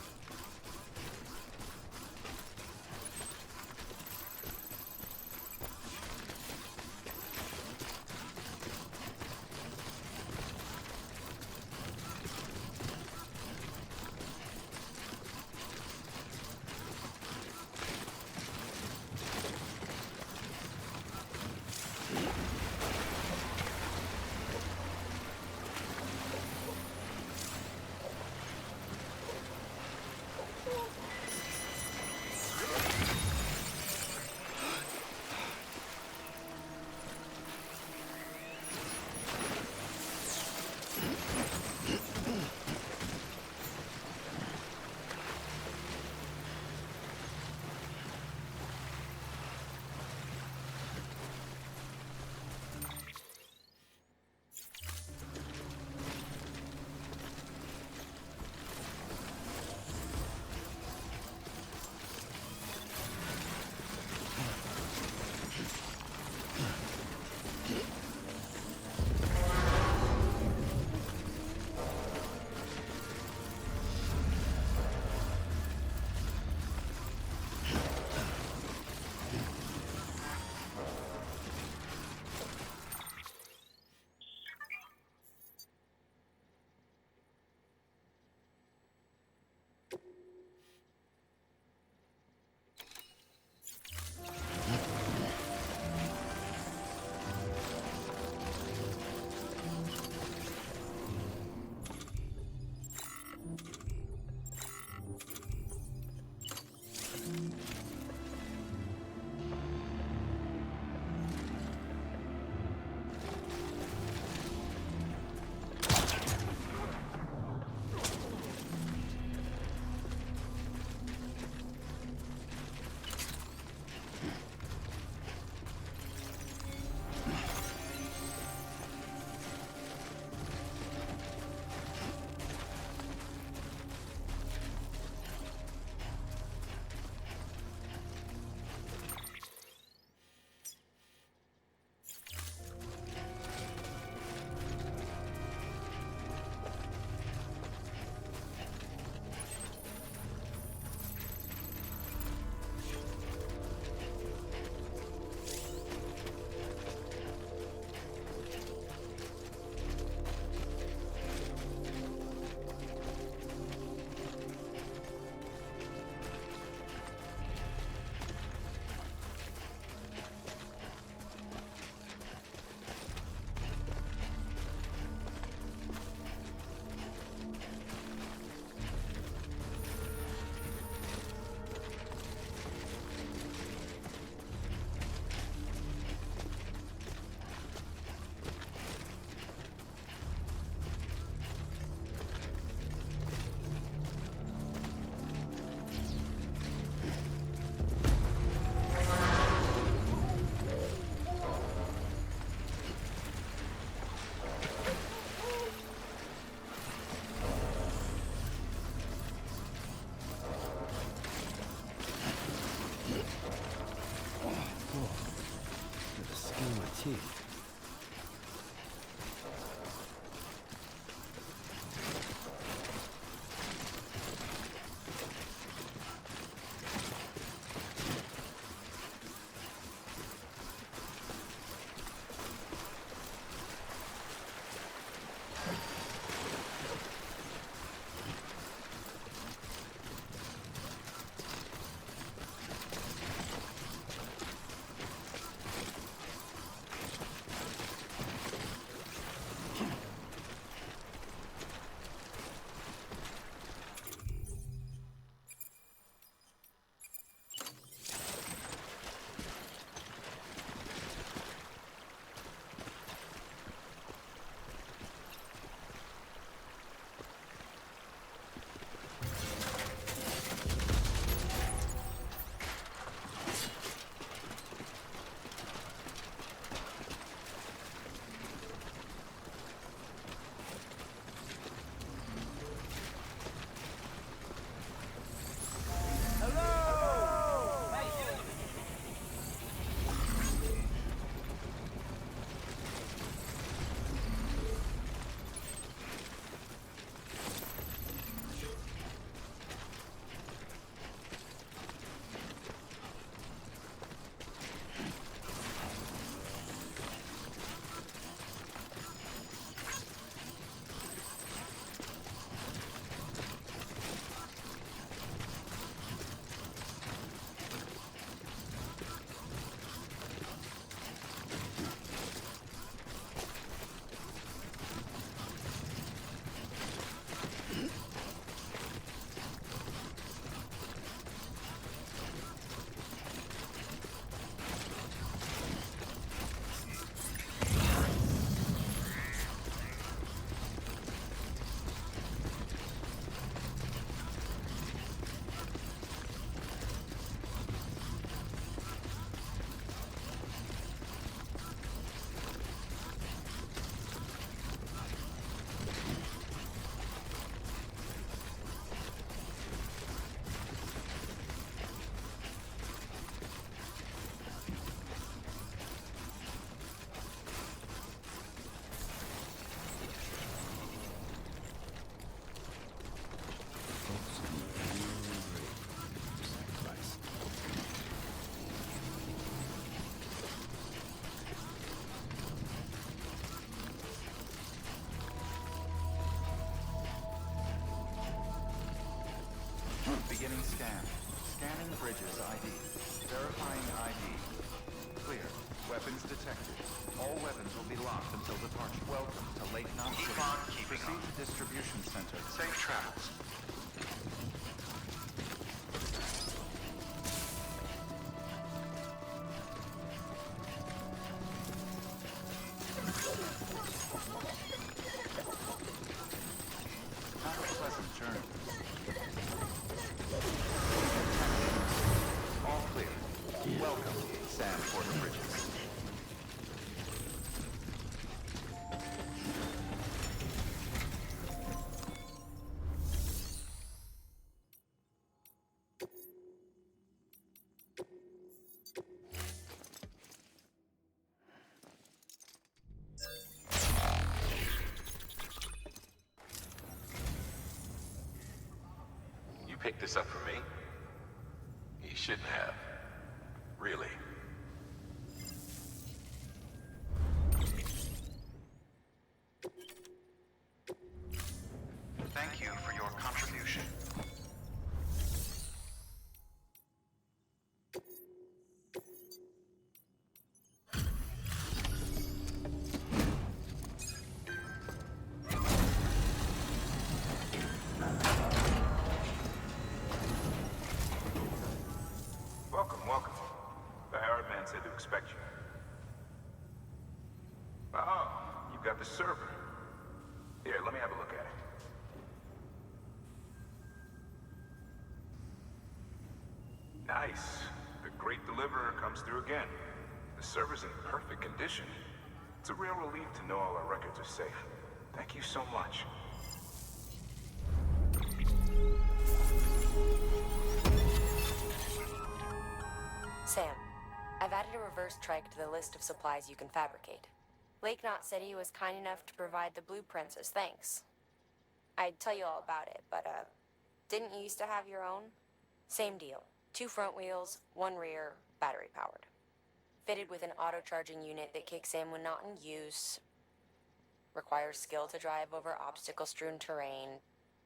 [SPEAKER 1] teeth.
[SPEAKER 5] Beginning scan. Scanning bridges ID. Verifying ID. Clear. Weapons detected. All weapons will be locked until departure. Welcome to Lake Knot City.
[SPEAKER 18] Keep on keeping
[SPEAKER 5] Proceed
[SPEAKER 18] on.
[SPEAKER 5] to distribution center.
[SPEAKER 18] Safe travels.
[SPEAKER 5] Have a pleasant journey. All clear. Welcome, Sam Porter Bridges.
[SPEAKER 11] You picked this up for me? You shouldn't have. Really.
[SPEAKER 5] Thank you for your contribution.
[SPEAKER 14] Welcome, welcome. The Arab man said to expect you. Oh, you got the server. Here, let me have a look at it. Nice. The great deliverer comes through again. The server's in perfect condition. It's a real relief to know all our records are safe. Thank you so much.
[SPEAKER 9] Sam, I've added a reverse trike to the list of supplies you can fabricate. Lake Knot City was kind enough to provide the blueprints as thanks. I'd tell you all about it, but, didn't you used to have your own? Same deal. 2 front wheels, 1 rear, battery powered. Fitted with an auto-charging unit that kicks in when not in use. Requires skill to drive over obstacle-strewn terrain.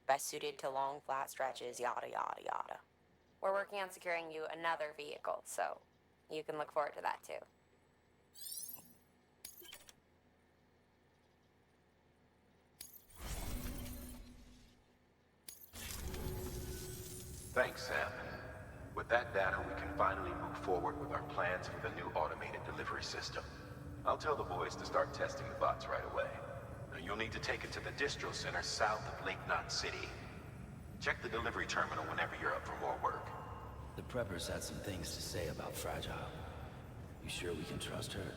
[SPEAKER 9] Best suited to long, flat stretches, yada yada yada. We're working on securing you another vehicle, so you can look forward to that too.
[SPEAKER 11] Thanks, Sam. With that data, we can finally move forward with our plans for the new automated delivery system. I'll tell the boys to start testing the bots right away. Now, you'll need to take it to the distro center south of Lake Knot City. Check the delivery terminal whenever you're up for more work.
[SPEAKER 1] The preppers had some things to say about Fragile. You sure we can trust her?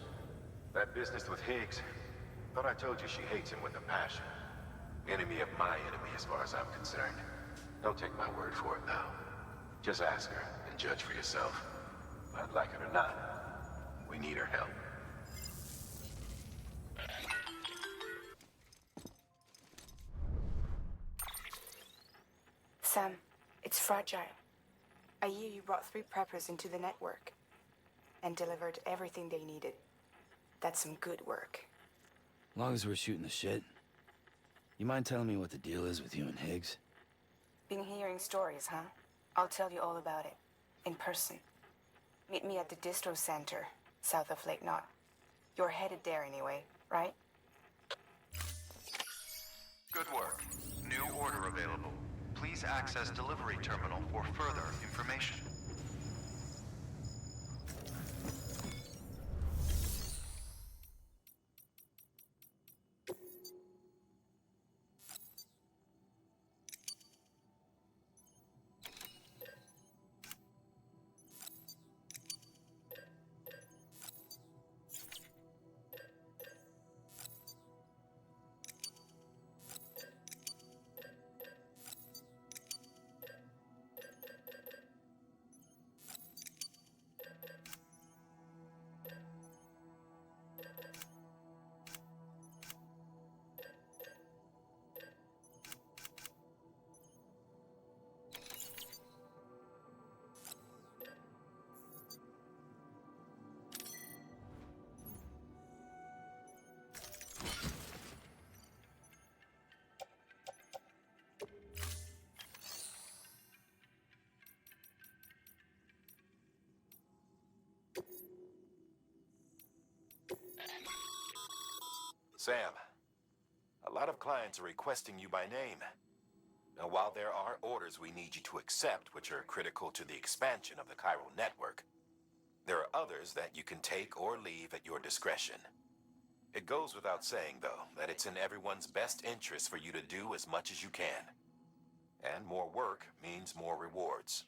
[SPEAKER 11] That business with Higgs, thought I told you she hates him with a passion. Enemy of my enemy as far as I'm concerned. Don't take my word for it now. Just ask her and judge for yourself. I'd like it or not, we need her help.
[SPEAKER 8] Sam, it's Fragile. I hear you brought 3 preppers into the network and delivered everything they needed. That's some good work.
[SPEAKER 1] As long as we're shooting the shit. You mind telling me what the deal is with you and Higgs?
[SPEAKER 8] Been hearing stories, huh? I'll tell you all about it. In person. Meet me at the distro center, south of Lake Knot. You're headed there anyway, right?
[SPEAKER 5] Good work. New order available. Please access delivery terminal for further information.
[SPEAKER 19] Sam, a lot of clients are requesting you by name. Now, while there are orders we need you to accept, which are critical to the expansion of the chiral network, there are others that you can take or leave at your discretion. It goes without saying, though, that it's in everyone's best interest for you to do as much as you can. And more work means more rewards.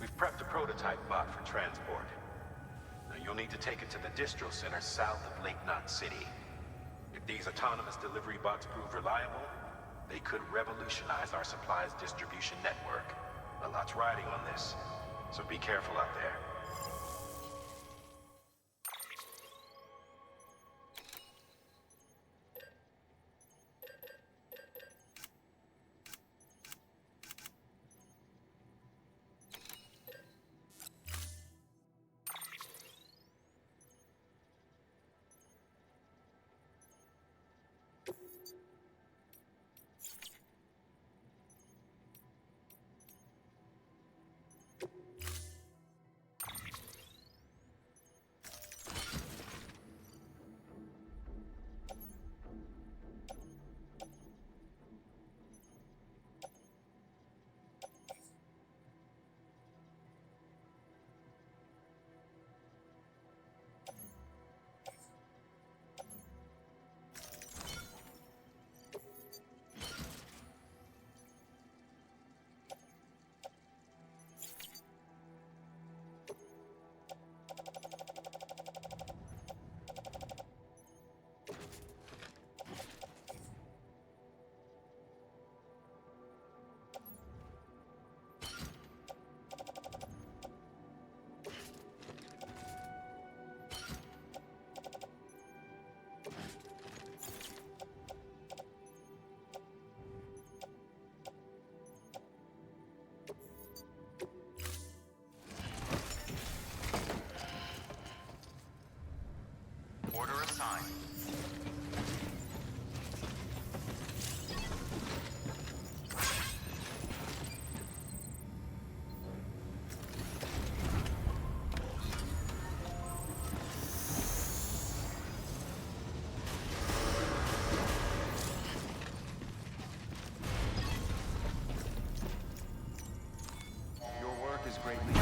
[SPEAKER 19] We've prepped a prototype bot for transport. Now you'll need to take it to the distro center south of Lake Knot City. If these autonomous delivery bots prove reliable, they could revolutionize our supplies distribution network. A lot's riding on this, so be careful out there.
[SPEAKER 12] Order assigned.
[SPEAKER 5] Your work is greatly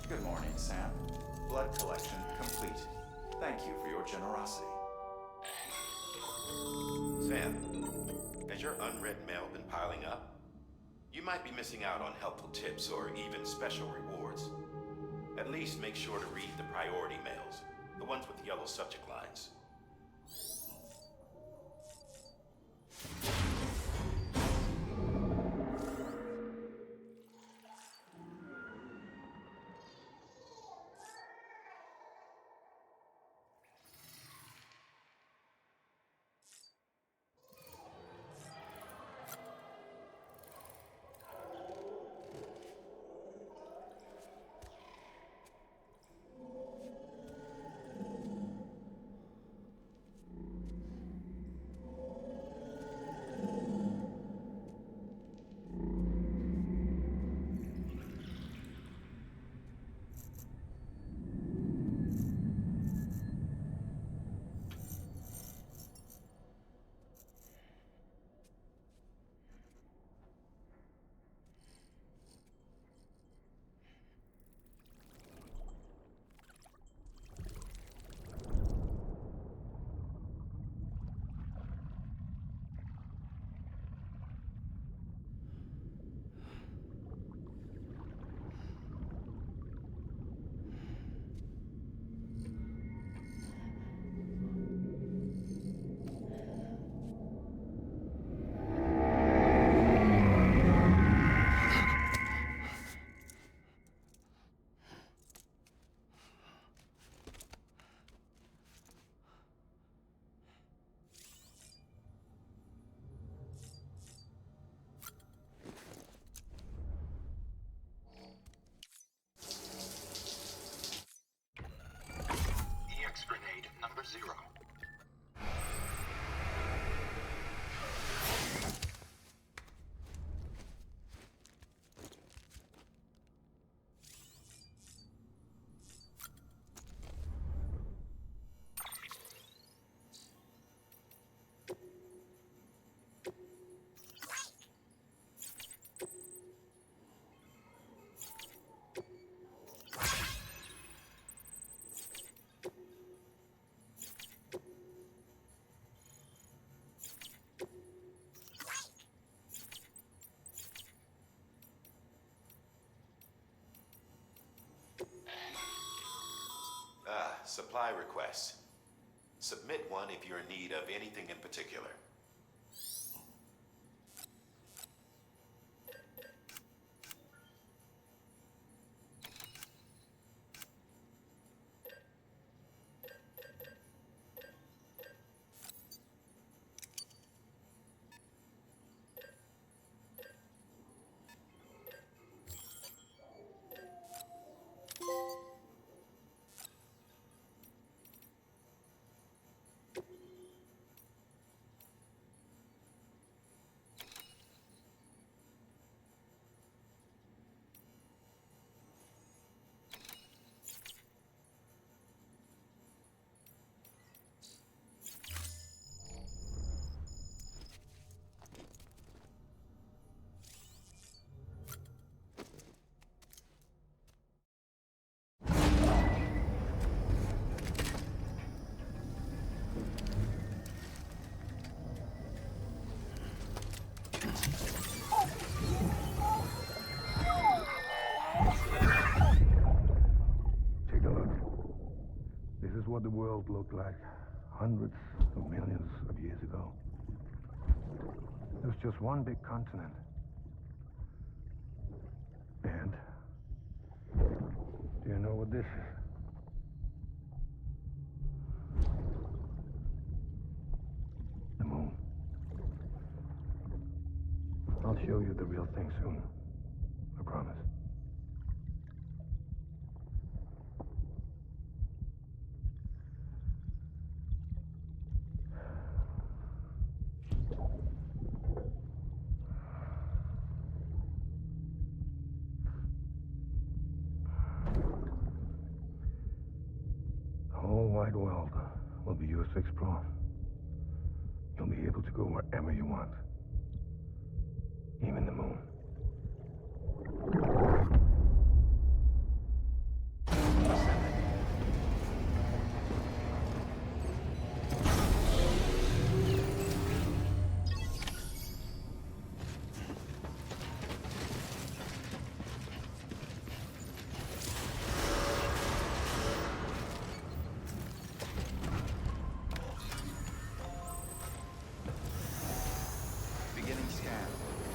[SPEAKER 5] Good morning, Sam. Blood collection complete. Thank you for your generosity.
[SPEAKER 19] Sam, has your unread mail been piling up? You might be missing out on helpful tips or even special rewards. At least make sure to read the priority mails, the ones with yellow subject lines. supply requests. Submit one if you're in need of anything in particular.
[SPEAKER 15] What the world looked like hundreds of millions of years ago. It was just one big continent. And do you know what this is? The moon. I'll show you the real thing soon. I promise. The whole wide world will be yours to explore. You'll be able to go wherever you want. Even the moon.
[SPEAKER 5] Beginning scan.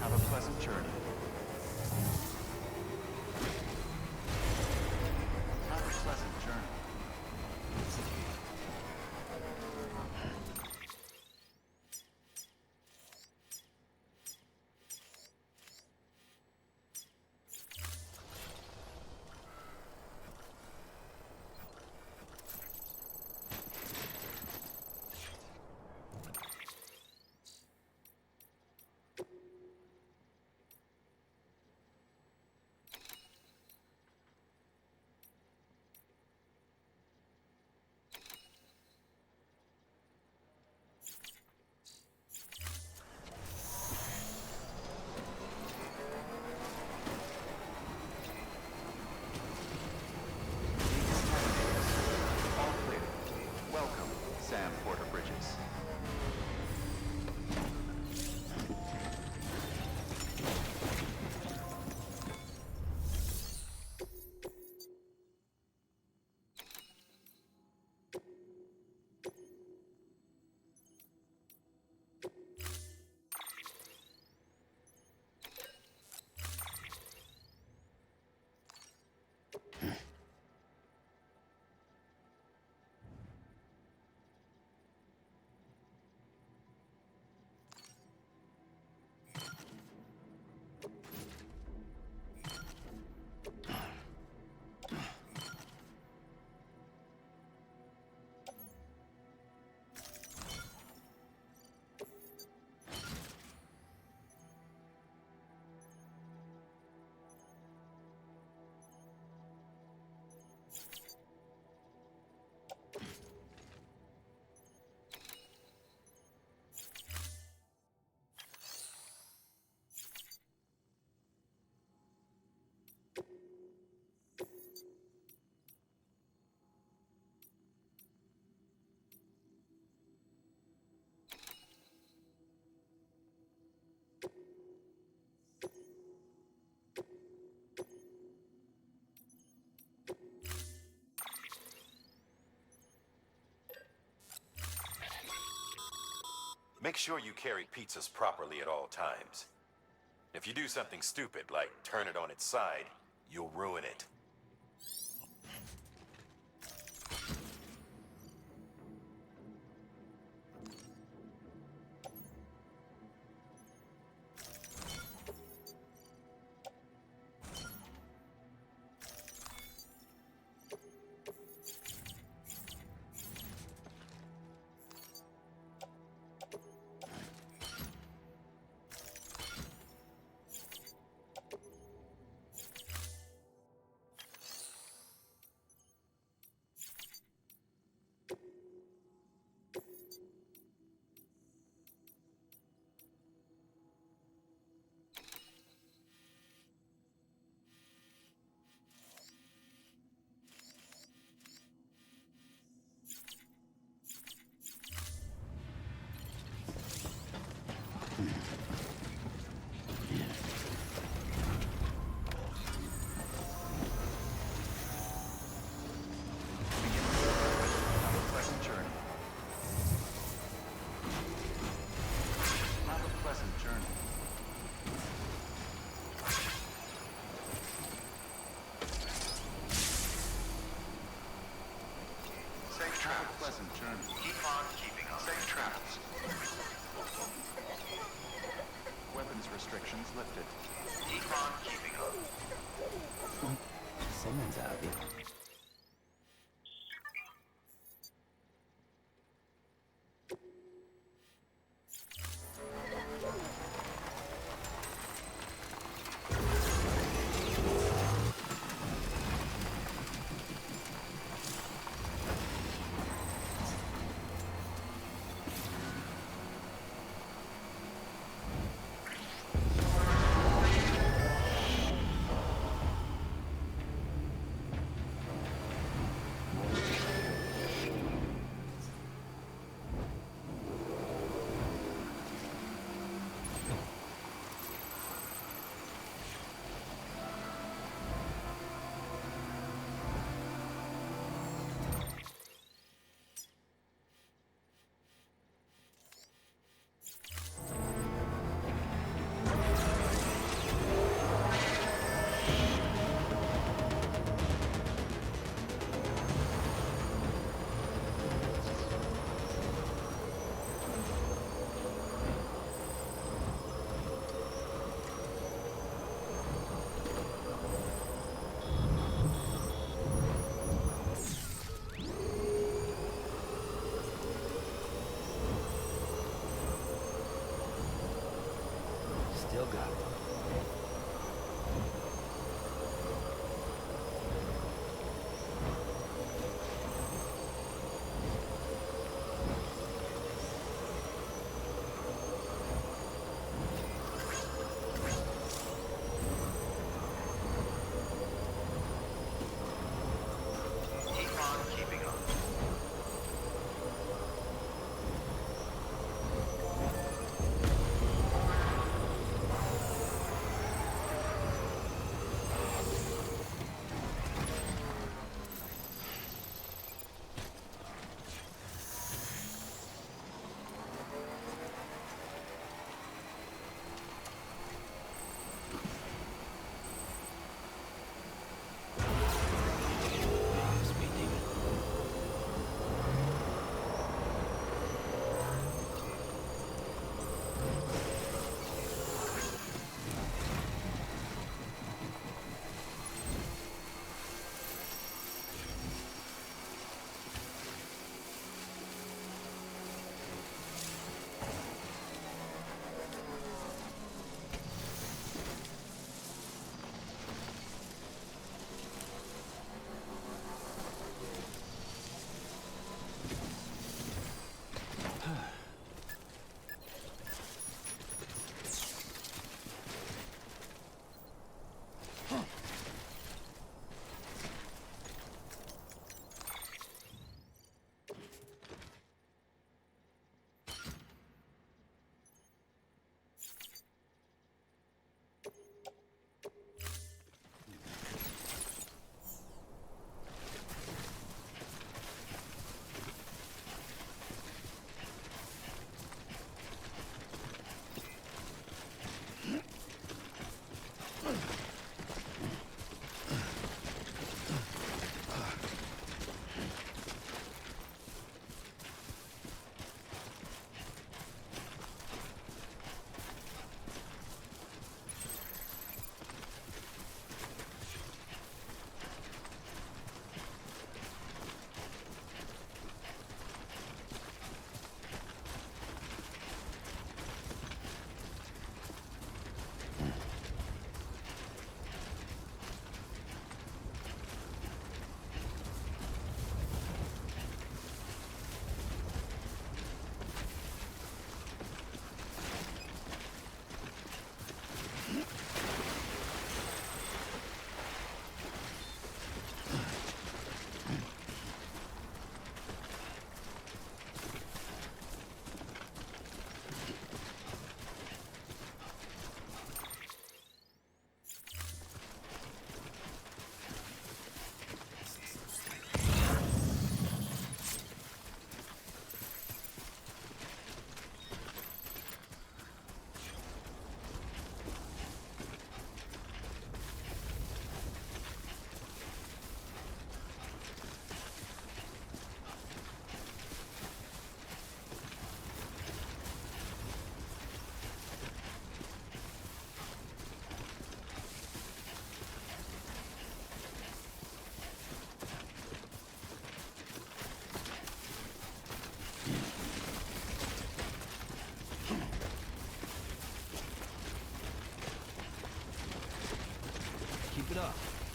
[SPEAKER 5] Have a pleasant journey. Have a pleasant journey.
[SPEAKER 19] Make sure you carry pizzas properly at all times. If you do something stupid, like turn it on its side, you'll ruin it.
[SPEAKER 5] Pleasant journey. Keep on keeping on. Safe travels. Weapons restrictions lifted. Keep on keeping on.
[SPEAKER 1] Someone's happy.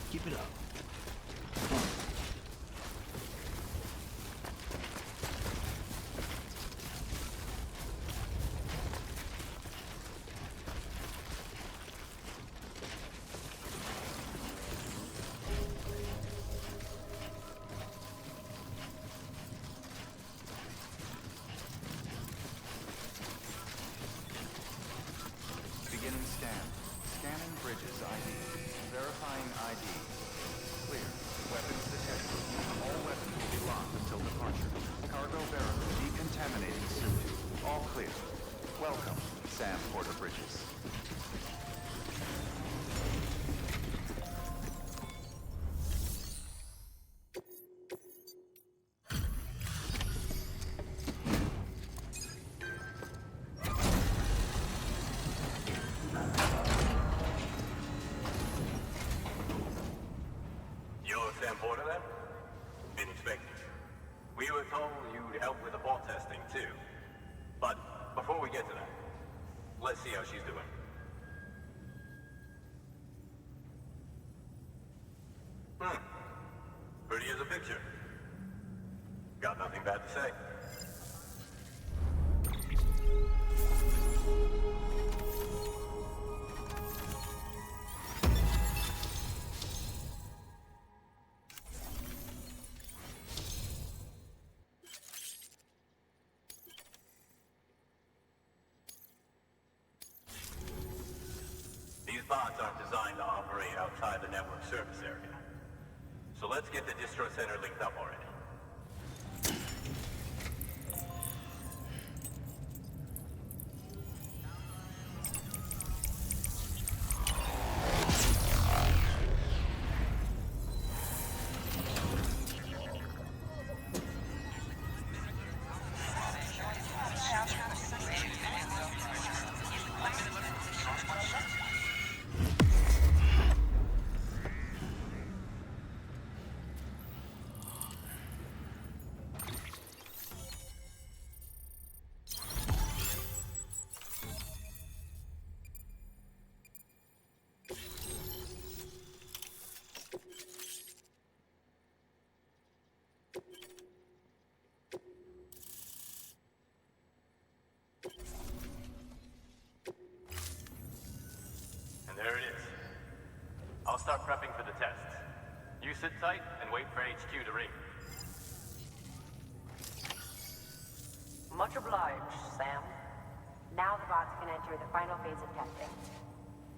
[SPEAKER 1] Keep it up.
[SPEAKER 5] Beginning scan. Scanning bridges ID. Verifying ID. Clear. Weapons detected. All weapons will be locked until departure. Cargo bearer decontaminating suit. All clear. Welcome, Sam Porter Bridges.
[SPEAKER 7] You're Sam Porter then? Been expecting. We were told you'd help with the bot testing too. But before we get to that, let's see how she's doing. Pretty as a picture. Got nothing bad to say. These bots aren't designed to operate outside the network service area. So let's get the distro center linked up already. There it is. I'll start prepping for the test. You sit tight and wait for HQ to ring.
[SPEAKER 9] Much obliged, Sam. Now the bots can enter the final phase of testing.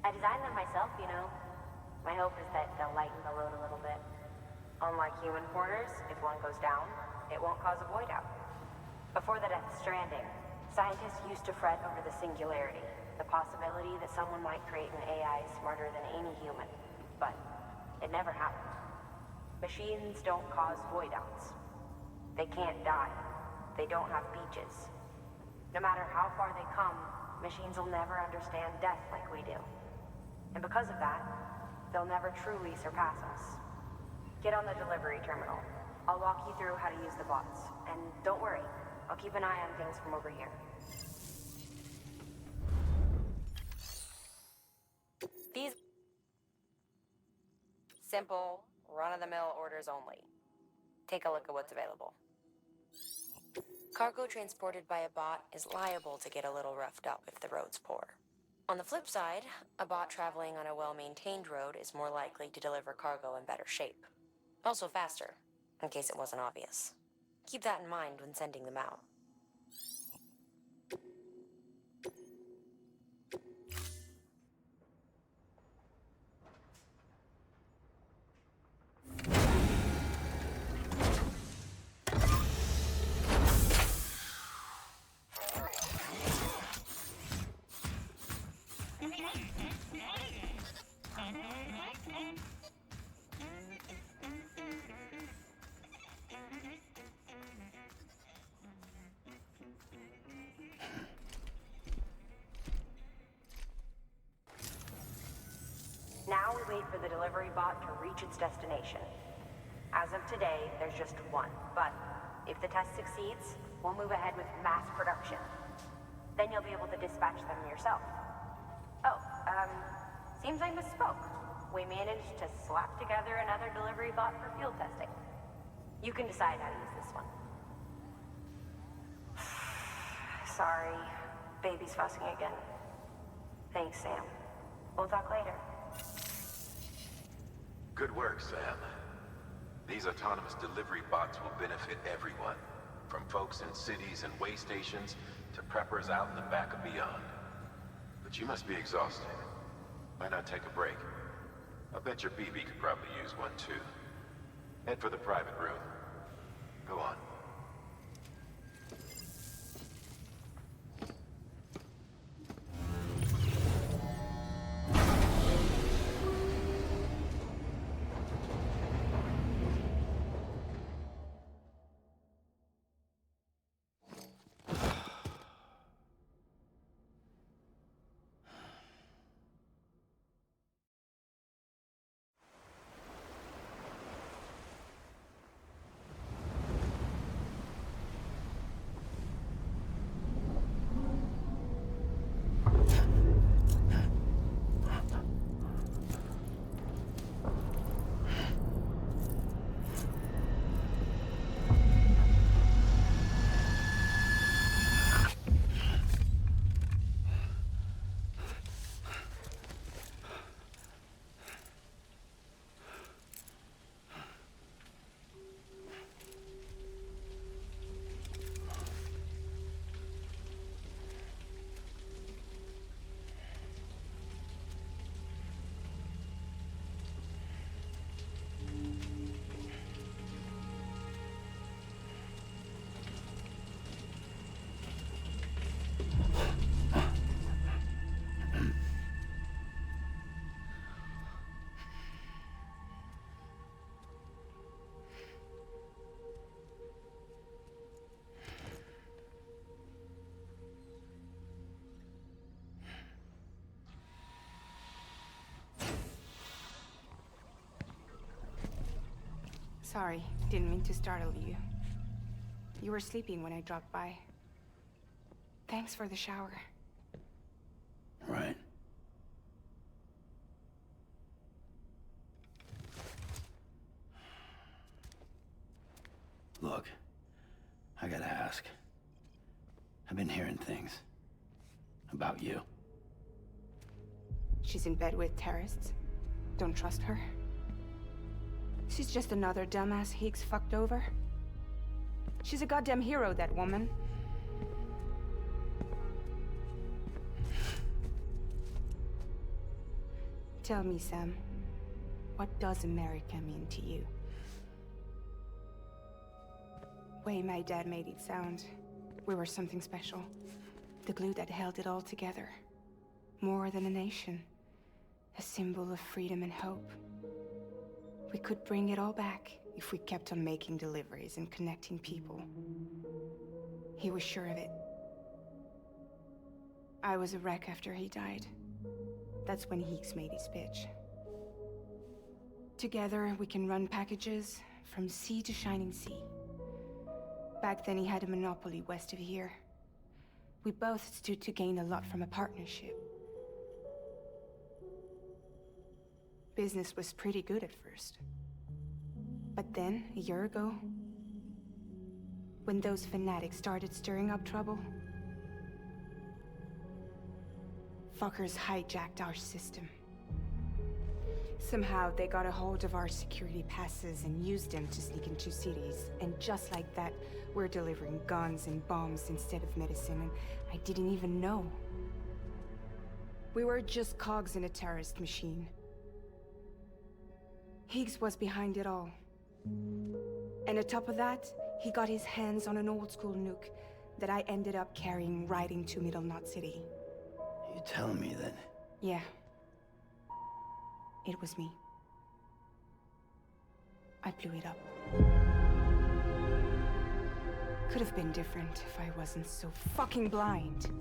[SPEAKER 9] I designed them myself, you know. My hope is that they'll lighten the load a little bit. Unlike human porters, if one goes down, it won't cause a void out. Before the Death Stranding, scientists used to fret over the singularity, the possibility that someone might create an AI smarter than any human. But it never happened. Machines don't cause void outs. They can't die. They don't have beaches. No matter how far they come, machines will never understand death like we do. And because of that, they'll never truly surpass us. Get on the delivery terminal. I'll walk you through how to use the bots. And don't worry, I'll keep an eye on things from over here. These simple, run-of-the-mill orders only. Take a look at what's available. Cargo transported by a bot is liable to get a little roughed up if the road's poor. On the flip side, a bot traveling on a well-maintained road is more likely to deliver cargo in better shape. Also faster, in case it wasn't obvious. Keep that in mind when sending them out. Now we wait for the delivery bot to reach its destination. As of today, there's just one, but if the test succeeds, we'll move ahead with mass production. Then you'll be able to dispatch them yourself. Oh, seems I misspoke. we managed to slap together another delivery bot for field testing. You can decide how to use this one. Sorry, baby's fussing again. Thanks, Sam. We'll talk later.
[SPEAKER 11] Good work, Sam. These autonomous delivery bots will benefit everyone, from folks in cities and way stations to preppers out in the back and beyond. But you must be exhausted. Why not take a break? I'll bet your BB could probably use one too. Head for the private room. Go on.
[SPEAKER 8] Sorry, didn't mean to startle you. You were sleeping when I dropped by. Thanks for the shower.
[SPEAKER 1] Right. Look, I gotta ask. I've been hearing things about you.
[SPEAKER 8] She's in bed with terrorists. Don't trust her. She's just another dumbass Higgs fucked over. She's a goddamn hero, that woman. Tell me, Sam, what does America mean to you? Way my dad made it sound, we were something special. The glue that held it all together. More than a nation. A symbol of freedom and hope. We could bring it all back if we kept on making deliveries and connecting people. He was sure of it. I was a wreck after he died. That's when Higgs made his pitch. Together, we can run packages from sea to shining sea. Back then, he had a monopoly west of here. We both stood to gain a lot from a partnership. Business was pretty good at first. But then, a year ago, when those fanatics started stirring up trouble, fuckers hijacked our system. Somehow, they got a hold of our security passes and used them to sneak into cities. And just like that, we're delivering guns and bombs instead of medicine, and I didn't even know. We were just cogs in a terrorist machine. Higgs was behind it all. And on top of that, he got his hands on an old-school nuke that I ended up carrying right into Middle Knot City.
[SPEAKER 1] You telling me that?
[SPEAKER 8] Yeah. It was me. I blew it up. Could have been different if I wasn't so fucking blind.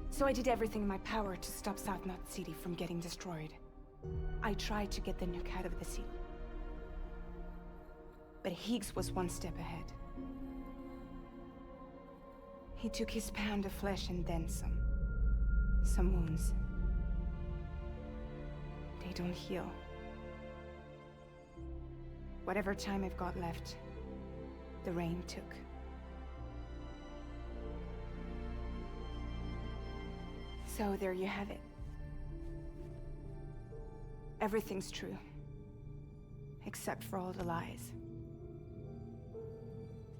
[SPEAKER 8] So I did everything in my power to stop South Knot City from getting destroyed. I tried to get the nuke out of the city. But Higgs was one step ahead. He took his pound of flesh and then some. Some wounds. They don't heal. Whatever time I've got left, the rain took. So there you have it. Everything's true. Except for all the lies.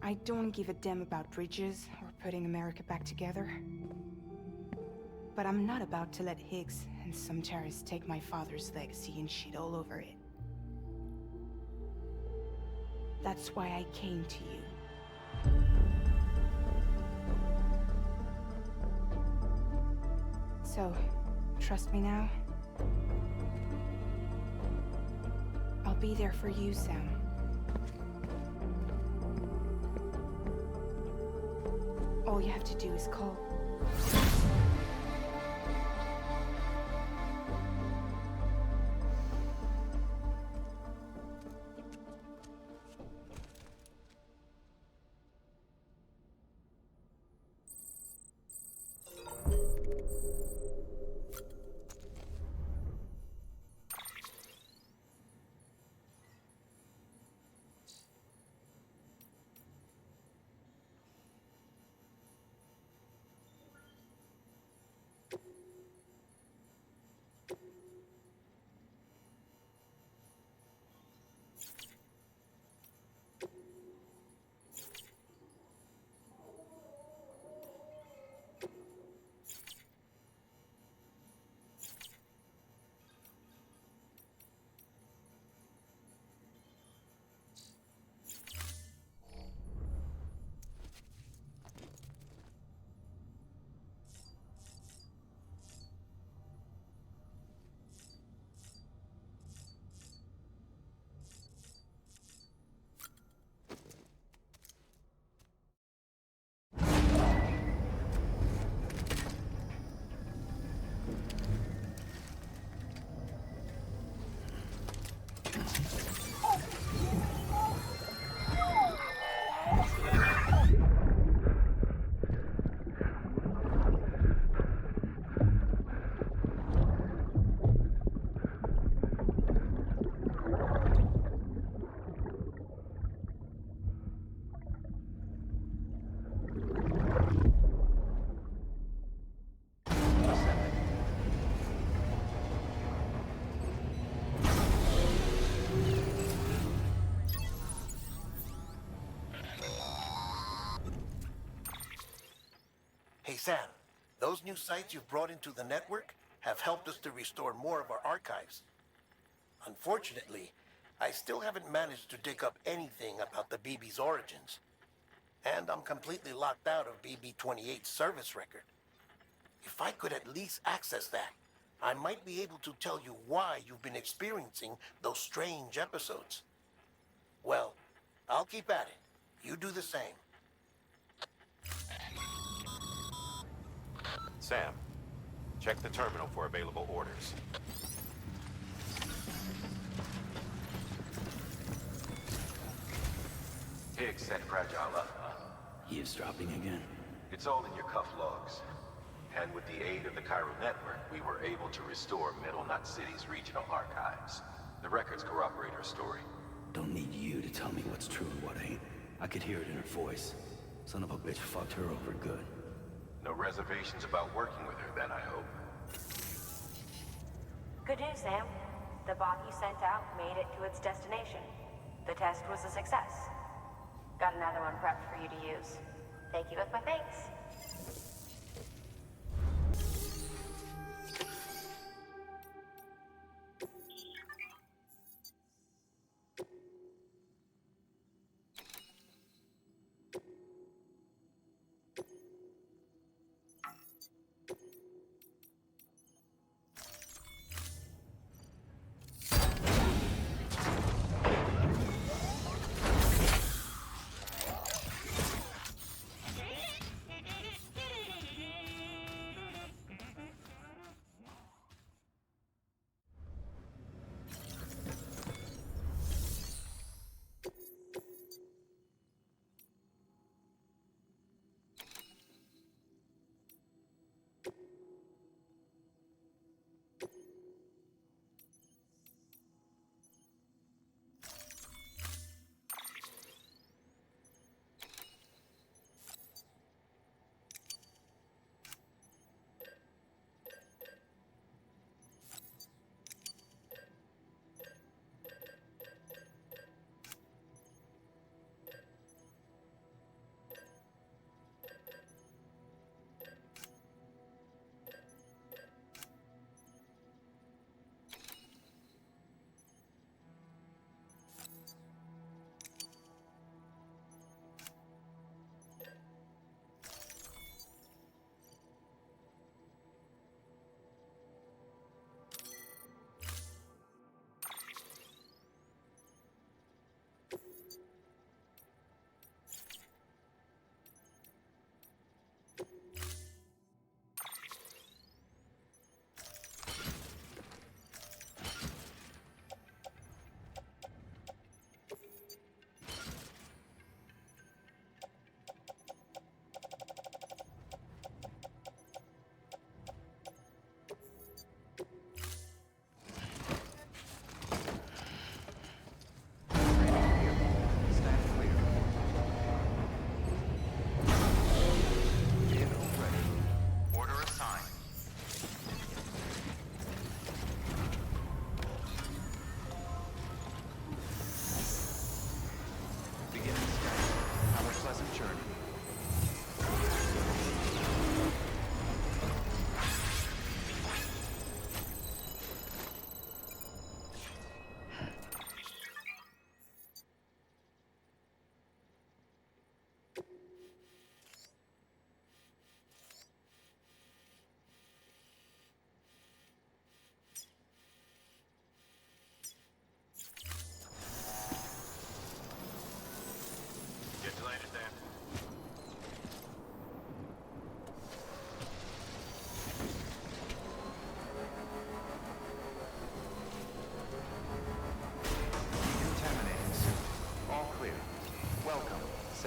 [SPEAKER 8] I don't give a damn about bridges or putting America back together. But I'm not about to let Higgs and some terrorists take my father's legacy and shit all over it. That's why I came to you. So, trust me now? I'll be there for you, Sam. All you have to do is call.
[SPEAKER 17] Hey, Sam, those new sites you've brought into the network have helped us to restore more of our archives. Unfortunately, I still haven't managed to dig up anything about the BB's origins. And I'm completely locked out of BB-28's service record. If I could at least access that, I might be able to tell you why you've been experiencing those strange episodes. Well, I'll keep at it. You do the same.
[SPEAKER 19] Sam, check the terminal for available orders. Higgs sent Fragile up.
[SPEAKER 1] Eavesdropping again?
[SPEAKER 19] It's all in your cuff logs. And with the aid of the Chiral network, we were able to restore Middle Knot City's regional archives. The records corroborate her story.
[SPEAKER 1] Don't need you to tell me what's true and what ain't. I could hear it in her voice. Son of a bitch fucked her over good.
[SPEAKER 19] No reservations about working with her then, I hope.
[SPEAKER 9] Good news, Sam. The bot you sent out made it to its destination. The test was a success. Got another one prepped for you to use. Thank you with my thanks.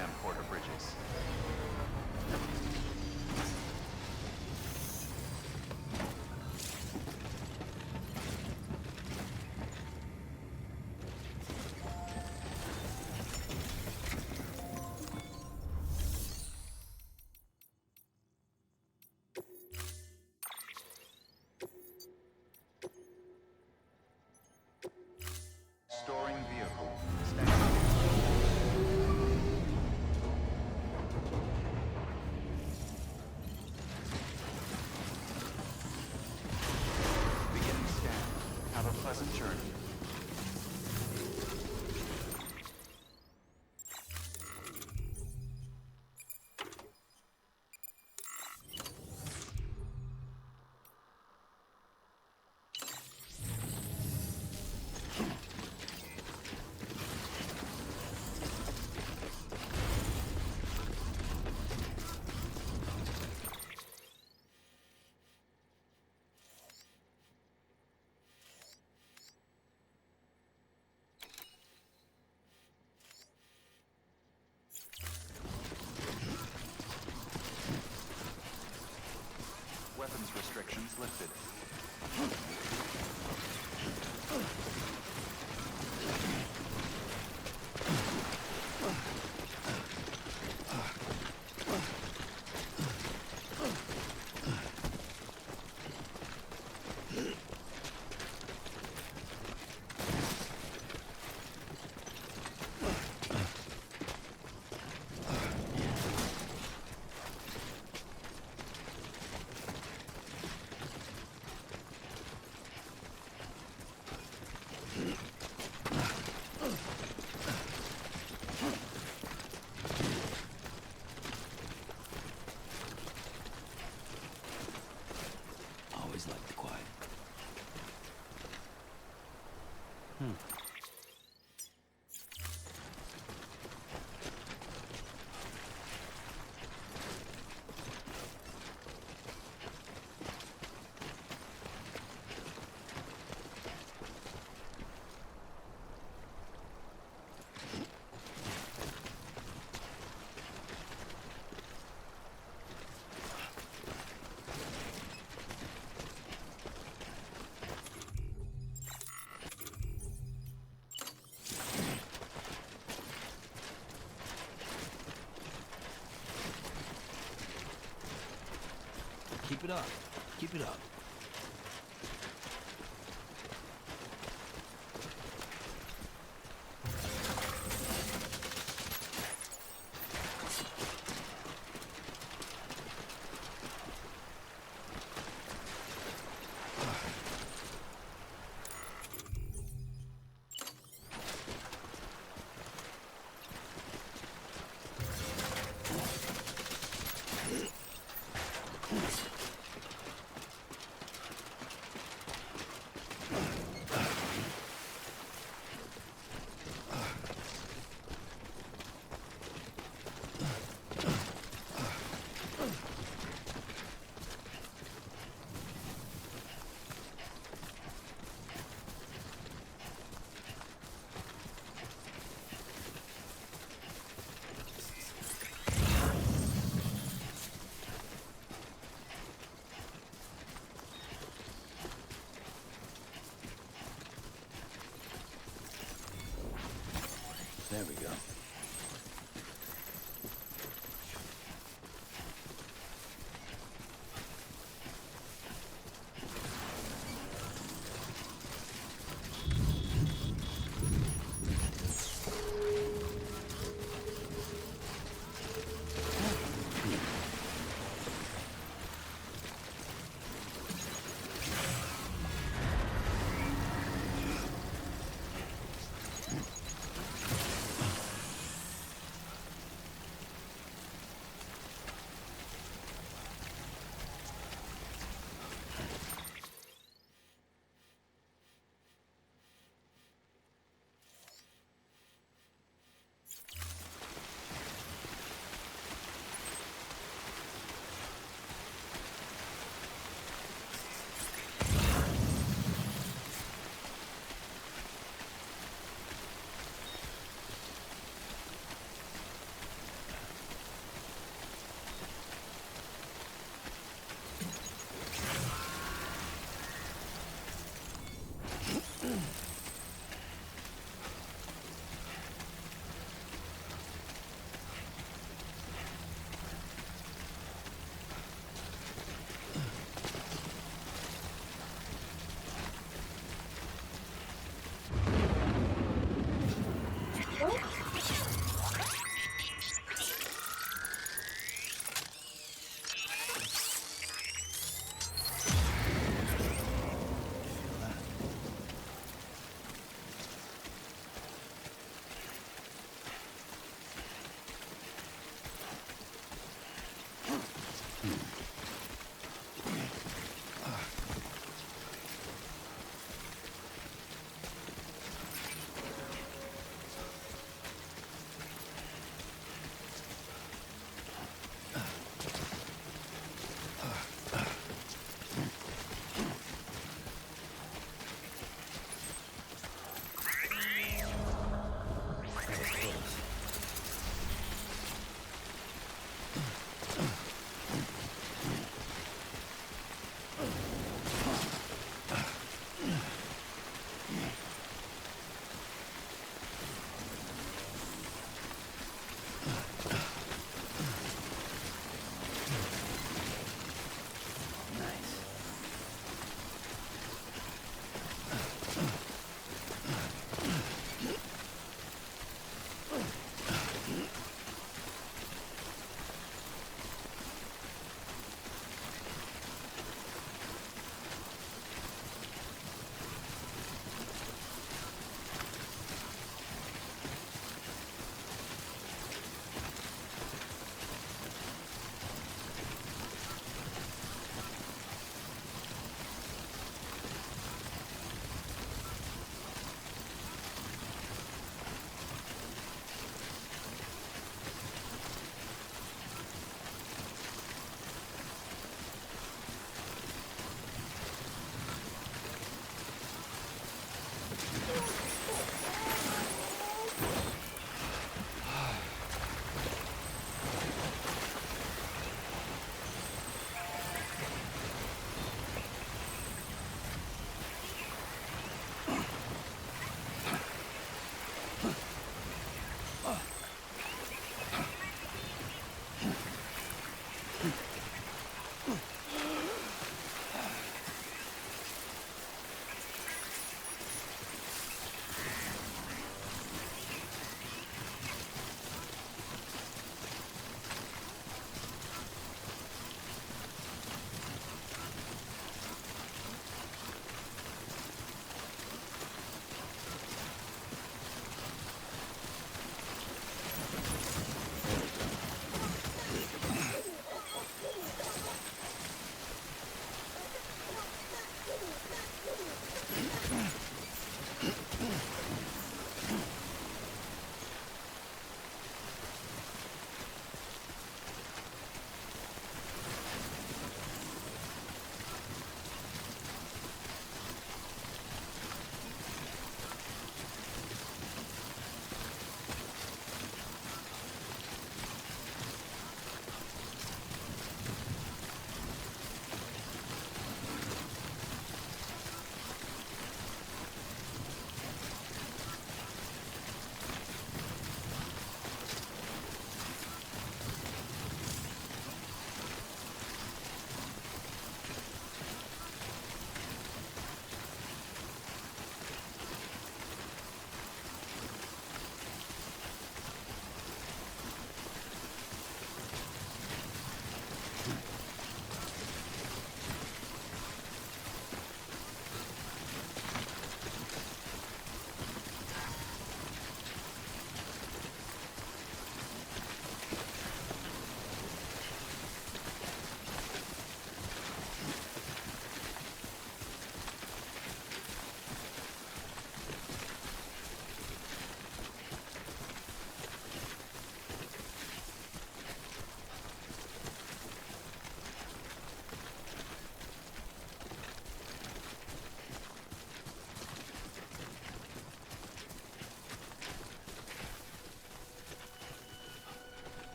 [SPEAKER 5] Sam Porter Bridges. Storing vehicle. Standing. Beginning scan. Have a pleasant journey. Weapons restrictions lifted.
[SPEAKER 1] Always liked the quiet. Keep it up. Keep it up. There we go.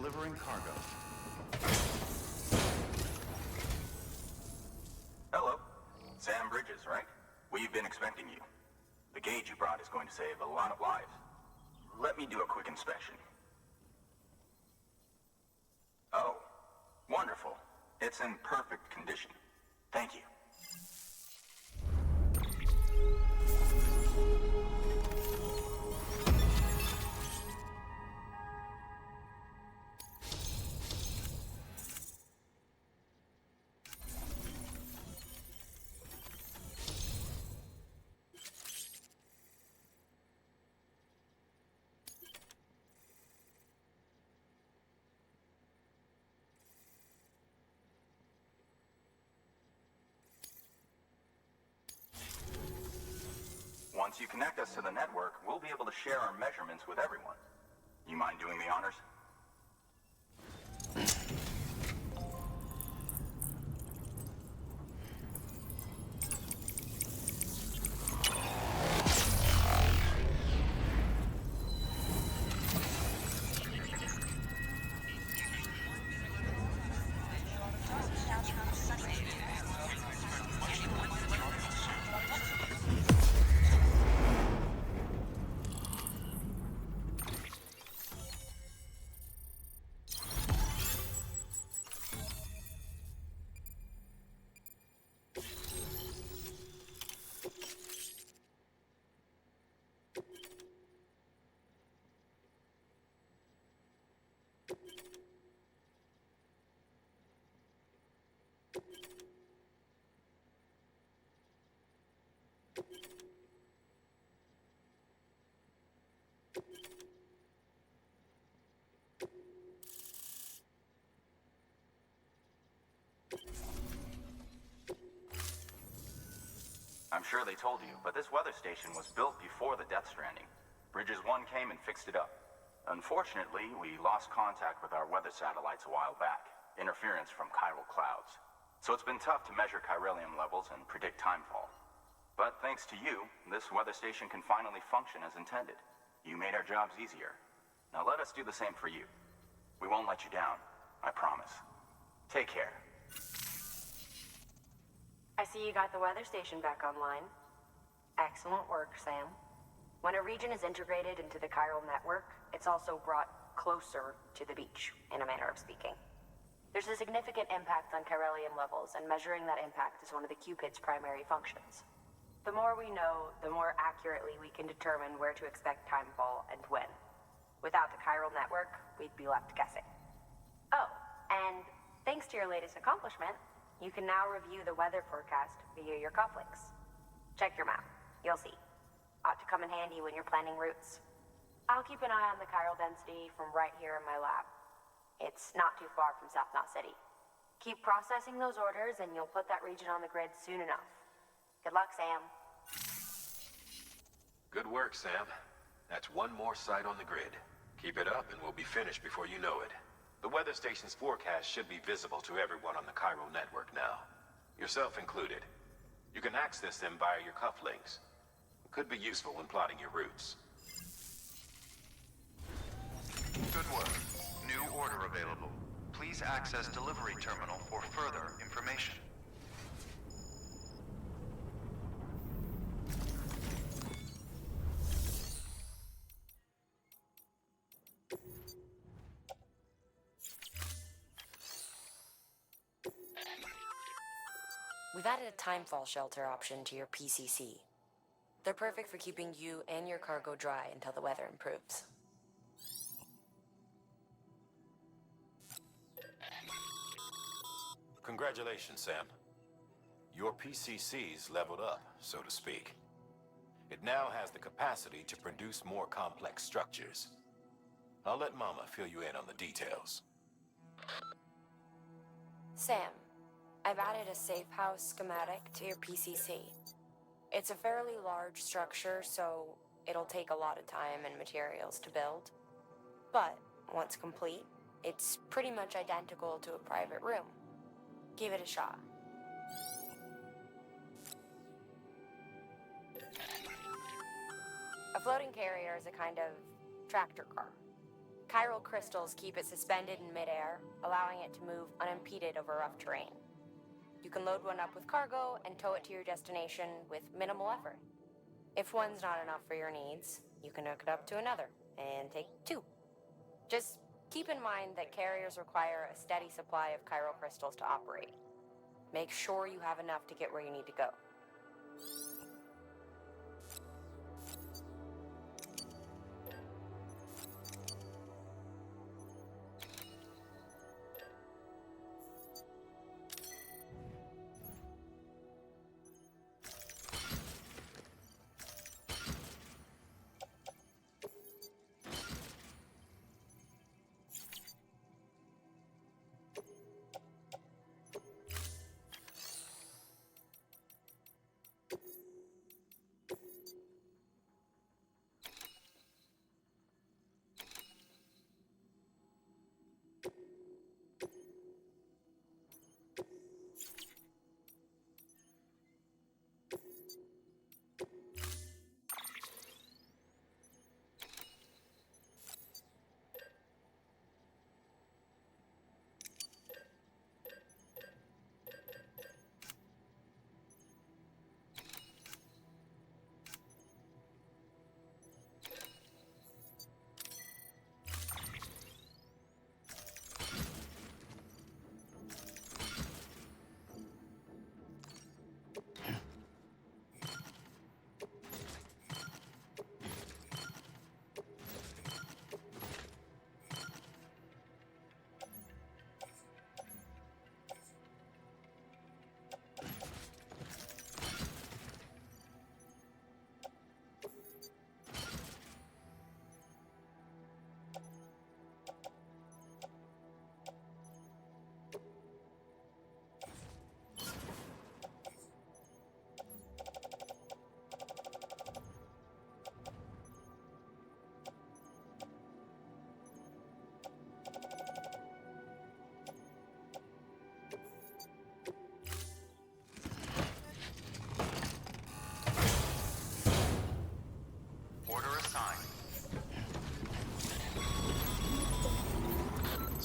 [SPEAKER 5] Delivering cargo.
[SPEAKER 7] Hello. Sam Bridges, right? We've been expecting you. The gauge you brought is going to save a lot of lives. Let me do a quick inspection. Oh, wonderful. It's in perfect condition. Thank you. Once you connect us to the network, we'll be able to share our measurements with everyone. You mind doing the honors? I'm sure they told you, but this weather station was built before the Death Stranding. Bridges 1 came and fixed it up. Unfortunately, we lost contact with our weather satellites a while back. Interference from chiral clouds. So it's been tough to measure chiralium levels and predict timefall. But thanks to you, this weather station can finally function as intended. You made our jobs easier. Now let us do the same for you. We won't let you down, I promise. Take care.
[SPEAKER 9] I see you got the weather station back online. Excellent work, Sam. When a region is integrated into the chiral network, it's also brought closer to the beach, in a manner of speaking. There's a significant impact on chiralium levels, and measuring that impact is one of the Cupid's primary functions. The more we know, the more accurately we can determine where to expect timefall and when. Without the chiral network, we'd be left guessing. Oh, and thanks to your latest accomplishment, you can now review the weather forecast via your cufflinks. Check your map. You'll see. Ought to come in handy when you're planning routes. I'll keep an eye on the chiral density from right here in my lab. It's not too far from South Knot City. Keep processing those orders and you'll put that region on the grid soon enough. Good luck, Sam.
[SPEAKER 11] Good work, Sam. That's one more site on the grid. Keep it up and we'll be finished before you know it. The weather station's forecast should be visible to everyone on the chiral network now. Yourself included. You can access them via your cufflinks. It could be useful when plotting your routes.
[SPEAKER 5] Good work. New order available. Please access delivery terminal for further information.
[SPEAKER 9] We've added a timefall shelter option to your PCC. They're perfect for keeping you and your cargo dry until the weather improves.
[SPEAKER 11] Congratulations, Sam. Your PCC's leveled up, so to speak. It now has the capacity to produce more complex structures. I'll let Mama fill you in on the details.
[SPEAKER 9] Sam, I've added a safe house schematic to your PCC. It's a fairly large structure, so it'll take a lot of time and materials to build. But once complete, it's pretty much identical to a private room. Give it a shot. A floating carrier is a kind of tractor car. chiral crystals keep it suspended in midair, allowing it to move unimpeded over rough terrain. You can load one up with cargo and tow it to your destination with minimal effort. If one's not enough for your needs, you can hook it up to another and take two. Just keep in mind that carriers require a steady supply of chiral crystals to operate. Make sure you have enough to get where you need to go.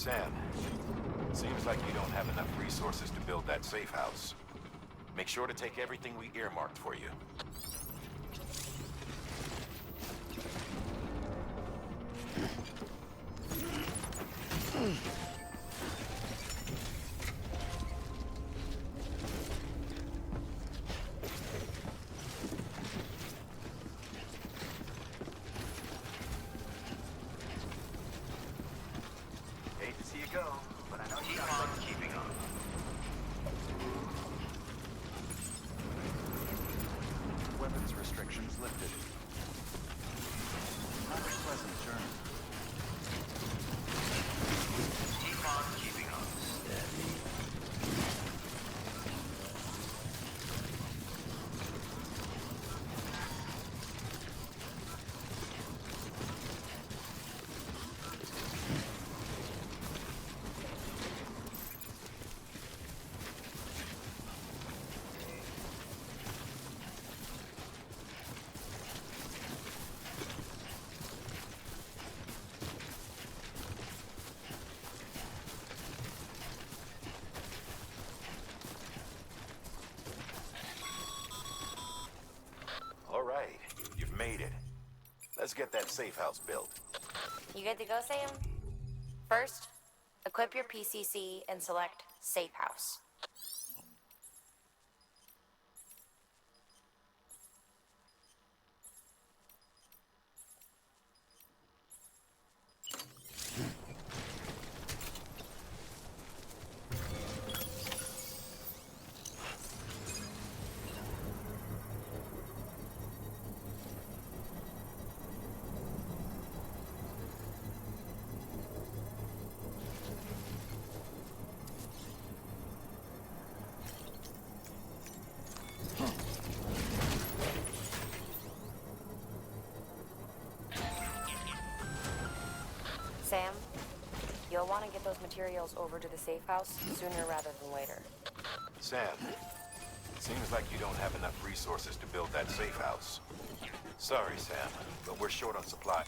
[SPEAKER 19] Sam, seems like you don't have enough resources to build that safe house. Make sure to take everything we earmarked for you. Let's get that safe house built.
[SPEAKER 9] You good to go, Sam? First, equip your PCC and select Safe House. Sam, you'll want to get those materials over to the safe house sooner rather than later.
[SPEAKER 19] Sam, seems like you don't have enough resources to build that safe house. Sorry, Sam, but we're short on supply.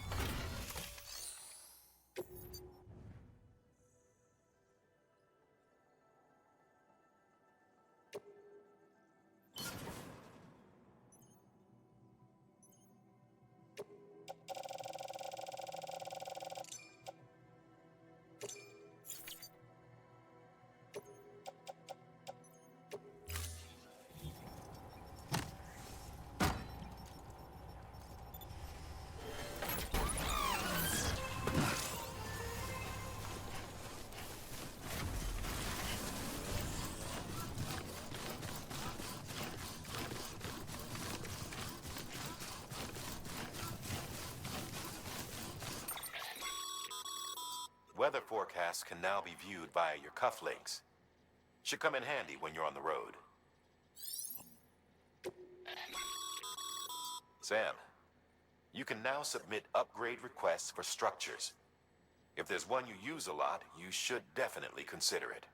[SPEAKER 12] Weather forecasts can now be viewed via your cufflinks. Should come in handy when you're on the road. Sam, you can now submit upgrade requests for structures. If there's one you use a lot, you should definitely consider it.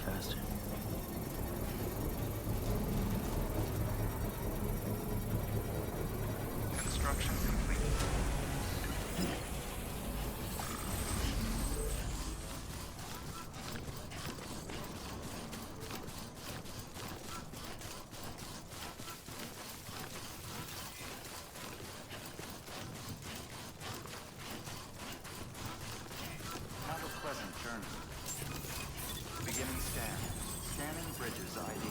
[SPEAKER 1] Faster.
[SPEAKER 5] Construction complete. Have a pleasant journey. Beginning scan. Scanning bridges ID.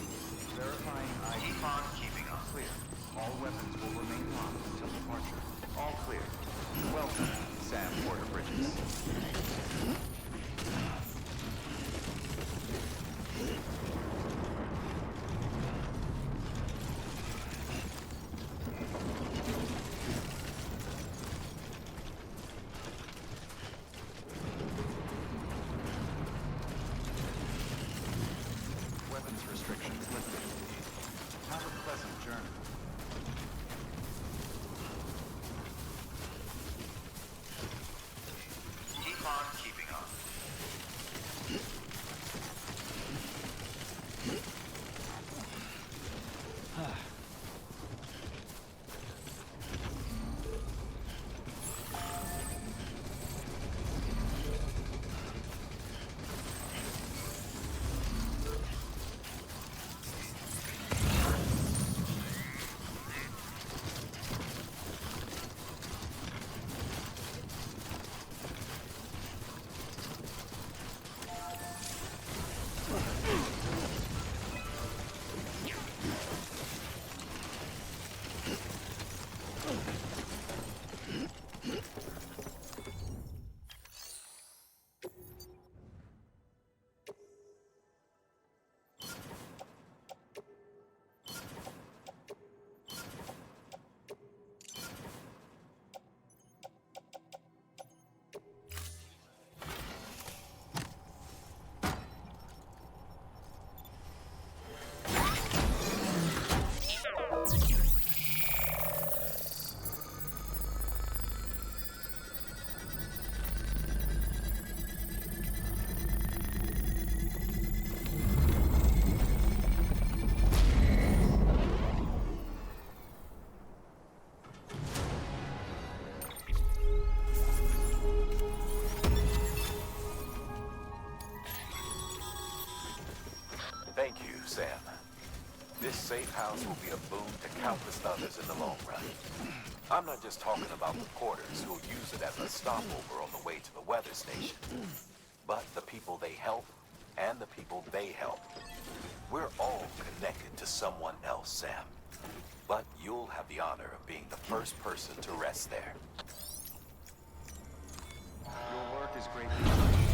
[SPEAKER 5] Verifying ID. Keep on keeping on. Clear. All weapons will remain locked until departure. All clear. Welcome, Sam Porter Bridges. Restrictions lifted. Have a pleasant journey. Keep on keeping on.
[SPEAKER 12] Thank you, Sam. This safe house will be a boon to countless others in the long run. I'm not just talking about the porters who'll use it as a stopover on the way to the weather station, but the people they help and the people they help. We're all connected to someone else, Sam. But you'll have the honor of being the first person to rest there.
[SPEAKER 5] Your work is greatly appreciated.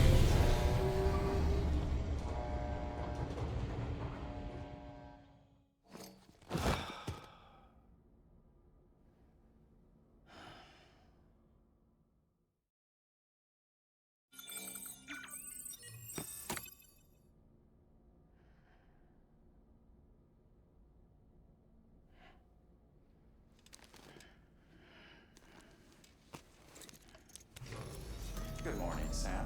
[SPEAKER 5] Good morning, Sam.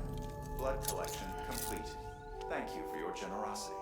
[SPEAKER 5] Blood collection complete. Thank you for your generosity.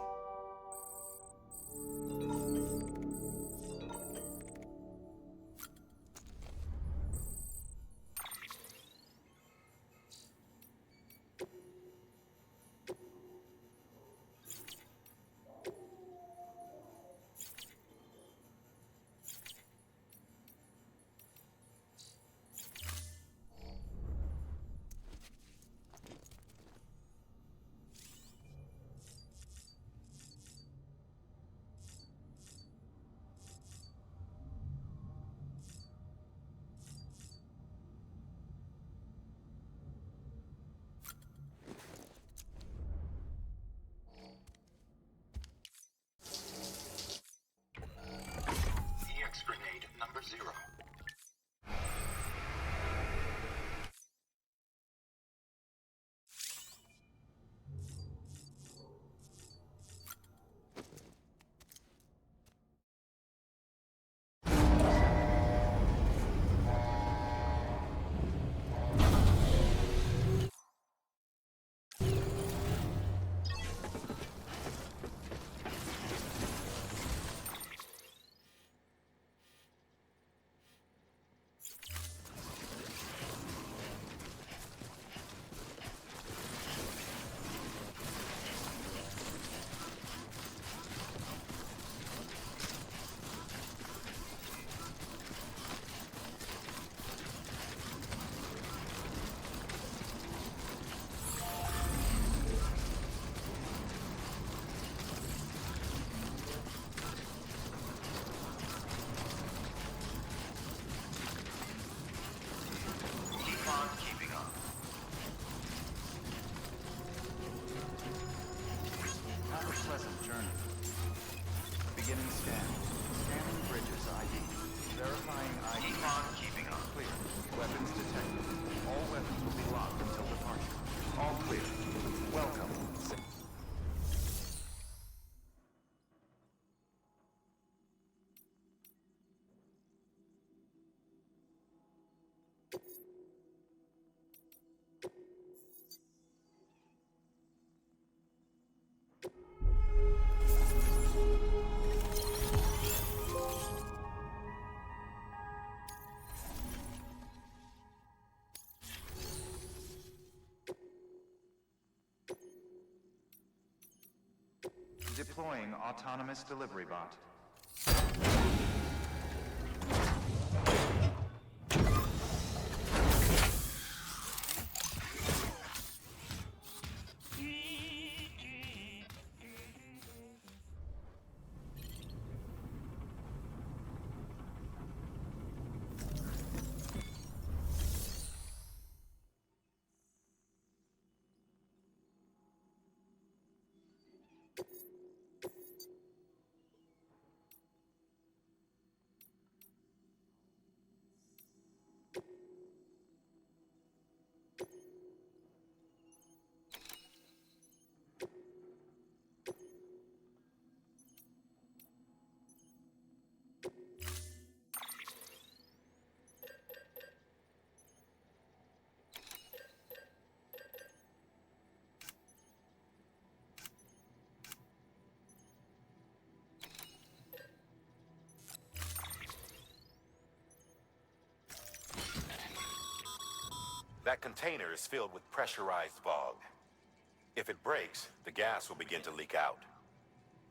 [SPEAKER 5] Deploying autonomous delivery bot.
[SPEAKER 12] That container is filled with pressurized fog. If it breaks, the gas will begin to leak out,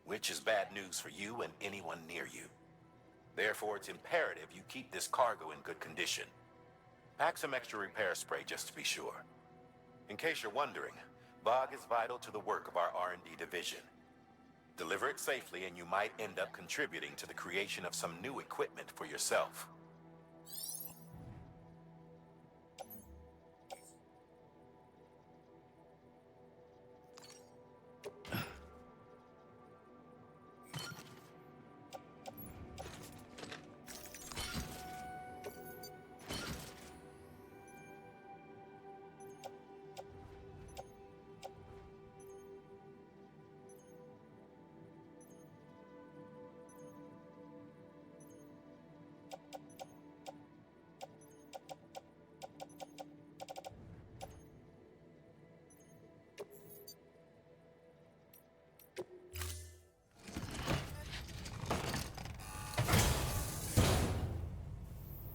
[SPEAKER 12] which is bad news for you and anyone near you. Therefore, it's imperative you keep this cargo in good condition. Pack some extra repair spray just to be sure. In case you're wondering, fog is vital to the work of our R&D division. Deliver it safely and you might end up contributing to the creation of some new equipment for yourself.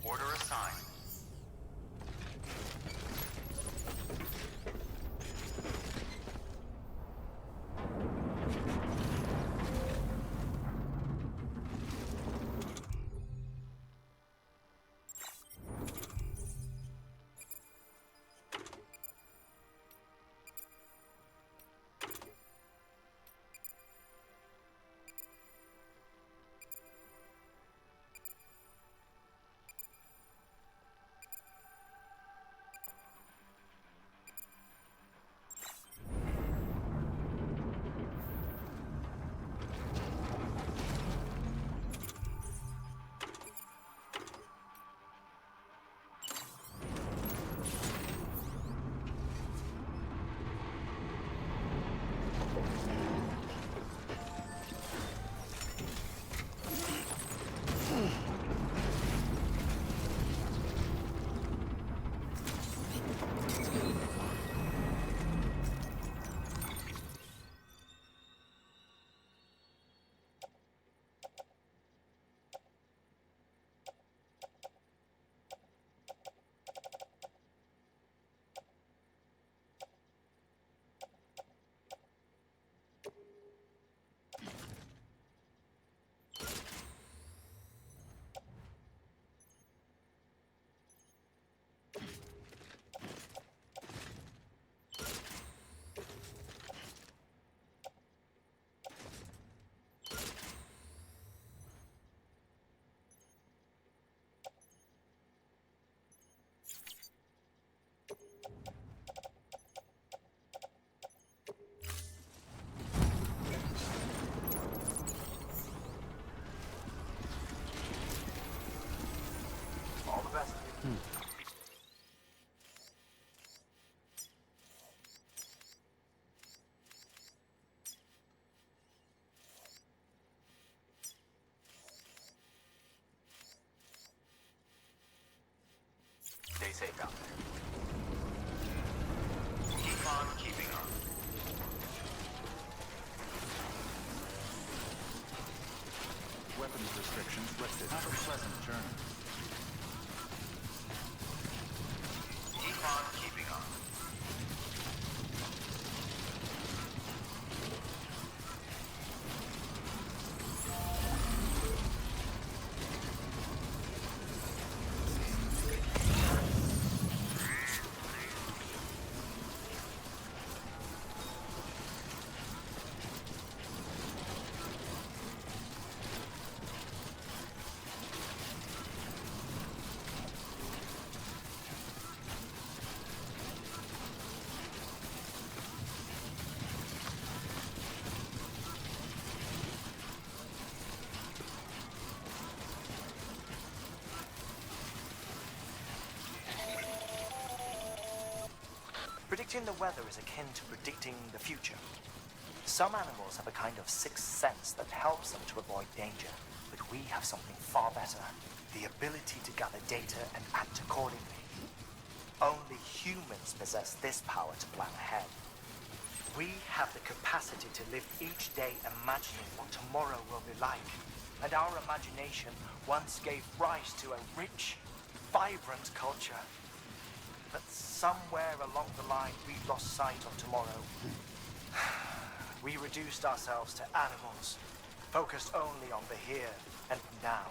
[SPEAKER 5] Order assigned.
[SPEAKER 20] Stay safe out there.
[SPEAKER 5] Keep on keeping on. Weapons restrictions lifted. Have a pleasant journey. Keep on keeping on.
[SPEAKER 18] Predicting the weather is akin to predicting the future. Some animals have a kind of sixth sense that helps them to avoid danger, but we have something far better. The ability to gather data and act accordingly. Only humans possess this power to plan ahead. We have the capacity to live each day imagining what tomorrow will be like. And our imagination once gave rise to a rich, vibrant culture. But somewhere along the line, we lost sight of tomorrow. We reduced ourselves to animals, focused only on the here and now.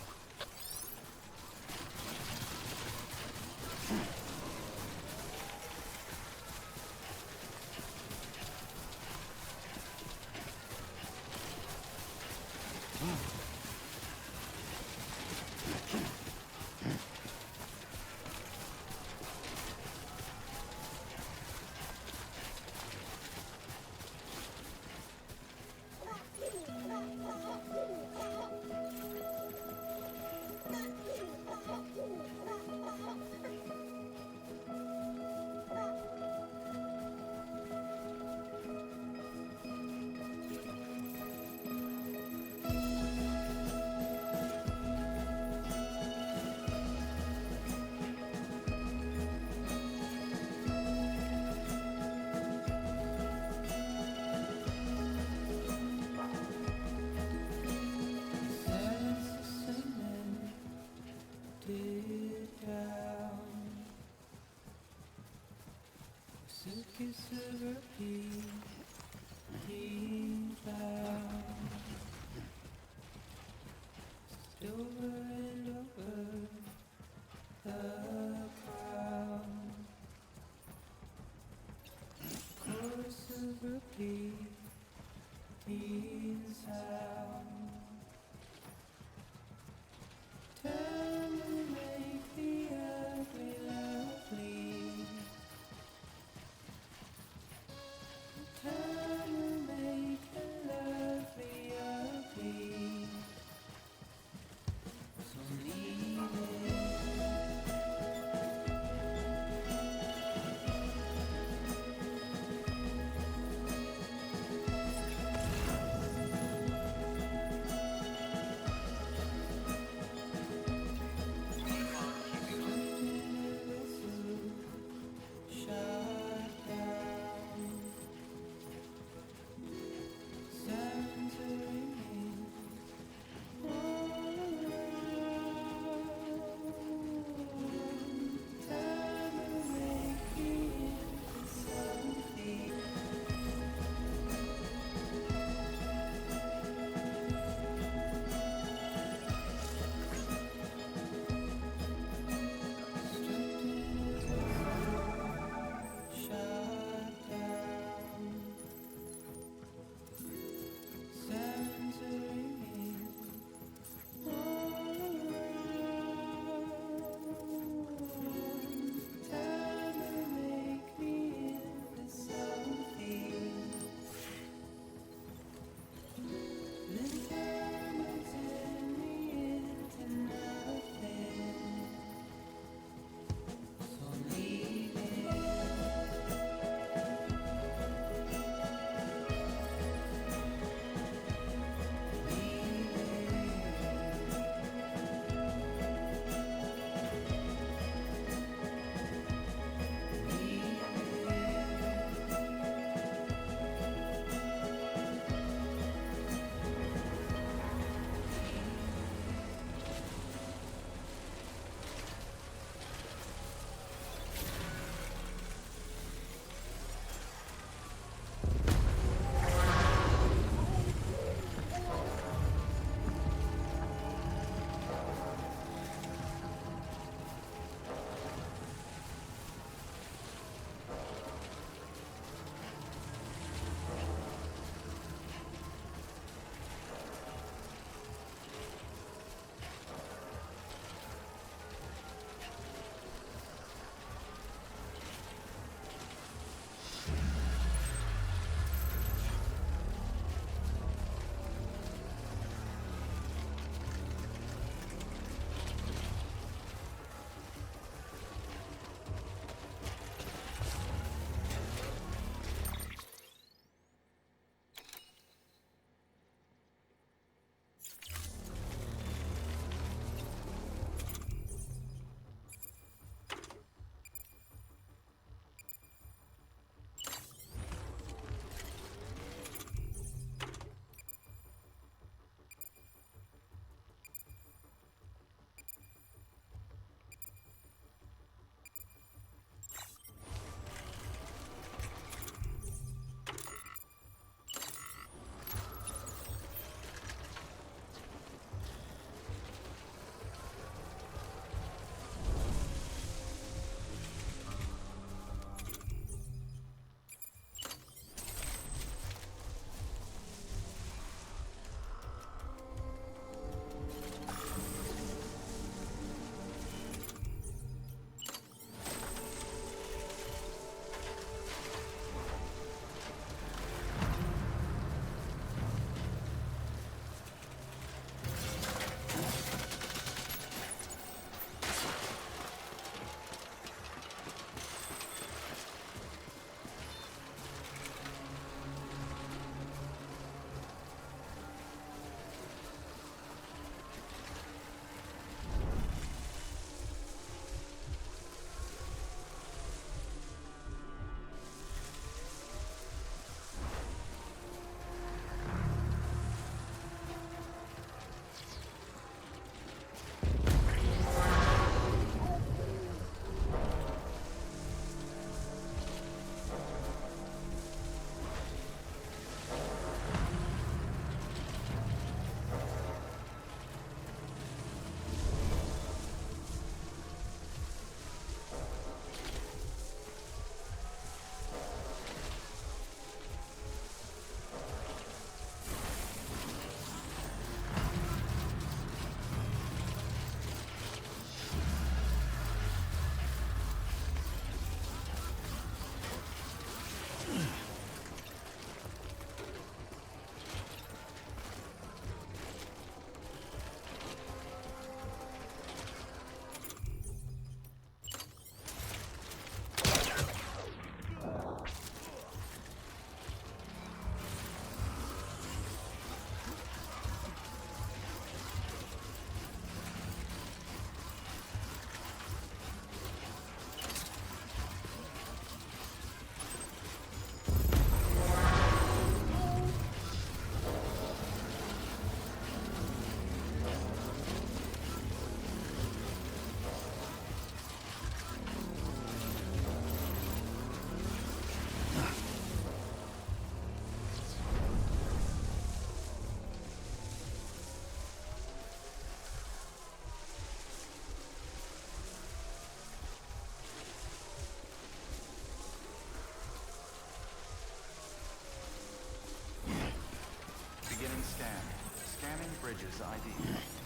[SPEAKER 5] Bridges ID.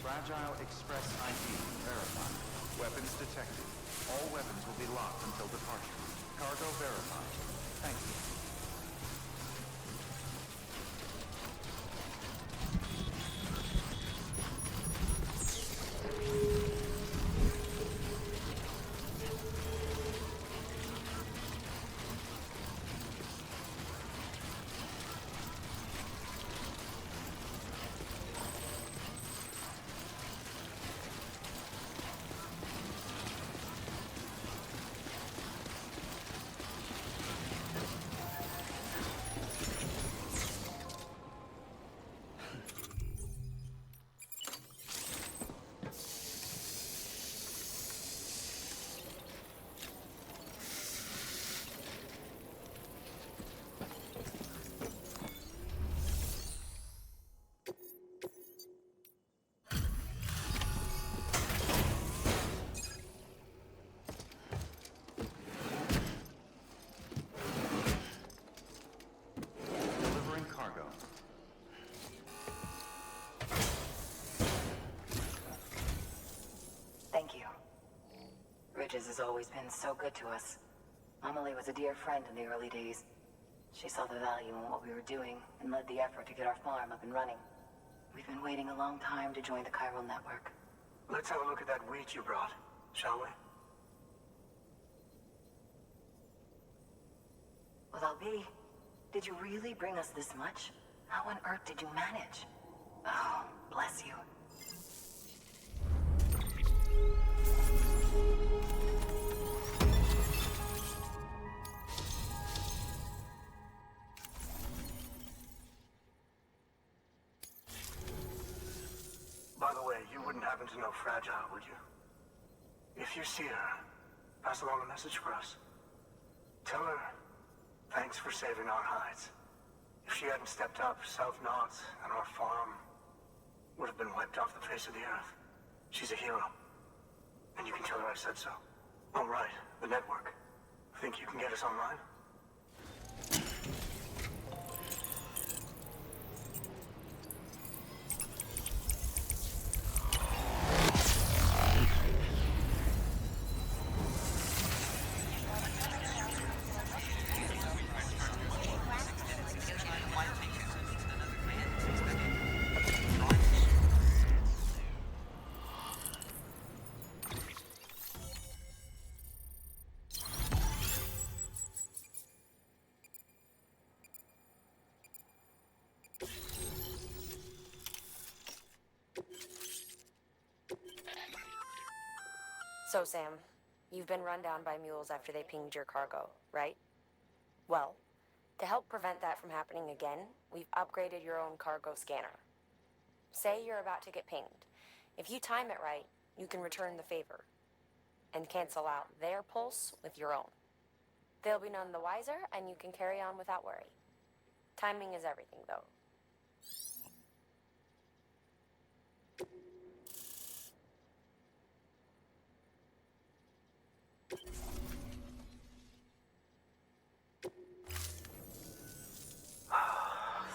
[SPEAKER 5] Fragile Express ID verified. Weapons detected. All weapons will be locked until departure. Cargo verified. Thank you.
[SPEAKER 22] Bridges has always been so good to us. Amelie was a dear friend in the early days. She saw the value in what we were doing and led the effort to get our farm up and running. We've been waiting a long time to join the chiral network.
[SPEAKER 20] Let's have a look at that wheat you brought, shall we?
[SPEAKER 22] Well, I'll be. Did you really bring us this much? How on earth did you manage? Oh, bless you.
[SPEAKER 20] By the way, you wouldn't happen to know Fragile, would you? If you see her, pass along a message for us. Tell her, thanks for saving our hides. If she hadn't stepped up, South Knot and our farm would have been wiped off the face of the earth. She's a hero. And you can tell her I said so. Oh, right, the network. Think you can get us online?
[SPEAKER 9] So, Sam, you've been run down by mules after they pinged your cargo, right? Well, to help prevent that from happening again, we've upgraded your own cargo scanner. Say you're about to get pinged. If you time it right, you can return the favor and cancel out their pulse with your own. They'll be none the wiser, and you can carry on without worry. Timing is everything, though.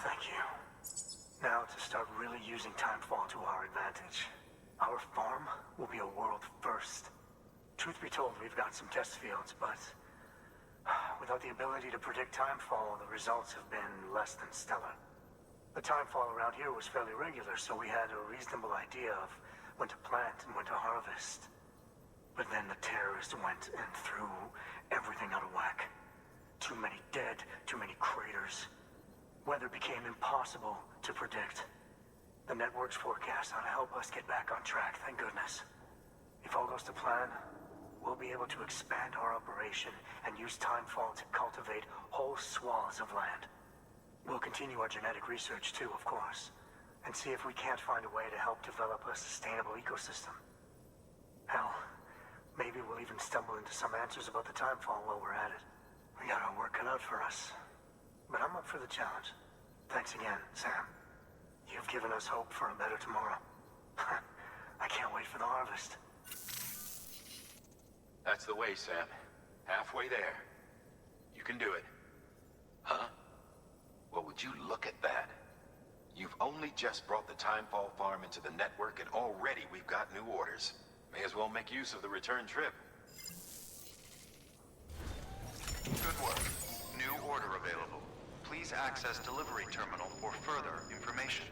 [SPEAKER 20] Thank you. Now to start really using timefall to our advantage. Our farm will be a world first. Truth be told, we've got some test fields, but without the ability to predict timefall, the results have been less than stellar. The timefall around here was fairly regular, so we had a reasonable idea of when to plant and when to harvest. But then the terrorists went and threw everything out of whack. Too many dead, too many craters. Weather became impossible to predict. The network's forecast ought to help us get back on track, thank goodness. If all goes to plan, we'll be able to expand our operation and use timefall to cultivate whole swaths of land. We'll continue our genetic research too, of course, and see if we can't find a way to help develop a sustainable ecosystem. Hell, maybe we'll even stumble into some answers about the timefall while we're at it. We got our work cut out for us. But I'm up for the challenge. Thanks again, Sam. You've given us hope for a better tomorrow. I can't wait for the harvest.
[SPEAKER 11] That's the way, Sam. Halfway there. You can do it. Huh? Well, would you look at that? You've only just brought the Timefall farm into the network, and already we've got new orders. May as well make use of the return trip.
[SPEAKER 5] Good work. New order available. Please access delivery terminal for further information.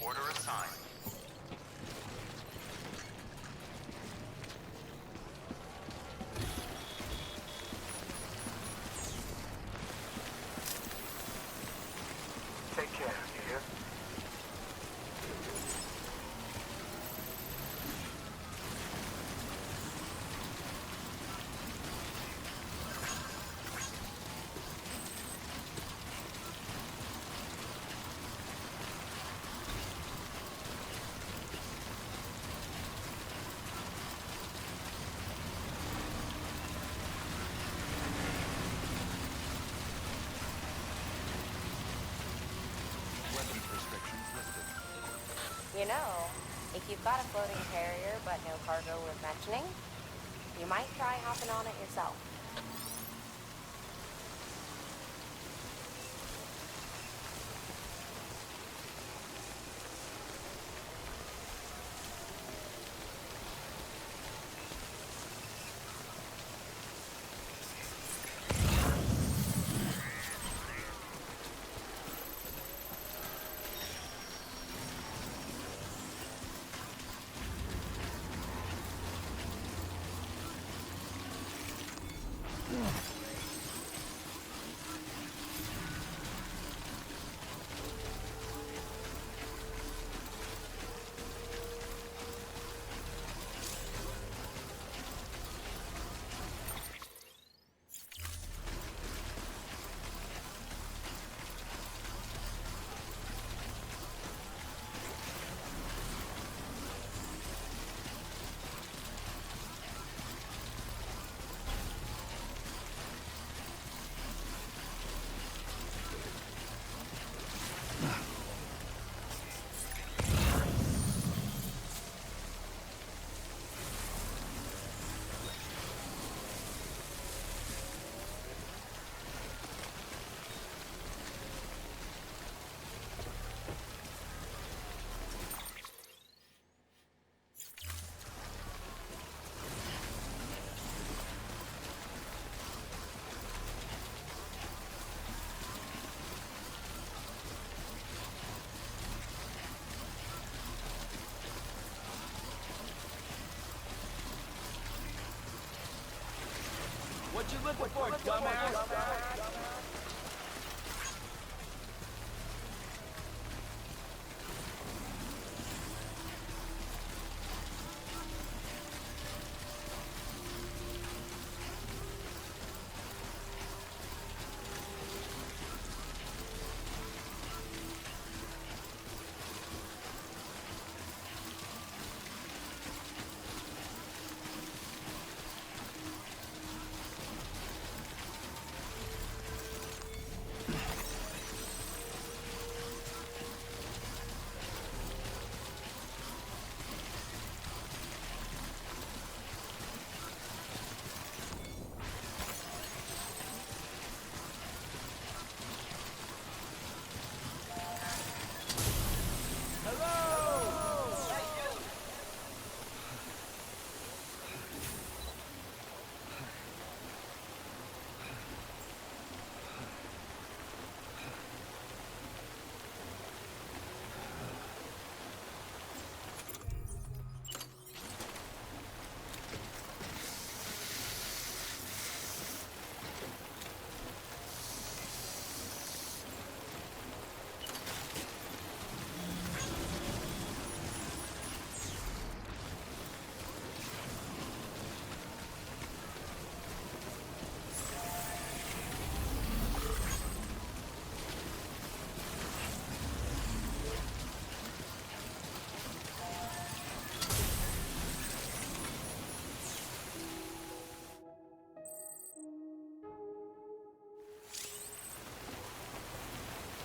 [SPEAKER 5] Order assigned.
[SPEAKER 20] Take care, you hear?
[SPEAKER 9] You know, if you've got a floating carrier but no cargo worth mentioning, you might try hopping on it yourself.
[SPEAKER 3] What you looking for, dumbass?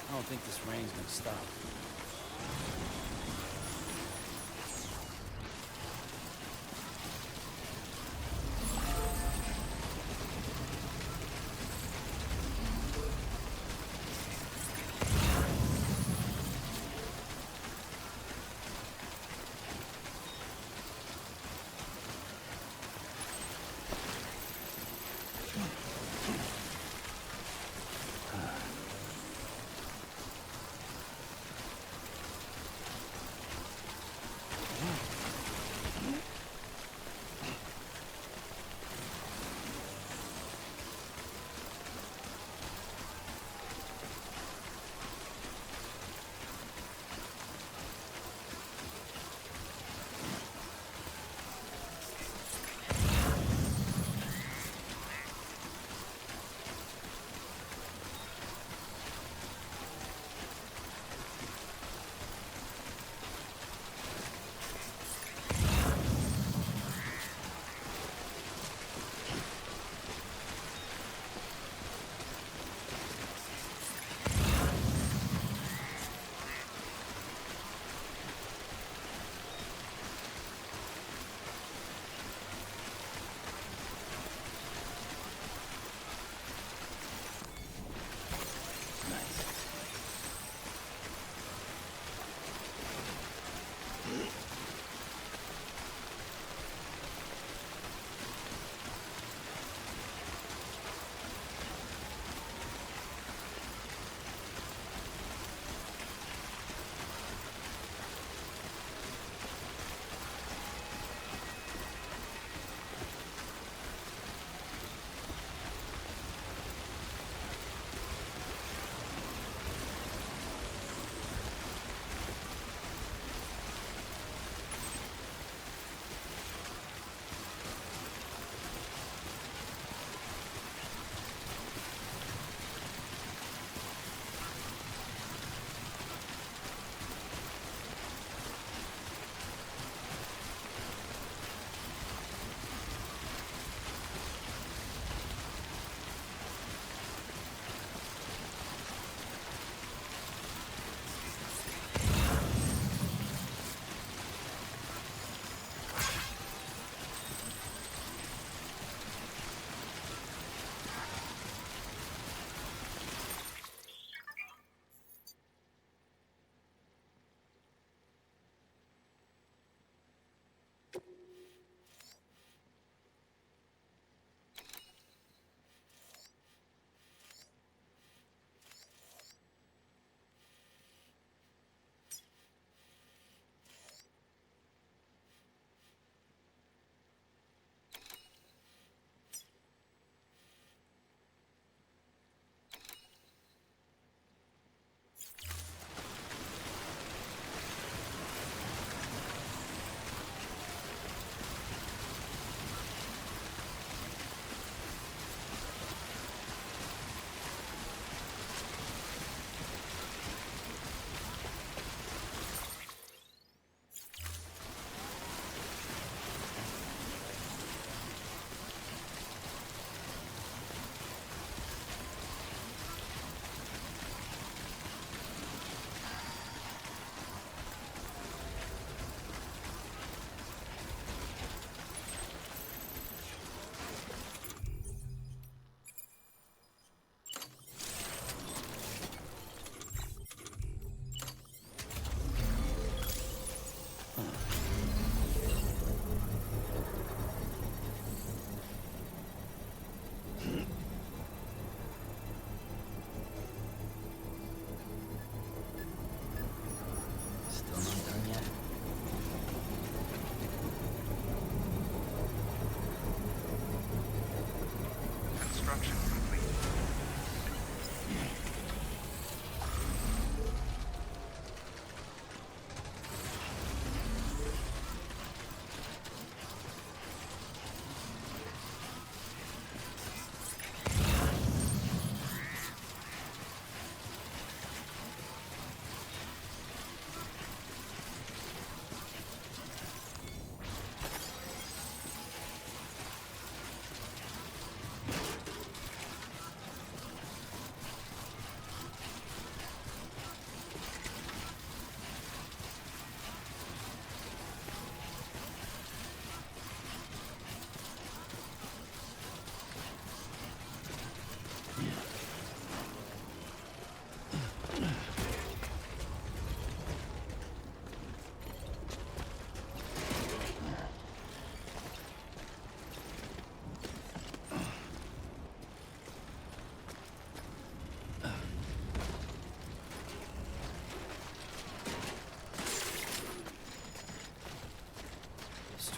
[SPEAKER 1] I don't think this rain's gonna stop.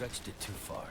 [SPEAKER 1] stretched it too far.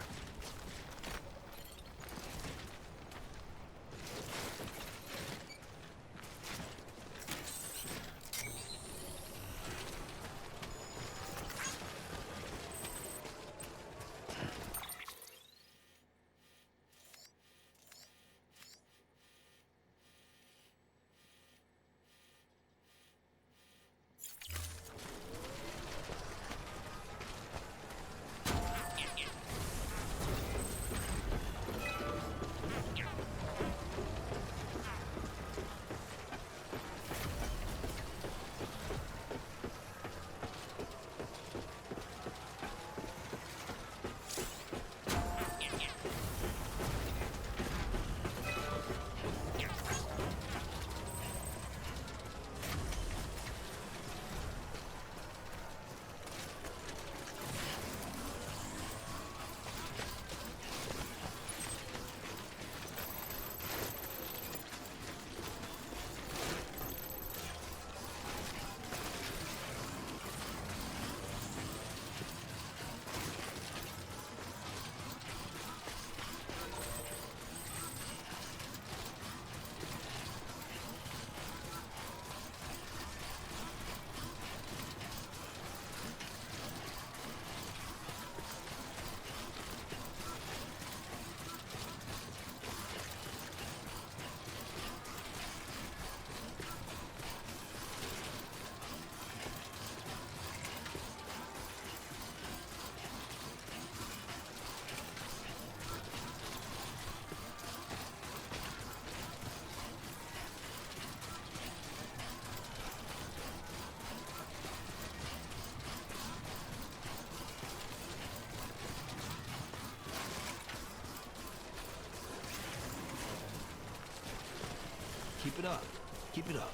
[SPEAKER 1] Keep it up. Keep it up.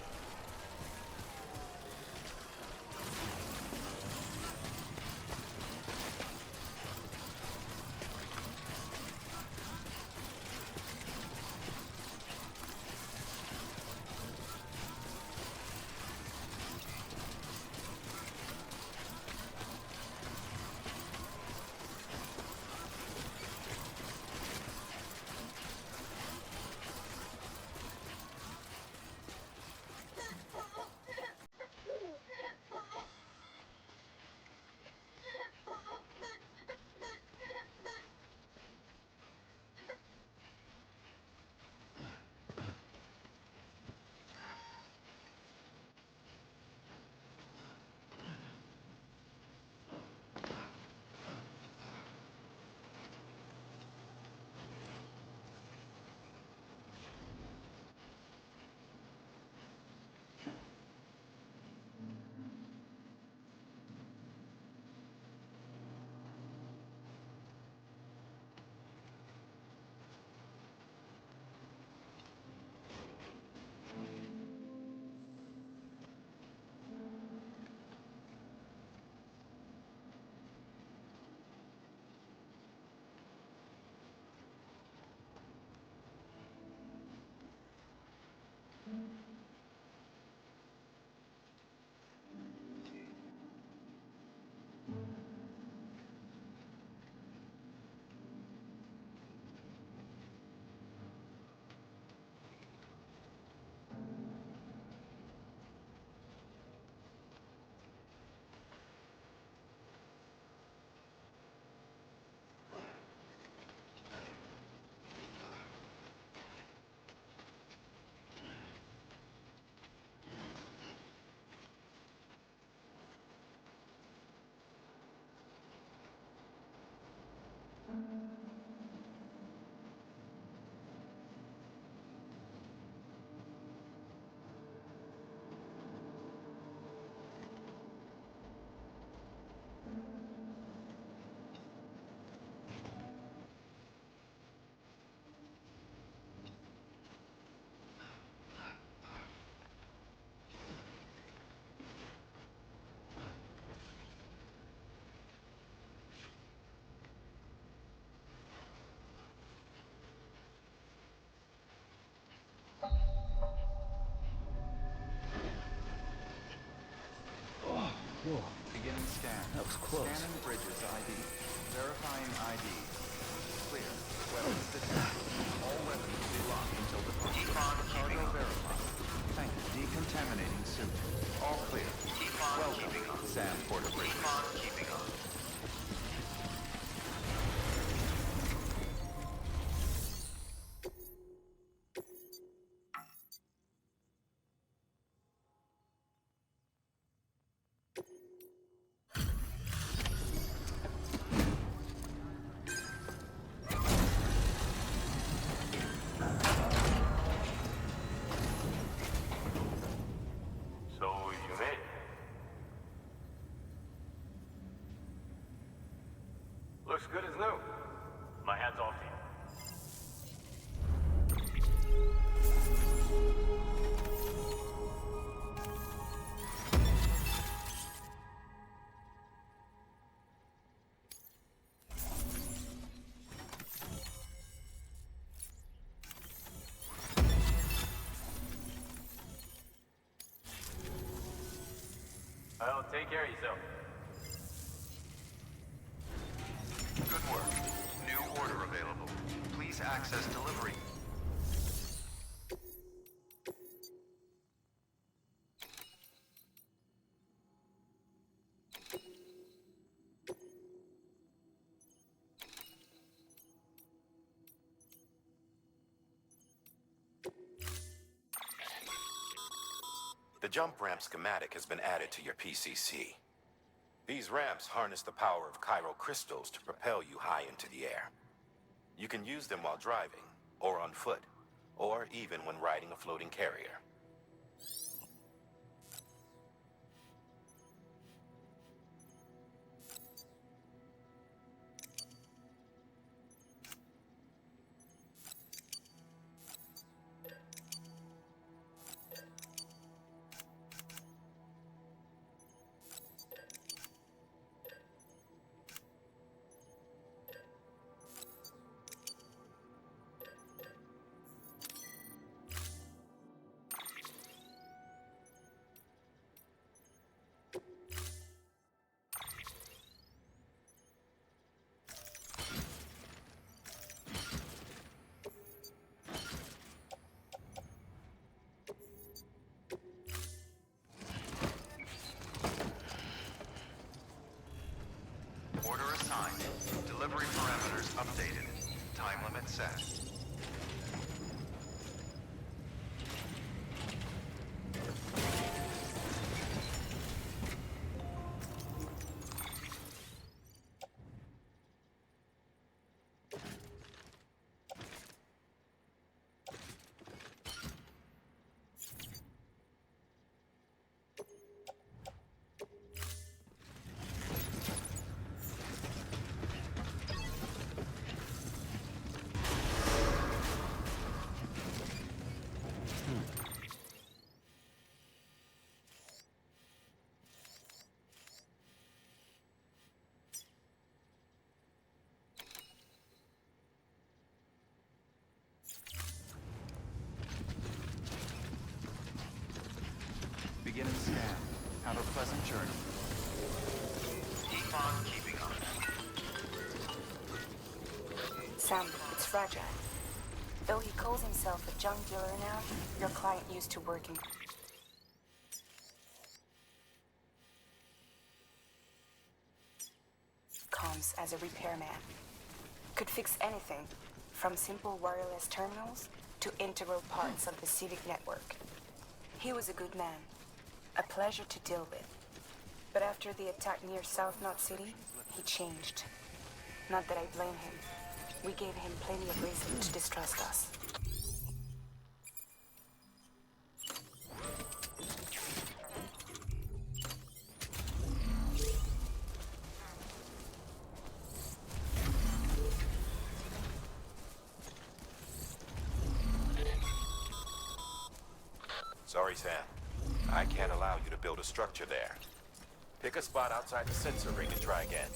[SPEAKER 1] Whoa, you
[SPEAKER 5] Beginning scan.
[SPEAKER 1] That was close.
[SPEAKER 5] Scanning bridges ID. Verifying ID. Clear. Weapons detected. All weapons will be locked until departure. Cargo verified. Thank you. Decontaminating suit. All clear. Welcome, Sam Porter Bridges.
[SPEAKER 18] Keeping on.
[SPEAKER 3] Looks good as new. My hat's off to you. Well, take care of yourself.
[SPEAKER 5] Good work. New order available. Please access delivery.
[SPEAKER 12] The jump ramp schematic has been added to your PCC. These ramps harness the power of chiral crystals to propel you high into the air. You can use them while driving, or on foot, or even when riding a floating carrier.
[SPEAKER 5] Order assigned. Delivery parameters updated. Time limit set. Beginning scan. Have a pleasant journey.
[SPEAKER 18] Keep on keeping on.
[SPEAKER 8] Sam, it's fragile. Though he calls himself a junk dealer now, your client used to working. Comms as a repairman. Could fix anything, from simple wireless terminals to integral parts of the civic network. He was a good man, a pleasure to deal with. But after the attack near South Knot City, he changed. Not that I blame him. We gave him plenty of reason to distrust us.
[SPEAKER 12] Sorry, Sam. I can't allow you to build a structure there. Pick a spot outside the sensor ring and try again.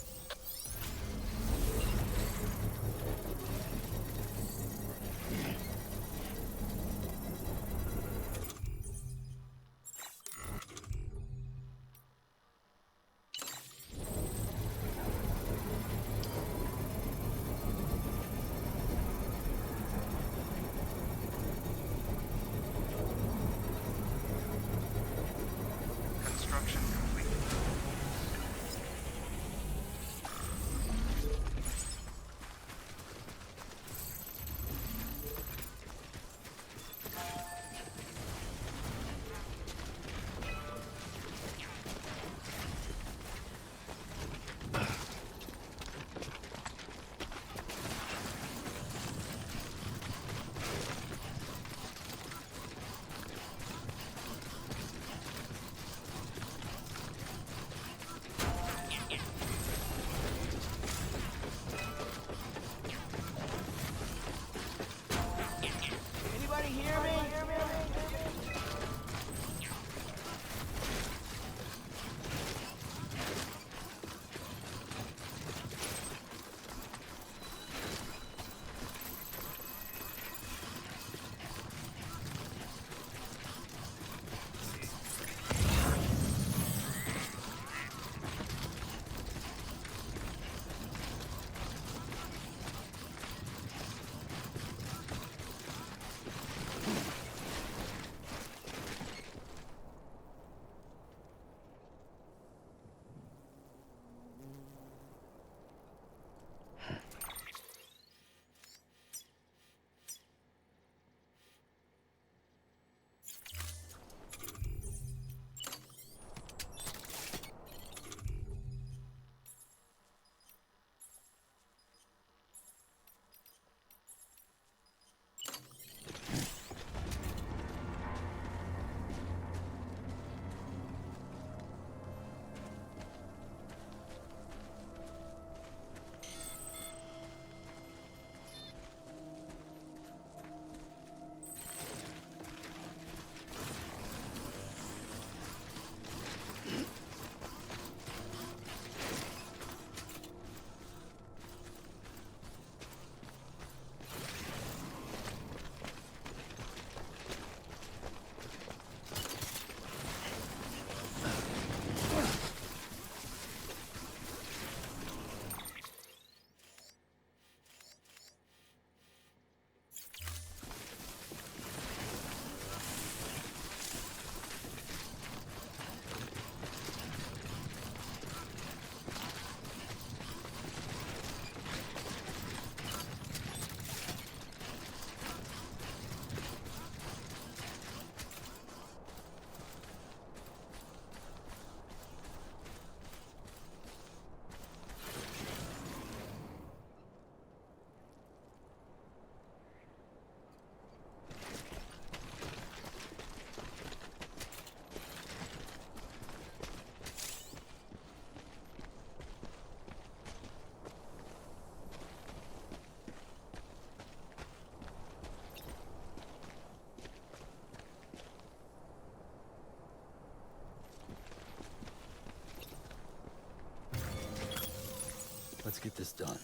[SPEAKER 1] Let's get this done.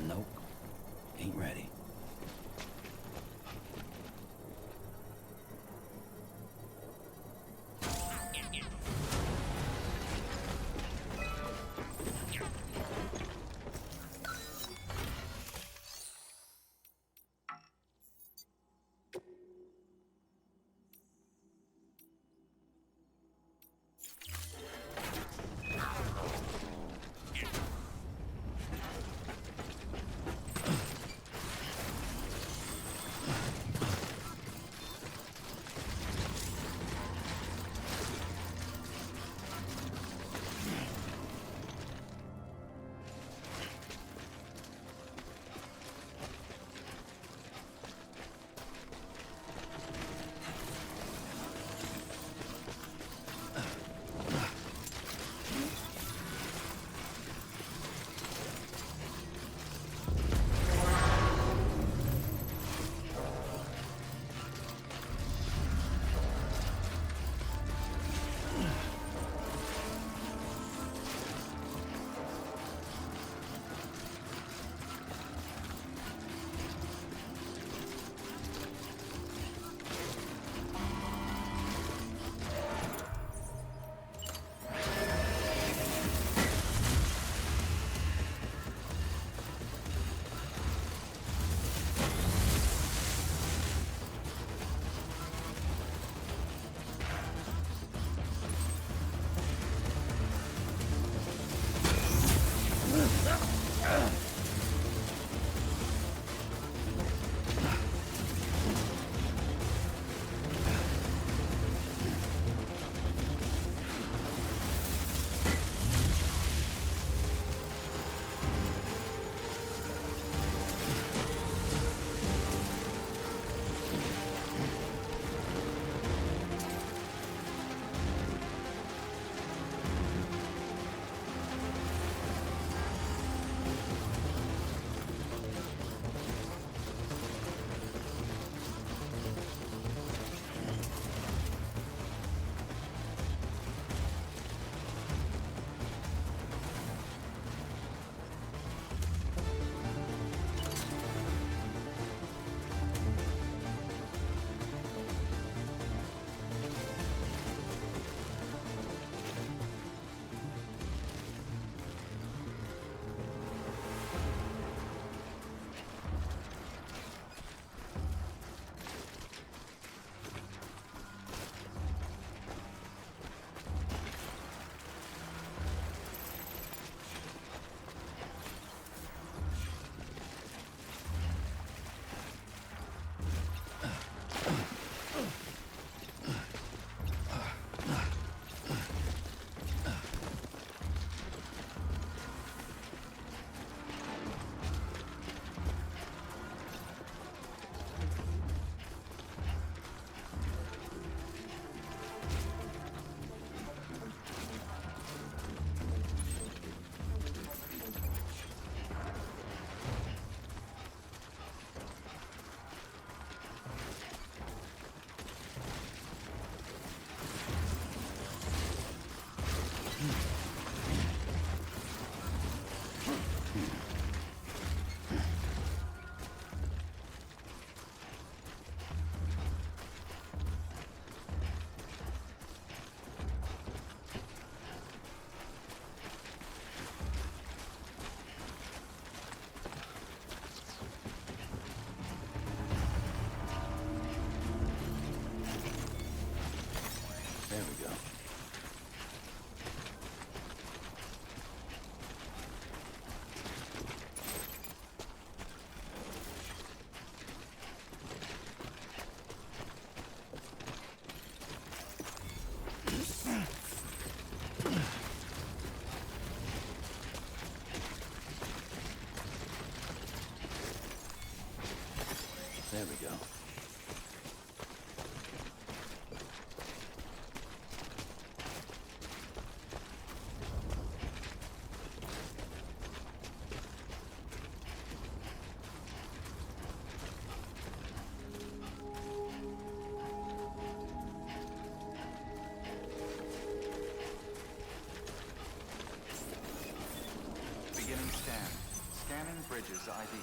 [SPEAKER 1] Nope. Ain't ready. There we go.
[SPEAKER 5] scan. Scanning bridges ID.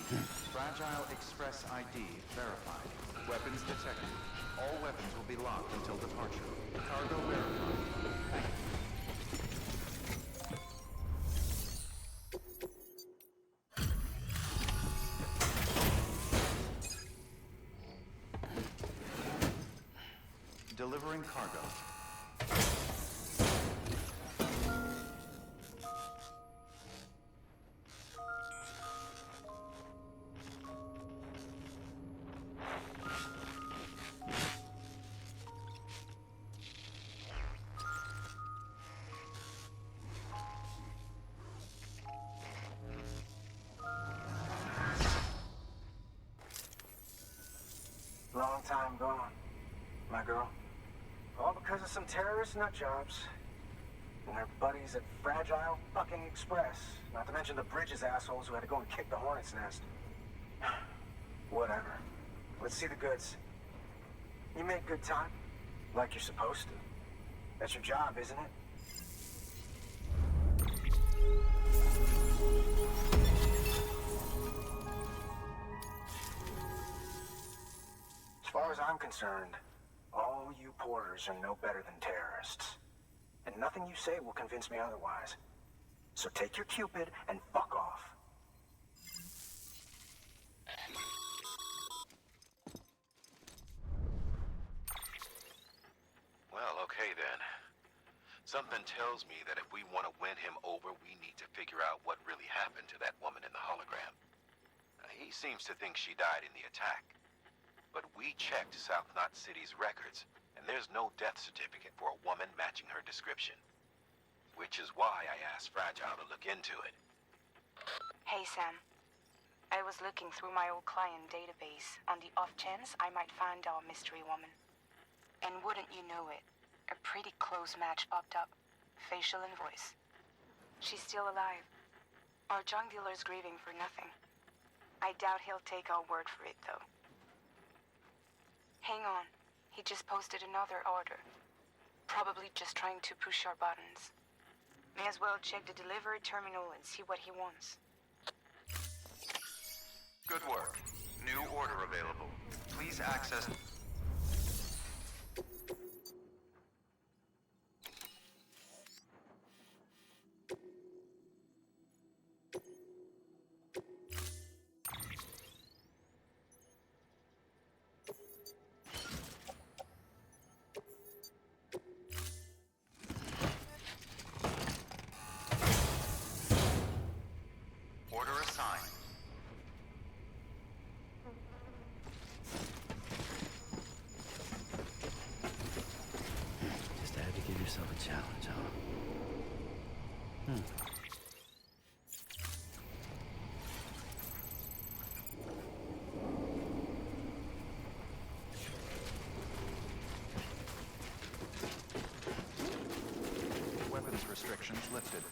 [SPEAKER 5] Fragile Express ID verified. Weapons detected. All weapons will be locked until departure. Cargo verified. Thank you. Delivering cargo.
[SPEAKER 20] Long time gone, my girl. All because of some terrorist nutjobs. And their buddies at Fragile fucking Express. Not to mention the Bridges assholes who had to go and kick the hornet's nest. Whatever. Let's see the goods. You make good time. Like you're supposed to. That's your job, isn't it? As far as I'm concerned, all you porters are no better than terrorists. And nothing you say will convince me otherwise. So take your Cupid and fuck off.
[SPEAKER 12] Well, okay then. Something tells me that if we want to win him over, we need to figure out what really happened to that woman in the hologram. He seems to think she died in the attack. But we checked South Knot City's records, and there's no death certificate for a woman matching her description. Which is why I asked Fragile to look into it.
[SPEAKER 8] Hey, Sam. I was looking through my old client database on the off chance I might find our mystery woman. And wouldn't you know it, a pretty close match popped up. Facial and voice. She's still alive. Our junk dealer's grieving for nothing. I doubt he'll take our word for it, though. Hang on. He just posted another order. Probably just trying to push our buttons. May as well check the delivery terminal and see what he wants.
[SPEAKER 5] Good work. New order available. Please access... Order assigned.
[SPEAKER 1] Just had to give yourself a challenge, huh?
[SPEAKER 5] Weapons restrictions lifted.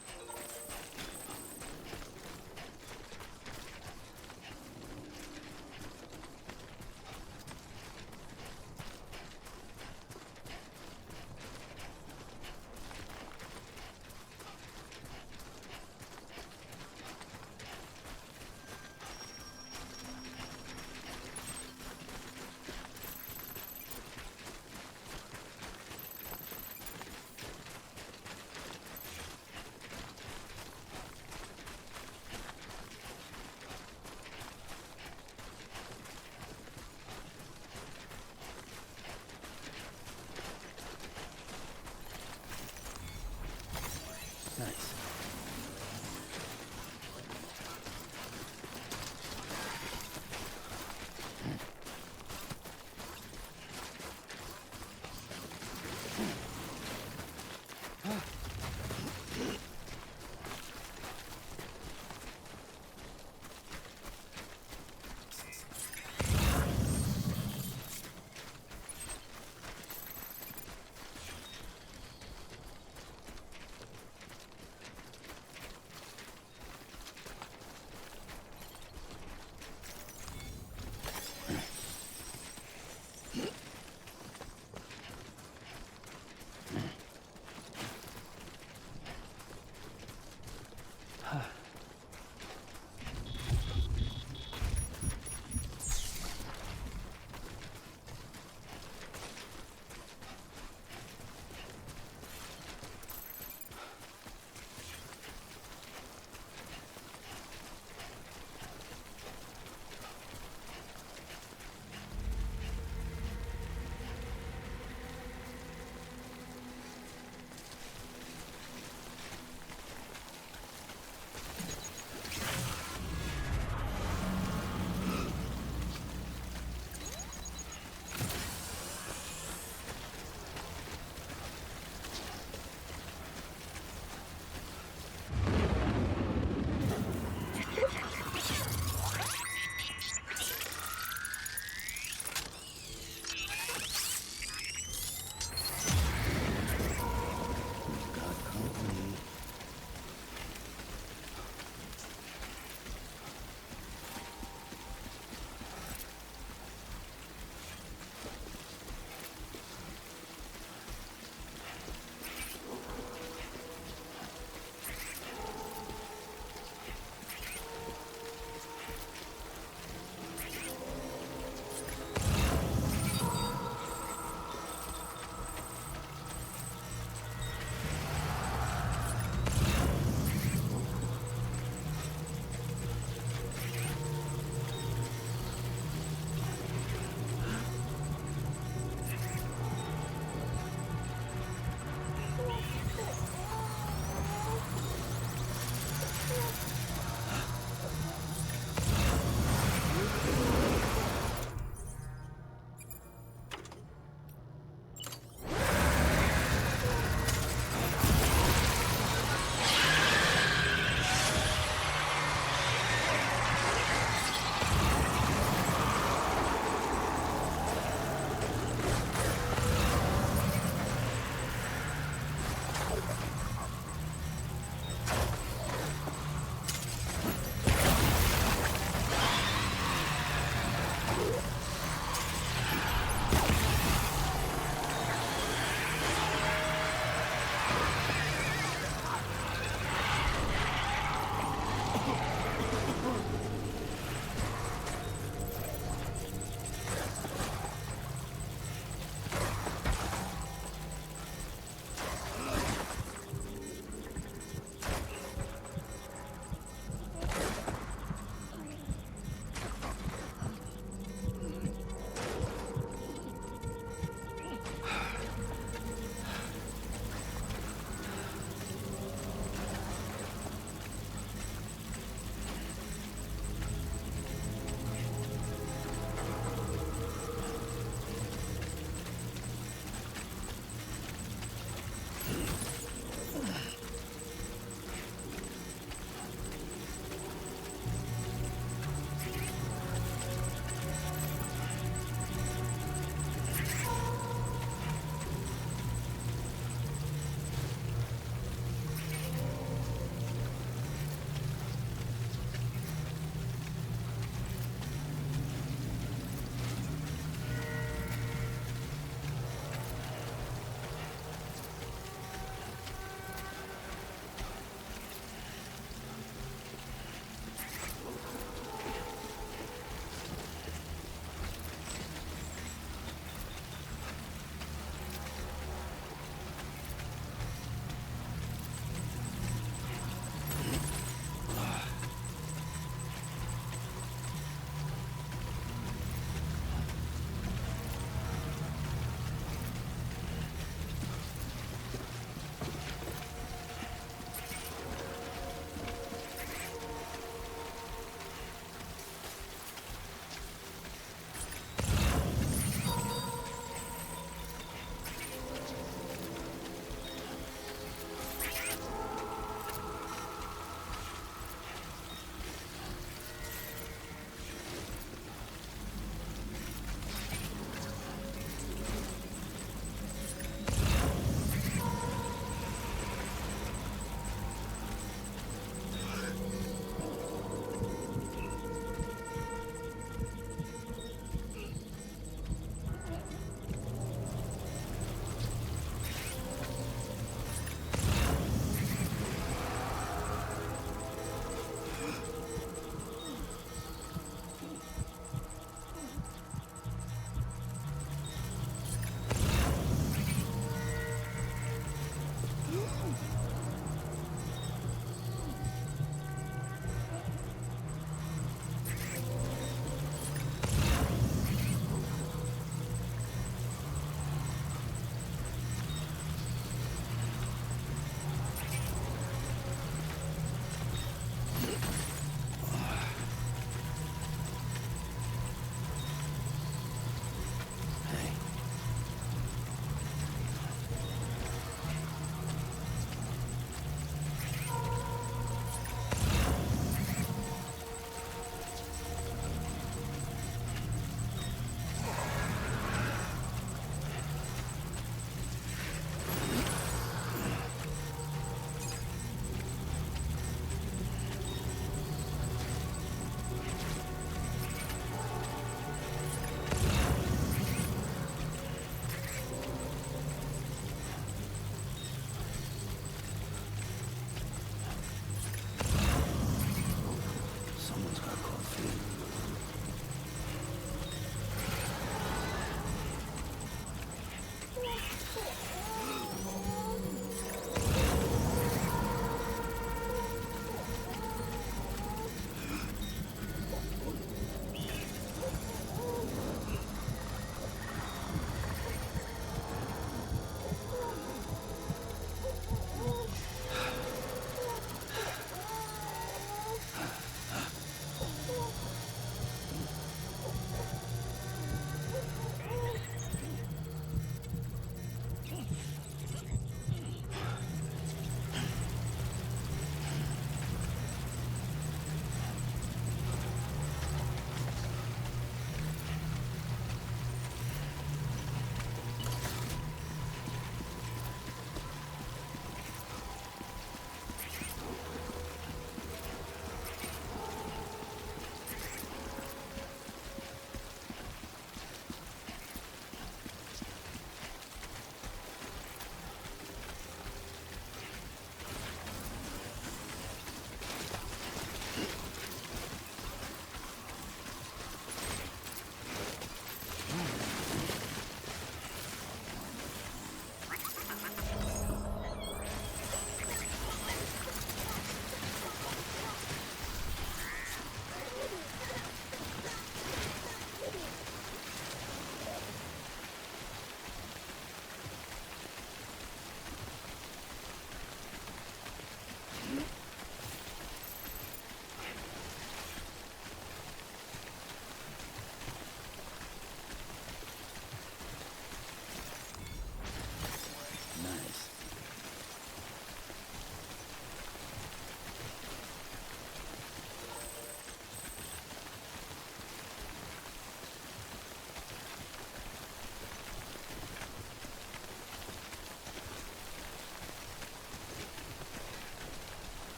[SPEAKER 1] Nice.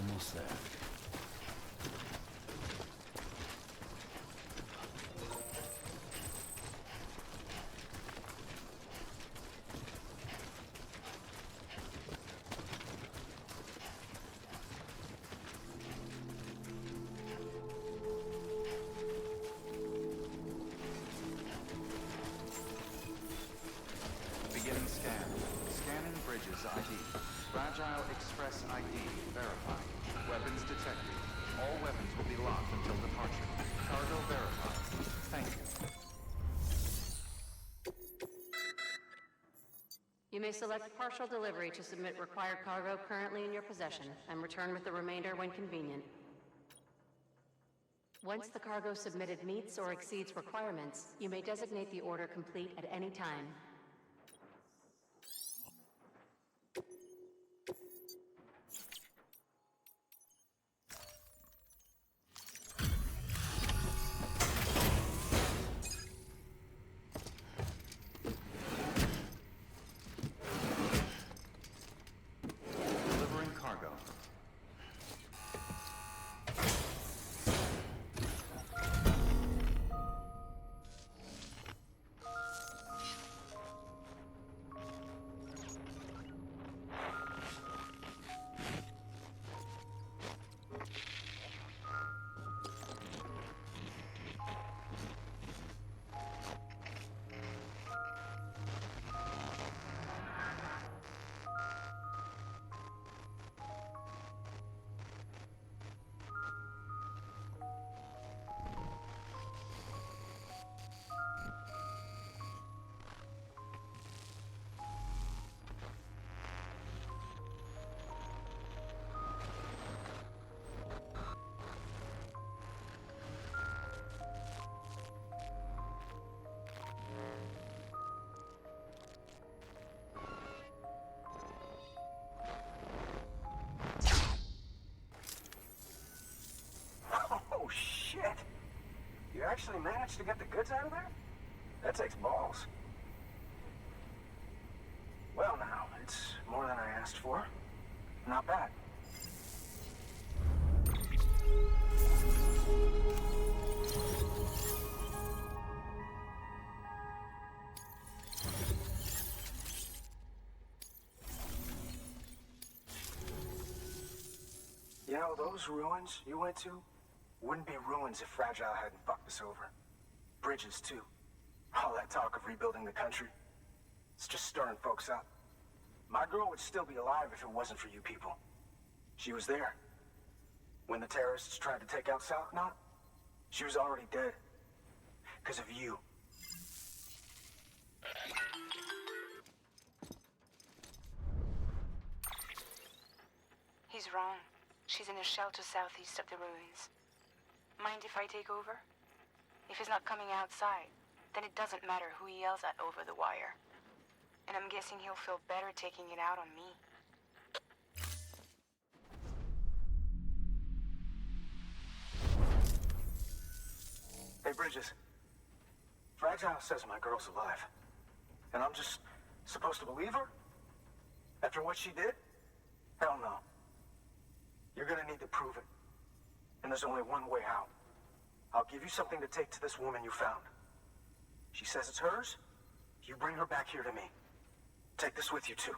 [SPEAKER 1] Almost there.
[SPEAKER 5] Beginning scan. Scanning bridges ID. Fragile Express ID verified. Weapons detected. All weapons will be locked until departure. Cargo verified. Thank you.
[SPEAKER 10] You may select partial delivery to submit required cargo currently in your possession and return with the remainder when convenient. Once the cargo submitted meets or exceeds requirements, you may designate the order complete at any time.
[SPEAKER 5] Delivering cargo.
[SPEAKER 20] Oh, shit! You actually managed to get the goods out of there? That takes balls. Well, now, it's more than I asked for. Not bad. You know, those ruins you went to wouldn't be ruins if Fragile hadn't fucked us over. Bridges, too. All that talk of rebuilding the country. It's just stirring folks up. My girl would still be alive if it wasn't for you people. She was there. When the terrorists tried to take out South Knot, she was already dead. Because of you.
[SPEAKER 8] He's wrong. She's in a shelter southeast of the ruins. Mind if I take over? If he's not coming outside, then it doesn't matter who he yells at over the wire. And I'm guessing he'll feel better taking it out on me.
[SPEAKER 20] Hey, Bridges. Fragile says my girl's alive. And I'm just supposed to believe her? After what she did? Hell no. You're gonna need to prove it. And there's only one way out. I'll give you something to take to this woman you found. She says it's hers. You bring her back here to me. Take this with you, too.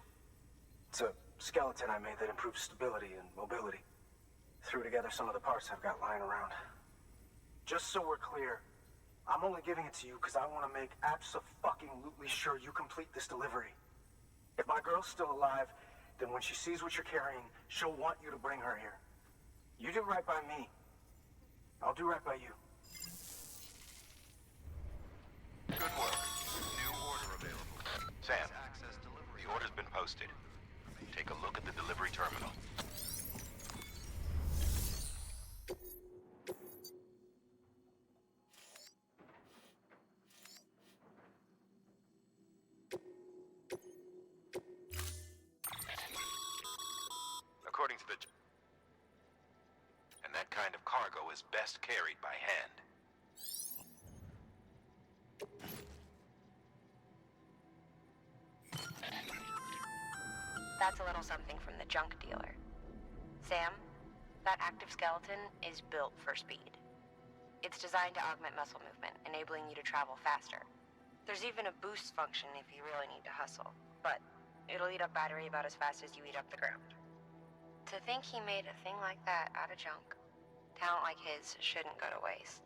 [SPEAKER 20] It's a skeleton I made that improves stability and mobility. Threw together some of the parts I've got lying around. Just so we're clear, I'm only giving it to you because I want to make abso-fucking-lutely sure you complete this delivery. If my girl's still alive, then when she sees what you're carrying, she'll want you to bring her here. You do right by me. I'll do right by you.
[SPEAKER 12] Good work. New order available. Sam, the order's been posted. Take a look at the delivery terminal. According to the... And that kind of cargo is best carried by hand.
[SPEAKER 9] That's a little something from the junk dealer. Sam, That active skeleton is built for speed. It's designed to augment muscle movement, enabling you to travel faster. There's even a boost function if you really need to hustle, but it'll eat up battery about as fast as you eat up the ground. To think he made a thing like that out of junk, talent like his shouldn't go to waste.